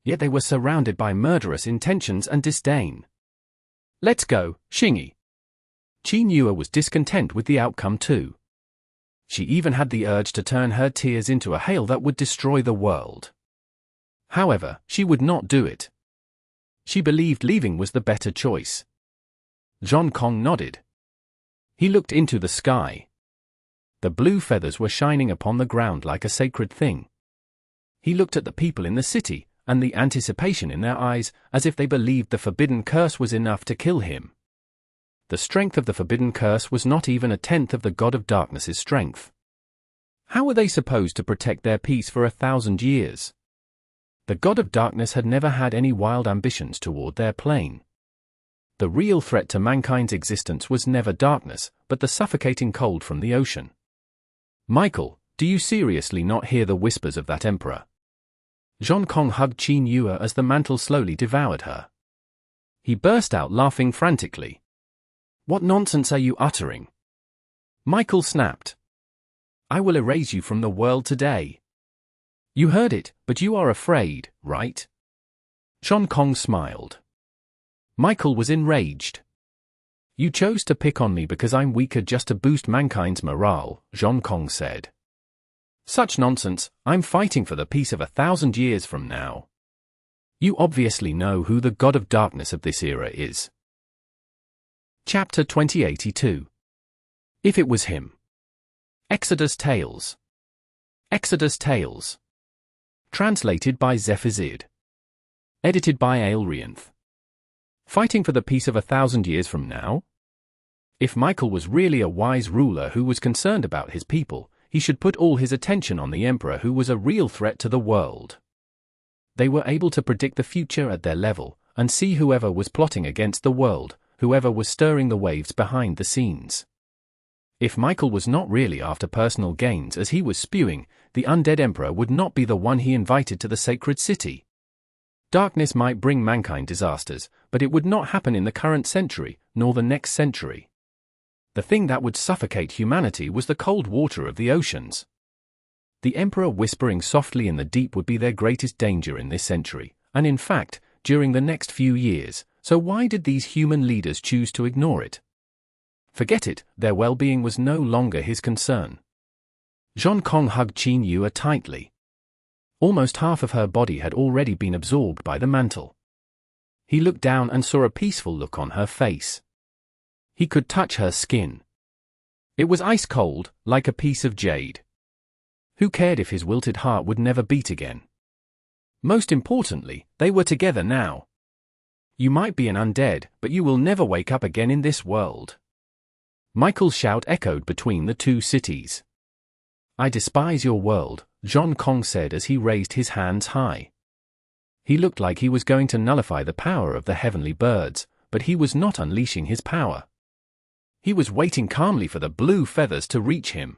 Yet they were surrounded by murderous intentions and disdain. Let's go, Xingyi. Qin Yue was discontent with the outcome too. She even had the urge to turn her tears into a hail that would destroy the world. However, she would not do it. She believed leaving was the better choice. Zhan Kong nodded. He looked into the sky. The blue feathers were shining upon the ground like a sacred thing. He looked at the people in the city, and the anticipation in their eyes, as if they believed the forbidden curse was enough to kill him. The strength of the forbidden curse was not even a tenth of the God of Darkness's strength. How were they supposed to protect their peace for 1,000 years? The God of Darkness had never had any wild ambitions toward their plane. The real threat to mankind's existence was never darkness, but the suffocating cold from the ocean. Michael, do you seriously not hear the whispers of that emperor? Zhan Kong hugged Qin Yue as the mantle slowly devoured her. He burst out laughing frantically. What nonsense are you uttering? Michael snapped. I will erase you from the world today. You heard it, but you are afraid, right? Zhan Kong smiled. Michael was enraged. You chose to pick on me because I'm weaker just to boost mankind's morale, Zhan Kong said. Such nonsense. I'm fighting for the peace of 1,000 years from now. You obviously know who the God of Darkness of this era is. Chapter 2082. If it was him. Exodus Tales. Exodus Tales. Translated by Zephazid. Edited by Aelrianth. Fighting for the peace of 1,000 years from now? If Michael was really a wise ruler who was concerned about his people, he should put all his attention on the emperor who was a real threat to the world. They were able to predict the future at their level, and see whoever was plotting against the world, whoever was stirring the waves behind the scenes. If Michael was not really after personal gains as he was spewing, the undead emperor would not be the one he invited to the sacred city. Darkness might bring mankind disasters, but it would not happen in the current century, nor the next century. The thing that would suffocate humanity was the cold water of the oceans. The emperor whispering softly in the deep would be their greatest danger in this century, and in fact, during the next few years, so why did these human leaders choose to ignore it? Forget it, their well-being was no longer his concern. Zhan Kong hugged Qin Yue tightly. Almost half of her body had already been absorbed by the mantle. He looked down and saw a peaceful look on her face. He could touch her skin. It was ice cold, like a piece of jade. Who cared if his wilted heart would never beat again? Most importantly, they were together now. You might be an undead, but you will never wake up again in this world. Michael's shout echoed between the two cities. I despise your world, Zhan Kong said as he raised his hands high. He looked like he was going to nullify the power of the heavenly birds, but he was not unleashing his power. He was waiting calmly for the blue feathers to reach him.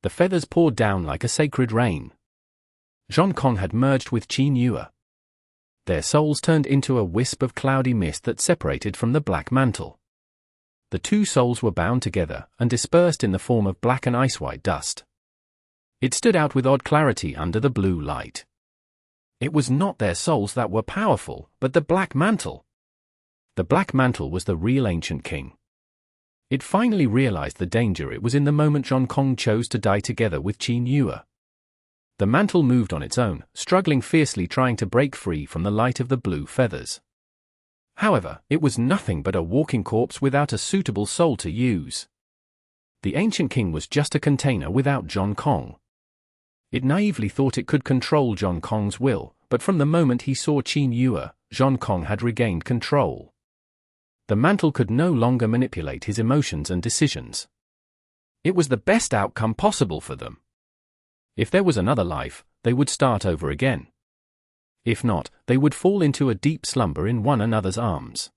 The feathers poured down like a sacred rain. Zhan Kong had merged with Qin Yue. Their souls turned into a wisp of cloudy mist that separated from the black mantle. The two souls were bound together and dispersed in the form of black and ice-white dust. It stood out with odd clarity under the blue light. It was not their souls that were powerful, but the black mantle. The black mantle was the real ancient king. It finally realized the danger it was in the moment Zhan Kong chose to die together with Qin Yue. The mantle moved on its own, struggling fiercely trying to break free from the light of the blue feathers. However, it was nothing but a walking corpse without a suitable soul to use. The ancient king was just a container without Zhan Kong. It naively thought it could control Zhan Kong's will, but from the moment he saw Qin Yue, Zhan Kong had regained control. The mantle could no longer manipulate his emotions and decisions. It was the best outcome possible for them. If there was another life, they would start over again. If not, they would fall into a deep slumber in one another's arms.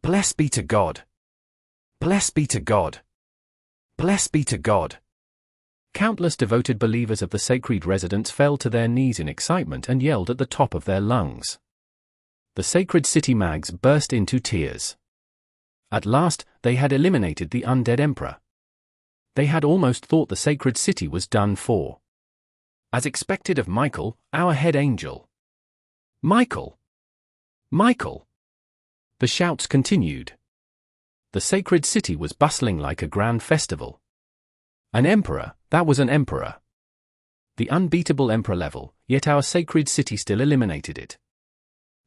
Blessed be to God! Blessed be to God! Blessed be to God! Countless devoted believers of the sacred residence fell to their knees in excitement and yelled at the top of their lungs. The sacred city mags burst into tears. At last, they had eliminated the undead emperor. They had almost thought the sacred city was done for. As expected of Michael, our head angel. Michael! Michael! The shouts continued. The sacred city was bustling like a grand festival. An emperor, that was an emperor. The unbeatable emperor level, yet our sacred city still eliminated it.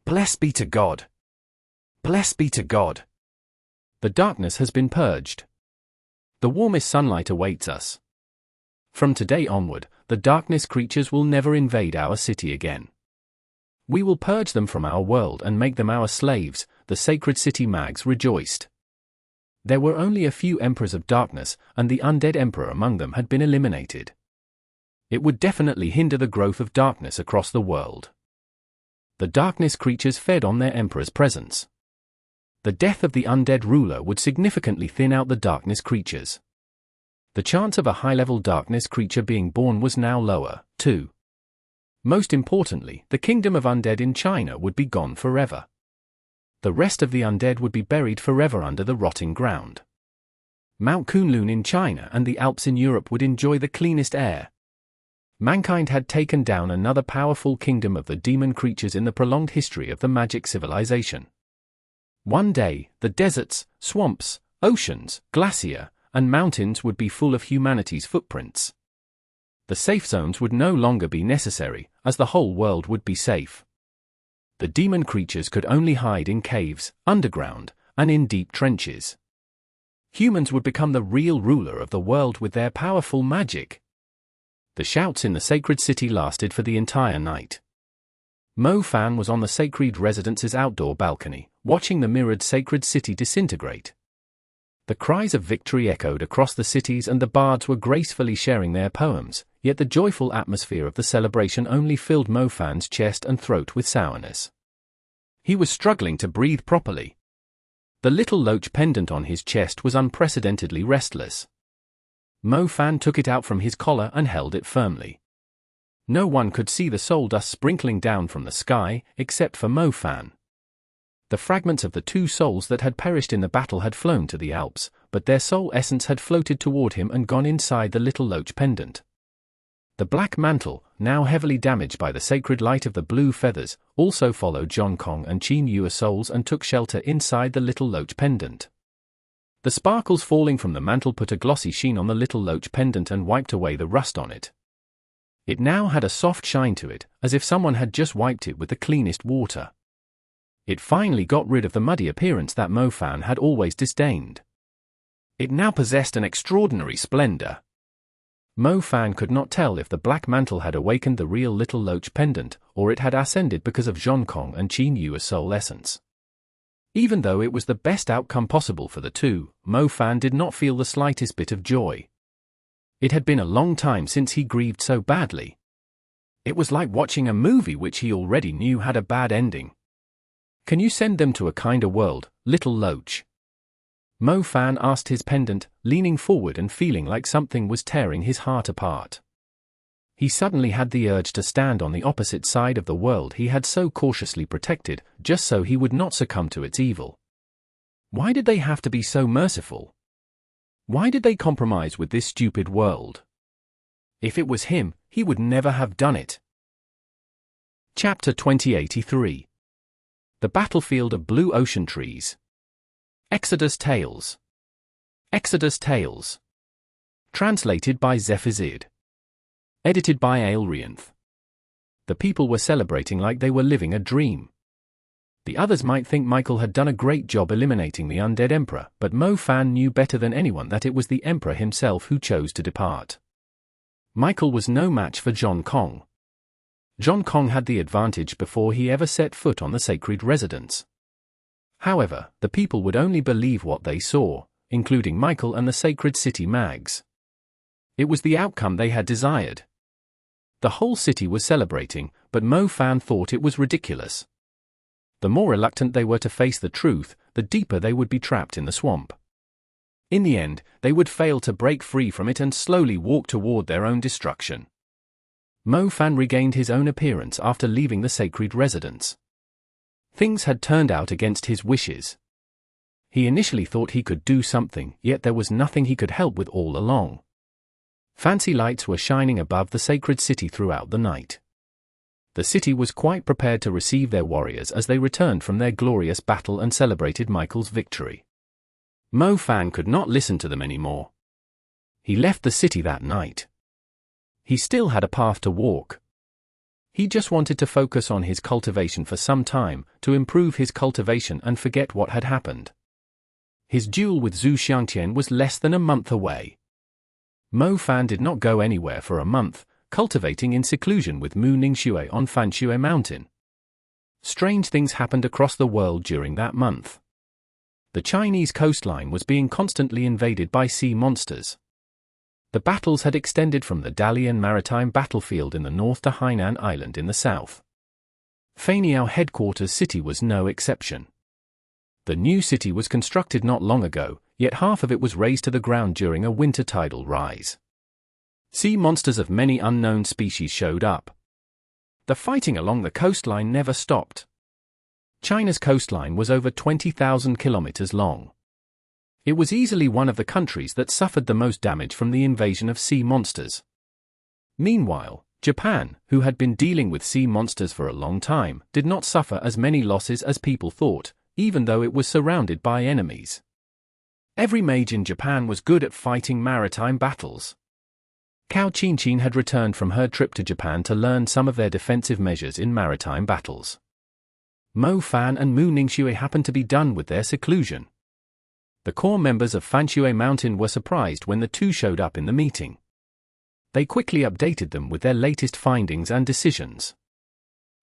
Blessed be to God! Blessed be to God! The darkness has been purged. The warmest sunlight awaits us. From today onward, the darkness creatures will never invade our city again. We will purge them from our world and make them our slaves, the sacred city mags rejoiced. There were only a few emperors of darkness, and the undead emperor among them had been eliminated. It would definitely hinder the growth of darkness across the world. The darkness creatures fed on their emperor's presence. The death of the undead ruler would significantly thin out the darkness creatures. The chance of a high-level darkness creature being born was now lower, too. Most importantly, the kingdom of undead in China would be gone forever. The rest of the undead would be buried forever under the rotting ground. Mount Kunlun in China and the Alps in Europe would enjoy the cleanest air. Mankind had taken down another powerful kingdom of the demon creatures in the prolonged history of the magic civilization. One day, the deserts, swamps, oceans, glacier, and mountains would be full of humanity's footprints. The safe zones would no longer be necessary, as the whole world would be safe. The demon creatures could only hide in caves, underground, and in deep trenches. Humans would become the real ruler of the world with their powerful magic. The shouts in the sacred city lasted for the entire night. Mo Fan was on the sacred residence's outdoor balcony, watching the mirrored sacred city disintegrate. The cries of victory echoed across the cities and the bards were gracefully sharing their poems, yet the joyful atmosphere of the celebration only filled Mo Fan's chest and throat with sourness. He was struggling to breathe properly. The little loach pendant on his chest was unprecedentedly restless. Mo Fan took it out from his collar and held it firmly. No one could see the soul dust sprinkling down from the sky, except for Mo Fan. The fragments of the two souls that had perished in the battle had flown to the Alps, but their soul essence had floated toward him and gone inside the little loach pendant. The black mantle, now heavily damaged by the sacred light of the blue feathers, also followed Zhan Kong and Qin Yue's souls and took shelter inside the little loach pendant. The sparkles falling from the mantle put a glossy sheen on the little loach pendant and wiped away the rust on it. It now had a soft shine to it, as if someone had just wiped it with the cleanest water. It finally got rid of the muddy appearance that Mo Fan had always disdained. It now possessed an extraordinary splendor. Mo Fan could not tell if the black mantle had awakened the real little loach pendant, or it had ascended because of Zhan Kong and Qin Yue's soul essence. Even though it was the best outcome possible for the two, Mo Fan did not feel the slightest bit of joy. It had been a long time since he grieved so badly. It was like watching a movie which he already knew had a bad ending. Can you send them to a kinder world, little loach? Mo Fan asked his pendant, leaning forward and feeling like something was tearing his heart apart. He suddenly had the urge to stand on the opposite side of the world he had so cautiously protected, just so he would not succumb to its evil. Why did they have to be so merciful? Why did they compromise with this stupid world? If it was him, he would never have done it. Chapter 2083. The Battlefield of Blue Ocean Trees. Exodus Tales. Exodus Tales. Translated by Zephazid. Edited by Aelrianth. The people were celebrating like they were living a dream. The others might think Michael had done a great job eliminating the undead emperor, but Mo Fan knew better than anyone that it was the emperor himself who chose to depart. Michael was no match for Zhang Kong. Zhang Kong had the advantage before he ever set foot on the sacred residence. However, the people would only believe what they saw, including Michael and the sacred city Mags. It was the outcome they had desired. The whole city was celebrating, but Mo Fan thought it was ridiculous. The more reluctant they were to face the truth, the deeper they would be trapped in the swamp. In the end, they would fail to break free from it and slowly walk toward their own destruction. Mo Fan regained his own appearance after leaving the sacred residence. Things had turned out against his wishes. He initially thought he could do something, yet there was nothing he could help with all along. Fancy lights were shining above the sacred city throughout the night. The city was quite prepared to receive their warriors as they returned from their glorious battle and celebrated Michael's victory. Mo Fan could not listen to them anymore. He left the city that night. He still had a path to walk. He just wanted to focus on his cultivation for some time, to improve his cultivation and forget what had happened. His duel with Xiangtian was less than a month away. Mo Fan did not go anywhere for a month, cultivating in seclusion with Mu Ningxue on Fanshui Mountain. Strange things happened across the world during that month. The Chinese coastline was being constantly invaded by sea monsters. The battles had extended from the Dalian maritime battlefield in the north to Hainan Island in the south. Feiniao headquarters city was no exception. The new city was constructed not long ago, yet half of it was razed to the ground during a winter tidal rise. Sea monsters of many unknown species showed up. The fighting along the coastline never stopped. China's coastline was over 20,000 kilometers long. It was easily one of the countries that suffered the most damage from the invasion of sea monsters. Meanwhile, Japan, who had been dealing with sea monsters for a long time, did not suffer as many losses as people thought, even though it was surrounded by enemies. Every mage in Japan was good at fighting maritime battles. Xiangtian had returned from her trip to Japan to learn some of their defensive measures in maritime battles. Mo Fan and Mu Ningxue happened to be done with their seclusion. The core members of Fanshui Mountain were surprised when the two showed up in the meeting. They quickly updated them with their latest findings and decisions.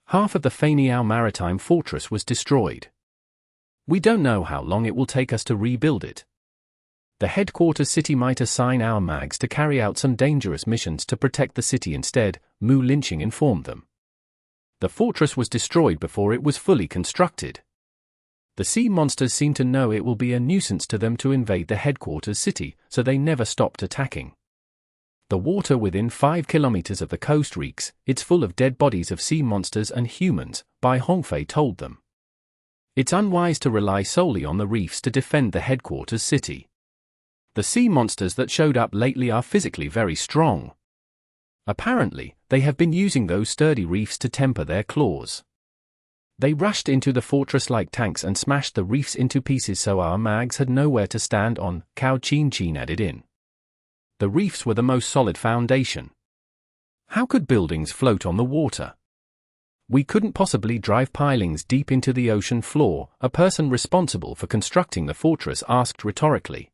Half of the Feiniao maritime fortress was destroyed. We don't know how long it will take us to rebuild it. The headquarters city might assign our mags to carry out some dangerous missions to protect the city instead, Mu Linqing informed them. The fortress was destroyed before it was fully constructed. The sea monsters seem to know it will be a nuisance to them to invade the headquarters city, so they never stopped attacking. The water within 5 kilometers of the coast reeks, it's full of dead bodies of sea monsters and humans, Bai Hongfei told them. It's unwise to rely solely on the reefs to defend the headquarters city. The sea monsters that showed up lately are physically very strong. Apparently, they have been using those sturdy reefs to temper their claws. They rushed into the fortress like tanks and smashed the reefs into pieces so our mags had nowhere to stand on, Xiangtian added in. The reefs were the most solid foundation. How could buildings float on the water? We couldn't possibly drive pilings deep into the ocean floor, a person responsible for constructing the fortress asked rhetorically.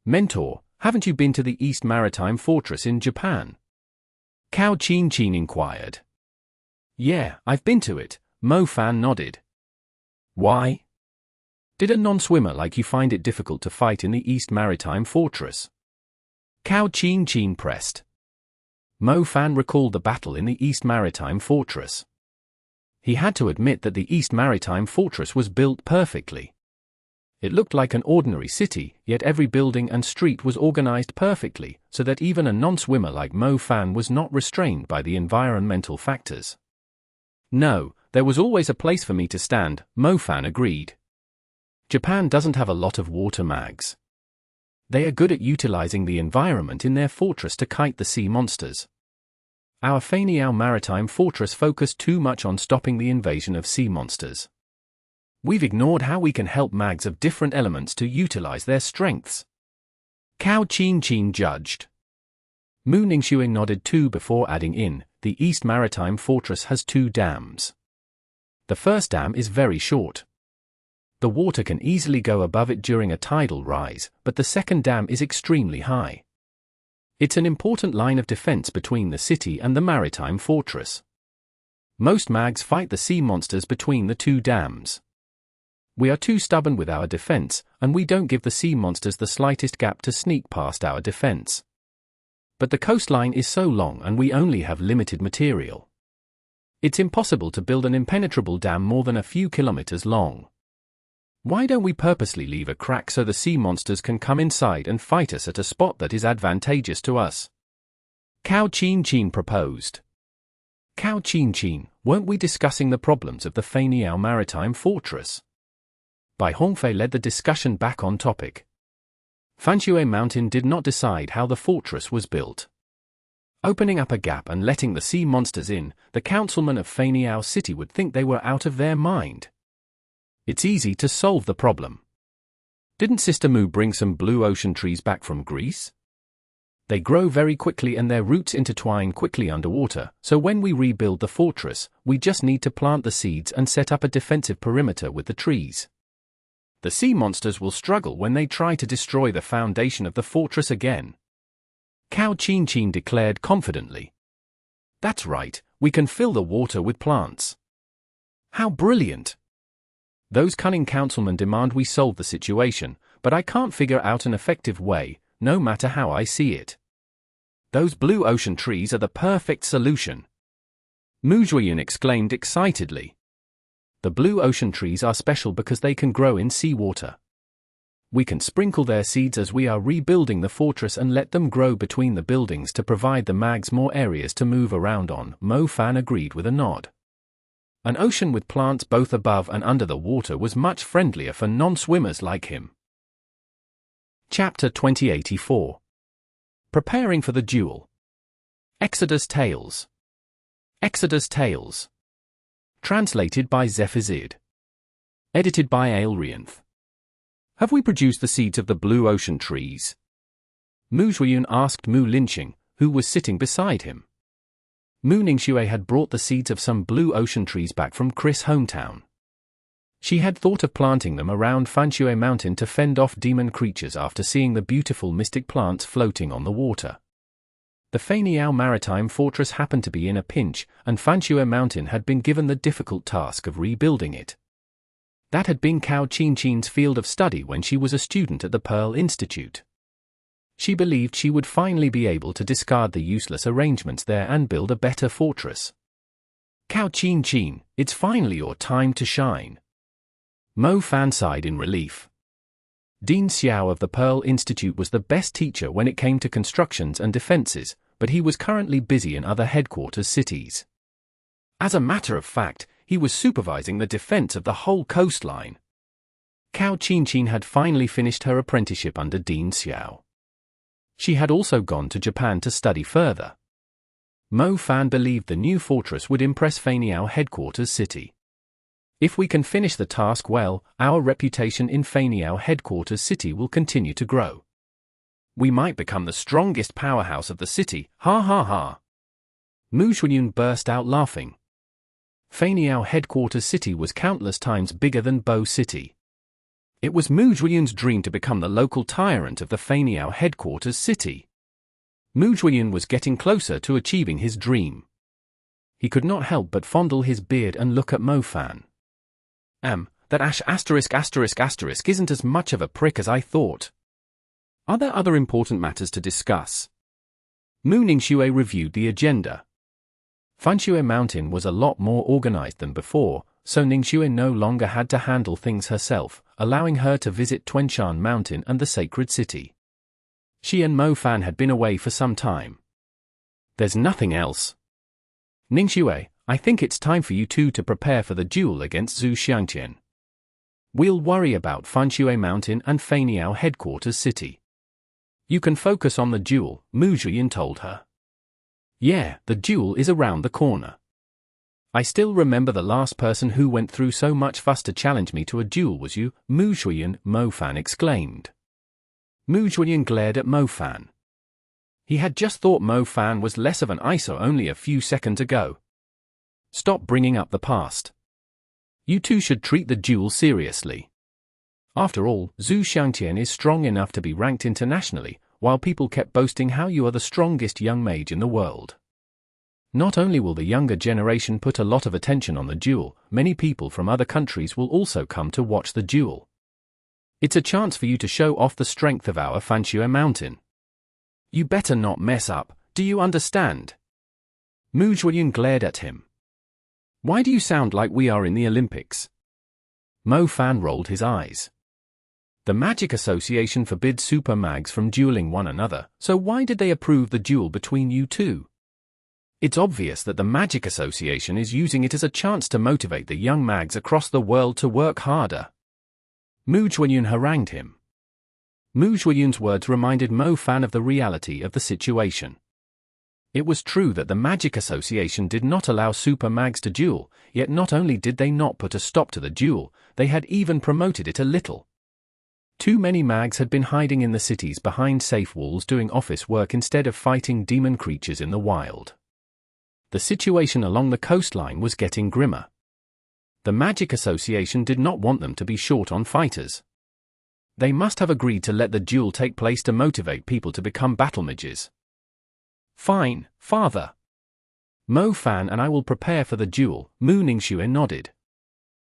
Mentor, haven't you been to the East Maritime Fortress in Japan? Xiangtian inquired. Yeah, I've been to it, Mo Fan nodded. Why? Did a non-swimmer like you find it difficult to fight in the East Maritime Fortress? Xiangtian pressed. Mo Fan recalled the battle in the East Maritime Fortress. He had to admit that the East Maritime Fortress was built perfectly. It looked like an ordinary city, yet every building and street was organized perfectly, so that even a non-swimmer like Mo Fan was not restrained by the environmental factors. No, there was always a place for me to stand, Mo Fan agreed. Japan doesn't have a lot of water mags. They are good at utilizing the environment in their fortress to kite the sea monsters. Our Feiniao maritime fortress focused too much on stopping the invasion of sea monsters. We've ignored how we can help mags of different elements to utilize their strengths. Cao Qianqin judged. Mu Ningxue nodded too before adding in, the East Maritime Fortress has 2 dams. The first dam is very short. The water can easily go above it during a tidal rise, but the second dam is extremely high. It's an important line of defense between the city and the maritime fortress. Most mags fight the sea monsters between the 2 dams. We are too stubborn with our defense, and we don't give the sea monsters the slightest gap to sneak past our defense. But the coastline is so long and we only have limited material. It's impossible to build an impenetrable dam more than a few kilometers long. Why don't we purposely leave a crack so the sea monsters can come inside and fight us at a spot that is advantageous to us? Cao Qianqin proposed. Cao Qianqin, weren't we discussing the problems of the Feiniao Maritime Fortress? Bai Hongfei led the discussion back on topic. Fanshui Mountain did not decide how the fortress was built. Opening up a gap and letting the sea monsters in, the councilmen of Feiniao City would think they were out of their mind. It's easy to solve the problem. Didn't Sister Mu bring some blue ocean trees back from Greece? They grow very quickly and their roots intertwine quickly underwater, so when we rebuild the fortress, we just need to plant the seeds and set up a defensive perimeter with the trees. The sea monsters will struggle when they try to destroy the foundation of the fortress again. Cao Qianqin declared confidently. That's right, we can fill the water with plants. How brilliant! Those cunning councilmen demand we solve the situation, but I can't figure out an effective way, no matter how I see it. Those blue ocean trees are the perfect solution. Mu Zhuoyun exclaimed excitedly. The blue ocean trees are special because they can grow in seawater. We can sprinkle their seeds as we are rebuilding the fortress and let them grow between the buildings to provide the mags more areas to move around on, Mo Fan agreed with a nod. An ocean with plants both above and under the water was much friendlier for non-swimmers like him. Chapter 2084. Preparing for the Duel. Exodus Tales. Exodus Tales. Translated by Zephazid. Edited by Aelrianth. Have we produced the seeds of the blue ocean trees? Mu Zhuoyun asked Mu Linqing, who was sitting beside him. Mu Ningxue had brought the seeds of some blue ocean trees back from Chris' hometown. She had thought of planting them around Fanshui Mountain to fend off demon creatures after seeing the beautiful mystic plants floating on the water. The Feiniao Maritime Fortress happened to be in a pinch, and Fanshui Mountain had been given the difficult task of rebuilding it. That had been Cao Qianqin's field of study when she was a student at the Pearl Institute. She believed she would finally be able to discard the useless arrangements there and build a better fortress. Cao Qianqin, it's finally your time to shine. Mo Fan sighed in relief. Dean Xiao of the Pearl Institute was the best teacher when it came to constructions and defenses, but he was currently busy in other headquarters cities. As a matter of fact, he was supervising the defense of the whole coastline. Cao Qianqin had finally finished her apprenticeship under Dean Xiao. She had also gone to Japan to study further. Mo Fan believed the new fortress would impress Feiniao headquarters city. If we can finish the task well, our reputation in Feiniao headquarters city will continue to grow. We might become the strongest powerhouse of the city, ha ha ha. Mu Zhuoyun burst out laughing. Feiniao headquarters city was countless times bigger than Bo City. It was Mu Zhuoyun's dream to become the local tyrant of the Feiniao headquarters city. Mu Zhuoyun was getting closer to achieving his dream. He could not help but fondle his beard and look at Mo Fan. That **** isn't as much of a prick as I thought. Are there other important matters to discuss? Mu Ningxue reviewed the agenda. Fanshui Mountain was a lot more organized than before, so Ningxue no longer had to handle things herself, allowing her to visit Tuanshan Mountain and the Sacred City. She and Mo Fan had been away for some time. There's nothing else. Ningxue, I think it's time for you two to prepare for the duel against Zhu Xiangtian. We'll worry about Fanshui Mountain and Feiniao headquarters city. You can focus on the duel, Mu Zhiyin told her. Yeah, the duel is around the corner. I still remember the last person who went through so much fuss to challenge me to a duel was you, Mu Zhiyin, Mo Fan exclaimed. Mu Zhiyin glared at Mo Fan. He had just thought Mo Fan was less of an ISO only a few seconds ago. Stop bringing up the past. You two should treat the duel seriously. After all, Zhu Xiangtian is strong enough to be ranked internationally, while people kept boasting how you are the strongest young mage in the world. Not only will the younger generation put a lot of attention on the duel, many people from other countries will also come to watch the duel. It's a chance for you to show off the strength of our Fanshui Mountain. You better not mess up, do you understand? Mu Zhiyin glared at him. Why do you sound like we are in the Olympics? Mo Fan rolled his eyes. The Magic Association forbids super mags from dueling one another, so why did they approve the duel between you two? It's obvious that the Magic Association is using it as a chance to motivate the young mags across the world to work harder. Mu Zhiyin harangued him. Mu Zhiyin's words reminded Mo Fan of the reality of the situation. It was true that the Magic Association did not allow super mags to duel, yet not only did they not put a stop to the duel, they had even promoted it a little. Too many mags had been hiding in the cities behind safe walls doing office work instead of fighting demon creatures in the wild. The situation along the coastline was getting grimmer. The Magic Association did not want them to be short on fighters. They must have agreed to let the duel take place to motivate people to become battle mages. Fine, father. Mo Fan and I will prepare for the duel, Mu Ningxue nodded.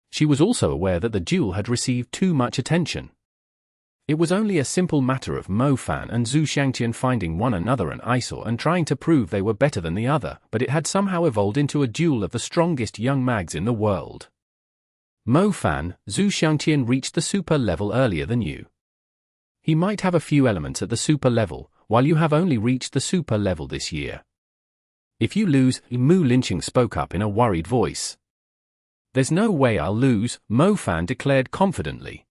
She was also aware that the duel had received too much attention. It was only a simple matter of Mo Fan and Zhu Xiangtian finding one another an eyesore and trying to prove they were better than the other, but it had somehow evolved into a duel of the strongest young mags in the world. Mo Fan, Zhu Xiangtian reached the super level earlier than you. He might have a few elements at the super level, while you have only reached the super level this year. If you lose, Mu Linqing spoke up in a worried voice. There's no way I'll lose, Mo Fan declared confidently.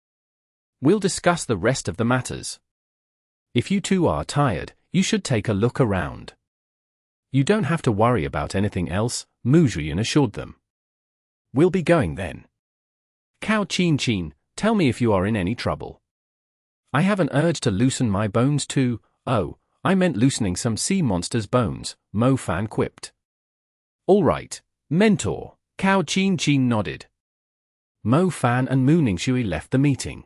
We'll discuss the rest of the matters. If you two are tired, you should take a look around. You don't have to worry about anything else, Mu Zhiyin assured them. We'll be going then. Cao Qin, tell me if you are in any trouble. I have an urge to loosen my bones too. Oh, I meant loosening some sea monster's bones, Mo Fan quipped. All right, mentor, Cao Qin nodded. Mo Fan and Mu Ningxue left the meeting.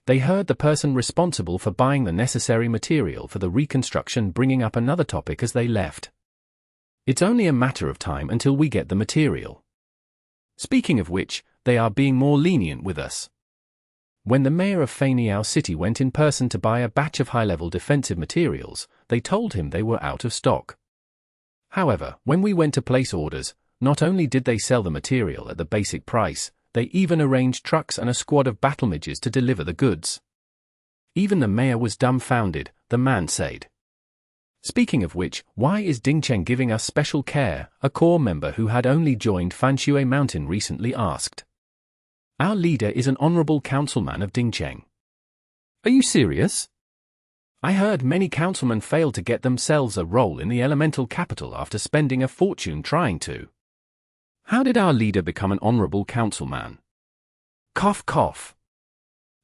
They heard the person responsible for buying the necessary material for the reconstruction bringing up another topic as they left. It's only a matter of time until we get the material. Speaking of which, they are being more lenient with us. When the mayor of Feiniao City went in person to buy a batch of high-level defensive materials, they told him they were out of stock. However, when we went to place orders, not only did they sell the material at the basic price, they even arranged trucks and a squad of battle mages to deliver the goods. Even the mayor was dumbfounded, the man said. Speaking of which, why is Dingcheng giving us special care? A core member who had only joined Fanshui Mountain recently asked. Our leader is an honorable councilman of Dingcheng. Are you serious? I heard many councilmen failed to get themselves a role in the elemental capital after spending a fortune trying to. How did our leader become an honorable councilman? Cough cough.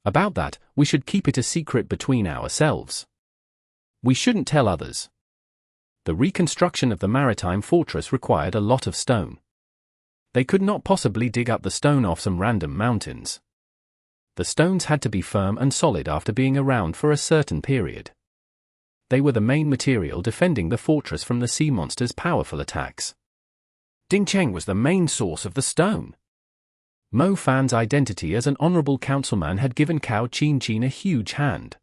About that, we should keep it a secret between ourselves. We shouldn't tell others. The reconstruction of the maritime fortress required a lot of stone. They could not possibly dig up the stone off some random mountains. The stones had to be firm and solid after being around for a certain period. They were the main material defending the fortress from the sea monster's powerful attacks. Dingcheng was the main source of the stone. Mo Fan's identity as an honorable councilman had given Cao Qin a huge hand.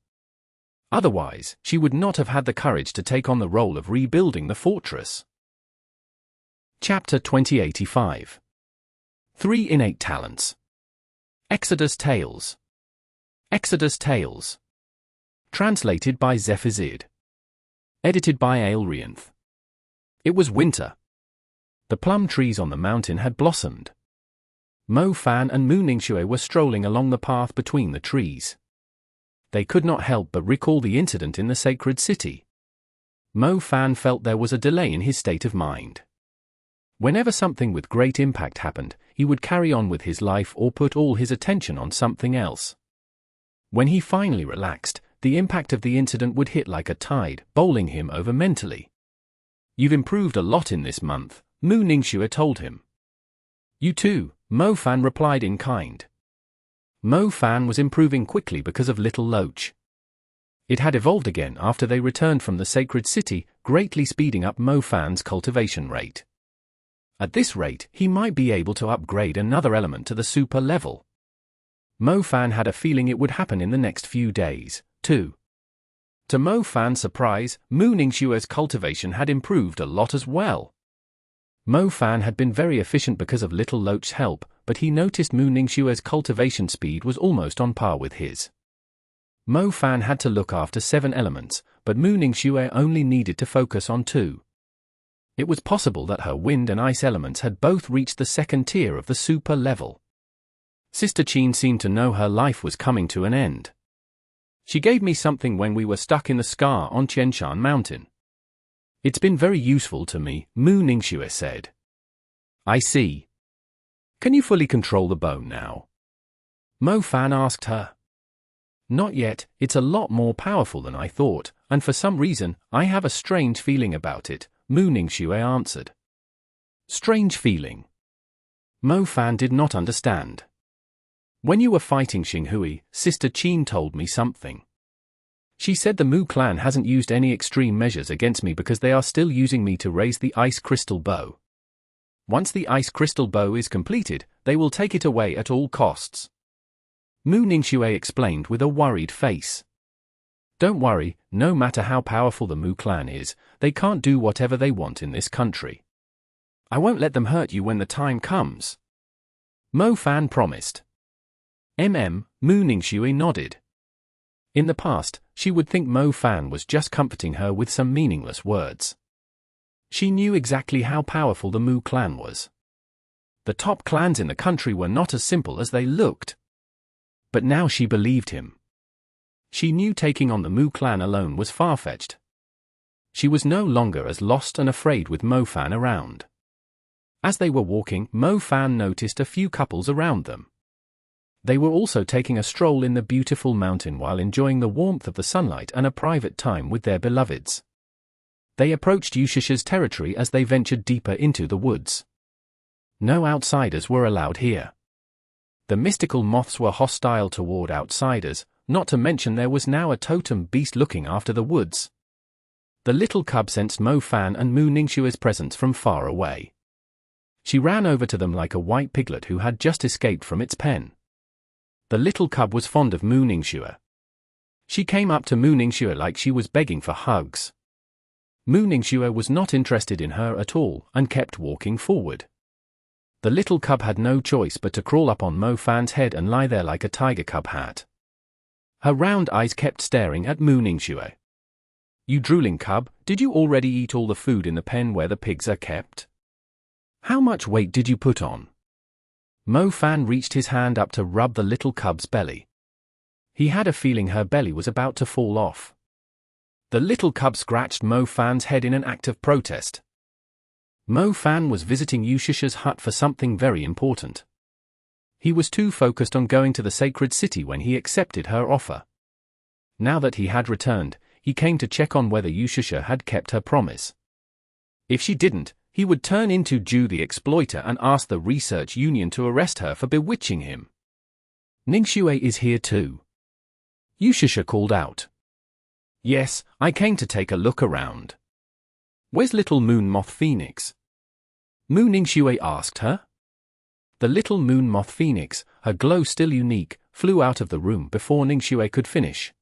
Otherwise, she would not have had the courage to take on the role of rebuilding the fortress. Chapter 2085. 3 Innate Talents. Exodus Tales. Exodus Tales. Translated by Zephyzid. Edited by Aelrianth. It was winter. The plum trees on the mountain had blossomed. Mo Fan and Mu Ningxue were strolling along the path between the trees. They could not help but recall the incident in the sacred city. Mo Fan felt there was a delay in his state of mind. Whenever something with great impact happened, he would carry on with his life or put all his attention on something else. When he finally relaxed, the impact of the incident would hit like a tide, bowling him over mentally. "You've improved a lot in this month," Mu Ningxue told him. "You too," Mo Fan replied in kind. Mo Fan was improving quickly because of Little Loach. It had evolved again after they returned from the sacred city, greatly speeding up Mo Fan's cultivation rate. At this rate, he might be able to upgrade another element to the super level. Mo Fan had a feeling it would happen in the next few days, too. To Mo Fan's surprise, Mu Ningxue's cultivation had improved a lot as well. Mo Fan had been very efficient because of Little Loach's help, but he noticed Mu Ningxue's cultivation speed was almost on par with his. Mo Fan had to look after 7 elements, but Mu Ningxue only needed to focus on 2. It was possible that her wind and ice elements had both reached the second tier of the super level. Sister Qin seemed to know her life was coming to an end. "She gave me something when we were stuck in the scar on Xiangtian Mountain. It's been very useful to me," Mu Ningxue said. "I see. Can you fully control the bow now?" Mo Fan asked her. "Not yet, it's a lot more powerful than I thought, and for some reason, I have a strange feeling about it," Mu Ningxue answered. Strange feeling? Mo Fan did not understand. "When you were fighting Xinghui, Sister Qin told me something. She said the Mu clan hasn't used any extreme measures against me because they are still using me to raise the ice crystal bow. Once the ice crystal bow is completed, they will take it away at all costs." Mu Ningxue explained with a worried face. "Don't worry, no matter how powerful the Mu clan is, they can't do whatever they want in this country. I won't let them hurt you when the time comes," Mo Fan promised. Mu Ningxue nodded. In the past, she would think Mo Fan was just comforting her with some meaningless words. She knew exactly how powerful the Mu clan was. The top clans in the country were not as simple as they looked. But now she believed him. She knew taking on the Mu clan alone was far-fetched. She was no longer as lost and afraid with Mo Fan around. As they were walking, Mo Fan noticed a few couples around them. They were also taking a stroll in the beautiful mountain while enjoying the warmth of the sunlight and a private time with their beloveds. They approached Yushish's territory as they ventured deeper into the woods. No outsiders were allowed here. The mystical moths were hostile toward outsiders, not to mention there was now a totem beast looking after the woods. The little cub sensed Mo Fan and Mu Ningxue's presence from far away. She ran over to them like a white piglet who had just escaped from its pen. The little cub was fond of Mu Ningxue. She came up to Mu Ningxue like she was begging for hugs. Mu Ningxue was not interested in her at all and kept walking forward. The little cub had no choice but to crawl up on Mo Fan's head and lie there like a tiger cub hat. Her round eyes kept staring at Mu Ningxue. "You drooling cub, did you already eat all the food in the pen where the pigs are kept? How much weight did you put on?" Mo Fan reached his hand up to rub the little cub's belly. He had a feeling her belly was about to fall off. The little cub scratched Mo Fan's head in an act of protest. Mo Fan was visiting Yushish's hut for something very important. He was too focused on going to the sacred city when he accepted her offer. Now that he had returned, he came to check on whether Yushisha had kept her promise. If she didn't, he would turn into Ju the exploiter and ask the research union to arrest her for bewitching him. "Ningxue is here too," Yushisha called out. "Yes, I came to take a look around." "Where's little moon moth phoenix?" Mu Ningxue asked her. The little moon moth phoenix, her glow still unique, flew out of the room before Ningxue could finish.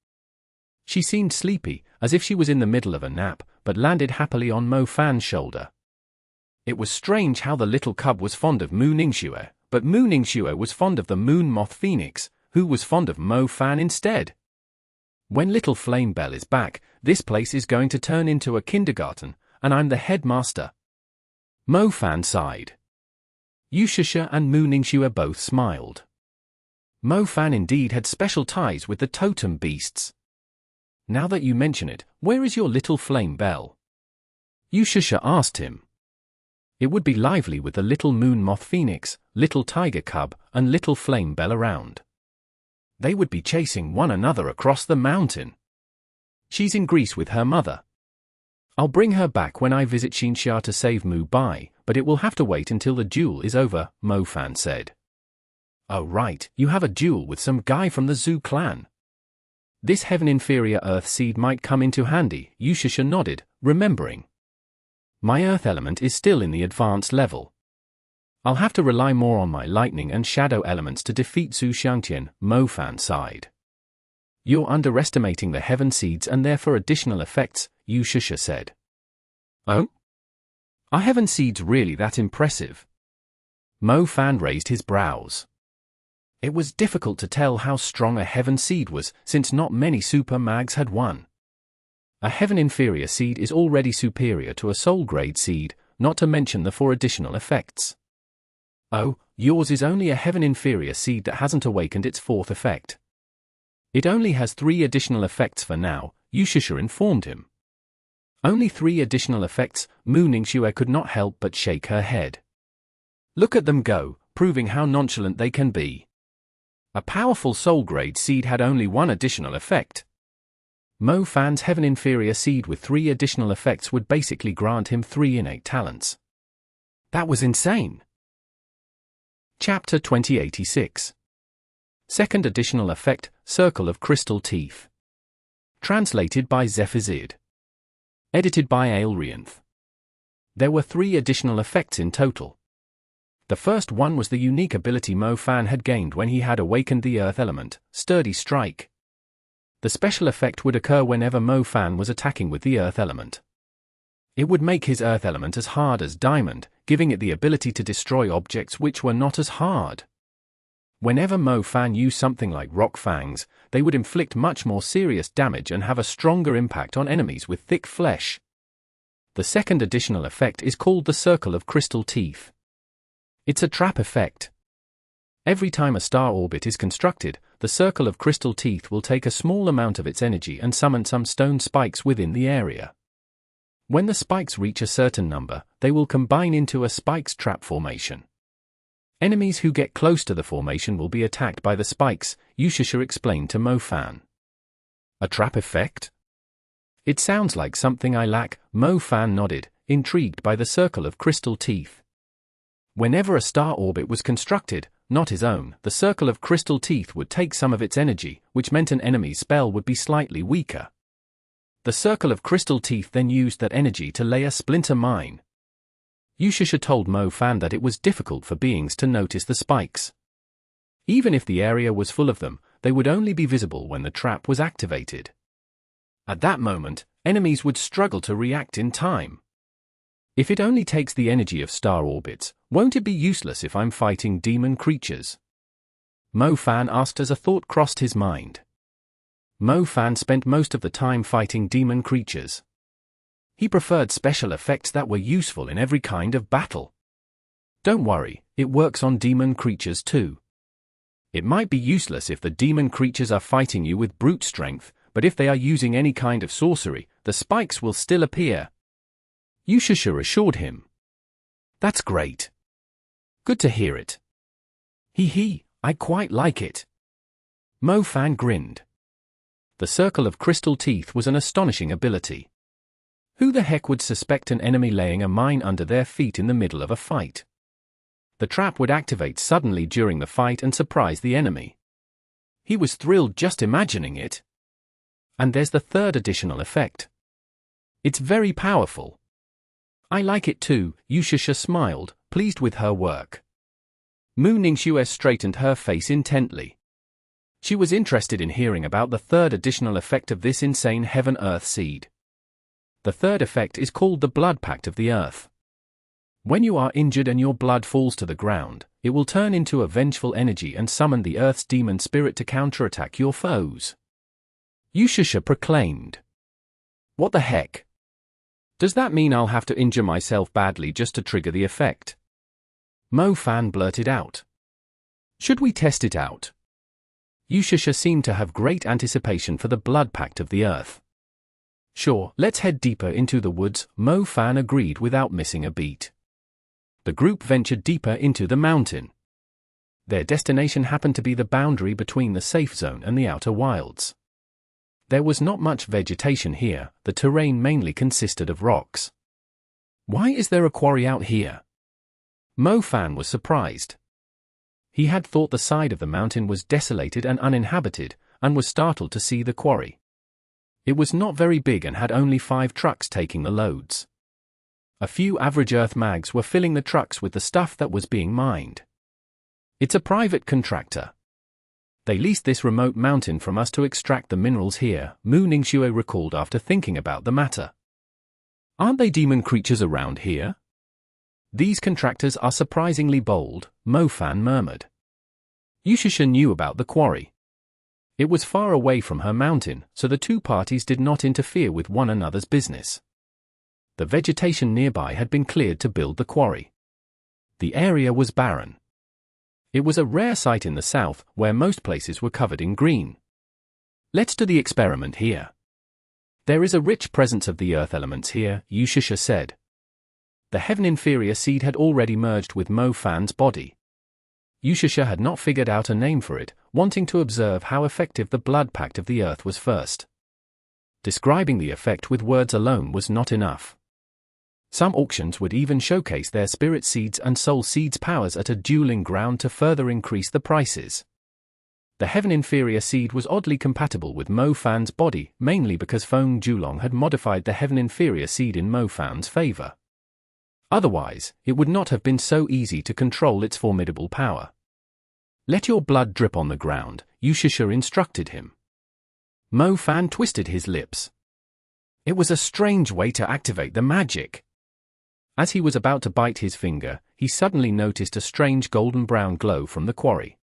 She seemed sleepy, as if she was in the middle of a nap, but landed happily on Mo Fan's shoulder. It was strange how the little cub was fond of Mu Ningxue, but Mu Ningxue was fond of the moon moth phoenix, who was fond of Mo Fan instead. When little Flame Bell is back, this place is going to turn into a kindergarten, and I'm the headmaster. Mo Fan sighed. Yushusha and Mu Ningxue both smiled. Mo Fan indeed had special ties with the totem beasts. Now that you mention it, where is your little Flame Bell? Yushusha asked him. It would be lively with the little Moon Moth Phoenix, little Tiger Cub, and little Flame Bell around. They would be chasing one another across the mountain. She's in Greece with her mother. I'll bring her back when I visit Xiangtian to save Mu Bai, but it will have to wait until the duel is over, Mo Fan said. Oh right, you have a duel with some guy from the Zhu clan. This heaven inferior earth seed might come into handy, Yushusha nodded, remembering. My earth element is still in the advanced level. I'll have to rely more on my lightning and shadow elements to defeat Zhu Xiangtian, Mo Fan sighed. You're underestimating the heaven seeds and therefore additional effects, Yushusha said. Oh? Are heaven seeds really that impressive? Mo Fan raised his brows. It was difficult to tell how strong a heaven seed was, since not many super mags had one. A heaven inferior seed is already superior to a soul grade seed, not to mention the 4 additional effects. Oh, yours is only a heaven inferior seed that hasn't awakened its 4th effect. It only has 3 additional effects for now, Yushusha informed him. Only 3 additional effects, Mu Ningxue could not help but shake her head. Look at them go, proving how nonchalant they can be. A powerful soul grade seed had only 1 additional effect. Mo Fan's heaven inferior seed with 3 additional effects would basically grant him 3 innate talents. That was insane. Chapter 2086. Second additional effect, Circle of Crystal Teeth. Translated by Zephazid. Edited by Aelrianth. There were 3 additional effects in total. The first one was the unique ability Mo Fan had gained when he had awakened the earth element, Sturdy Strike. The special effect would occur whenever Mo Fan was attacking with the earth element. It would make his earth element as hard as diamond, giving it the ability to destroy objects which were not as hard. Whenever Mo Fan used something like rock fangs, they would inflict much more serious damage and have a stronger impact on enemies with thick flesh. The second additional effect is called the Circle of Crystal Teeth. It's a trap effect. Every time a star orbit is constructed, the Circle of Crystal Teeth will take a small amount of its energy and summon some stone spikes within the area. When the spikes reach a certain number, they will combine into a spikes trap formation. Enemies who get close to the formation will be attacked by the spikes, Yushusha explained to Mo Fan. A trap effect? It sounds like something I lack, Mo Fan nodded, intrigued by the Circle of Crystal Teeth. Whenever a star orbit was constructed, not his own, the Circle of Crystal Teeth would take some of its energy, which meant an enemy's spell would be slightly weaker. The Circle of Crystal Teeth then used that energy to lay a splinter mine. Yushusha told Mo Fan that it was difficult for beings to notice the spikes. Even if the area was full of them, they would only be visible when the trap was activated. At that moment, enemies would struggle to react in time. If it only takes the energy of star orbits, won't it be useless if I'm fighting demon creatures? Mo Fan asked as a thought crossed his mind. Mo Fan spent most of the time fighting demon creatures. He preferred special effects that were useful in every kind of battle. Don't worry, it works on demon creatures too. It might be useless if the demon creatures are fighting you with brute strength, but if they are using any kind of sorcery, the spikes will still appear. Yushusha assured him. That's great. Good to hear it. Hee, I quite like it. Mo Fan grinned. The Circle of Crystal Teeth was an astonishing ability. Who the heck would suspect an enemy laying a mine under their feet in the middle of a fight? The trap would activate suddenly during the fight and surprise the enemy. He was thrilled just imagining it. And there's the third additional effect. It's very powerful. I like it too, Yushusha smiled, pleased with her work. Mu Ningxue straightened her face intently. She was interested in hearing about the third additional effect of this insane heaven-earth seed. The third effect is called the Blood Pact of the Earth. When you are injured and your blood falls to the ground, it will turn into a vengeful energy and summon the Earth's demon spirit to counterattack your foes. Yushasha proclaimed. What the heck? Does that mean I'll have to injure myself badly just to trigger the effect? Mo Fan blurted out. Should we test it out? Yushasha seemed to have great anticipation for the blood pact of the Earth. Sure, let's head deeper into the woods, Mo Fan agreed without missing a beat. The group ventured deeper into the mountain. Their destination happened to be the boundary between the safe zone and the outer wilds. There was not much vegetation here, the terrain mainly consisted of rocks. Why is there a quarry out here? Mo Fan was surprised. He had thought the side of the mountain was desolated and uninhabited, and was startled to see the quarry. It was not very big and had only 5 trucks taking the loads. A few average Earth mags were filling the trucks with the stuff that was being mined. It's a private contractor. They leased this remote mountain from us to extract the minerals here, Mu Ningxue recalled after thinking about the matter. Aren't they demon creatures around here? These contractors are surprisingly bold, Mo Fan murmured. Yushasha knew about the quarry. It was far away from her mountain, so the two parties did not interfere with one another's business. The vegetation nearby had been cleared to build the quarry. The area was barren. It was a rare sight in the south, where most places were covered in green. Let's do the experiment here. There is a rich presence of the earth elements here, Yushasha said. The Heaven Inferior seed had already merged with Mo Fan's body. Yushasha had not figured out a name for it, wanting to observe how effective the blood pact of the earth was first. Describing the effect with words alone was not enough. Some auctions would even showcase their spirit seeds and soul seeds powers at a dueling ground to further increase the prices. The Heaven Inferior seed was oddly compatible with Mo Fan's body, mainly because Feng Julong had modified the Heaven Inferior seed in Mo Fan's favor. Otherwise, it would not have been so easy to control its formidable power. Let your blood drip on the ground, Yushasha instructed him. Mo Fan twisted his lips. It was a strange way to activate the magic. As he was about to bite his finger, he suddenly noticed a strange golden-brown glow from the quarry.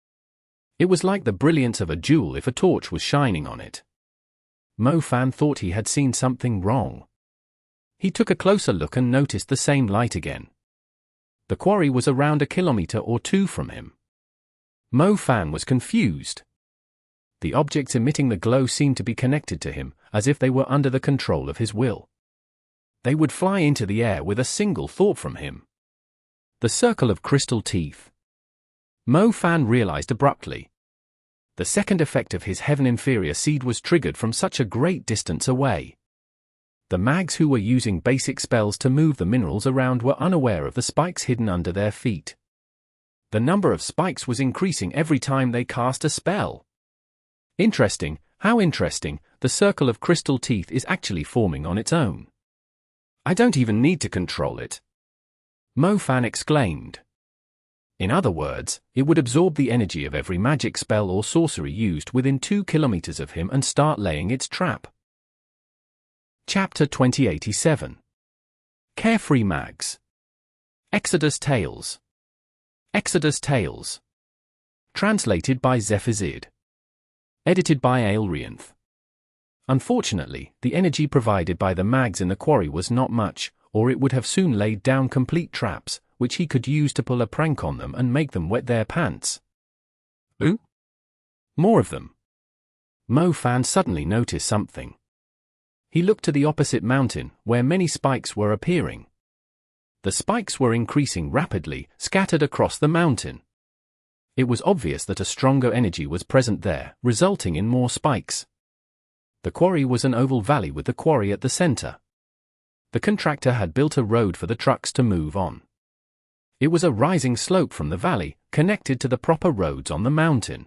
It was like the brilliance of a jewel if a torch was shining on it. Mo Fan thought he had seen something wrong. He took a closer look and noticed the same light again. The quarry was around 1 kilometer or 2 from him. Mo Fan was confused. The objects emitting the glow seemed to be connected to him, as if they were under the control of his will. They would fly into the air with a single thought from him. The circle of crystal teeth. Mo Fan realized abruptly. The second effect of his Heaven Inferior seed was triggered from such a great distance away. The mags who were using basic spells to move the minerals around were unaware of the spikes hidden under their feet. The number of spikes was increasing every time they cast a spell. Interesting, how interesting, the circle of crystal teeth is actually forming on its own. I don't even need to control it. Mo Fan exclaimed. In other words, it would absorb the energy of every magic spell or sorcery used within 2 kilometers of him and start laying its trap. Chapter 2087. Carefree Mags. Exodus Tales. Exodus Tales. Translated by Zephazid. Edited by Aelrianth. Unfortunately, the energy provided by the mags in the quarry was not much, or it would have soon laid down complete traps, which he could use to pull a prank on them and make them wet their pants. Ooh? More of them. Mo Fan suddenly noticed something. He looked to the opposite mountain, where many spikes were appearing. The spikes were increasing rapidly, scattered across the mountain. It was obvious that a stronger energy was present there, resulting in more spikes. The quarry was an oval valley with the quarry at the center. The contractor had built a road for the trucks to move on. It was a rising slope from the valley, connected to the proper roads on the mountain.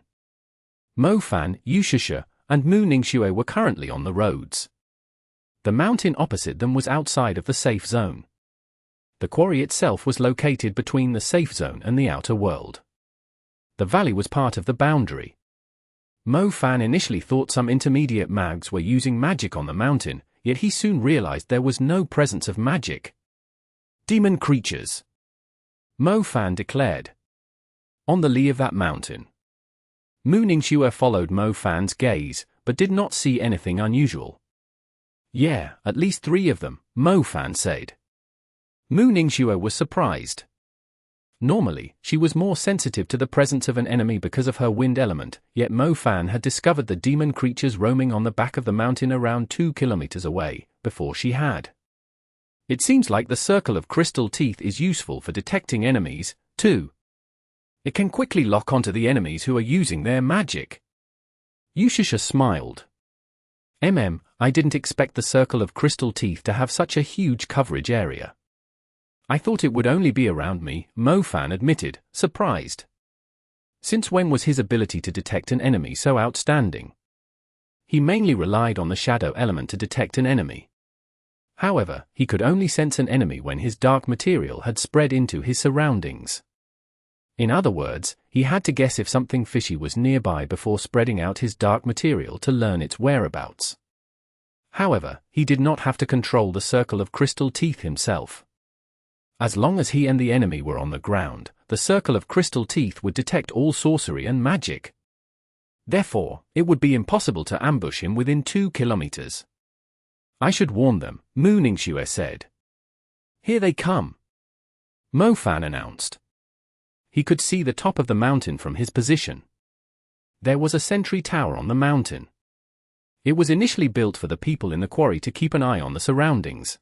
Mo Fan, Yushasha, and Mu Ningxue were currently on the roads. The mountain opposite them was outside of the safe zone. The quarry itself was located between the safe zone and the outer world. The valley was part of the boundary. Mo Fan initially thought some intermediate mags were using magic on the mountain, yet he soon realized there was no presence of magic. Demon creatures. Mo Fan declared. On the lee of that mountain. Mu Ningxue followed Mo Fan's gaze, but did not see anything unusual. Yeah, at least 3 of them, Mo Fan said. Mu Ningxue was surprised. Normally, she was more sensitive to the presence of an enemy because of her wind element, yet Mo Fan had discovered the demon creatures roaming on the back of the mountain around 2 kilometers away, before she had. It seems like the circle of crystal teeth is useful for detecting enemies, too. It can quickly lock onto the enemies who are using their magic. Yushusha smiled. I didn't expect the circle of crystal teeth to have such a huge coverage area. I thought it would only be around me, Mo Fan admitted, surprised. Since when was his ability to detect an enemy so outstanding? He mainly relied on the shadow element to detect an enemy. However, he could only sense an enemy when his dark material had spread into his surroundings. In other words, he had to guess if something fishy was nearby before spreading out his dark material to learn its whereabouts. However, he did not have to control the circle of crystal teeth himself. As long as he and the enemy were on the ground, the circle of crystal teeth would detect all sorcery and magic. Therefore, it would be impossible to ambush him within 2 kilometers. I should warn them, Mu Ningxue said. Here they come. Mo Fan announced. He could see the top of the mountain from his position. There was a sentry tower on the mountain. It was initially built for the people in the quarry to keep an eye on the surroundings.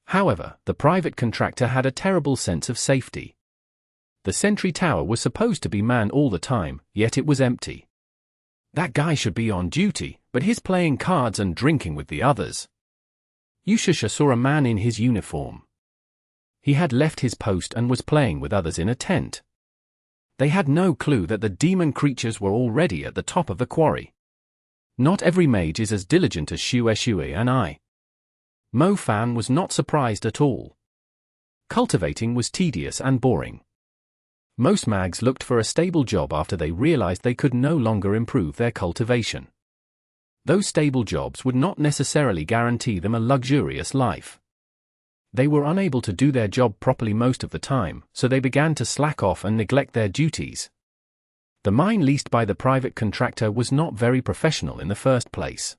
However, the private contractor had a terrible sense of safety. The sentry tower was supposed to be manned all the time, yet it was empty. That guy should be on duty, but he's playing cards and drinking with the others. Yushusha saw a man in his uniform. He had left his post and was playing with others in a tent. They had no clue that the demon creatures were already at the top of the quarry. Not every mage is as diligent as Xue and I. Mo Fan was not surprised at all. Cultivating was tedious and boring. Most mags looked for a stable job after they realized they could no longer improve their cultivation. Those stable jobs would not necessarily guarantee them a luxurious life. They were unable to do their job properly most of the time, so they began to slack off and neglect their duties. The mine leased by the private contractor was not very professional in the first place.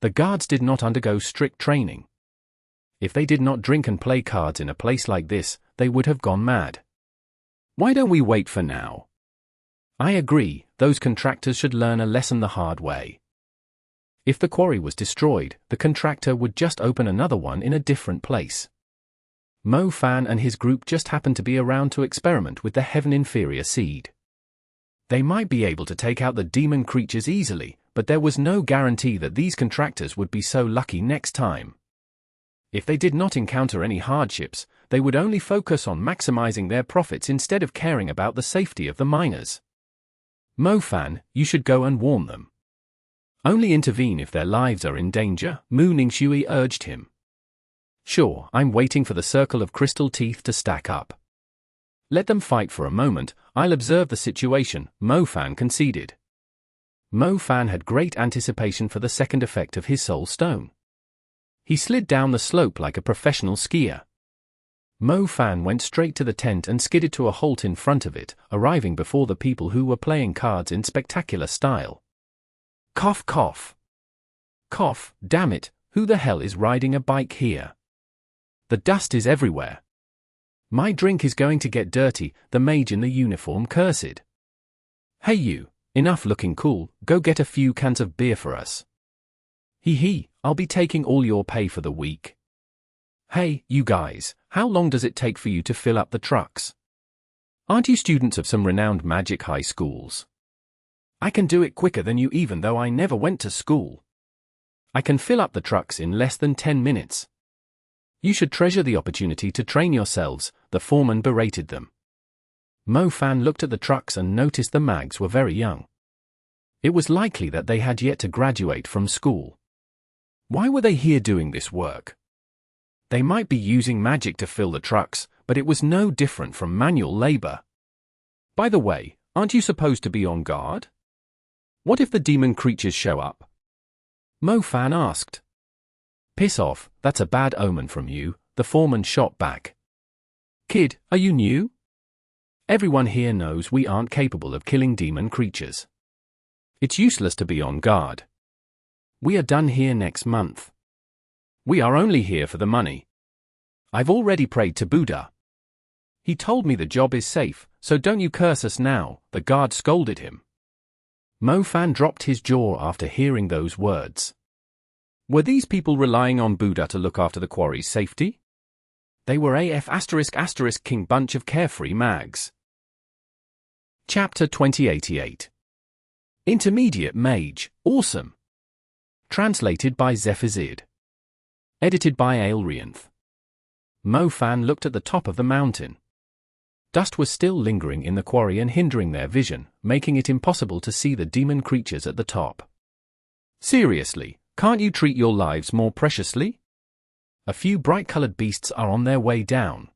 The guards did not undergo strict training. If they did not drink and play cards in a place like this, they would have gone mad. Why don't we wait for now? I agree, those contractors should learn a lesson the hard way. If the quarry was destroyed, the contractor would just open another one in a different place. Mo Fan and his group just happened to be around to experiment with the Heaven Inferior Seed. They might be able to take out the demon creatures easily, but there was no guarantee that these contractors would be so lucky next time. If they did not encounter any hardships, they would only focus on maximizing their profits instead of caring about the safety of the miners. Mo Fan, you should go and warn them. Only intervene if their lives are in danger, Mu Ningxue urged him. Sure, I'm waiting for the circle of crystal teeth to stack up. Let them fight for a moment, I'll observe the situation, Mo Fan conceded. Mo Fan had great anticipation for the second effect of his soul stone. He slid down the slope like a professional skier. Mo Fan went straight to the tent and skidded to a halt in front of it, arriving before the people who were playing cards in spectacular style. Cough cough. Cough, damn it, who the hell is riding a bike here? The dust is everywhere. My drink is going to get dirty, the mage in the uniform cursed. Hey you. Enough looking cool, go get a few cans of beer for us. Hee, I'll be taking all your pay for the week. Hey, you guys, how long does it take for you to fill up the trucks? Aren't you students of some renowned magic high schools? I can do it quicker than you even though I never went to school. I can fill up the trucks in less than 10 minutes. You should treasure the opportunity to train yourselves, the foreman berated them. Mo Fan looked at the trucks and noticed the mags were very young. It was likely that they had yet to graduate from school. Why were they here doing this work? They might be using magic to fill the trucks, but it was no different from manual labor. By the way, aren't you supposed to be on guard? What if the demon creatures show up? Mo Fan asked. Piss off, that's a bad omen from you, the foreman shot back. Kid, are you new? Everyone here knows we aren't capable of killing demon creatures. It's useless to be on guard. We are done here next month. We are only here for the money. I've already prayed to Buddha. He told me the job is safe, so don't you curse us now, the guard scolded him. Mo Fan dropped his jaw after hearing those words. Were these people relying on Buddha to look after the quarry's safety? They were AF *** king bunch of carefree mags. Chapter 2088. Intermediate Mage, Awesome. Translated by Zephazid. Edited by Aelrianth. Mo Fan looked at the top of the mountain. Dust was still lingering in the quarry and hindering their vision, making it impossible to see the demon creatures at the top. Seriously, can't you treat your lives more preciously? A few bright-colored beasts are on their way down.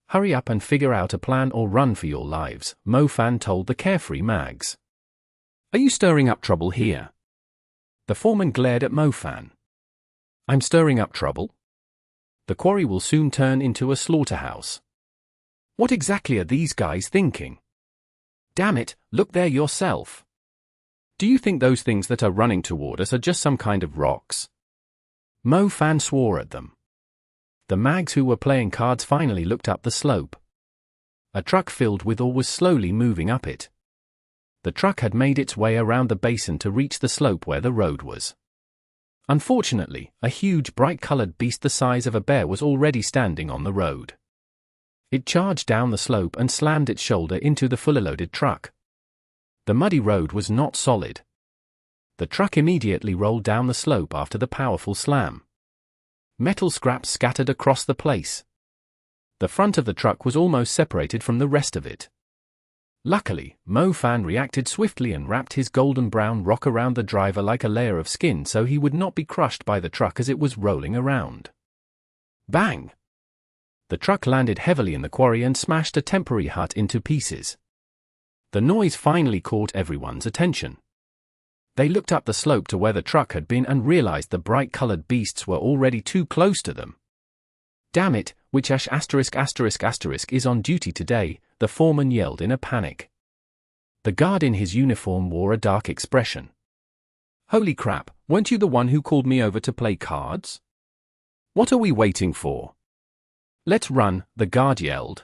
Hurry up and figure out a plan or run for your lives, Mo Fan told the carefree mags. Are you stirring up trouble here? The foreman glared at Mo Fan. I'm stirring up trouble? The quarry will soon turn into a slaughterhouse. What exactly are these guys thinking? Damn it, look there yourself. Do you think those things that are running toward us are just some kind of rocks? Mo Fan swore at them. The mags who were playing cards finally looked up the slope. A truck filled with ore was slowly moving up it. The truck had made its way around the basin to reach the slope where the road was. Unfortunately, a huge bright-colored beast the size of a bear was already standing on the road. It charged down the slope and slammed its shoulder into the fully loaded truck. The muddy road was not solid. The truck immediately rolled down the slope after the powerful slam. Metal scraps scattered across the place. The front of the truck was almost separated from the rest of it. Luckily, Mo Fan reacted swiftly and wrapped his golden-brown rock around the driver like a layer of skin so he would not be crushed by the truck as it was rolling around. Bang! The truck landed heavily in the quarry and smashed a temporary hut into pieces. The noise finally caught everyone's attention. They looked up the slope to where the truck had been and realized the bright-colored beasts were already too close to them. Damn it, which *** is on duty today, the foreman yelled in a panic. The guard in his uniform wore a dark expression. Holy crap, weren't you the one who called me over to play cards? What are we waiting for? Let's run, the guard yelled.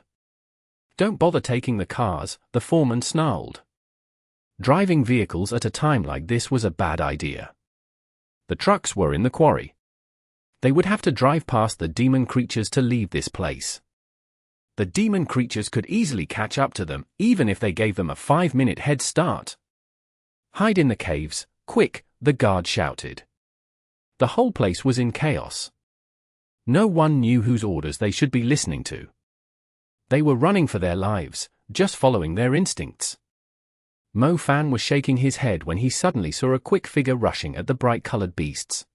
Don't bother taking the cars, the foreman snarled. Driving vehicles at a time like this was a bad idea. The trucks were in the quarry. They would have to drive past the demon creatures to leave this place. The demon creatures could easily catch up to them, even if they gave them a 5-minute head start. Hide in the caves, quick, the guard shouted. The whole place was in chaos. No one knew whose orders they should be listening to. They were running for their lives, just following their instincts. Mo Fan was shaking his head when he suddenly saw a quick figure rushing at the bright-colored beasts.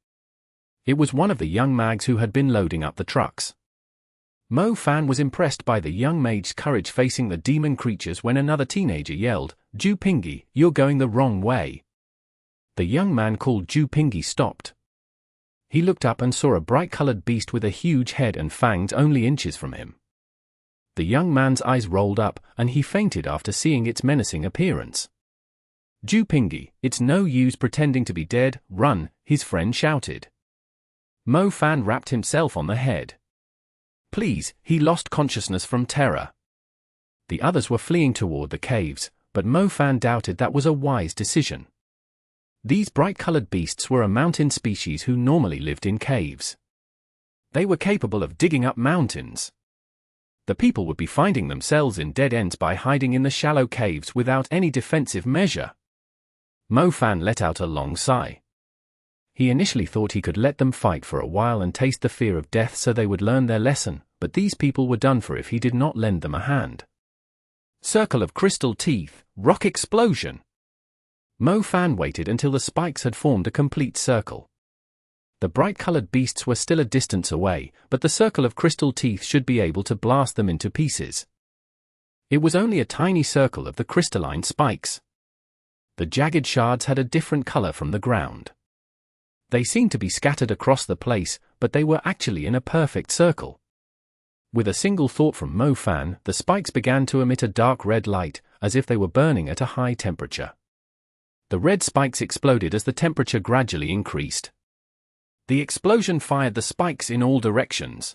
It was one of the young mags who had been loading up the trucks. Mo Fan was impressed by the young mage's courage facing the demon creatures when another teenager yelled, "Ju Pingy, you're going the wrong way." The young man called Ju Pingy stopped. He looked up and saw a bright-colored beast with a huge head and fangs only inches from him. The young man's eyes rolled up, and he fainted after seeing its menacing appearance. Ju Pingy, it's no use pretending to be dead, run, his friend shouted. Mo Fan rapped himself on the head. Please, he lost consciousness from terror. The others were fleeing toward the caves, but Mo Fan doubted that was a wise decision. These bright-colored beasts were a mountain species who normally lived in caves. They were capable of digging up mountains. The people would be finding themselves in dead ends by hiding in the shallow caves without any defensive measure. Mo Fan let out a long sigh. He initially thought he could let them fight for a while and taste the fear of death so they would learn their lesson, but these people were done for if he did not lend them a hand. Circle of crystal teeth, rock explosion. Mo Fan waited until the spikes had formed a complete circle. The bright-colored beasts were still a distance away, but the circle of crystal teeth should be able to blast them into pieces. It was only a tiny circle of the crystalline spikes. The jagged shards had a different color from the ground. They seemed to be scattered across the place, but they were actually in a perfect circle. With a single thought from Mo Fan, the spikes began to emit a dark red light, as if they were burning at a high temperature. The red spikes exploded as the temperature gradually increased. The explosion fired the spikes in all directions.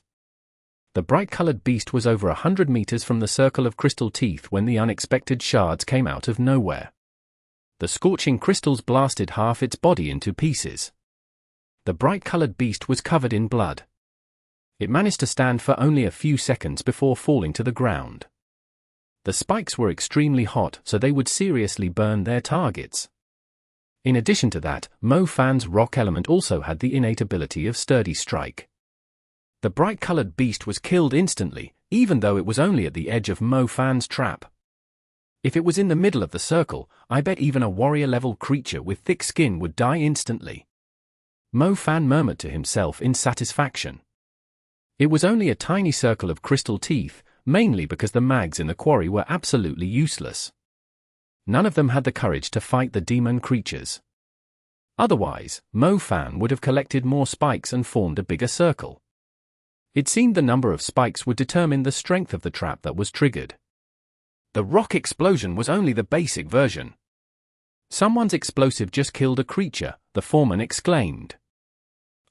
The bright-colored beast was over 100 meters from the circle of crystal teeth when the unexpected shards came out of nowhere. The scorching crystals blasted half its body into pieces. The bright-colored beast was covered in blood. It managed to stand for only a few seconds before falling to the ground. The spikes were extremely hot, so they would seriously burn their targets. In addition to that, Mo Fan's rock element also had the innate ability of sturdy strike. The bright-colored beast was killed instantly, even though it was only at the edge of Mo Fan's trap. If it was in the middle of the circle, I bet even a warrior-level creature with thick skin would die instantly. Mo Fan murmured to himself in satisfaction. It was only a tiny circle of crystal teeth, mainly because the mags in the quarry were absolutely useless. None of them had the courage to fight the demon creatures. Otherwise, Mo Fan would have collected more spikes and formed a bigger circle. It seemed the number of spikes would determine the strength of the trap that was triggered. The rock explosion was only the basic version. Someone's explosive just killed a creature, the foreman exclaimed.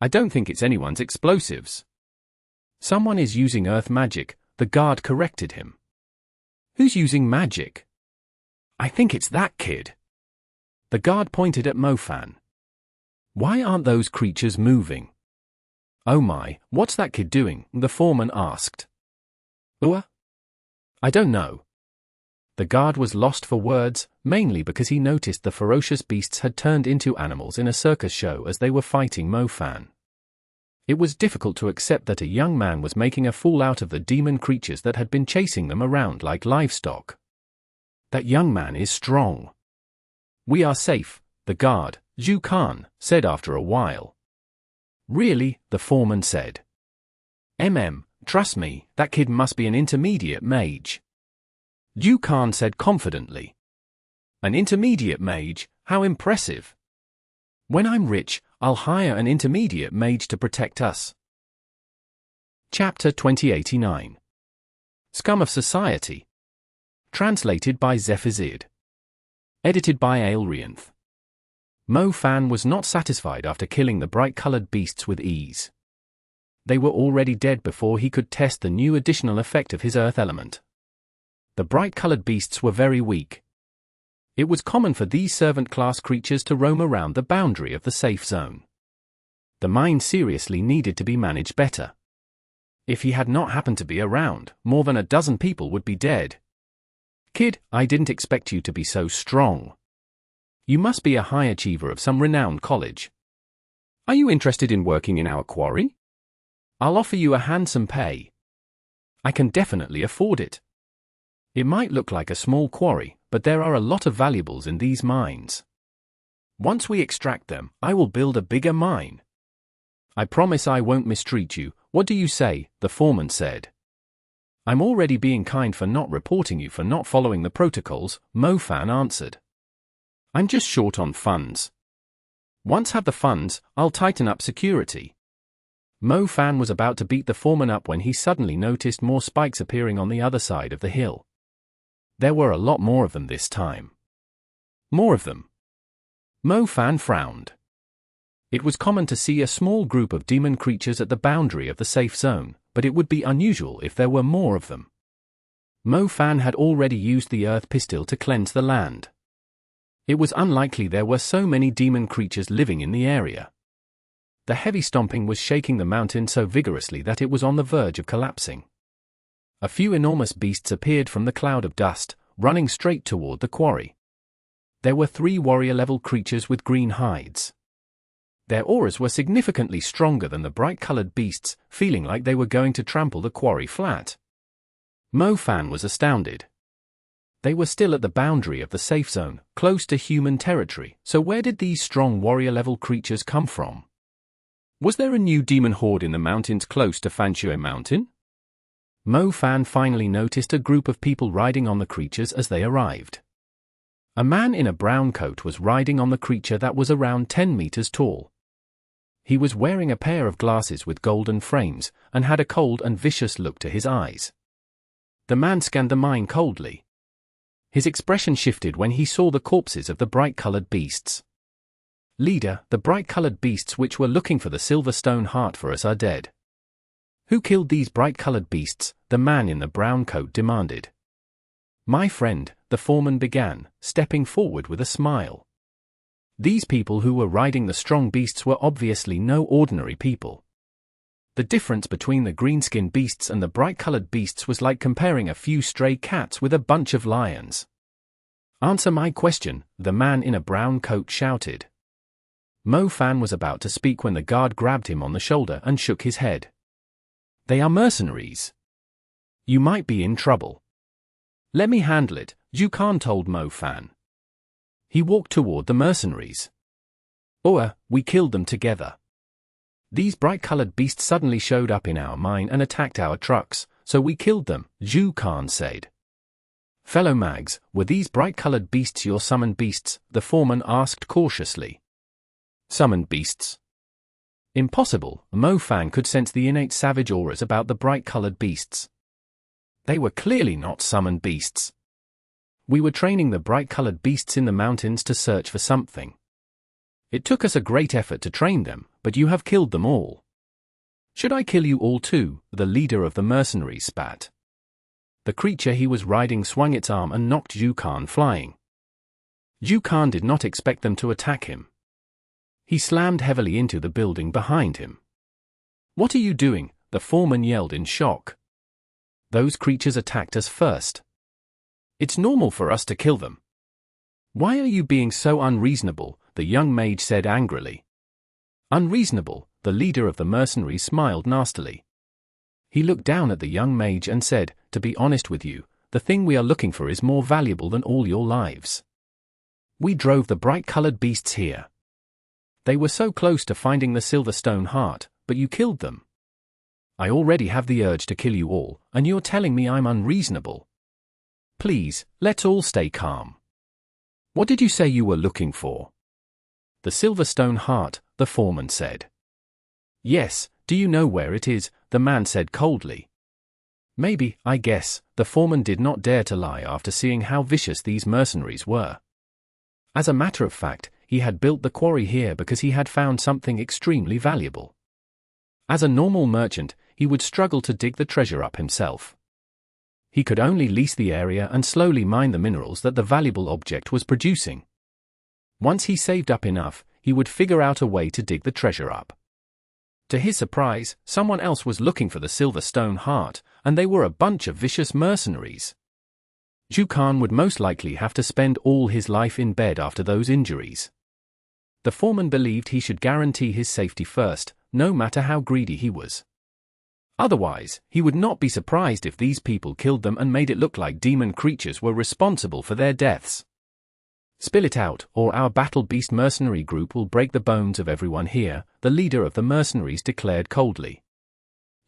I don't think it's anyone's explosives. Someone is using earth magic, the guard corrected him. Who's using magic? I think it's that kid. The guard pointed at Mo Fan. Why aren't those creatures moving? Oh my, what's that kid doing? The foreman asked. I don't know. The guard was lost for words, mainly because he noticed the ferocious beasts had turned into animals in a circus show as they were fighting Mo Fan. It was difficult to accept that a young man was making a fool out of the demon creatures that had been chasing them around like livestock. That young man is strong. We are safe, the guard, Zhan, said after a while. Really, the foreman said. Trust me, that kid must be an intermediate mage. Zhan said confidently. An intermediate mage, how impressive. When I'm rich, I'll hire an intermediate mage to protect us. Chapter 2089. Scum of Society. Translated by Zephazid. Edited by Aelrianth. Mo Fan was not satisfied after killing the bright-colored beasts with ease. They were already dead before he could test the new additional effect of his earth element. The bright-colored beasts were very weak. It was common for these servant-class creatures to roam around the boundary of the safe zone. The mine seriously needed to be managed better. If he had not happened to be around, more than a dozen people would be dead. Kid, I didn't expect you to be so strong. You must be a high achiever of some renowned college. Are you interested in working in our quarry? I'll offer you a handsome pay. I can definitely afford it. It might look like a small quarry, but there are a lot of valuables in these mines. Once we extract them, I will build a bigger mine. I promise I won't mistreat you. What do you say? The foreman said. I'm already being kind for not reporting you for not following the protocols, Mo Fan answered. I'm just short on funds. Once have the funds, I'll tighten up security. Mo Fan was about to beat the foreman up when he suddenly noticed more spikes appearing on the other side of the hill. There were a lot more of them this time. More of them. Mo Fan frowned. It was common to see a small group of demon creatures at the boundary of the safe zone, but it would be unusual if there were more of them. Mo Fan had already used the earth pistol to cleanse the land. It was unlikely there were so many demon creatures living in the area. The heavy stomping was shaking the mountain so vigorously that it was on the verge of collapsing. A few enormous beasts appeared from the cloud of dust, running straight toward the quarry. There were 3 warrior-level creatures with green hides. Their auras were significantly stronger than the bright-colored beasts, feeling like they were going to trample the quarry flat. Mo Fan was astounded. They were still at the boundary of the safe zone, close to human territory, so where did these strong warrior-level creatures come from? Was there a new demon horde in the mountains close to Fanshui Mountain? Mo Fan finally noticed a group of people riding on the creatures as they arrived. A man in a brown coat was riding on the creature that was around 10 meters tall. He was wearing a pair of glasses with golden frames, and had a cold and vicious look to his eyes. The man scanned the mine coldly. His expression shifted when he saw the corpses of the bright-colored beasts. Leader, the bright-colored beasts which were looking for the Silverstone heart for us are dead. Who killed these bright-colored beasts? The man in the brown coat demanded. My friend, the foreman began, stepping forward with a smile. These people who were riding the strong beasts were obviously no ordinary people. The difference between the green-skinned beasts and the bright-colored beasts was like comparing a few stray cats with a bunch of lions. Answer my question, the man in a brown coat shouted. Mo Fan was about to speak when the guard grabbed him on the shoulder and shook his head. They are mercenaries. You might be in trouble. Let me handle it, Zhan told Mo Fan. He walked toward the mercenaries. We killed them together. These bright-colored beasts suddenly showed up in our mine and attacked our trucks, so we killed them, Zhan said. Fellow Mags, were these bright-colored beasts your summoned beasts? The foreman asked cautiously. Summoned beasts? Impossible, Mo Fan could sense the innate savage auras about the bright-colored beasts. They were clearly not summoned beasts. We were training the bright-colored beasts in the mountains to search for something. It took us a great effort to train them, but you have killed them all. Should I kill you all too? The leader of the mercenaries spat. The creature he was riding swung its arm and knocked Zhan flying. Zhan did not expect them to attack him. He slammed heavily into the building behind him. What are you doing? The foreman yelled in shock. Those creatures attacked us first. It's normal for us to kill them. Why are you being so unreasonable? The young mage said angrily. Unreasonable, the leader of the mercenaries smiled nastily. He looked down at the young mage and said, to be honest with you, the thing we are looking for is more valuable than all your lives. We drove the bright-colored beasts here. They were so close to finding the Silverstone heart, but you killed them. I already have the urge to kill you all, and you're telling me I'm unreasonable. Please, let's all stay calm. What did you say you were looking for? The Silverstone heart, the foreman said. Yes, do you know where it is? The man said coldly. Maybe, I guess, the foreman did not dare to lie after seeing how vicious these mercenaries were. As a matter of fact, he had built the quarry here because he had found something extremely valuable. As a normal merchant, he would struggle to dig the treasure up himself. He could only lease the area and slowly mine the minerals that the valuable object was producing. Once he saved up enough, he would figure out a way to dig the treasure up. To his surprise, someone else was looking for the Silverstone heart, and they were a bunch of vicious mercenaries. Zhan would most likely have to spend all his life in bed after those injuries. The foreman believed he should guarantee his safety first, no matter how greedy he was. Otherwise, he would not be surprised if these people killed them and made it look like demon creatures were responsible for their deaths. Spill it out, or our battle beast mercenary group will break the bones of everyone here, the leader of the mercenaries declared coldly.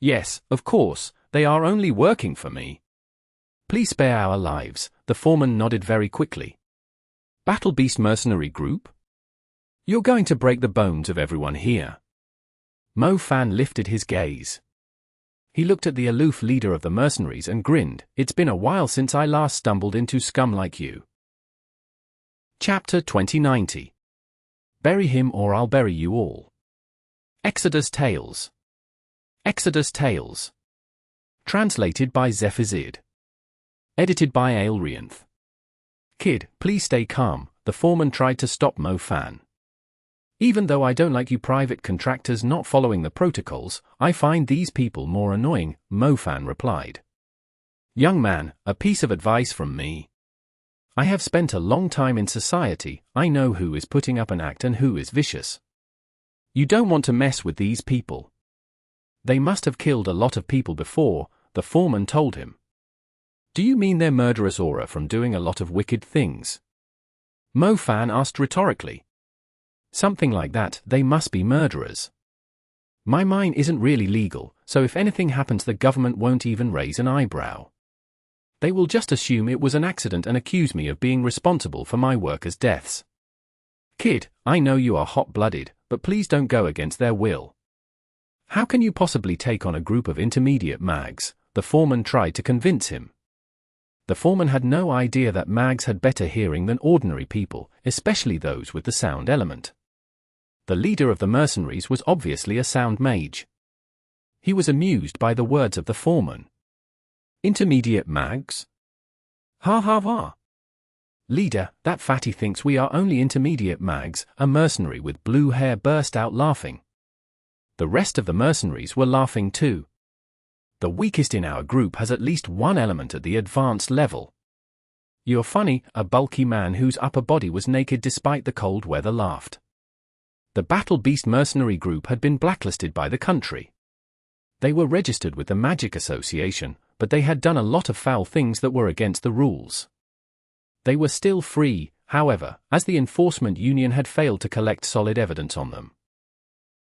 Yes, of course, they are only working for me. Please spare our lives, the foreman nodded very quickly. Battle beast mercenary group? You're going to break the bones of everyone here. Mo Fan lifted his gaze. He looked at the aloof leader of the mercenaries and grinned. It's been a while since I last stumbled into scum like you. Chapter 2090. Bury him or I'll bury you all. Exodus Tales. Exodus Tales. Translated by Zephazid. Edited by Aelrianth. Kid, please stay calm, the foreman tried to stop Mo Fan. Even though I don't like you private contractors not following the protocols, I find these people more annoying, Mo Fan replied. Young man, a piece of advice from me. I have spent a long time in society, I know who is putting up an act and who is vicious. You don't want to mess with these people. They must have killed a lot of people before, the foreman told him. Do you mean their murderous aura from doing a lot of wicked things? Mo Fan asked rhetorically. Something like that, they must be murderers. My mine isn't really legal, so if anything happens the government won't even raise an eyebrow. They will just assume it was an accident and accuse me of being responsible for my workers' deaths. Kid, I know you are hot-blooded, but please don't go against their will. How can you possibly take on a group of intermediate mags? The foreman tried to convince him. The foreman had no idea that mags had better hearing than ordinary people, especially those with the sound element. The leader of the mercenaries was obviously a sound mage. He was amused by the words of the foreman. Intermediate mags? Ha ha ha. Leader, that fatty thinks we are only intermediate mags. A mercenary with blue hair burst out laughing. The rest of the mercenaries were laughing too. The weakest in our group has at least one element at the advanced level. You're funny, a bulky man whose upper body was naked despite the cold weather laughed. The Battle Beast mercenary group had been blacklisted by the country. They were registered with the Magic Association, but they had done a lot of foul things that were against the rules. They were still free, however, as the Enforcement Union had failed to collect solid evidence on them.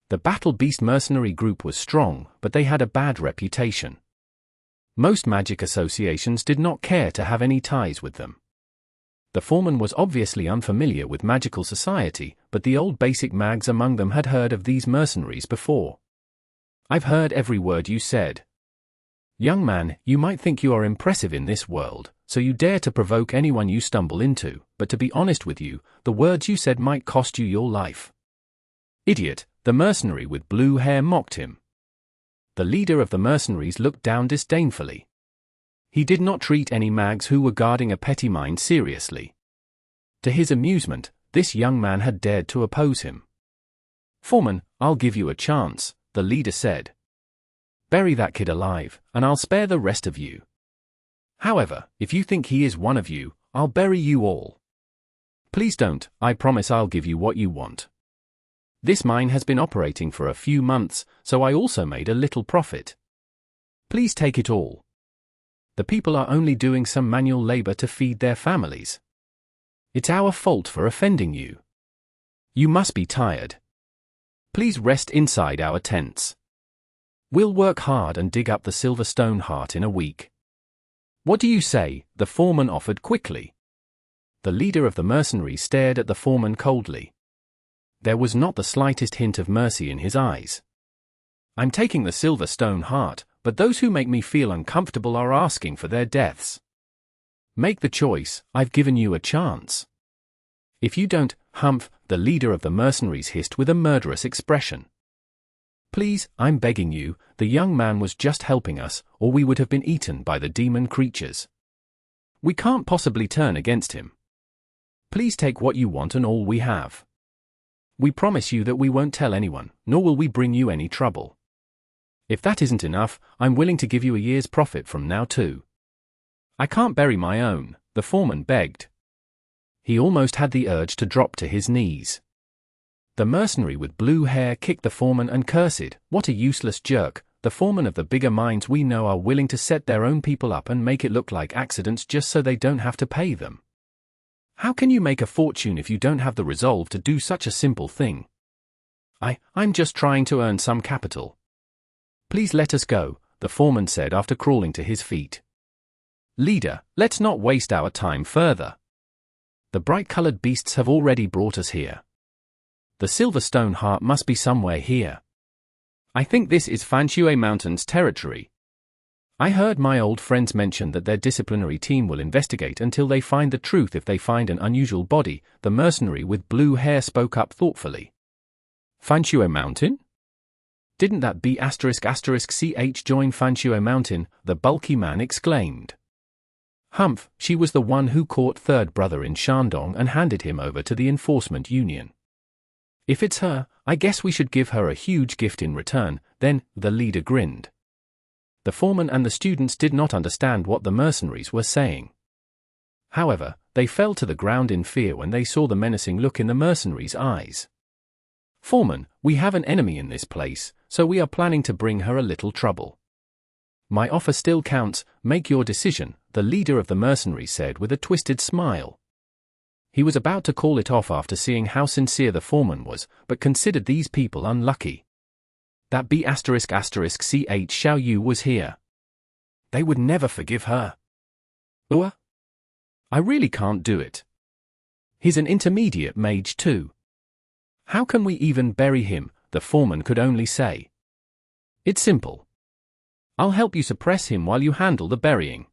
The Battle Beast mercenary group was strong, but they had a bad reputation. Most magic associations did not care to have any ties with them. The foreman was obviously unfamiliar with magical society, but the old basic mags among them had heard of these mercenaries before. I've heard every word you said. Young man, you might think you are impressive in this world, so you dare to provoke anyone you stumble into, but to be honest with you, the words you said might cost you your life. Idiot, the mercenary with blue hair mocked him. The leader of the mercenaries looked down disdainfully. He did not treat any mags who were guarding a petty mine seriously. To his amusement, this young man had dared to oppose him. Foreman, I'll give you a chance, the leader said. Bury that kid alive, and I'll spare the rest of you. However, if you think he is one of you, I'll bury you all. Please don't, I promise I'll give you what you want. This mine has been operating for a few months, so I also made a little profit. Please take it all. The people are only doing some manual labor to feed their families. It's our fault for offending you. You must be tired. Please rest inside our tents. We'll work hard and dig up the Silverstone heart in a week. What do you say? The foreman offered quickly. The leader of the mercenaries stared at the foreman coldly. There was not the slightest hint of mercy in his eyes. I'm taking the Silverstone heart, but those who make me feel uncomfortable are asking for their deaths. Make the choice, I've given you a chance. If you don't, humph, the leader of the mercenaries hissed with a murderous expression. Please, I'm begging you, the young man was just helping us, or we would have been eaten by the demon creatures. We can't possibly turn against him. Please take what you want and all we have. We promise you that we won't tell anyone, nor will we bring you any trouble. If that isn't enough, I'm willing to give you a year's profit from now too. I can't bury my own, the foreman begged. He almost had the urge to drop to his knees. The mercenary with blue hair kicked the foreman and cursed, "What a useless jerk, the foremen of the bigger mines we know are willing to set their own people up and make it look like accidents just so they don't have to pay them. How can you make a fortune if you don't have the resolve to do such a simple thing? I'm just trying to earn some capital. Please let us go," the foreman said after crawling to his feet. Leader, let's not waste our time further. The bright-colored beasts have already brought us here. The Silverstone heart must be somewhere here. I think this is Fanshui Mountains territory. I heard my old friends mention that their disciplinary team will investigate until they find the truth if they find an unusual body, the mercenary with blue hair spoke up thoughtfully. Fanshui Mountain? Didn't that B****ch join Fanshui Mountain? The bulky man exclaimed. Humph, she was the one who caught third brother in Shandong and handed him over to the Enforcement Union. If it's her, I guess we should give her a huge gift in return, then, the leader grinned. The foreman and the students did not understand what the mercenaries were saying. However, they fell to the ground in fear when they saw the menacing look in the mercenaries' eyes. Foreman, we have an enemy in this place, so we are planning to bring her a little trouble. My offer still counts, make your decision, the leader of the mercenaries said with a twisted smile. He was about to call it off after seeing how sincere the foreman was, but considered these people unlucky. That B*****ch Xiao Yu was here. They would never forgive her. I really can't do it. He's an intermediate mage too. How can we even bury him? The foreman could only say. It's simple. I'll help you suppress him while you handle the burying.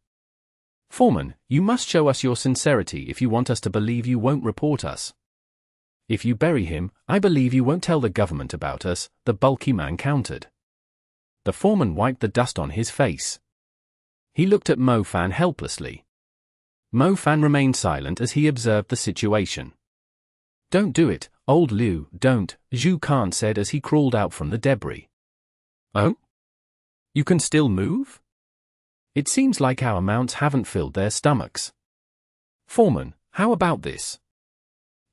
Foreman, you must show us your sincerity if you want us to believe you won't report us. If you bury him, I believe you won't tell the government about us, the bulky man countered. The foreman wiped the dust on his face. He looked at Mo Fan helplessly. Mo Fan remained silent as he observed the situation. Don't do it, old Liu, don't, Zhu Khan said as he crawled out from the debris. Oh? You can still move? It seems like our mounts haven't filled their stomachs. Foreman, how about this?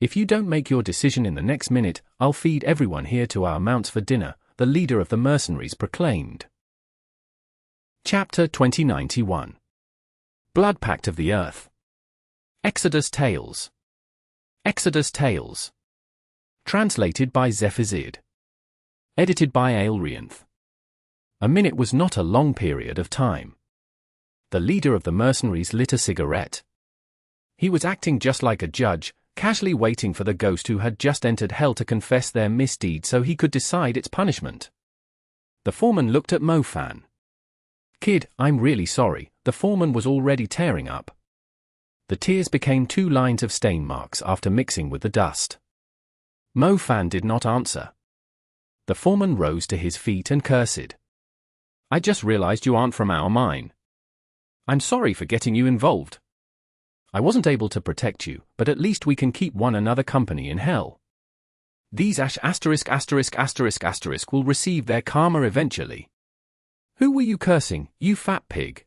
If you don't make your decision in the next minute, I'll feed everyone here to our mounts for dinner, the leader of the mercenaries proclaimed. Chapter 2091. Blood Pact of the Earth. Exodus Tales. Exodus Tales. Translated by Zephazid. Edited by Aelrianth. A minute was not a long period of time. The leader of the mercenaries lit a cigarette. He was acting just like a judge, casually waiting for the ghost who had just entered hell to confess their misdeed so he could decide its punishment. The foreman looked at Mo Fan. Kid, I'm really sorry, the foreman was already tearing up. The tears became 2 lines of stain marks after mixing with the dust. Mo Fan did not answer. The foreman rose to his feet and cursed. I just realized you aren't from our mine. I'm sorry for getting you involved. I wasn't able to protect you, but at least we can keep one another company in hell. These ***** will receive their karma eventually. Who were you cursing, you fat pig?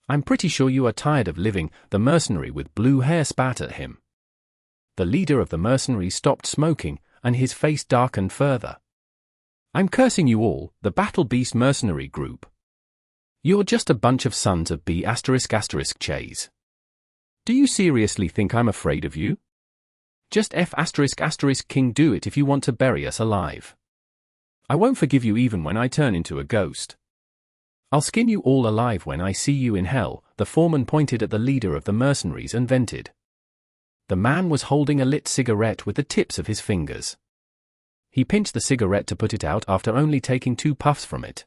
I'm pretty sure you are tired of living, the mercenary with blue hair spat at him. The leader of the mercenaries stopped smoking, and his face darkened further. I'm cursing you all, the Battle Beast mercenary group. You're just a bunch of sons of B*****. Do you seriously think I'm afraid of you? Just F*** King do it if you want to bury us alive. I won't forgive you even when I turn into a ghost. I'll skin you all alive when I see you in hell, the foreman pointed at the leader of the mercenaries and vented. The man was holding a lit cigarette with the tips of his fingers. He pinched the cigarette to put it out after only taking 2 puffs from it.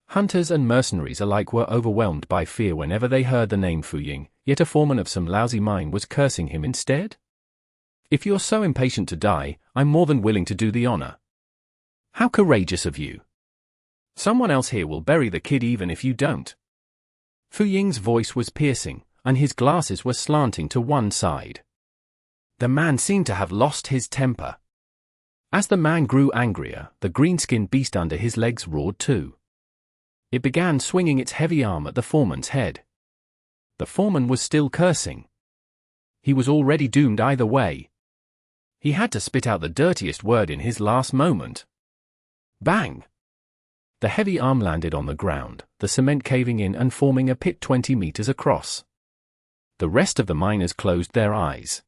Hunters and mercenaries alike were overwhelmed by fear whenever they heard the name Fu Ying, yet a foreman of some lousy mine was cursing him instead? If you're so impatient to die, I'm more than willing to do the honor. How courageous of you. Someone else here will bury the kid even if you don't. Fu Ying's voice was piercing, and his glasses were slanting to one side. The man seemed to have lost his temper. As the man grew angrier, the green-skinned beast under his legs roared too. It began swinging its heavy arm at the foreman's head. The foreman was still cursing. He was already doomed either way. He had to spit out the dirtiest word in his last moment. Bang! The heavy arm landed on the ground, the cement caving in and forming a pit 20 meters across. The rest of the miners closed their eyes.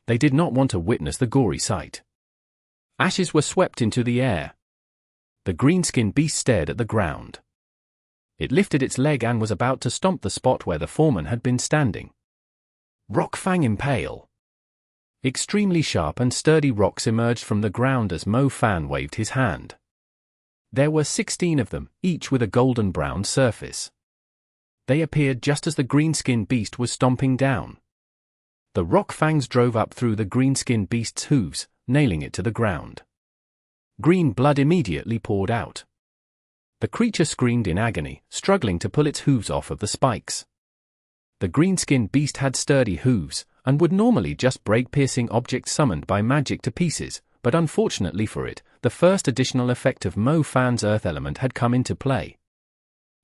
They did not want to witness the gory sight. Ashes were swept into the air. The green-skinned beast stared at the ground. It lifted its leg and was about to stomp the spot where the foreman had been standing. Rock Fang Impale. Extremely sharp and sturdy rocks emerged from the ground as Mo Fan waved his hand. There were 16 of them, each with a golden-brown surface. They appeared just as the green-skinned beast was stomping down. The rock fangs drove up through the green-skinned beast's hooves, nailing it to the ground. Green blood immediately poured out. The creature screamed in agony, struggling to pull its hooves off of the spikes. The green-skinned beast had sturdy hooves, and would normally just break piercing objects summoned by magic to pieces, but unfortunately for it, the first additional effect of Mo Fan's earth element had come into play.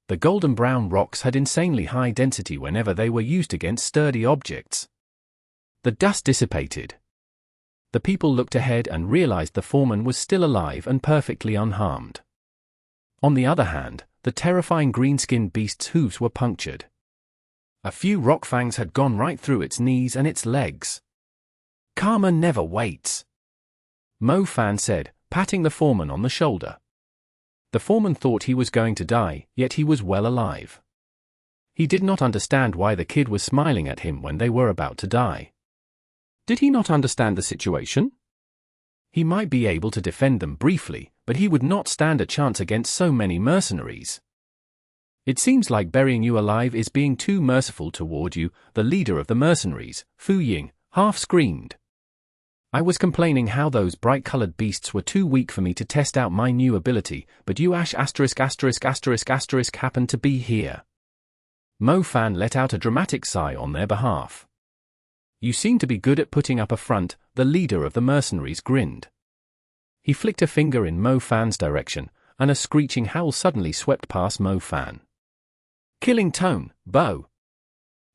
The golden-brown rocks had insanely high density whenever they were used against sturdy objects. The dust dissipated. The people looked ahead and realized the foreman was still alive and perfectly unharmed. On the other hand, the terrifying green-skinned beast's hooves were punctured. A few rock fangs had gone right through its knees and its legs. Karma never waits, Mo Fan said, patting the foreman on the shoulder. The foreman thought he was going to die, yet he was well alive. He did not understand why the kid was smiling at him when they were about to die. Did he not understand the situation? He might be able to defend them briefly, but he would not stand a chance against so many mercenaries. It seems like burying you alive is being too merciful toward you, the leader of the mercenaries, Fu Ying, half screamed. I was complaining how those bright-colored beasts were too weak for me to test out my new ability, but you happened to be here. Mo Fan let out a dramatic sigh on their behalf. You seem to be good at putting up a front, the leader of the mercenaries grinned. He flicked a finger in Mo Fan's direction, and a screeching howl suddenly swept past Mo Fan. Killing tone, bow.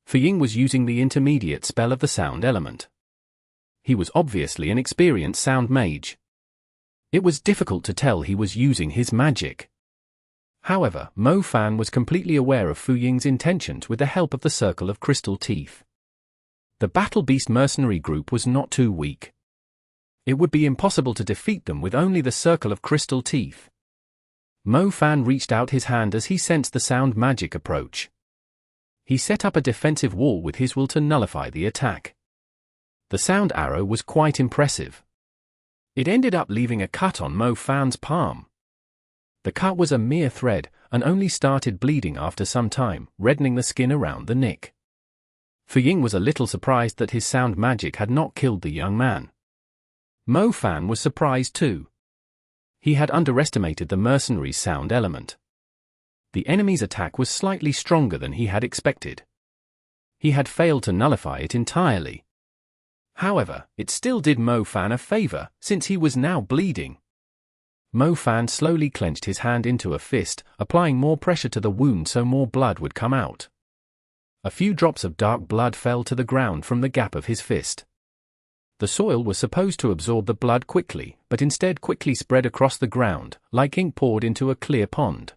Fu Ying was using the intermediate spell of the sound element. He was obviously an experienced sound mage. It was difficult to tell he was using his magic. However, Mo Fan was completely aware of Fu Ying's intentions with the help of the Circle of Crystal Teeth. The Battle Beast mercenary group was not too weak. It would be impossible to defeat them with only the Circle of Crystal Teeth. Mo Fan reached out his hand as he sensed the sound magic approach. He set up a defensive wall with his will to nullify the attack. The sound arrow was quite impressive. It ended up leaving a cut on Mo Fan's palm. The cut was a mere thread, and only started bleeding after some time, reddening the skin around the nick. Fu Ying was a little surprised that his sound magic had not killed the young man. Mo Fan was surprised too. He had underestimated the mercenary's sound element. The enemy's attack was slightly stronger than he had expected. He had failed to nullify it entirely. However, it still did Mo Fan a favor, since he was now bleeding. Mo Fan slowly clenched his hand into a fist, applying more pressure to the wound so more blood would come out. A few drops of dark blood fell to the ground from the gap of his fist. The soil was supposed to absorb the blood quickly, but instead quickly spread across the ground, like ink poured into a clear pond.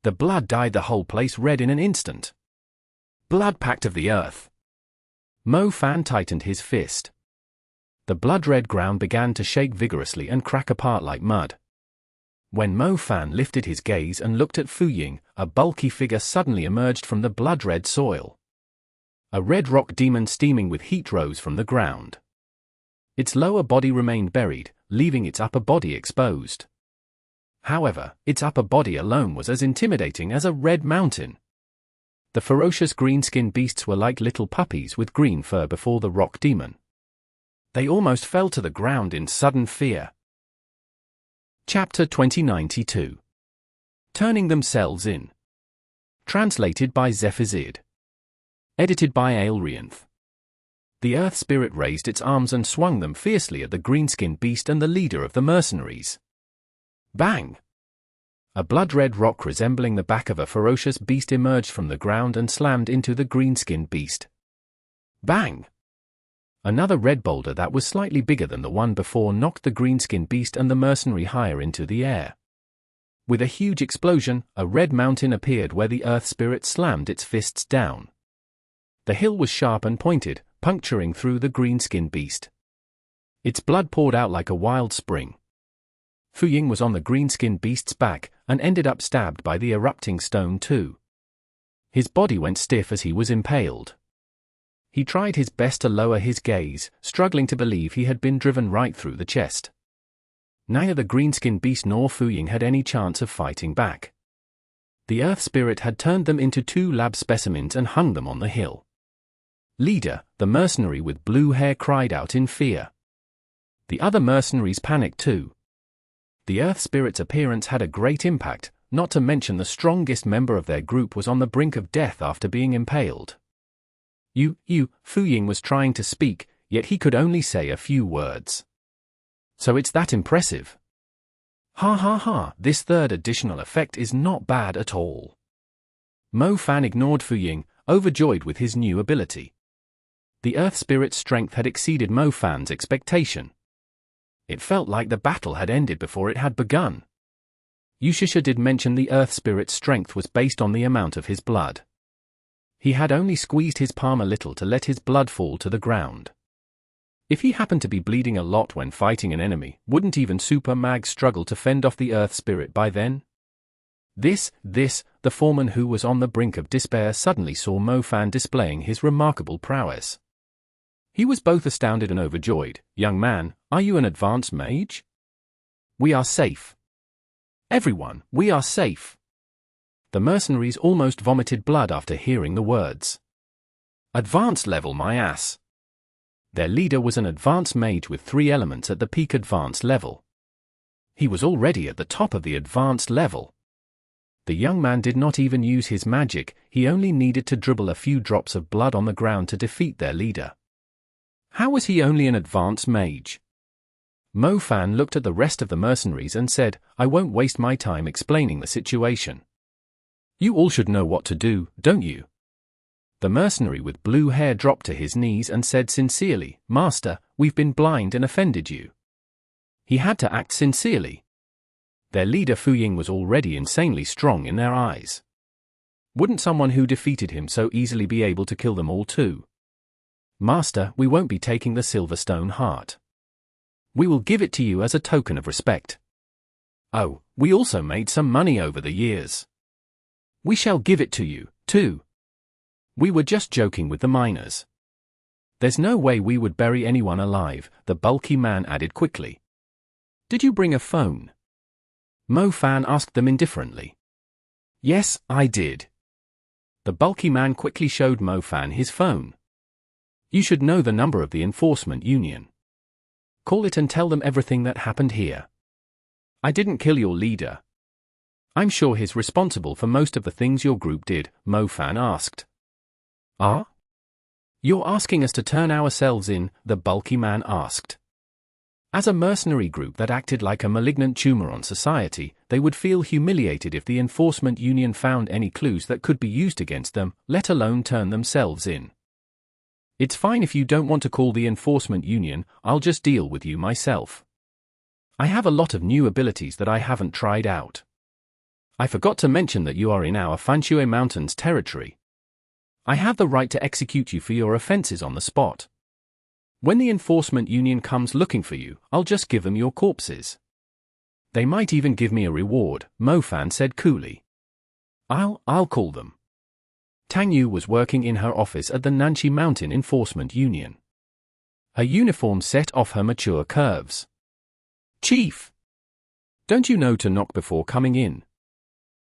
The blood dyed the whole place red in an instant. Blood Pact of the Earth. Mo Fan tightened his fist. The blood-red ground began to shake vigorously and crack apart like mud. When Mo Fan lifted his gaze and looked at Fu Ying, a bulky figure suddenly emerged from the blood-red soil. A red rock demon steaming with heat rose from the ground. Its lower body remained buried, leaving its upper body exposed. However, its upper body alone was as intimidating as a red mountain. The ferocious green-skinned beasts were like little puppies with green fur before the rock demon. They almost fell to the ground in sudden fear. Chapter 2092. Turning Themselves In. Translated by Zephazid. Edited by Aelrianth. The Earth Spirit raised its arms and swung them fiercely at the green-skinned beast and the leader of the mercenaries. Bang! A blood-red rock resembling the back of a ferocious beast emerged from the ground and slammed into the green-skinned beast. Bang! Another red boulder that was slightly bigger than the one before knocked the green-skinned beast and the mercenary higher into the air. With a huge explosion, a red mountain appeared where the Earth Spirit slammed its fists down. The hill was sharp and pointed, puncturing through the green-skinned beast. Its blood poured out like a wild spring. Fu Ying was on the green-skinned beast's back, and ended up stabbed by the erupting stone too. His body went stiff as he was impaled. He tried his best to lower his gaze, struggling to believe he had been driven right through the chest. Neither the green-skinned beast nor Fu Ying had any chance of fighting back. The Earth Spirit had turned them into two lab specimens and hung them on the hill. Leader, the mercenary with blue hair, cried out in fear. The other mercenaries panicked too. The Earth Spirit's appearance had a great impact, not to mention the strongest member of their group was on the brink of death after being impaled. Fu Ying was trying to speak, yet he could only say a few words. So it's that impressive. Ha ha ha, this third additional effect is not bad at all. Mo Fan ignored Fu Ying, overjoyed with his new ability. The Earth Spirit's strength had exceeded Mo Fan's expectation. It felt like the battle had ended before it had begun. Yushisha did mention the Earth Spirit's strength was based on the amount of his blood. He had only squeezed his palm a little to let his blood fall to the ground. If he happened to be bleeding a lot when fighting an enemy, wouldn't even Super Mag struggle to fend off the Earth Spirit by then? The Foreman, who was on the brink of despair, suddenly saw Mo Fan displaying his remarkable prowess. He was both astounded and overjoyed. Young man, are you an advanced mage? We are safe. Everyone, we are safe. The mercenaries almost vomited blood after hearing the words. Advanced level, my ass. Their leader was an advanced mage with 3 elements at the peak advanced level. He was already at the top of the advanced level. The young man did not even use his magic, he only needed to dribble a few drops of blood on the ground to defeat their leader. How was he only an advanced mage? Mo Fan looked at the rest of the mercenaries and said, I won't waste my time explaining the situation. You all should know what to do, don't you? The mercenary with blue hair dropped to his knees and said sincerely, Master, we've been blind and offended you. He had to act sincerely. Their leader Fu Ying was already insanely strong in their eyes. Wouldn't someone who defeated him so easily be able to kill them all too? Master, we won't be taking the Silverstone heart. We will give it to you as a token of respect. Oh, we also made some money over the years. We shall give it to you, too. We were just joking with the miners. There's no way we would bury anyone alive, the bulky man added quickly. Did you bring a phone? Mo Fan asked them indifferently. Yes, I did. The bulky man quickly showed Mo Fan his phone. You should know the number of the enforcement union. Call it and tell them everything that happened here. I didn't kill your leader. I'm sure he's responsible for most of the things your group did, Mo Fan asked. Ah? You're asking us to turn ourselves in, the bulky man asked. As a mercenary group that acted like a malignant tumor on society, they would feel humiliated if the enforcement union found any clues that could be used against them, let alone turn themselves in. It's fine if you don't want to call the enforcement union, I'll just deal with you myself. I have a lot of new abilities that I haven't tried out. I forgot to mention that you are in our Fanshui Mountains territory. I have the right to execute you for your offenses on the spot. When the enforcement union comes looking for you, I'll just give them your corpses. They might even give me a reward, Mo Fan said coolly. I'll call them. Tang Yu was working in her office at the Nanchi Mountain Enforcement Union. Her uniform set off her mature curves. Chief! Don't you know to knock before coming in?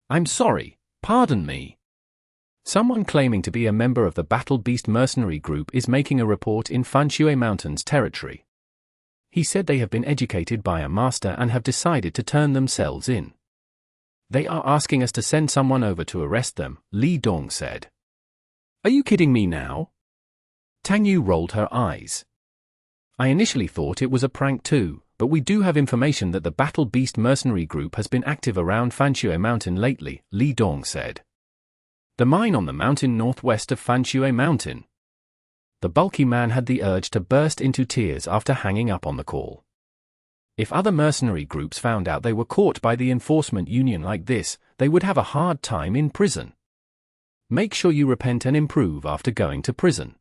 I'm sorry, pardon me. Someone claiming to be a member of the Battle Beast mercenary group is making a report in Fanshui Mountains territory. He said they have been educated by a master and have decided to turn themselves in. They are asking us to send someone over to arrest them, Li Dong said. Are you kidding me now? Tang Yu rolled her eyes. I initially thought it was a prank too, but we do have information that the Battle Beast mercenary group has been active around Fanshui Mountain lately, Li Dong said. The mine on the mountain northwest of Fanshui Mountain. The bulky man had the urge to burst into tears after hanging up on the call. If other mercenary groups found out they were caught by the enforcement union like this, they would have a hard time in prison. Make sure you repent and improve after going to prison.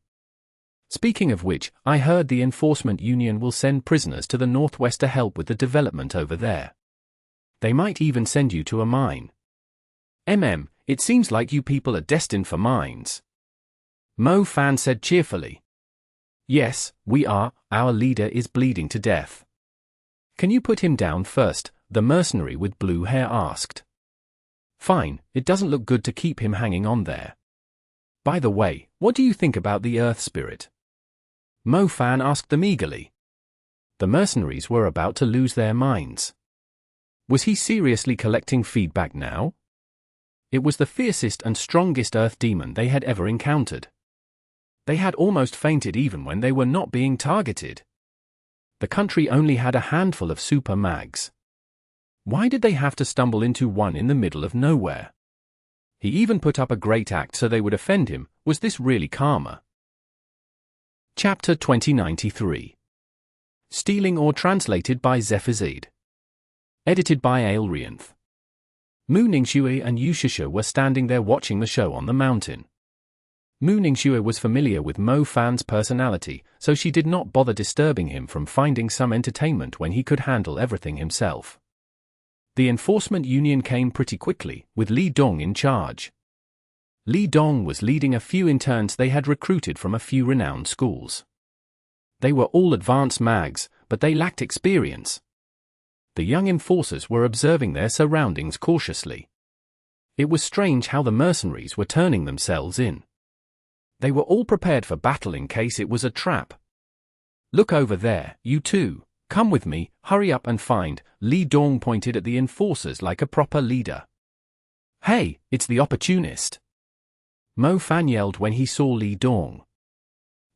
Speaking of which, I heard the enforcement union will send prisoners to the northwest to help with the development over there. They might even send you to a mine. It seems like you people are destined for mines. Mo Fan said cheerfully. Yes, we are, our leader is bleeding to death. Can you put him down first? The mercenary with blue hair asked. Fine, it doesn't look good to keep him hanging on there. By the way, what do you think about the Earth Spirit? Mo Fan asked them eagerly. The mercenaries were about to lose their minds. Was he seriously collecting feedback now? It was the fiercest and strongest earth demon they had ever encountered. They had almost fainted even when they were not being targeted. The country only had a handful of super mags. Why did they have to stumble into one in the middle of nowhere? He even put up a great act so they would offend him. Was this really karma? Chapter 2093. Stealing or translated by Zephazid. Edited by Aelrianth. Mu Ningxue and Yu Shisha were standing there watching the show on the mountain. Mu Ningxue was familiar with Mo Fan's personality, so she did not bother disturbing him from finding some entertainment when he could handle everything himself. The enforcement union came pretty quickly, with Li Dong in charge. Li Dong was leading a few interns they had recruited from a few renowned schools. They were all advanced mags, but they lacked experience. The young enforcers were observing their surroundings cautiously. It was strange how the mercenaries were turning themselves in. They were all prepared for battle in case it was a trap. "Look over there, you two. Come with me, hurry up and find." Li Dong pointed at the enforcers like a proper leader. "Hey, it's the opportunist!" Mo Fan yelled when he saw Li Dong.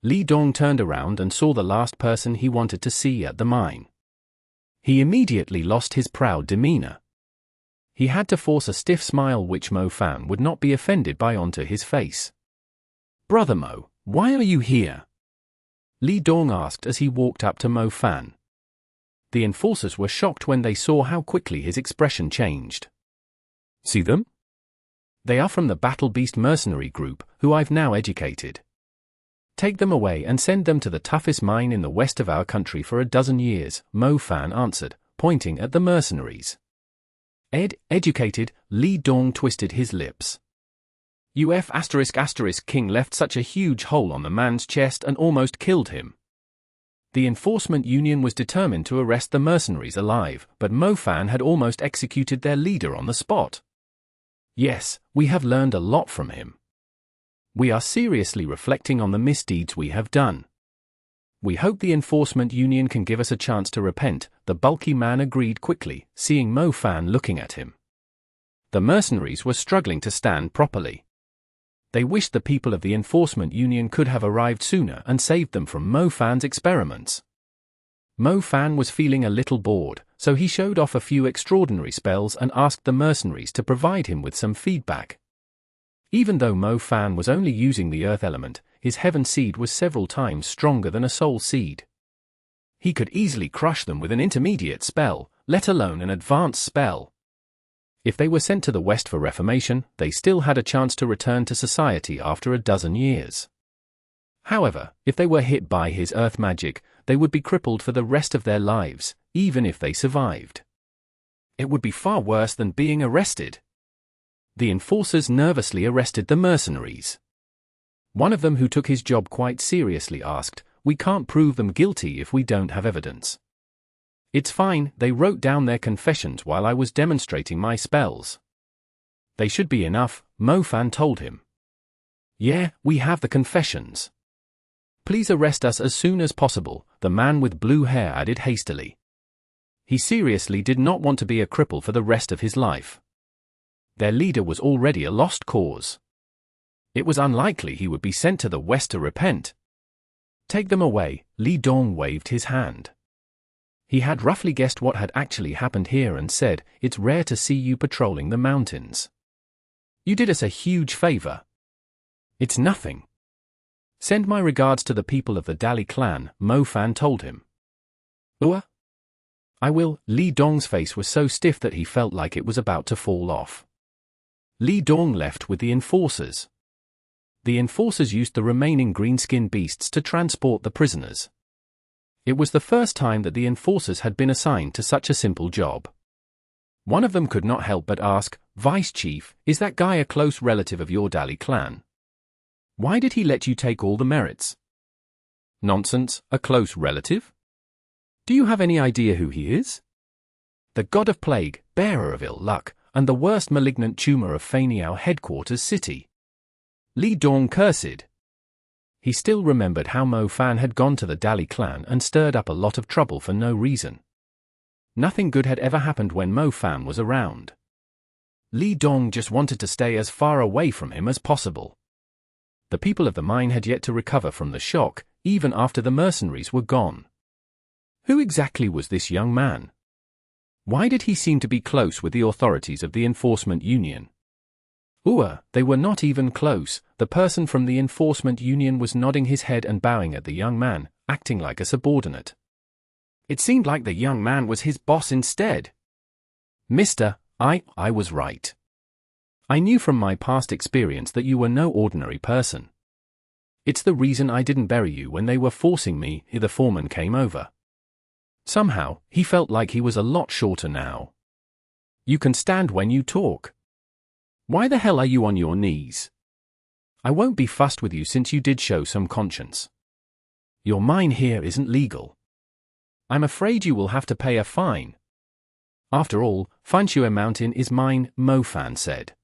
Li Dong turned around and saw the last person he wanted to see at the mine. He immediately lost his proud demeanor. He had to force a stiff smile which Mo Fan would not be offended by onto his face. "Brother Mo, why are you here?" Li Dong asked as he walked up to Mo Fan. The enforcers were shocked when they saw how quickly his expression changed. "See them? They are from the Battle Beast mercenary group, who I've now educated. Take them away and send them to the toughest mine in the west of our country for a dozen years," Mo Fan answered, pointing at the mercenaries. Educated, Li Dong twisted his lips. King left such a huge hole on the man's chest and almost killed him. The enforcement union was determined to arrest the mercenaries alive, but Mo Fan had almost executed their leader on the spot. Yes, we have learned a lot from him. We are seriously reflecting on the misdeeds we have done. We hope the enforcement union can give us a chance to repent, the bulky man agreed quickly, seeing Mo Fan looking at him. The mercenaries were struggling to stand properly. They wished the people of the enforcement union could have arrived sooner and saved them from Mo Fan's experiments. Mo Fan was feeling a little bored, so he showed off a few extraordinary spells and asked the mercenaries to provide him with some feedback. Even though Mo Fan was only using the earth element, his heaven seed was several times stronger than a soul seed. He could easily crush them with an intermediate spell, let alone an advanced spell. If they were sent to the West for reformation, they still had a chance to return to society after a dozen years. However, if they were hit by his earth magic, they would be crippled for the rest of their lives, even if they survived. It would be far worse than being arrested. The enforcers nervously arrested the mercenaries. One of them, who took his job quite seriously, asked, "We can't prove them guilty if we don't have evidence." "It's fine, they wrote down their confessions while I was demonstrating my spells." "They should be enough," Mo Fan told him. "Yeah, we have the confessions." "Please arrest us as soon as possible," the man with blue hair added hastily. He seriously did not want to be a cripple for the rest of his life. Their leader was already a lost cause. It was unlikely he would be sent to the West to repent. "Take them away," Li Dong waved his hand. He had roughly guessed what had actually happened here and said, "It's rare to see you patrolling the mountains. You did us a huge favor." "It's nothing. Send my regards to the people of the Dali clan," Mo Fan told him. "I will." Li Dong's face was so stiff that he felt like it was about to fall off. Li Dong left with the enforcers. The enforcers used the remaining green-skinned beasts to transport the prisoners. It was the first time that the enforcers had been assigned to such a simple job. One of them could not help but ask, "Vice Chief, is that guy a close relative of your Dali clan? Why did he let you take all the merits?" "Nonsense, a close relative? Do you have any idea who he is? The god of plague, bearer of ill luck, and the worst malignant tumor of Faniao headquarters city." Li Dong cursed. He still remembered how Mo Fan had gone to the Dali clan and stirred up a lot of trouble for no reason. Nothing good had ever happened when Mo Fan was around. Li Dong just wanted to stay as far away from him as possible. The people of the mine had yet to recover from the shock, even after the mercenaries were gone. Who exactly was this young man? Why did he seem to be close with the authorities of the enforcement union? They were not even close. The person from the enforcement union was nodding his head and bowing at the young man, acting like a subordinate. It seemed like the young man was his boss instead. "Mister, I was right. I knew from my past experience that you were no ordinary person. It's the reason I didn't bury you when they were forcing me." The foreman came over. Somehow, he felt like he was a lot shorter now. "You can stand when you talk. Why the hell are you on your knees? I won't be fussed with you since you did show some conscience." Your mine here isn't legal. I'm afraid you will have to pay a fine. After all, Fanshui Mountain is mine, Mo Fan said.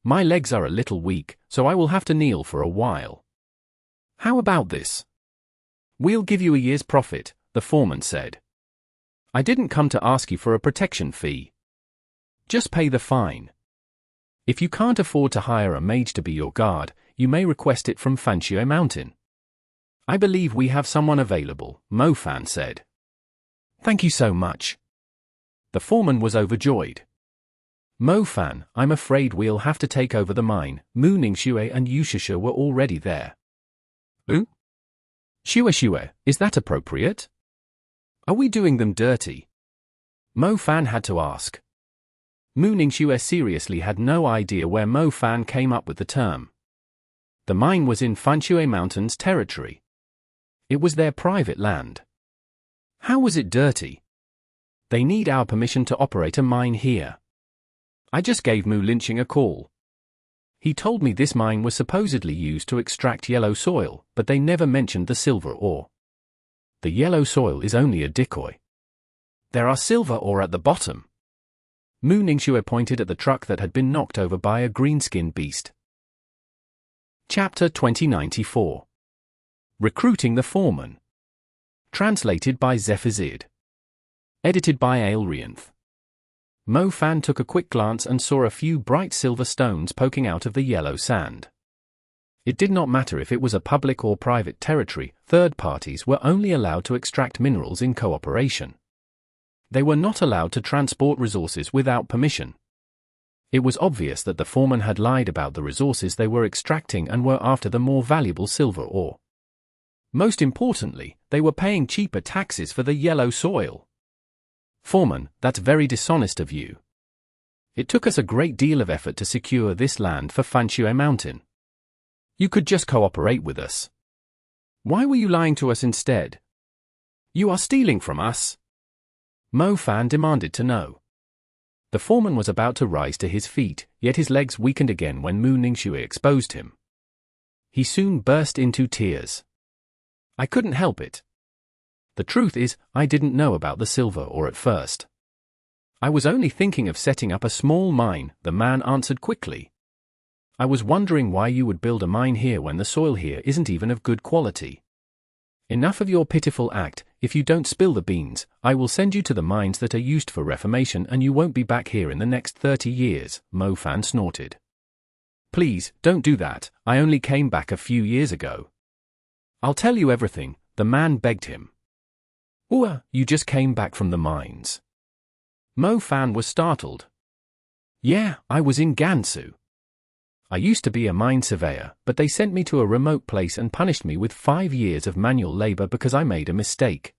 My legs are a little weak, so I will have to kneel for a while. How about this? We'll give you a year's profit, the foreman said. I didn't come to ask you for a protection fee. Just pay the fine. If you can't afford to hire a mage to be your guard, you may request it from Fanshui Mountain. I believe we have someone available, Mo Fan said. Thank you so much. The foreman was overjoyed. Mo Fan, I'm afraid we'll have to take over the mine. Mu Ningxue and Yushisha were already there. Shue, is that appropriate? Are we doing them dirty? Mo Fan had to ask. Mu Ningxue seriously had no idea where Mo Fan came up with the term. The mine was in Fanshui Mountain's territory. It was their private land. How was it dirty? They need our permission to operate a mine here. I just gave Mu Linqing a call. He told me this mine was supposedly used to extract yellow soil, but they never mentioned the silver ore. The yellow soil is only a decoy. There are silver ore at the bottom. Mu Ningxue pointed at the truck that had been knocked over by a green-skinned beast. Chapter 2094. Recruiting the Foreman. Translated by Zephazid. Edited by Aelrianth. Mo Fan took a quick glance and saw a few bright silver stones poking out of the yellow sand. It did not matter if it was a public or private territory, third parties were only allowed to extract minerals in cooperation. They were not allowed to transport resources without permission. It was obvious that the foreman had lied about the resources they were extracting and were after the more valuable silver ore. Most importantly, they were paying cheaper taxes for the yellow soil. Foreman, that's very dishonest of you. It took us a great deal of effort to secure this land for Fanshui Mountain. You could just cooperate with us. Why were you lying to us instead? You are stealing from us? Mo Fan demanded to know. The foreman was about to rise to his feet, yet his legs weakened again when Mu Ningxue exposed him. He soon burst into tears. I couldn't help it. The truth is, I didn't know about the silver ore at first. I was only thinking of setting up a small mine, the man answered quickly. I was wondering why you would build a mine here when the soil here isn't even of good quality. Enough of your pitiful act. If you don't spill the beans, I will send you to the mines that are used for reformation and you won't be back here in the next 30 years, Mo Fan snorted. Please, don't do that, I only came back a few years ago. I'll tell you everything, the man begged him. You just came back from the mines. Mo Fan was startled. Yeah, I was in Gansu. I used to be a mine surveyor, but they sent me to a remote place and punished me with 5 years of manual labor because I made a mistake.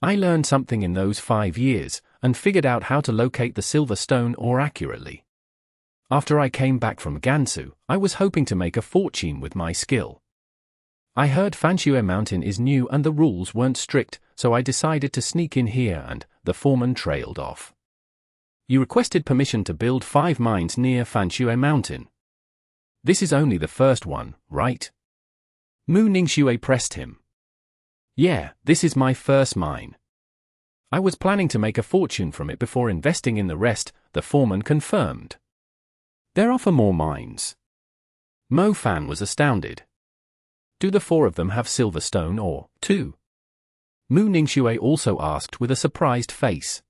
I learned something in those 5 years, and figured out how to locate the silver stone ore accurately. After I came back from Gansu, I was hoping to make a fortune with my skill. I heard Fanshui Mountain is new and the rules weren't strict, so I decided to sneak in here and, the foreman trailed off. You requested permission to build 5 mines near Fanshui Mountain. This is only the first one, right? Mu Ningxue pressed him. Yeah, this is my first mine. I was planning to make a fortune from it before investing in the rest, the foreman confirmed. There are 4 more mines. Mo Fan was astounded. Do the 4 of them have silver stone ore, too? Mu Ningxue also asked with a surprised face.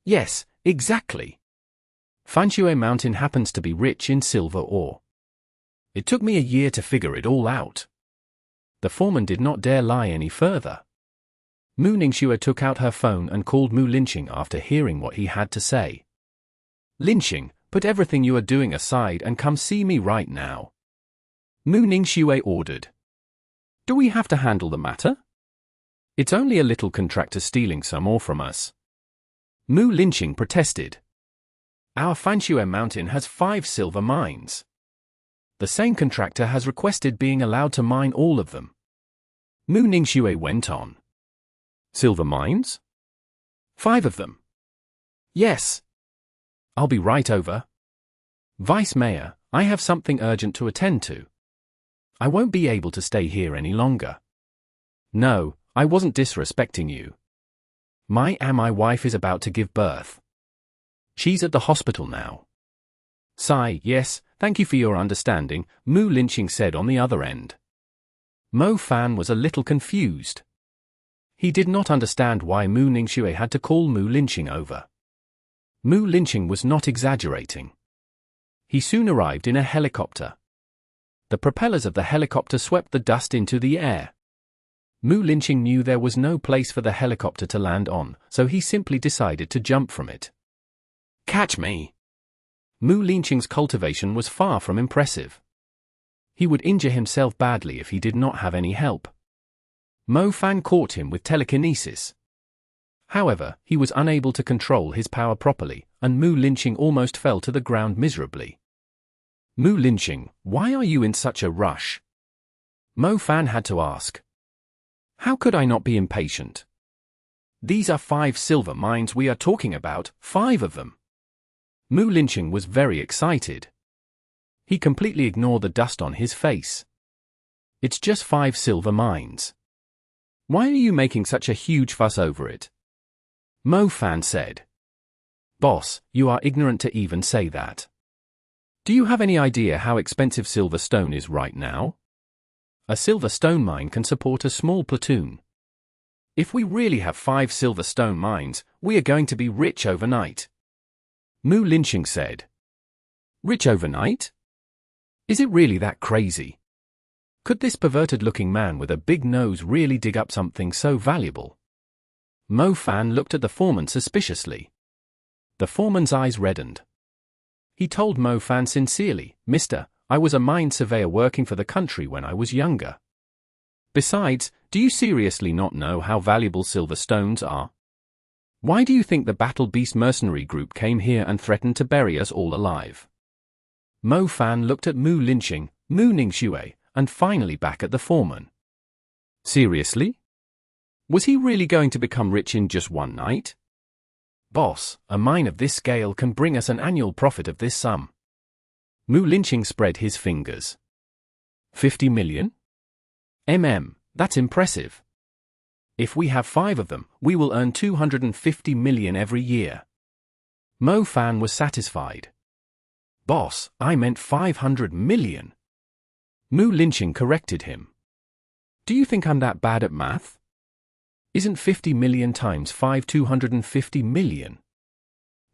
Yes, exactly. Fanshui Mountain happens to be rich in silver ore. It took me a year to figure it all out. The foreman did not dare lie any further. Mu Ningxue took out her phone and called Mu Linqing after hearing what he had to say. Linqing, put everything you are doing aside and come see me right now. Mu Ningxue ordered. Do we have to handle the matter? It's only a little contractor stealing some ore from us. Mu Linqing protested. Our Fanshui Mountain has 5 silver mines. The same contractor has requested being allowed to mine all of them. Mu Ningxue went on. Silver mines? 5 of them. Yes. I'll be right over. Vice Mayor, I have something urgent to attend to. I won't be able to stay here any longer. No, I wasn't disrespecting you. My wife is about to give birth. She's at the hospital now. Sigh, yes, thank you for your understanding, Mu Linqing said on the other end. Mo Fan was a little confused. He did not understand why Mu Ningxue had to call Mu Linqing over. Mu Linqing was not exaggerating. He soon arrived in a helicopter. The propellers of the helicopter swept the dust into the air. Mu Linqing knew there was no place for the helicopter to land on, so he simply decided to jump from it. Catch me! Mu Linqing's cultivation was far from impressive. He would injure himself badly if he did not have any help. Mo Fan caught him with telekinesis. However, he was unable to control his power properly, and Mu Linqing almost fell to the ground miserably. Mu Linqing, why are you in such a rush? Mo Fan had to ask. How could I not be impatient? These are 5 silver mines we are talking about, 5 of them. Mu Linqing was very excited. He completely ignored the dust on his face. It's just 5 silver mines. Why are you making such a huge fuss over it? Mo Fan said. Boss, you are ignorant to even say that. Do you have any idea how expensive silver stone is right now? A silver stone mine can support a small platoon. If we really have 5 silver stone mines, we are going to be rich overnight. Mu Linqing said. Rich overnight? Is it really that crazy? Could this perverted-looking man with a big nose really dig up something so valuable? Mo Fan looked at the foreman suspiciously. The foreman's eyes reddened. He told Mo Fan sincerely, Mister, I was a mine surveyor working for the country when I was younger. Besides, do you seriously not know how valuable silver stones are? Why do you think the Battle Beast mercenary group came here and threatened to bury us all alive? Mo Fan looked at Mu Linqing, Mu Ningxue, and finally back at the foreman. Seriously? Was he really going to become rich in just one night? Boss, a mine of this scale can bring us an annual profit of this sum. Mu Linqing spread his fingers. 50 million? That's impressive. If we have 5 of them, we will earn 250 million every year. Mo Fan was satisfied. Boss, I meant 500 million. Mu Linqing corrected him. Do you think I'm that bad at math? Isn't 50 million times 5 250 million?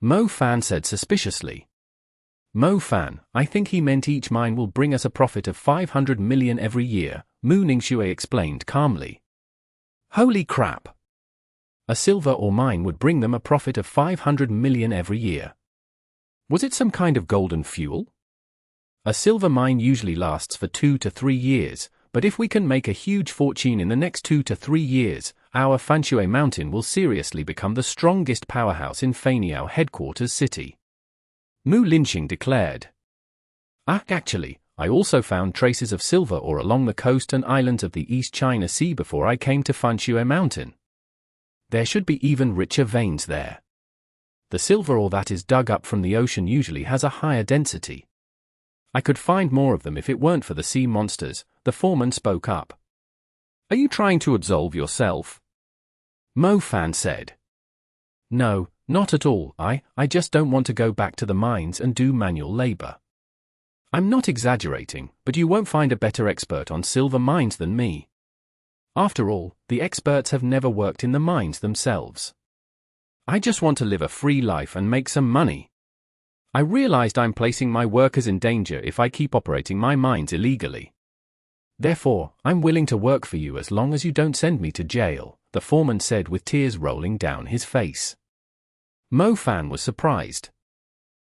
Mo Fan said suspiciously. Mo Fan, I think he meant each mine will bring us a profit of 500 million every year, Mu Ningxue explained calmly. Holy crap! A silver ore mine would bring them a profit of 500 million every year. Was it some kind of golden fuel? A silver mine usually lasts for 2 to 3 years, but if we can make a huge fortune in the next 2 to 3 years, our Fanshui Mountain will seriously become the strongest powerhouse in Faniao headquarters city. Mu Linqing declared. Actually, I also found traces of silver ore along the coast and islands of the East China Sea before I came to Fanshui Mountain. There should be even richer veins there. The silver ore that is dug up from the ocean usually has a higher density. I could find more of them if it weren't for the sea monsters, the foreman spoke up. Are you trying to absolve yourself? Mo Fan said. No, not at all, I just don't want to go back to the mines and do manual labor. I'm not exaggerating, but you won't find a better expert on silver mines than me. After all, the experts have never worked in the mines themselves. I just want to live a free life and make some money. I realized I'm placing my workers in danger if I keep operating my mines illegally. Therefore, I'm willing to work for you as long as you don't send me to jail, the foreman said with tears rolling down his face. Mo Fan was surprised.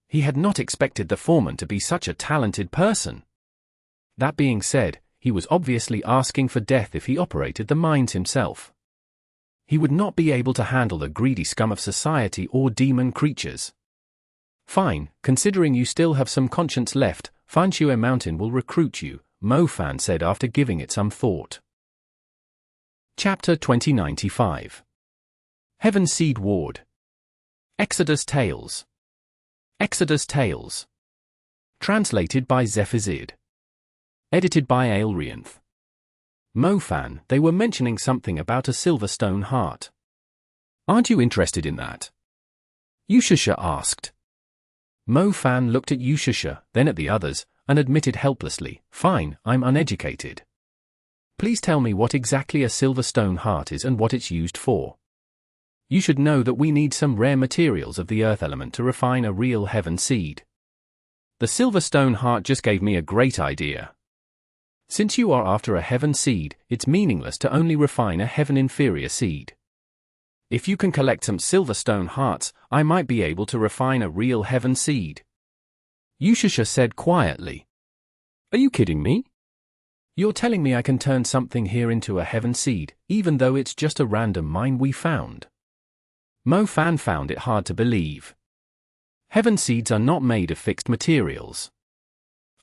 He had not expected the foreman to be such a talented person. That being said, he was obviously asking for death if he operated the mines himself. He would not be able to handle the greedy scum of society or demon creatures. Fine, considering you still have some conscience left, Fanshui Mountain will recruit you, Mo Fan said after giving it some thought. Chapter 2095. Heaven Seed Ward. Exodus Tales. Exodus Tales. Translated by Zephazid. Edited by Aelrianth. Mo-Fan, they were mentioning something about a Silverstone heart. Aren't you interested in that? Yushasha asked. Mo-Fan looked at Yushasha, then at the others, and admitted helplessly, "Fine, I'm uneducated. Please tell me what exactly a Silverstone heart is and what it's used for. You should know that we need some rare materials of the earth element to refine a real heaven seed." The Silverstone heart just gave me a great idea. Since you are after a heaven seed, it's meaningless to only refine a heaven inferior seed. If you can collect some Silverstone hearts, I might be able to refine a real heaven seed. Yushasha said quietly. Are you kidding me? You're telling me I can turn something here into a heaven seed, even though it's just a random mine we found? Mo-Fan found it hard to believe. Heaven seeds are not made of fixed materials.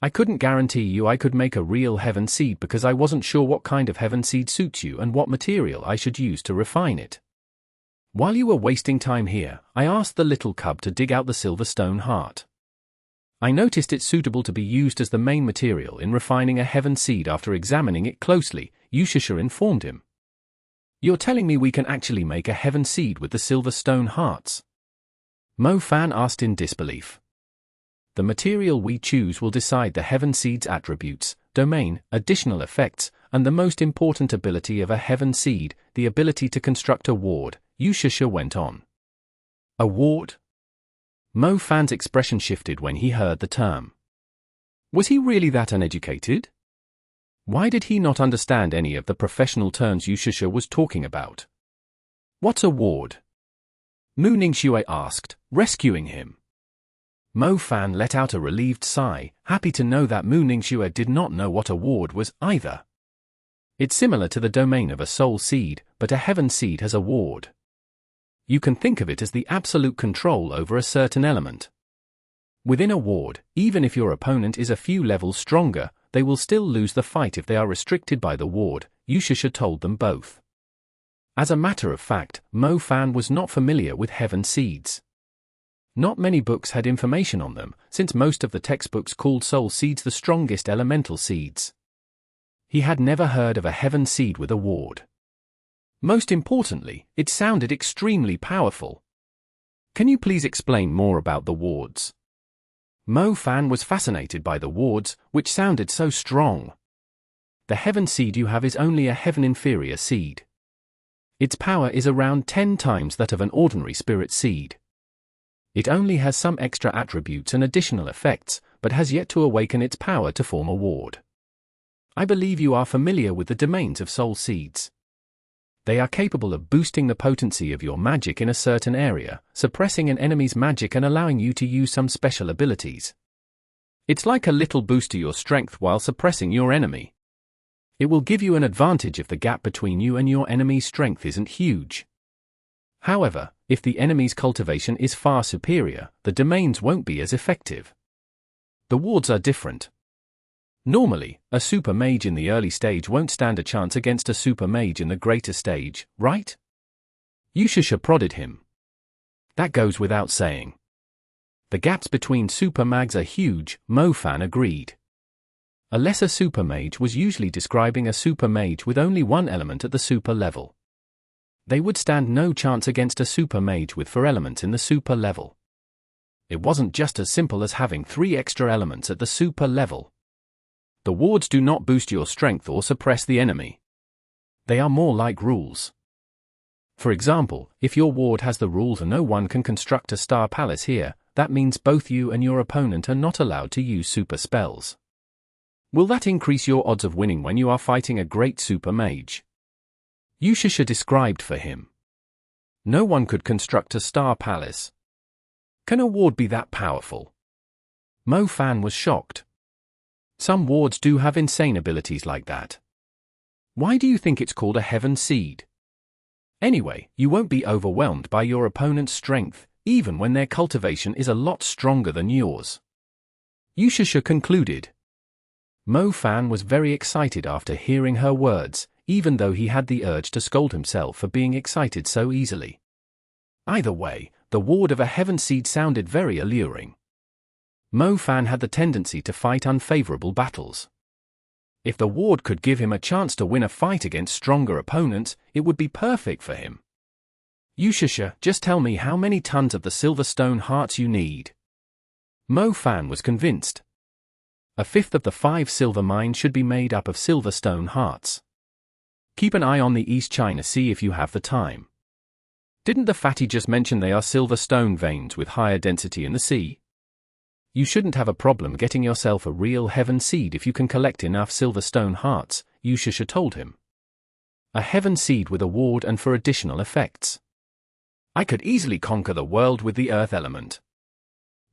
I couldn't guarantee you I could make a real heaven seed because I wasn't sure what kind of heaven seed suits you and what material I should use to refine it. While you were wasting time here, I asked the little cub to dig out the Silverstone heart. I noticed it's suitable to be used as the main material in refining a heaven seed. After examining it closely, Yushasha informed him. You're telling me we can actually make a heaven seed with the Silverstone hearts? Mo-Fan asked in disbelief. The material we choose will decide the heaven seed's attributes, domain, additional effects, and the most important ability of a heaven seed, the ability to construct a ward, Yushasha went on. A ward? Mo-Fan's expression shifted when he heard the term. Was he really that uneducated? Why did he not understand any of the professional terms Yushasha was talking about? What's a ward? Mu Ningxue asked, rescuing him. Mo-Fan let out a relieved sigh, happy to know that Mu Ningxue did not know what a ward was either. It's similar to the domain of a soul seed, but a heaven seed has a ward. You can think of it as the absolute control over a certain element. Within a ward, even if your opponent is a few levels stronger, they will still lose the fight if they are restricted by the ward, Yushasha told them both. As a matter of fact, Mo-Fan was not familiar with heaven seeds. Not many books had information on them, since most of the textbooks called soul seeds the strongest elemental seeds. He had never heard of a heaven seed with a ward. Most importantly, it sounded extremely powerful. Can you please explain more about the wards? Mo-Fan was fascinated by the wards, which sounded so strong. The heaven seed you have is only a heaven inferior seed. Its power is around 10 times that of an ordinary spirit seed. It only has some extra attributes and additional effects, but has yet to awaken its power to form a ward. I believe you are familiar with the domains of soul seeds. They are capable of boosting the potency of your magic in a certain area, suppressing an enemy's magic and allowing you to use some special abilities. It's like a little boost to your strength while suppressing your enemy. It will give you an advantage if the gap between you and your enemy's strength isn't huge. However, if the enemy's cultivation is far superior, the domains won't be as effective. The wards are different. Normally, a super mage in the early stage won't stand a chance against a super mage in the greater stage, right? Yushasha prodded him. That goes without saying. The gaps between super mags are huge, Mo-Fan agreed. A lesser super mage was usually describing a super mage with only one element at the super level. They would stand no chance against a super mage with 4 elements in the super level. It wasn't just as simple as having 3 extra elements at the super level. The wards do not boost your strength or suppress the enemy. They are more like rules. For example, if your ward has the rule no one can construct a star palace here, that means both you and your opponent are not allowed to use super spells. Will that increase your odds of winning when you are fighting a great super mage? Yushasha described for him. No one could construct a star palace. Can a ward be that powerful? Mo-Fan was shocked. Some wards do have insane abilities like that. Why do you think it's called a heaven seed? Anyway, you won't be overwhelmed by your opponent's strength, even when their cultivation is a lot stronger than yours. Yushasha concluded. Mo-Fan was very excited after hearing her words, even though he had the urge to scold himself for being excited so easily. Either way, the ward of a heaven seed sounded very alluring. Mo-Fan had the tendency to fight unfavorable battles. If the ward could give him a chance to win a fight against stronger opponents, it would be perfect for him. Yushasha, just tell me how many tons of the Silverstone hearts you need. Mo Fan was convinced. A fifth of the 5 silver mines should be made up of Silverstone hearts. Keep an eye on the East China Sea if you have the time. Didn't the fatty just mention they are Silverstone veins with higher density in the sea? You shouldn't have a problem getting yourself a real heaven seed if you can collect enough Silverstone hearts, Yushasha told him. A heaven seed with a ward and for additional effects. I could easily conquer the world with the earth element.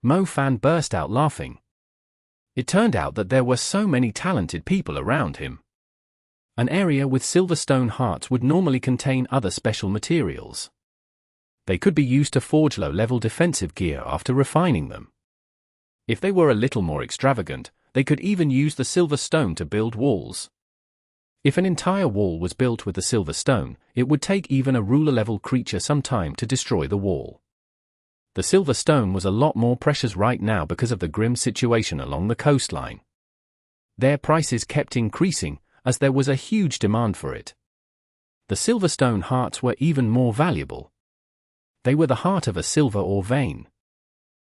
Mo Fan burst out laughing. It turned out that there were so many talented people around him. An area with Silverstone hearts would normally contain other special materials. They could be used to forge low-level defensive gear after refining them. If they were a little more extravagant, they could even use the Silverstone to build walls. If an entire wall was built with the Silverstone, it would take even a ruler-level creature some time to destroy the wall. The Silverstone was a lot more precious right now because of the grim situation along the coastline. Their prices kept increasing, as there was a huge demand for it. The Silverstone hearts were even more valuable. They were the heart of a silver ore vein.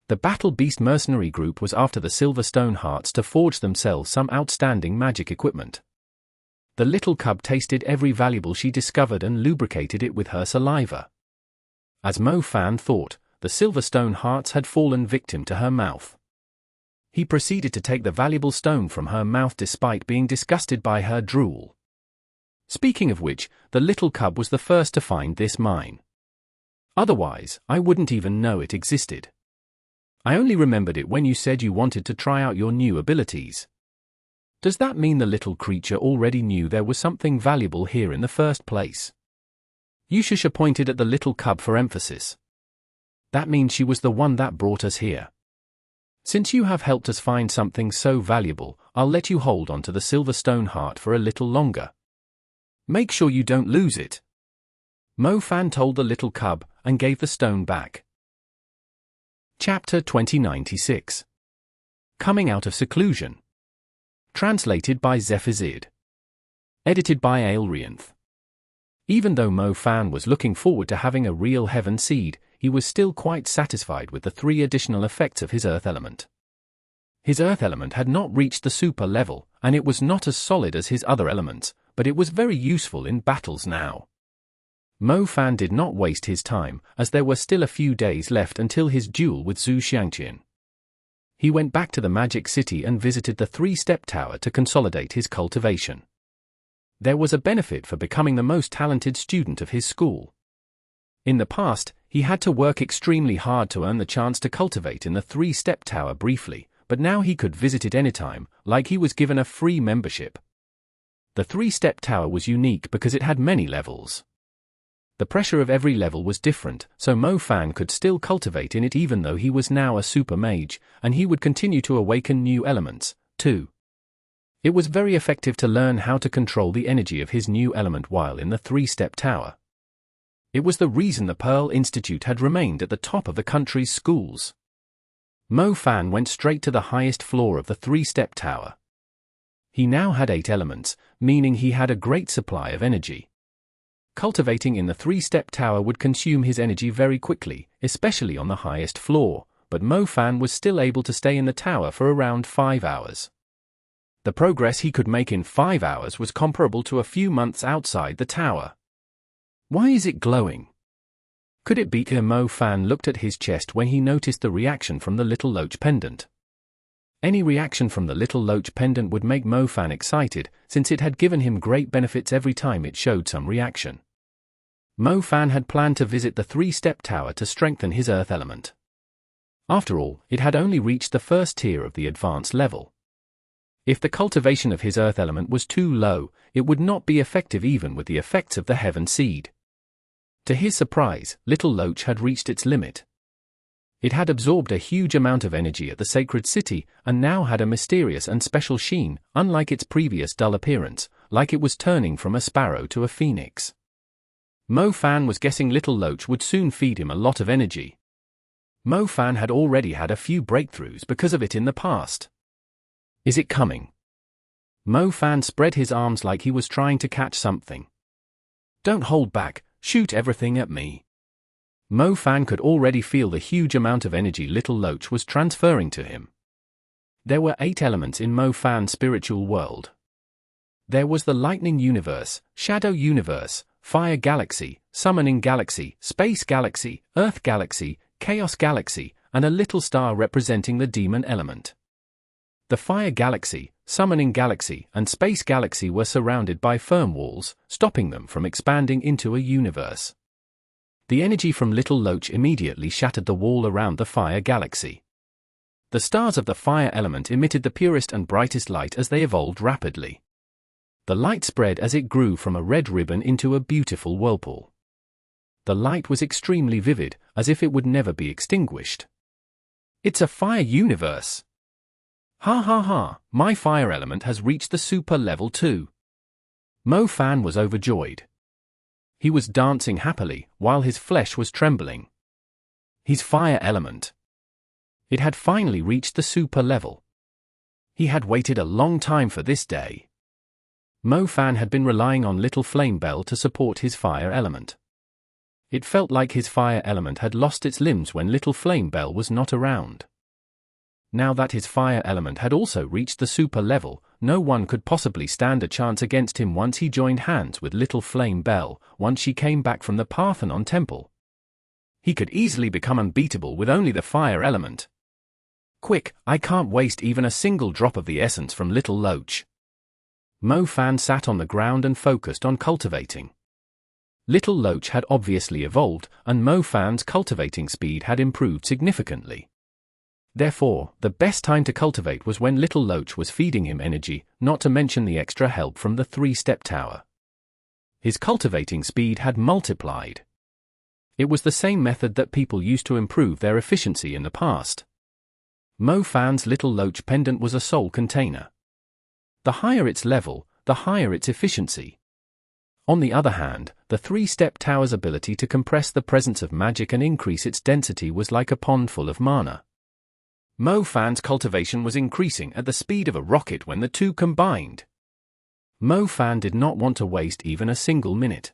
The Battle Beast mercenary group was after the Silverstone hearts to forge themselves some outstanding magic equipment. The little cub tasted every valuable she discovered and lubricated it with her saliva. As Mo Fan thought, the Silverstone hearts had fallen victim to her mouth. He proceeded to take the valuable stone from her mouth despite being disgusted by her drool. Speaking of which, the little cub was the first to find this mine. Otherwise, I wouldn't even know it existed. I only remembered it when you said you wanted to try out your new abilities. Does that mean the little creature already knew there was something valuable here in the first place? Yushasha pointed at the little cub for emphasis. That means she was the one that brought us here. Since you have helped us find something so valuable, I'll let you hold on to the Silverstone heart for a little longer. Make sure you don't lose it. Mo Fan told the little cub, and gave the stone back. Chapter 2096. Coming Out of Seclusion. Translated by Zephazid. Edited by Aelrianth. Even though Mo Fan was looking forward to having a real heaven seed, he was still quite satisfied with the 3 additional effects of his earth element. His earth element had not reached the super level, and it was not as solid as his other elements, but it was very useful in battles now. Mo Fan did not waste his time, as there were still a few days left until his duel with Xiangtian. He went back to the Magic City and visited the 3-step tower to consolidate his cultivation. There was a benefit for becoming the most talented student of his school. In the past, he had to work extremely hard to earn the chance to cultivate in the 3-step tower briefly, but now he could visit it anytime, like he was given a free membership. The 3-step tower was unique because it had many levels. The pressure of every level was different, so Mo Fan could still cultivate in it even though he was now a super mage, and he would continue to awaken new elements, too. It was very effective to learn how to control the energy of his new element while in the 3-step tower. It was the reason the Pearl Institute had remained at the top of the country's schools. Mo Fan went straight to the highest floor of the 3-step tower. He now had 8 elements, meaning he had a great supply of energy. Cultivating in the 3-step tower would consume his energy very quickly, especially on the highest floor, but Mo Fan was still able to stay in the tower for around 5 hours. The progress he could make in 5 hours was comparable to a few months outside the tower. Why is it glowing? Could it be? Mo Fan looked at his chest when he noticed the reaction from the little loach pendant. Any reaction from the little loach pendant would make Mo Fan excited, since it had given him great benefits every time it showed some reaction. Mo Fan had planned to visit the 3-step tower to strengthen his earth element. After all, it had only reached the first tier of the advanced level. If the cultivation of his earth element was too low, it would not be effective even with the effects of the heaven seed. To his surprise, Little Loach had reached its limit. It had absorbed a huge amount of energy at the sacred city, and now had a mysterious and special sheen, unlike its previous dull appearance, like it was turning from a sparrow to a phoenix. Mo Fan was guessing Little Loach would soon feed him a lot of energy. Mo Fan had already had a few breakthroughs because of it in the past. Is it coming? Mo Fan spread his arms like he was trying to catch something. Don't hold back, shoot everything at me. Mo Fan could already feel the huge amount of energy Little Loach was transferring to him. There were 8 elements in Mo Fan's spiritual world. There was the Lightning Universe, Shadow Universe, Fire Galaxy, Summoning Galaxy, Space Galaxy, Earth Galaxy, Chaos Galaxy, and a little star representing the Demon element. The Fire Galaxy, Summoning Galaxy, and Space Galaxy were surrounded by firm walls, stopping them from expanding into a universe. The energy from Little Loach immediately shattered the wall around the Fire Galaxy. The stars of the fire element emitted the purest and brightest light as they evolved rapidly. The light spread as it grew from a red ribbon into a beautiful whirlpool. The light was extremely vivid, as if it would never be extinguished. It's a fire universe! Ha ha ha, my fire element has reached the super level 2. Mo Fan was overjoyed. He was dancing happily, while his flesh was trembling. His fire element. It had finally reached the super level. He had waited a long time for this day. Mo Fan had been relying on Little Flame Bell to support his fire element. It felt like his fire element had lost its limbs when Little Flame Bell was not around. Now that his fire element had also reached the super level, no one could possibly stand a chance against him once he joined hands with Little Flame Bell, once she came back from the Parthenon Temple. He could easily become unbeatable with only the fire element. Quick, I can't waste even a single drop of the essence from Little Loach. Mo Fan sat on the ground and focused on cultivating. Little Loach had obviously evolved, and Mo Fan's cultivating speed had improved significantly. Therefore, the best time to cultivate was when Little Loach was feeding him energy, not to mention the extra help from the 3-step tower. His cultivating speed had multiplied. It was the same method that people used to improve their efficiency in the past. Mo Fan's Little Loach pendant was a soul container. The higher its level, the higher its efficiency. On the other hand, the 3-step tower's ability to compress the presence of magic and increase its density was like a pond full of mana. Mo Fan's cultivation was increasing at the speed of a rocket when the two combined. Mo Fan did not want to waste even a single minute.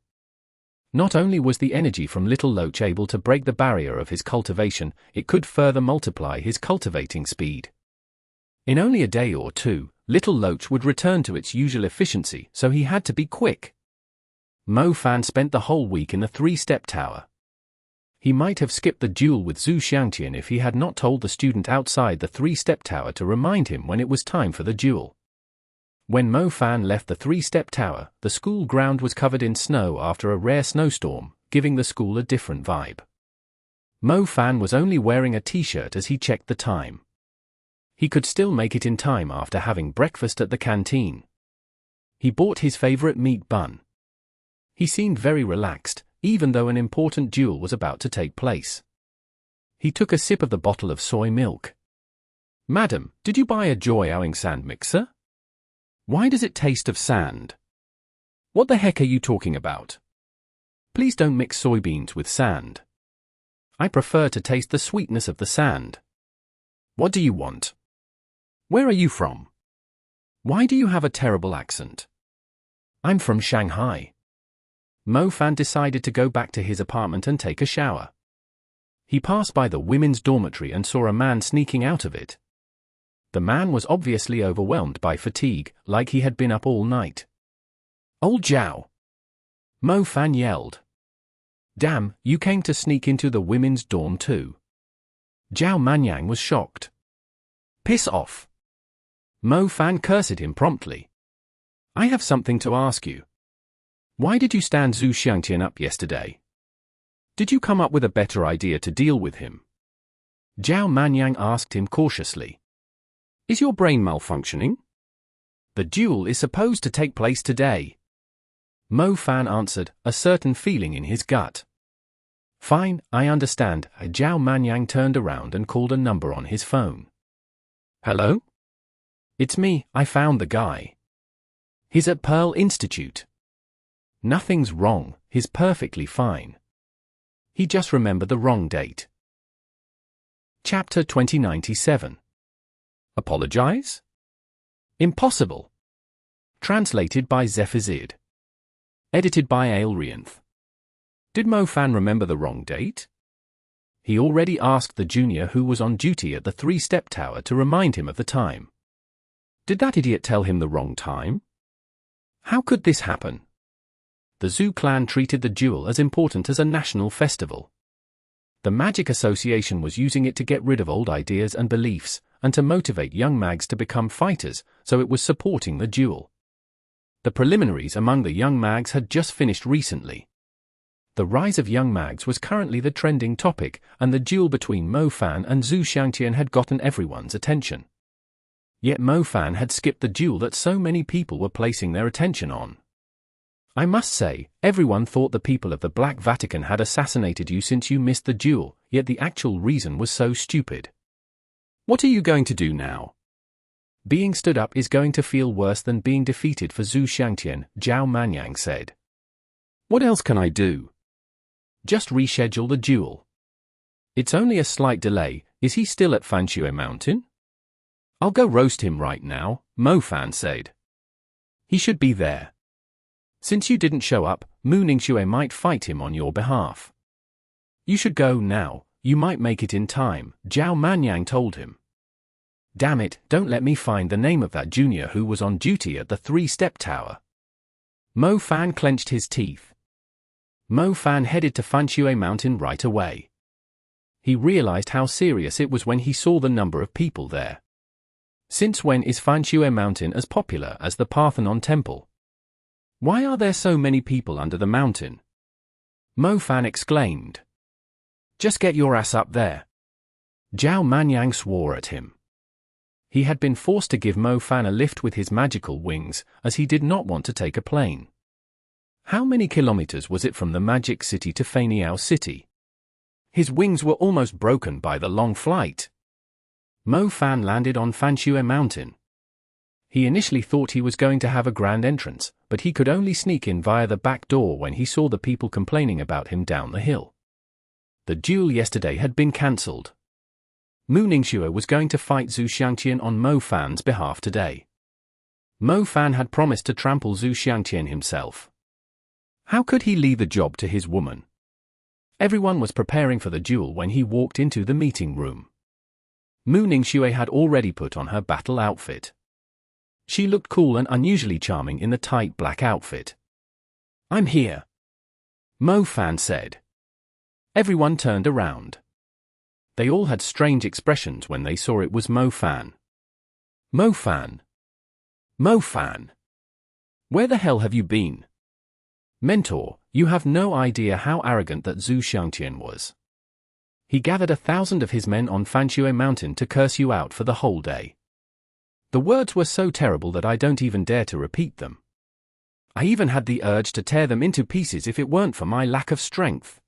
Not only was the energy from Little Loach able to break the barrier of his cultivation, it could further multiply his cultivating speed. In only a day or two, Little Loach would return to its usual efficiency, so he had to be quick. Mo Fan spent the whole week in the 3-step tower. He might have skipped the duel with Xiangtian if he had not told the student outside the 3-step tower to remind him when it was time for the duel. When Mo Fan left the 3-step tower, the school ground was covered in snow after a rare snowstorm, giving the school a different vibe. Mo Fan was only wearing a t-shirt as he checked the time. He could still make it in time after having breakfast at the canteen. He bought his favorite meat bun. He seemed very relaxed, even though an important duel was about to take place. He took a sip of the bottle of soy milk. "Madam, did you buy a Joyowing sand mixer? Why does it taste of sand? What the heck are you talking about? Please don't mix soybeans with sand. I prefer to taste the sweetness of the sand. What do you want? Where are you from? Why do you have a terrible accent? I'm from Shanghai." Mo Fan decided to go back to his apartment and take a shower. He passed by the women's dormitory and saw a man sneaking out of it. The man was obviously overwhelmed by fatigue, like he had been up all night. "Old Zhao!" Mo Fan yelled. "Damn, you came to sneak into the women's dorm too." Zhao Manyang was shocked. "Piss off!" Mo Fan cursed him promptly. "I have something to ask you. Why did you stand Xiangtian up yesterday? Did you come up with a better idea to deal with him?" Zhao Manyang asked him cautiously. "Is your brain malfunctioning? The duel is supposed to take place today." Mo Fan answered, a certain feeling in his gut. "Fine, I understand." Zhao Manyang turned around and called a number on his phone. "Hello? It's me, I found the guy. He's at Pearl Institute. Nothing's wrong, he's perfectly fine. He just remembered the wrong date." Chapter 2097. Apologize? Impossible. Translated by Zephazid. Edited by Aelrianth. Did Mo Fan remember the wrong date? He already asked the junior who was on duty at the 3-step tower to remind him of the time. Did that idiot tell him the wrong time? How could this happen? The Zhu clan treated the duel as important as a national festival. The Magic Association was using it to get rid of old ideas and beliefs, and to motivate young mags to become fighters, so it was supporting the duel. The preliminaries among the young mags had just finished recently. The rise of young mags was currently the trending topic, and the duel between Mo Fan and Zhu Xiangtian had gotten everyone's attention. Yet Mo Fan had skipped the duel that so many people were placing their attention on. I must say, everyone thought the people of the Black Vatican had assassinated you since you missed the duel, yet the actual reason was so stupid. What are you going to do now? Being stood up is going to feel worse than being defeated for Zhu Xiangtian, Zhao Manyang said. What else can I do? Just reschedule the duel. It's only a slight delay. Is he still at Fanxue Mountain? I'll go roast him right now, Mo Fan said. He should be there. Since you didn't show up, Mu Ningxue might fight him on your behalf. You should go now, you might make it in time, Zhao Manyang told him. Damn it, don't let me find the name of that junior who was on duty at the 3-step tower. Mo Fan clenched his teeth. Mo Fan headed to Fanxue Mountain right away. He realized how serious it was when he saw the number of people there. Since when is Fanxue Mountain as popular as the Parthenon Temple? Why are there so many people under the mountain? Mo Fan exclaimed. Just get your ass up there. Zhao Manyang swore at him. He had been forced to give Mo Fan a lift with his magical wings, as he did not want to take a plane. How many kilometers was it from the Magic City to Feniao City? His wings were almost broken by the long flight. Mo Fan landed on Fanxue Mountain. He initially thought he was going to have a grand entrance, but he could only sneak in via the back door when he saw the people complaining about him down the hill. The duel yesterday had been cancelled. Mu Ningxue was going to fight Zhu Xiangtian on Mo Fan's behalf today. Mo Fan had promised to trample Zhu Xiangtian himself. How could he leave the job to his woman? Everyone was preparing for the duel when he walked into the meeting room. Mu Ningxue had already put on her battle outfit. She looked cool and unusually charming in the tight black outfit. I'm here, Mo Fan said. Everyone turned around. They all had strange expressions when they saw it was Mo Fan. Mo Fan. Mo Fan. Where the hell have you been? Mentor, you have no idea how arrogant that Zhu Xiangtian was. He gathered 1,000 of his men on Fanxue Mountain to curse you out for the whole day. The words were so terrible that I don't even dare to repeat them. I even had the urge to tear them into pieces if it weren't for my lack of strength.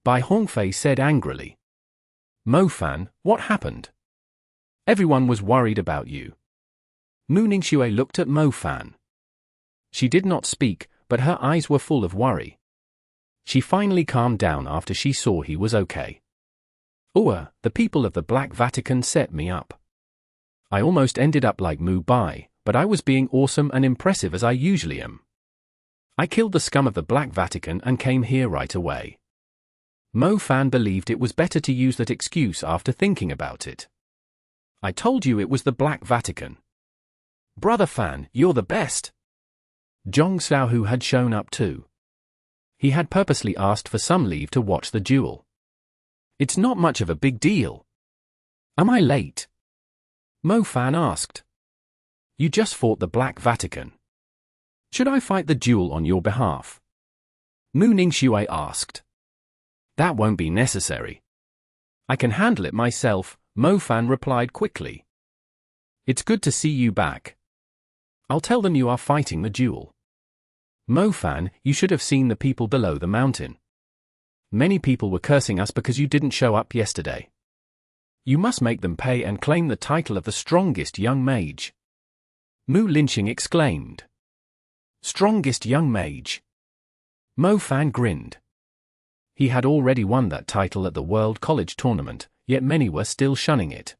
Bai Hongfei said angrily. Mo Fan, what happened? Everyone was worried about you. Mu Ningxue looked at Mo Fan. She did not speak, but her eyes were full of worry. She finally calmed down after she saw he was okay. The people of the Black Vatican set me up. I almost ended up like Mu Bai, but I was being awesome and impressive as I usually am. I killed the scum of the Black Vatican and came here right away. Mo Fan believed it was better to use that excuse after thinking about it. I told you it was the Black Vatican. Brother Fan, you're the best. Zhong Xiaohu had shown up too. He had purposely asked for some leave to watch the duel. It's not much of a big deal. Am I late? Mo Fan asked. You just fought the Black Vatican. Should I fight the duel on your behalf? Mu Ningxue asked. That won't be necessary. I can handle it myself, Mo Fan replied quickly. It's good to see you back. I'll tell them you are fighting the duel. Mo Fan, you should have seen the people below the mountain. Many people were cursing us because you didn't show up yesterday. You must make them pay and claim the title of the strongest young mage. Mu Linxing exclaimed. Strongest young mage. Mo Fan grinned. He had already won that title at the World College Tournament, yet many were still shunning it.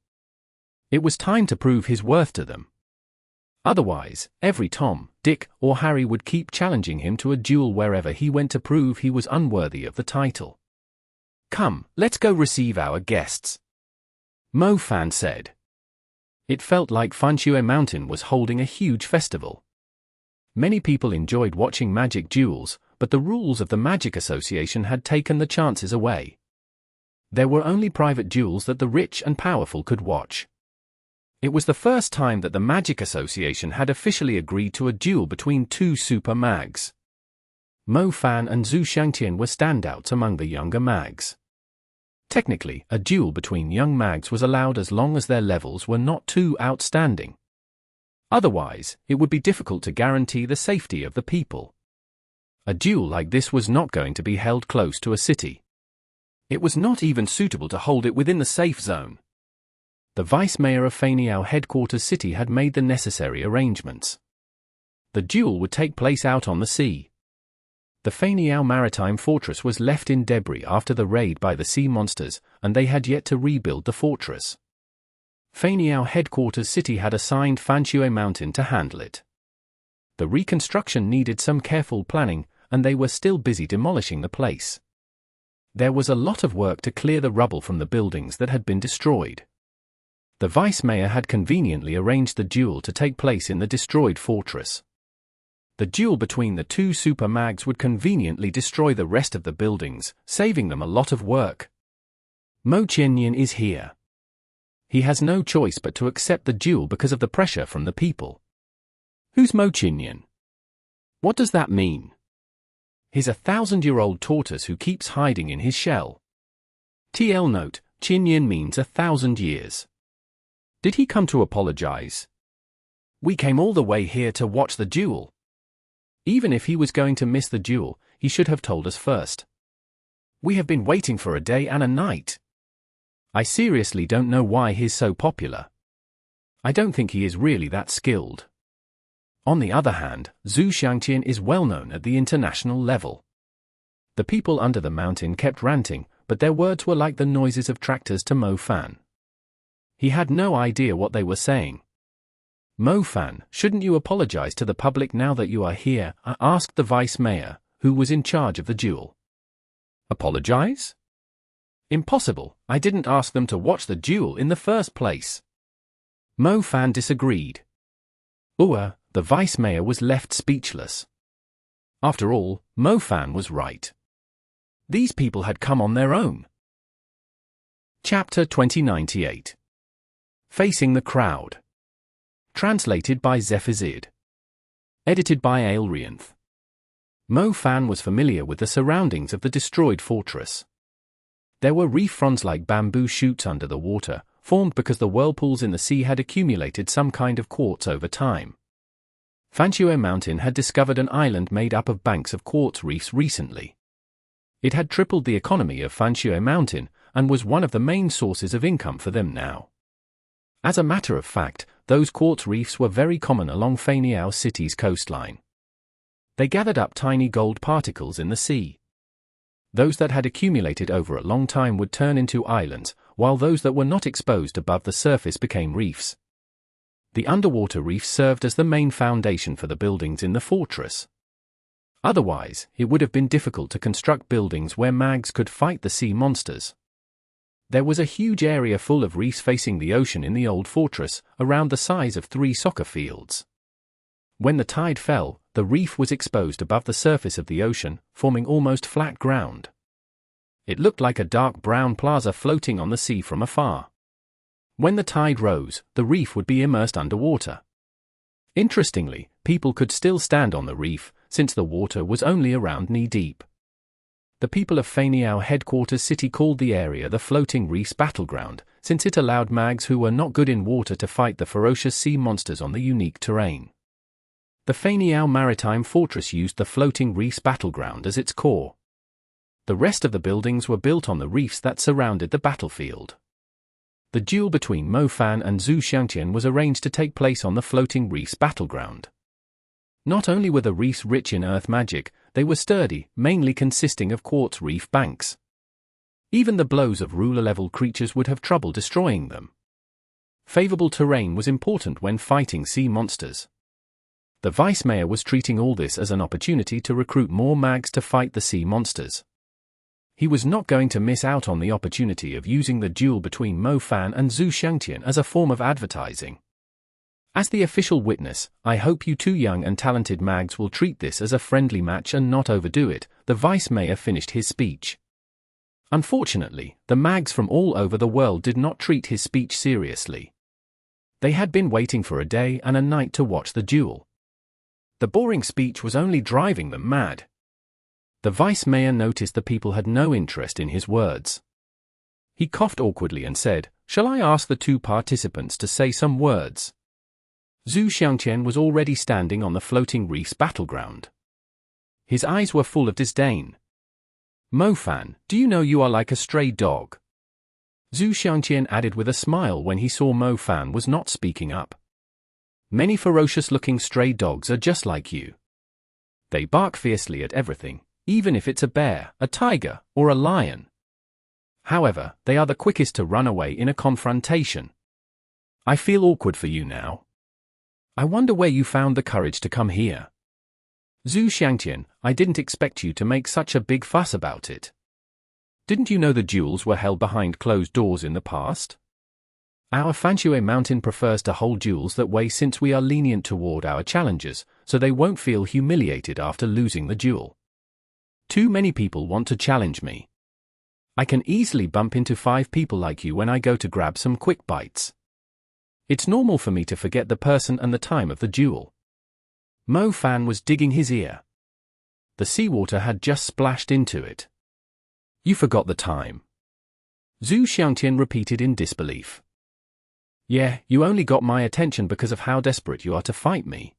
It was time to prove his worth to them. Otherwise, every Tom, Dick, or Harry would keep challenging him to a duel wherever he went to prove he was unworthy of the title. "Come, let's go receive our guests," Mo Fan said. It felt like Fanshui Mountain was holding a huge festival. Many people enjoyed watching magic duels, but the rules of the Magic Association had taken the chances away. There were only private duels that the rich and powerful could watch. It was the first time that the Magic Association had officially agreed to a duel between two super mags. Mo Fan and Zhu Xiangtian were standouts among the younger mags. Technically, a duel between young mags was allowed as long as their levels were not too outstanding. Otherwise, it would be difficult to guarantee the safety of the people. A duel like this was not going to be held close to a city. It was not even suitable to hold it within the safe zone. The vice-mayor of Faniao headquarters city had made the necessary arrangements. The duel would take place out on the sea. The Faniao maritime fortress was left in debris after the raid by the sea monsters, and they had yet to rebuild the fortress. Faniao headquarters city had assigned Fanshui Mountain to handle it. The reconstruction needed some careful planning, and they were still busy demolishing the place. There was a lot of work to clear the rubble from the buildings that had been destroyed. The vice-mayor had conveniently arranged the duel to take place in the destroyed fortress. The duel between the two super mags would conveniently destroy the rest of the buildings, saving them a lot of work. Mo Qianyan is here. He has no choice but to accept the duel because of the pressure from the people. Who's Mo Qianyan? What does that mean? He's a 1,000-year-old tortoise who keeps hiding in his shell. TL note, Qianyan means 1,000 years. Did he come to apologize? We came all the way here to watch the duel. Even if he was going to miss the duel, he should have told us first. We have been waiting for a day and a night. I seriously don't know why he's so popular. I don't think he is really that skilled. On the other hand, Zhu Xiangtian is well known at the international level. The people under the mountain kept ranting, but their words were like the noises of tractors to Mo Fan. He had no idea what they were saying. Mo Fan, shouldn't you apologize to the public now that you are here? Asked the vice-mayor, who was in charge of the duel. Apologize? Impossible, I didn't ask them to watch the duel in the first place. Mo Fan disagreed. The vice-mayor was left speechless. After all, Mo Fan was right. These people had come on their own. Chapter 2098. Facing the Crowd. Translated by Zephazid. Edited by Aelrianth. Mo Fan was familiar with the surroundings of the destroyed fortress. There were reef fronds like bamboo shoots under the water, formed because the whirlpools in the sea had accumulated some kind of quartz over time. Fanshui Mountain had discovered an island made up of banks of quartz reefs recently. It had tripled the economy of Fanshui Mountain, and was one of the main sources of income for them now. As a matter of fact, those quartz reefs were very common along Faniao City's coastline. They gathered up tiny gold particles in the sea. Those that had accumulated over a long time would turn into islands, while those that were not exposed above the surface became reefs. The underwater reefs served as the main foundation for the buildings in the fortress. Otherwise, it would have been difficult to construct buildings where mags could fight the sea monsters. There was a huge area full of reefs facing the ocean in the old fortress, around the size of 3 soccer fields. When the tide fell, the reef was exposed above the surface of the ocean, forming almost flat ground. It looked like a dark brown plaza floating on the sea from afar. When the tide rose, the reef would be immersed underwater. Interestingly, people could still stand on the reef, since the water was only around knee-deep. The people of Faniao headquarters city called the area the Floating Reefs Battleground, since it allowed mags who were not good in water to fight the ferocious sea monsters on the unique terrain. The Faniao Maritime Fortress used the Floating Reefs Battleground as its core. The rest of the buildings were built on the reefs that surrounded the battlefield. The duel between Mo Fan and Zhu Xiangtian was arranged to take place on the Floating Reefs Battleground. Not only were the reefs rich in earth magic, they were sturdy, mainly consisting of quartz reef banks. Even the blows of ruler-level creatures would have trouble destroying them. Favorable terrain was important when fighting sea monsters. The vice mayor was treating all this as an opportunity to recruit more mags to fight the sea monsters. He was not going to miss out on the opportunity of using the duel between Mo Fan and Zhu Xiangtian as a form of advertising. As the official witness, I hope you two young and talented mags will treat this as a friendly match and not overdo it, the vice mayor finished his speech. Unfortunately, the mags from all over the world did not treat his speech seriously. They had been waiting for a day and a night to watch the duel. The boring speech was only driving them mad. The vice mayor noticed the people had no interest in his words. He coughed awkwardly and said, "Shall I ask the two participants to say some words?" Zhu Xiangtian was already standing on the floating reef's battleground. His eyes were full of disdain. "Mo Fan, do you know you are like a stray dog?" Zhu Xiangtian added with a smile when he saw Mo Fan was not speaking up. "Many ferocious-looking stray dogs are just like you. They bark fiercely at everything, even if it's a bear, a tiger, or a lion. However, they are the quickest to run away in a confrontation. I feel awkward for you now. I wonder where you found the courage to come here. Zhu Xiangtian, I didn't expect you to make such a big fuss about it. Didn't you know the duels were held behind closed doors in the past? Our Fanshui Mountain prefers to hold duels that way since we are lenient toward our challengers, so they won't feel humiliated after losing the duel. Too many people want to challenge me. I can easily bump into 5 people like you when I go to grab some quick bites. It's normal for me to forget the person and the time of the duel." Mo Fan was digging his ear. The seawater had just splashed into it. "You forgot the time?" Zhu Xiangtian repeated in disbelief. "Yeah, you only got my attention because of how desperate you are to fight me.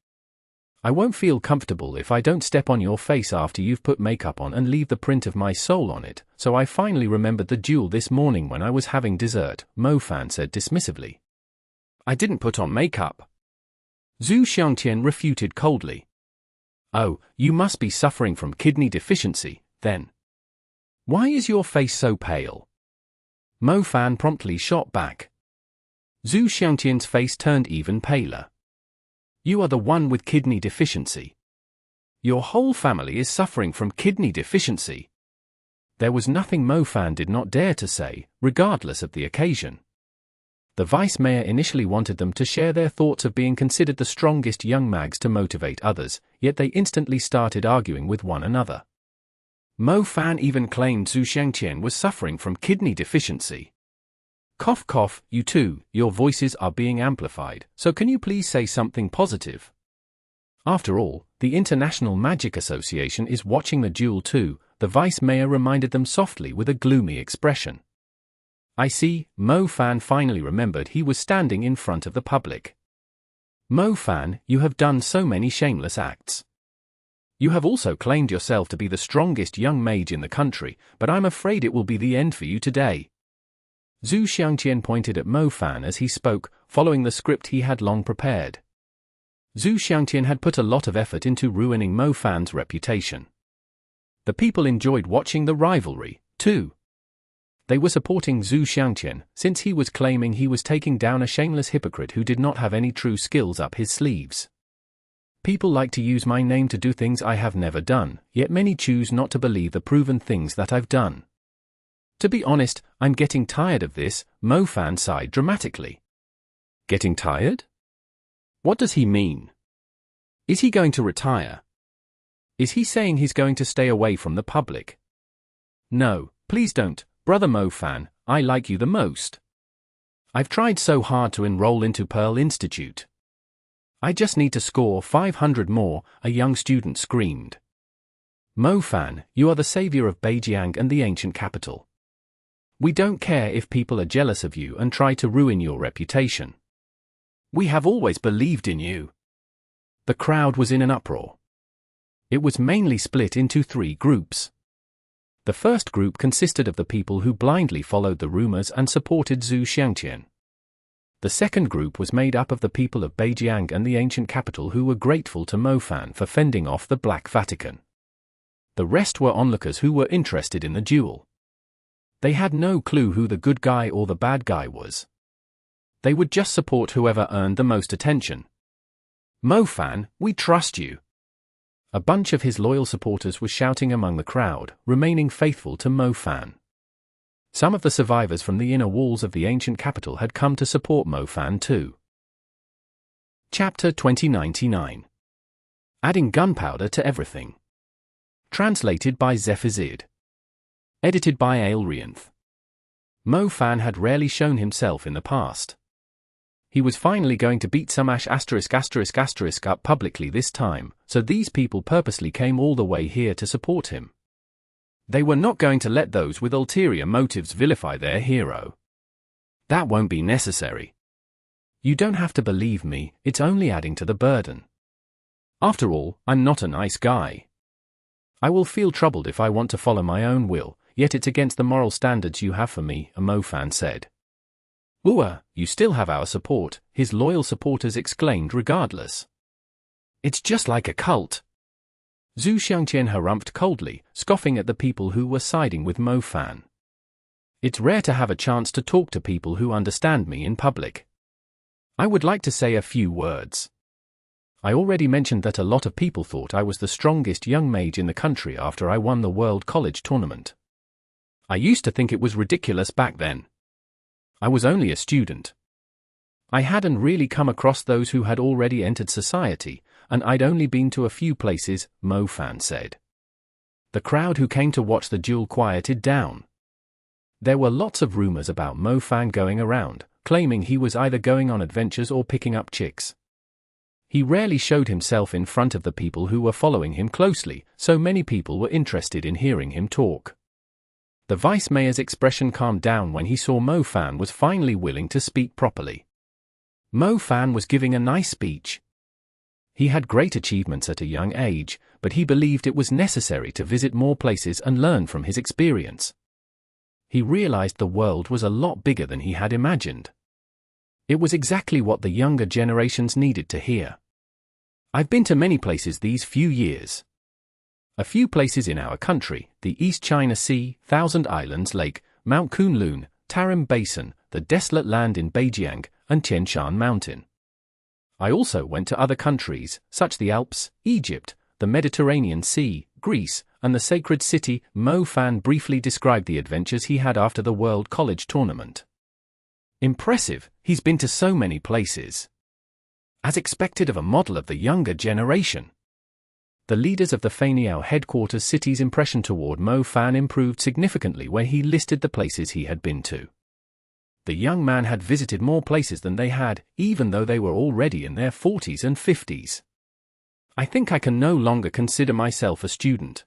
I won't feel comfortable if I don't step on your face after you've put makeup on and leave the print of my soul on it, so I finally remembered the duel this morning when I was having dessert," Mo Fan said dismissively. "I didn't put on makeup," Zhu Xiangtian refuted coldly. "Oh, you must be suffering from kidney deficiency, then. Why is your face so pale?" Mo Fan promptly shot back. Zhu Xiangtian's face turned even paler. "You are the one with kidney deficiency. Your whole family is suffering from kidney deficiency." There was nothing Mo Fan did not dare to say, regardless of the occasion. The vice mayor initially wanted them to share their thoughts of being considered the strongest young mags to motivate others, yet they instantly started arguing with one another. Mo Fan even claimed Zhu Xiangtian was suffering from kidney deficiency. "Cough cough, you two, your voices are being amplified, so can you please say something positive? After all, the International Magic Association is watching the duel too," the vice mayor reminded them softly with a gloomy expression. "I see," Mo Fan finally remembered he was standing in front of the public. "Mo Fan, you have done so many shameless acts. You have also claimed yourself to be the strongest young mage in the country, but I'm afraid it will be the end for you today." Zhu Xiangtian pointed at Mo Fan as he spoke, following the script he had long prepared. Zhu Xiangtian had put a lot of effort into ruining Mo Fan's reputation. The people enjoyed watching the rivalry, too. They were supporting Zhu Xiangtian, since he was claiming he was taking down a shameless hypocrite who did not have any true skills up his sleeves. "People like to use my name to do things I have never done, yet many choose not to believe the proven things that I've done. To be honest, I'm getting tired of this," Mo Fan sighed dramatically. "Getting tired? What does he mean? Is he going to retire? Is he saying he's going to stay away from the public? No, please don't. Brother Mo Fan, I like you the most. I've tried so hard to enroll into Pearl Institute. I just need to score 500 more, a young student screamed. Mo Fan, you are the savior of Beijing and the ancient capital. We don't care if people are jealous of you and try to ruin your reputation. We have always believed in you." The crowd was in an uproar. It was mainly split into 3 groups. The first group consisted of the people who blindly followed the rumors and supported Zhu Xiangtian. The second group was made up of the people of Beijing and the ancient capital who were grateful to Mo Fan for fending off the Black Vatican. The rest were onlookers who were interested in the duel. They had no clue who the good guy or the bad guy was. They would just support whoever earned the most attention. Mo Fan, we trust you. A bunch of his loyal supporters was shouting among the crowd, remaining faithful to Mo Fan. Some of the survivors from the inner walls of the ancient capital had come to support Mo Fan too. Chapter 2099. Adding Gunpowder to Everything. Translated by Zephazid. Edited by Aelrianth. Mo Fan had rarely shown himself in the past. He was finally going to beat some Ash **** up publicly this time, so these people purposely came all the way here to support him. They were not going to let those with ulterior motives vilify their hero. That won't be necessary. You don't have to believe me, it's only adding to the burden. After all, I'm not a nice guy. I will feel troubled if I want to follow my own will, yet it's against the moral standards you have for me, Mo Fan said. Wooa, you still have our support, his loyal supporters exclaimed regardless. It's just like a cult. Xiangtian harumphed coldly, scoffing at the people who were siding with Mo Fan. It's rare to have a chance to talk to people who understand me in public. I would like to say a few words. I already mentioned that a lot of people thought I was the strongest young mage in the country after I won the World College tournament. I used to think it was ridiculous back then. I was only a student. I hadn't really come across those who had already entered society, and I'd only been to a few places, Mo Fan said. The crowd who came to watch the duel quieted down. There were lots of rumors about Mo Fan going around, claiming he was either going on adventures or picking up chicks. He rarely showed himself in front of the people who were following him closely, so many people were interested in hearing him talk. The vice mayor's expression calmed down when he saw Mo Fan was finally willing to speak properly. Mo Fan was giving a nice speech. He had great achievements at a young age, but he believed it was necessary to visit more places and learn from his experience. He realized the world was a lot bigger than he had imagined. It was exactly what the younger generations needed to hear. I've been to many places these few years. A few places in our country, the East China Sea, Thousand Islands Lake, Mount Kunlun, Tarim Basin, the desolate land in Beijiang, and Tianshan Mountain. I also went to other countries, such the Alps, Egypt, the Mediterranean Sea, Greece, and the sacred city. Mo Fan briefly described the adventures he had after the World College tournament. Impressive, he's been to so many places. As expected of a model of the younger generation. The leaders of the Feniao headquarters city's impression toward Mo Fan improved significantly where he listed the places he had been to. The young man had visited more places than they had, even though they were already in their 40s and 50s. I think I can no longer consider myself a student.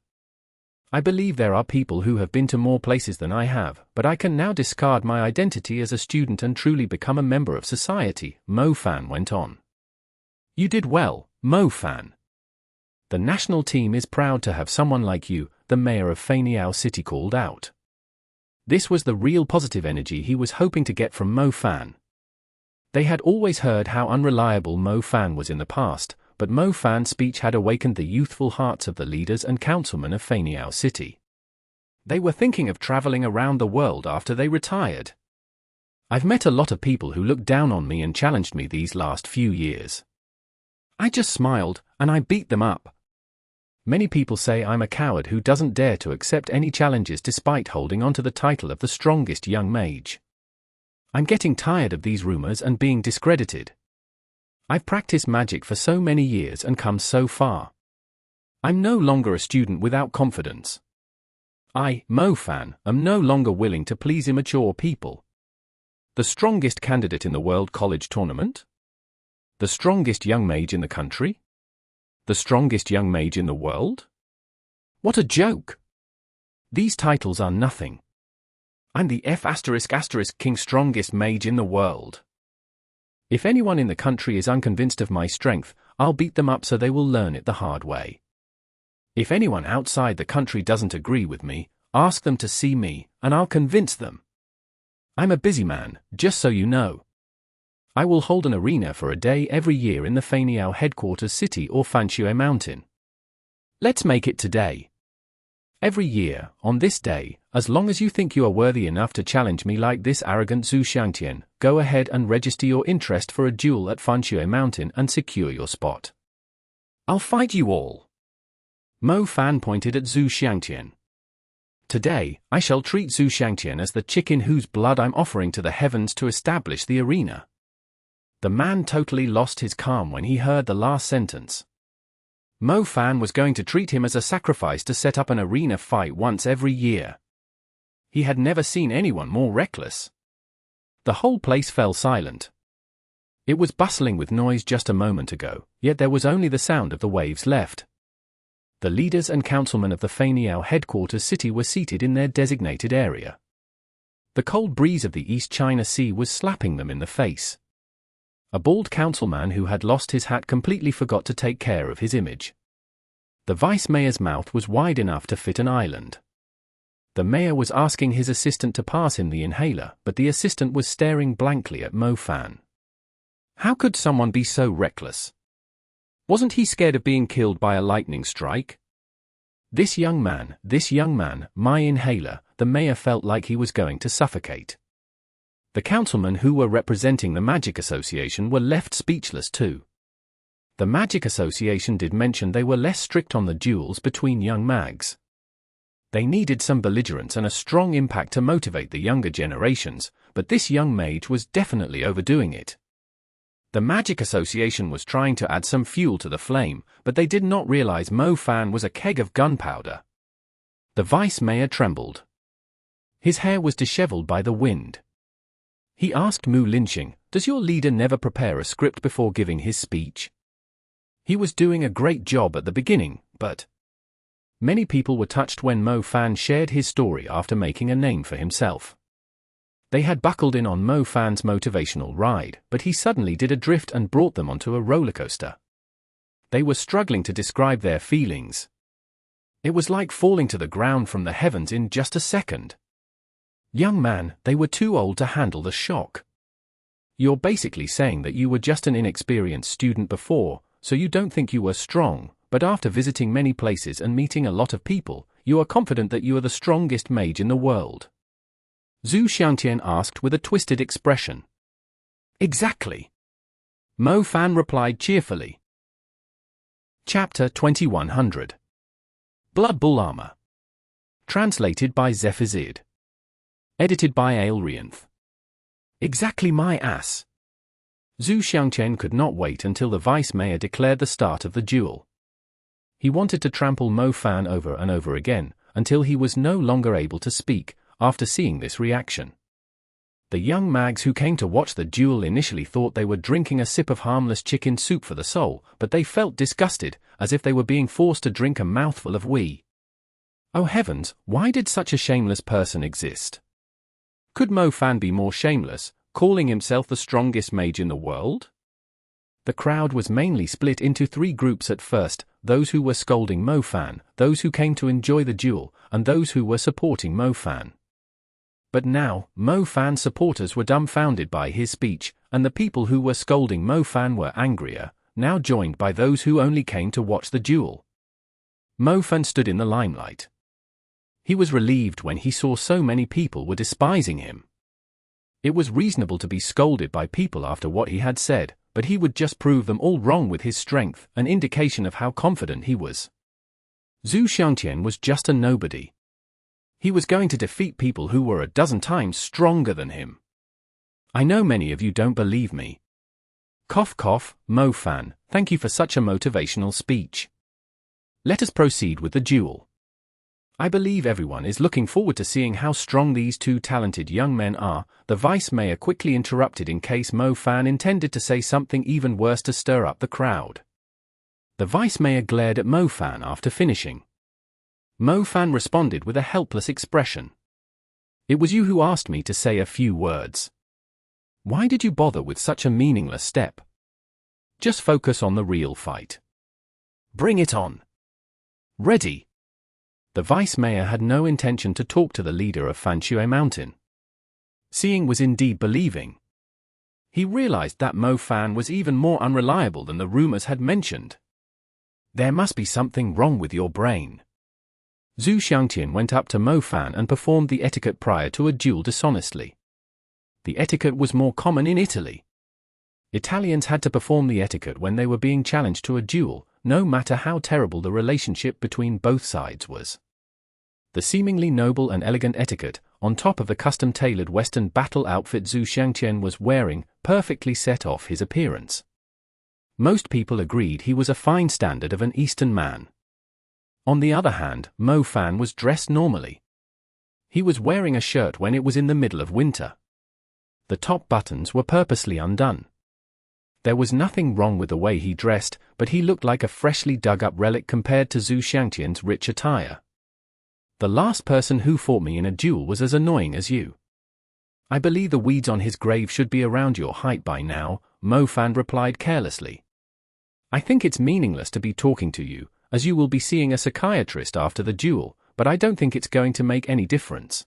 I believe there are people who have been to more places than I have, but I can now discard my identity as a student and truly become a member of society, Mo Fan went on. You did well, Mo Fan. The national team is proud to have someone like you, the mayor of Feniao City called out. This was the real positive energy he was hoping to get from Mo Fan. They had always heard how unreliable Mo Fan was in the past, but Mo Fan's speech had awakened the youthful hearts of the leaders and councilmen of Feniao City. They were thinking of traveling around the world after they retired. I've met a lot of people who looked down on me and challenged me these last few years. I just smiled, and I beat them up. Many people say I'm a coward who doesn't dare to accept any challenges despite holding on to the title of the strongest young mage. I'm getting tired of these rumors and being discredited. I've practiced magic for so many years and come so far. I'm no longer a student without confidence. I, Mo Fan, am no longer willing to please immature people. The strongest candidate in the World College tournament? The strongest young mage in the country? The strongest young mage in the world? What a joke! These titles are nothing. I'm the King strongest mage in the world. If anyone in the country is unconvinced of my strength, I'll beat them up so they will learn it the hard way. If anyone outside the country doesn't agree with me, ask them to see me, and I'll convince them. I'm a busy man, just so you know. I will hold an arena for a day every year in the Feniao headquarters city or Fanshui Mountain. Let's make it today. Every year, on this day, as long as you think you are worthy enough to challenge me like this arrogant Xiangtian, go ahead and register your interest for a duel at Fanshui Mountain and secure your spot. I'll fight you all. Mo Fan pointed at Xiangtian. Today, I shall treat Xiangtian as the chicken whose blood I'm offering to the heavens to establish the arena. The man totally lost his calm when he heard the last sentence. Mo Fan was going to treat him as a sacrifice to set up an arena fight once every year. He had never seen anyone more reckless. The whole place fell silent. It was bustling with noise just a moment ago, yet there was only the sound of the waves left. The leaders and councilmen of the Faniao headquarters city were seated in their designated area. The cold breeze of the East China Sea was slapping them in the face. A bald councilman who had lost his hat completely forgot to take care of his image. The vice mayor's mouth was wide enough to fit an island. The mayor was asking his assistant to pass him the inhaler, but the assistant was staring blankly at Mo Fan. How could someone be so reckless? Wasn't he scared of being killed by a lightning strike? This young man, my inhaler, the mayor felt like he was going to suffocate. The councilmen who were representing the Magic Association were left speechless too. The Magic Association did mention they were less strict on the duels between young mags. They needed some belligerence and a strong impact to motivate the younger generations, but this young mage was definitely overdoing it. The Magic Association was trying to add some fuel to the flame, but they did not realize Mo Fan was a keg of gunpowder. The vice mayor trembled. His hair was disheveled by the wind. He asked Mu Linxing, "Does your leader never prepare a script before giving his speech?" He was doing a great job at the beginning, but many people were touched when Mo Fan shared his story after making a name for himself. They had buckled in on Mo Fan's motivational ride, but he suddenly did a drift and brought them onto a roller coaster. They were struggling to describe their feelings. It was like falling to the ground from the heavens in just a second. Young man, they were too old to handle the shock. You're basically saying that you were just an inexperienced student before, so you don't think you were strong, but after visiting many places and meeting a lot of people, you are confident that you are the strongest mage in the world. Xiangtian asked with a twisted expression. Exactly. Mo Fan replied cheerfully. Chapter 2100. Blood Bull Armor. Translated by Zephazid. Edited by Aelrianth. Exactly my ass. Xiangtian could not wait until the vice mayor declared the start of the duel. He wanted to trample Mo Fan over and over again, until he was no longer able to speak, after seeing this reaction. The young mags who came to watch the duel initially thought they were drinking a sip of harmless chicken soup for the soul, but they felt disgusted, as if they were being forced to drink a mouthful of wee. Oh heavens, why did such a shameless person exist? Could Mo Fan be more shameless, calling himself the strongest mage in the world? The crowd was mainly split into three groups at first, those who were scolding Mo Fan, those who came to enjoy the duel, and those who were supporting Mo Fan. But now, Mo Fan's supporters were dumbfounded by his speech, and the people who were scolding Mo Fan were angrier, now joined by those who only came to watch the duel. Mo Fan stood in the limelight. He was relieved when he saw so many people were despising him. It was reasonable to be scolded by people after what he had said, but he would just prove them all wrong with his strength, an indication of how confident he was. Xiangtian was just a nobody. He was going to defeat people who were a dozen times stronger than him. I know many of you don't believe me. Cough cough, Mo Fan, thank you for such a motivational speech. Let us proceed with the duel. I believe everyone is looking forward to seeing how strong these two talented young men are. The vice mayor quickly interrupted in case Mo Fan intended to say something even worse to stir up the crowd. The vice mayor glared at Mo Fan after finishing. Mo Fan responded with a helpless expression. It was you who asked me to say a few words. Why did you bother with such a meaningless step? Just focus on the real fight. Bring it on. Ready. The vice mayor had no intention to talk to the leader of Fanshui Mountain. Seeing was indeed believing. He realized that Mo Fan was even more unreliable than the rumors had mentioned. There must be something wrong with your brain. Xiangtian went up to Mo Fan and performed the etiquette prior to a duel dishonestly. The etiquette was more common in Italy. Italians had to perform the etiquette when they were being challenged to a duel, no matter how terrible the relationship between both sides was. The seemingly noble and elegant etiquette, on top of the custom-tailored Western battle outfit Xiangtian was wearing, perfectly set off his appearance. Most people agreed he was a fine standard of an Eastern man. On the other hand, Mo Fan was dressed normally. He was wearing a shirt when it was in the middle of winter. The top buttons were purposely undone. There was nothing wrong with the way he dressed, but he looked like a freshly dug-up relic compared to Xiangtian's rich attire. The last person who fought me in a duel was as annoying as you. I believe the weeds on his grave should be around your height by now, Mo Fan replied carelessly. I think it's meaningless to be talking to you, as you will be seeing a psychiatrist after the duel, but I don't think it's going to make any difference.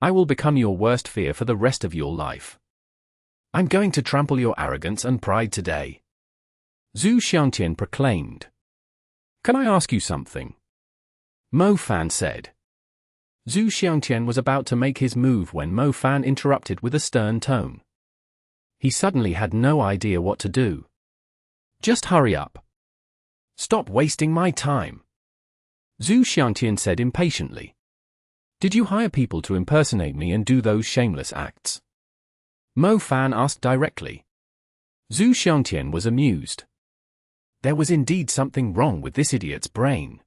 I will become your worst fear for the rest of your life. I'm going to trample your arrogance and pride today. Xiangtian proclaimed. Can I ask you something? Mo Fan said. Xiangtian was about to make his move when Mo Fan interrupted with a stern tone. He suddenly had no idea what to do. Just hurry up. Stop wasting my time. Xiangtian said impatiently. Did you hire people to impersonate me and do those shameless acts? Mo Fan asked directly. Xiangtian was amused. There was indeed something wrong with this idiot's brain.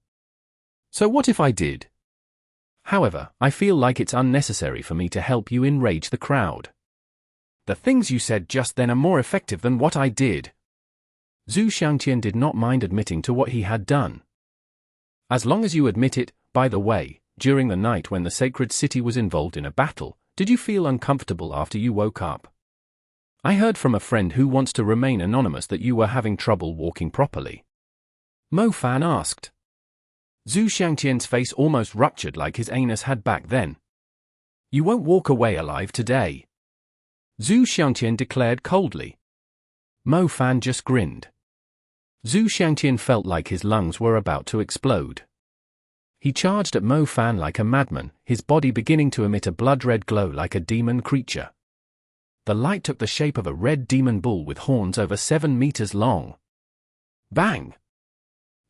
So what if I did? However, I feel like it's unnecessary for me to help you enrage the crowd. The things you said just then are more effective than what I did. Xiangtian did not mind admitting to what he had done. As long as you admit it, by the way, during the night when the sacred city was involved in a battle, did you feel uncomfortable after you woke up? I heard from a friend who wants to remain anonymous that you were having trouble walking properly. Mo Fan asked. Xiangtian's face almost ruptured like his anus had back then. You won't walk away alive today. Xiangtian declared coldly. Mo Fan just grinned. Xiangtian felt like his lungs were about to explode. He charged at Mo Fan like a madman, his body beginning to emit a blood-red glow like a demon creature. The light took the shape of a red demon bull with horns over 7 meters long. Bang!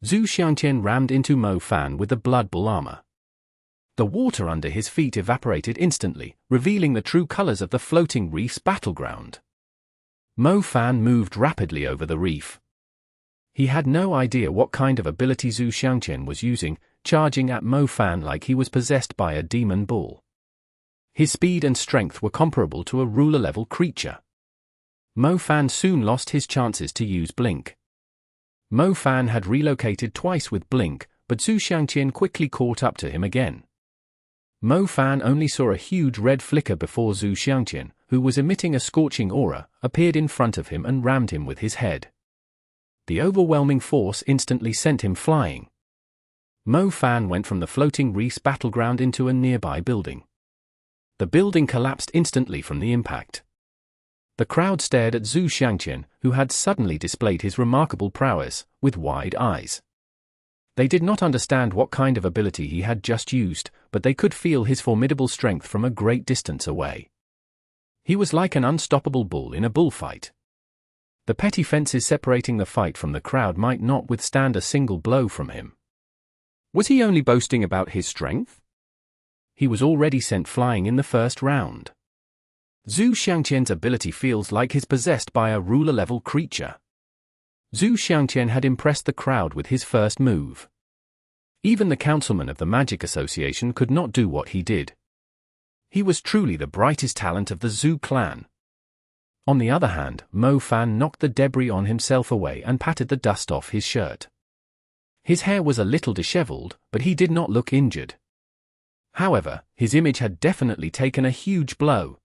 Xiangtian rammed into Mo Fan with the blood bull armor. The water under his feet evaporated instantly, revealing the true colors of the floating reef's battleground. Mo Fan moved rapidly over the reef. He had no idea what kind of ability Xiangtian was using, charging at Mo Fan like he was possessed by a demon bull. His speed and strength were comparable to a ruler-level creature. Mo Fan soon lost his chances to use Blink. Mo Fan had relocated twice with Blink, but Xiangtian quickly caught up to him again. Mo Fan only saw a huge red flicker before Xiangtian, who was emitting a scorching aura, appeared in front of him and rammed him with his head. The overwhelming force instantly sent him flying. Mo Fan went from the floating reef's battleground into a nearby building. The building collapsed instantly from the impact. The crowd stared at Xiangtian, who had suddenly displayed his remarkable prowess, with wide eyes. They did not understand what kind of ability he had just used, but they could feel his formidable strength from a great distance away. He was like an unstoppable bull in a bullfight. The petty fences separating the fight from the crowd might not withstand a single blow from him. Was he only boasting about his strength? He was already sent flying in the first round. Xiangtian's ability feels like he's possessed by a ruler-level creature. Xiangtian had impressed the crowd with his first move. Even the councilman of the Magic Association could not do what he did. He was truly the brightest talent of the Zhu clan. On the other hand, Mo Fan knocked the debris on himself away and patted the dust off his shirt. His hair was a little disheveled, but he did not look injured. However, his image had definitely taken a huge blow.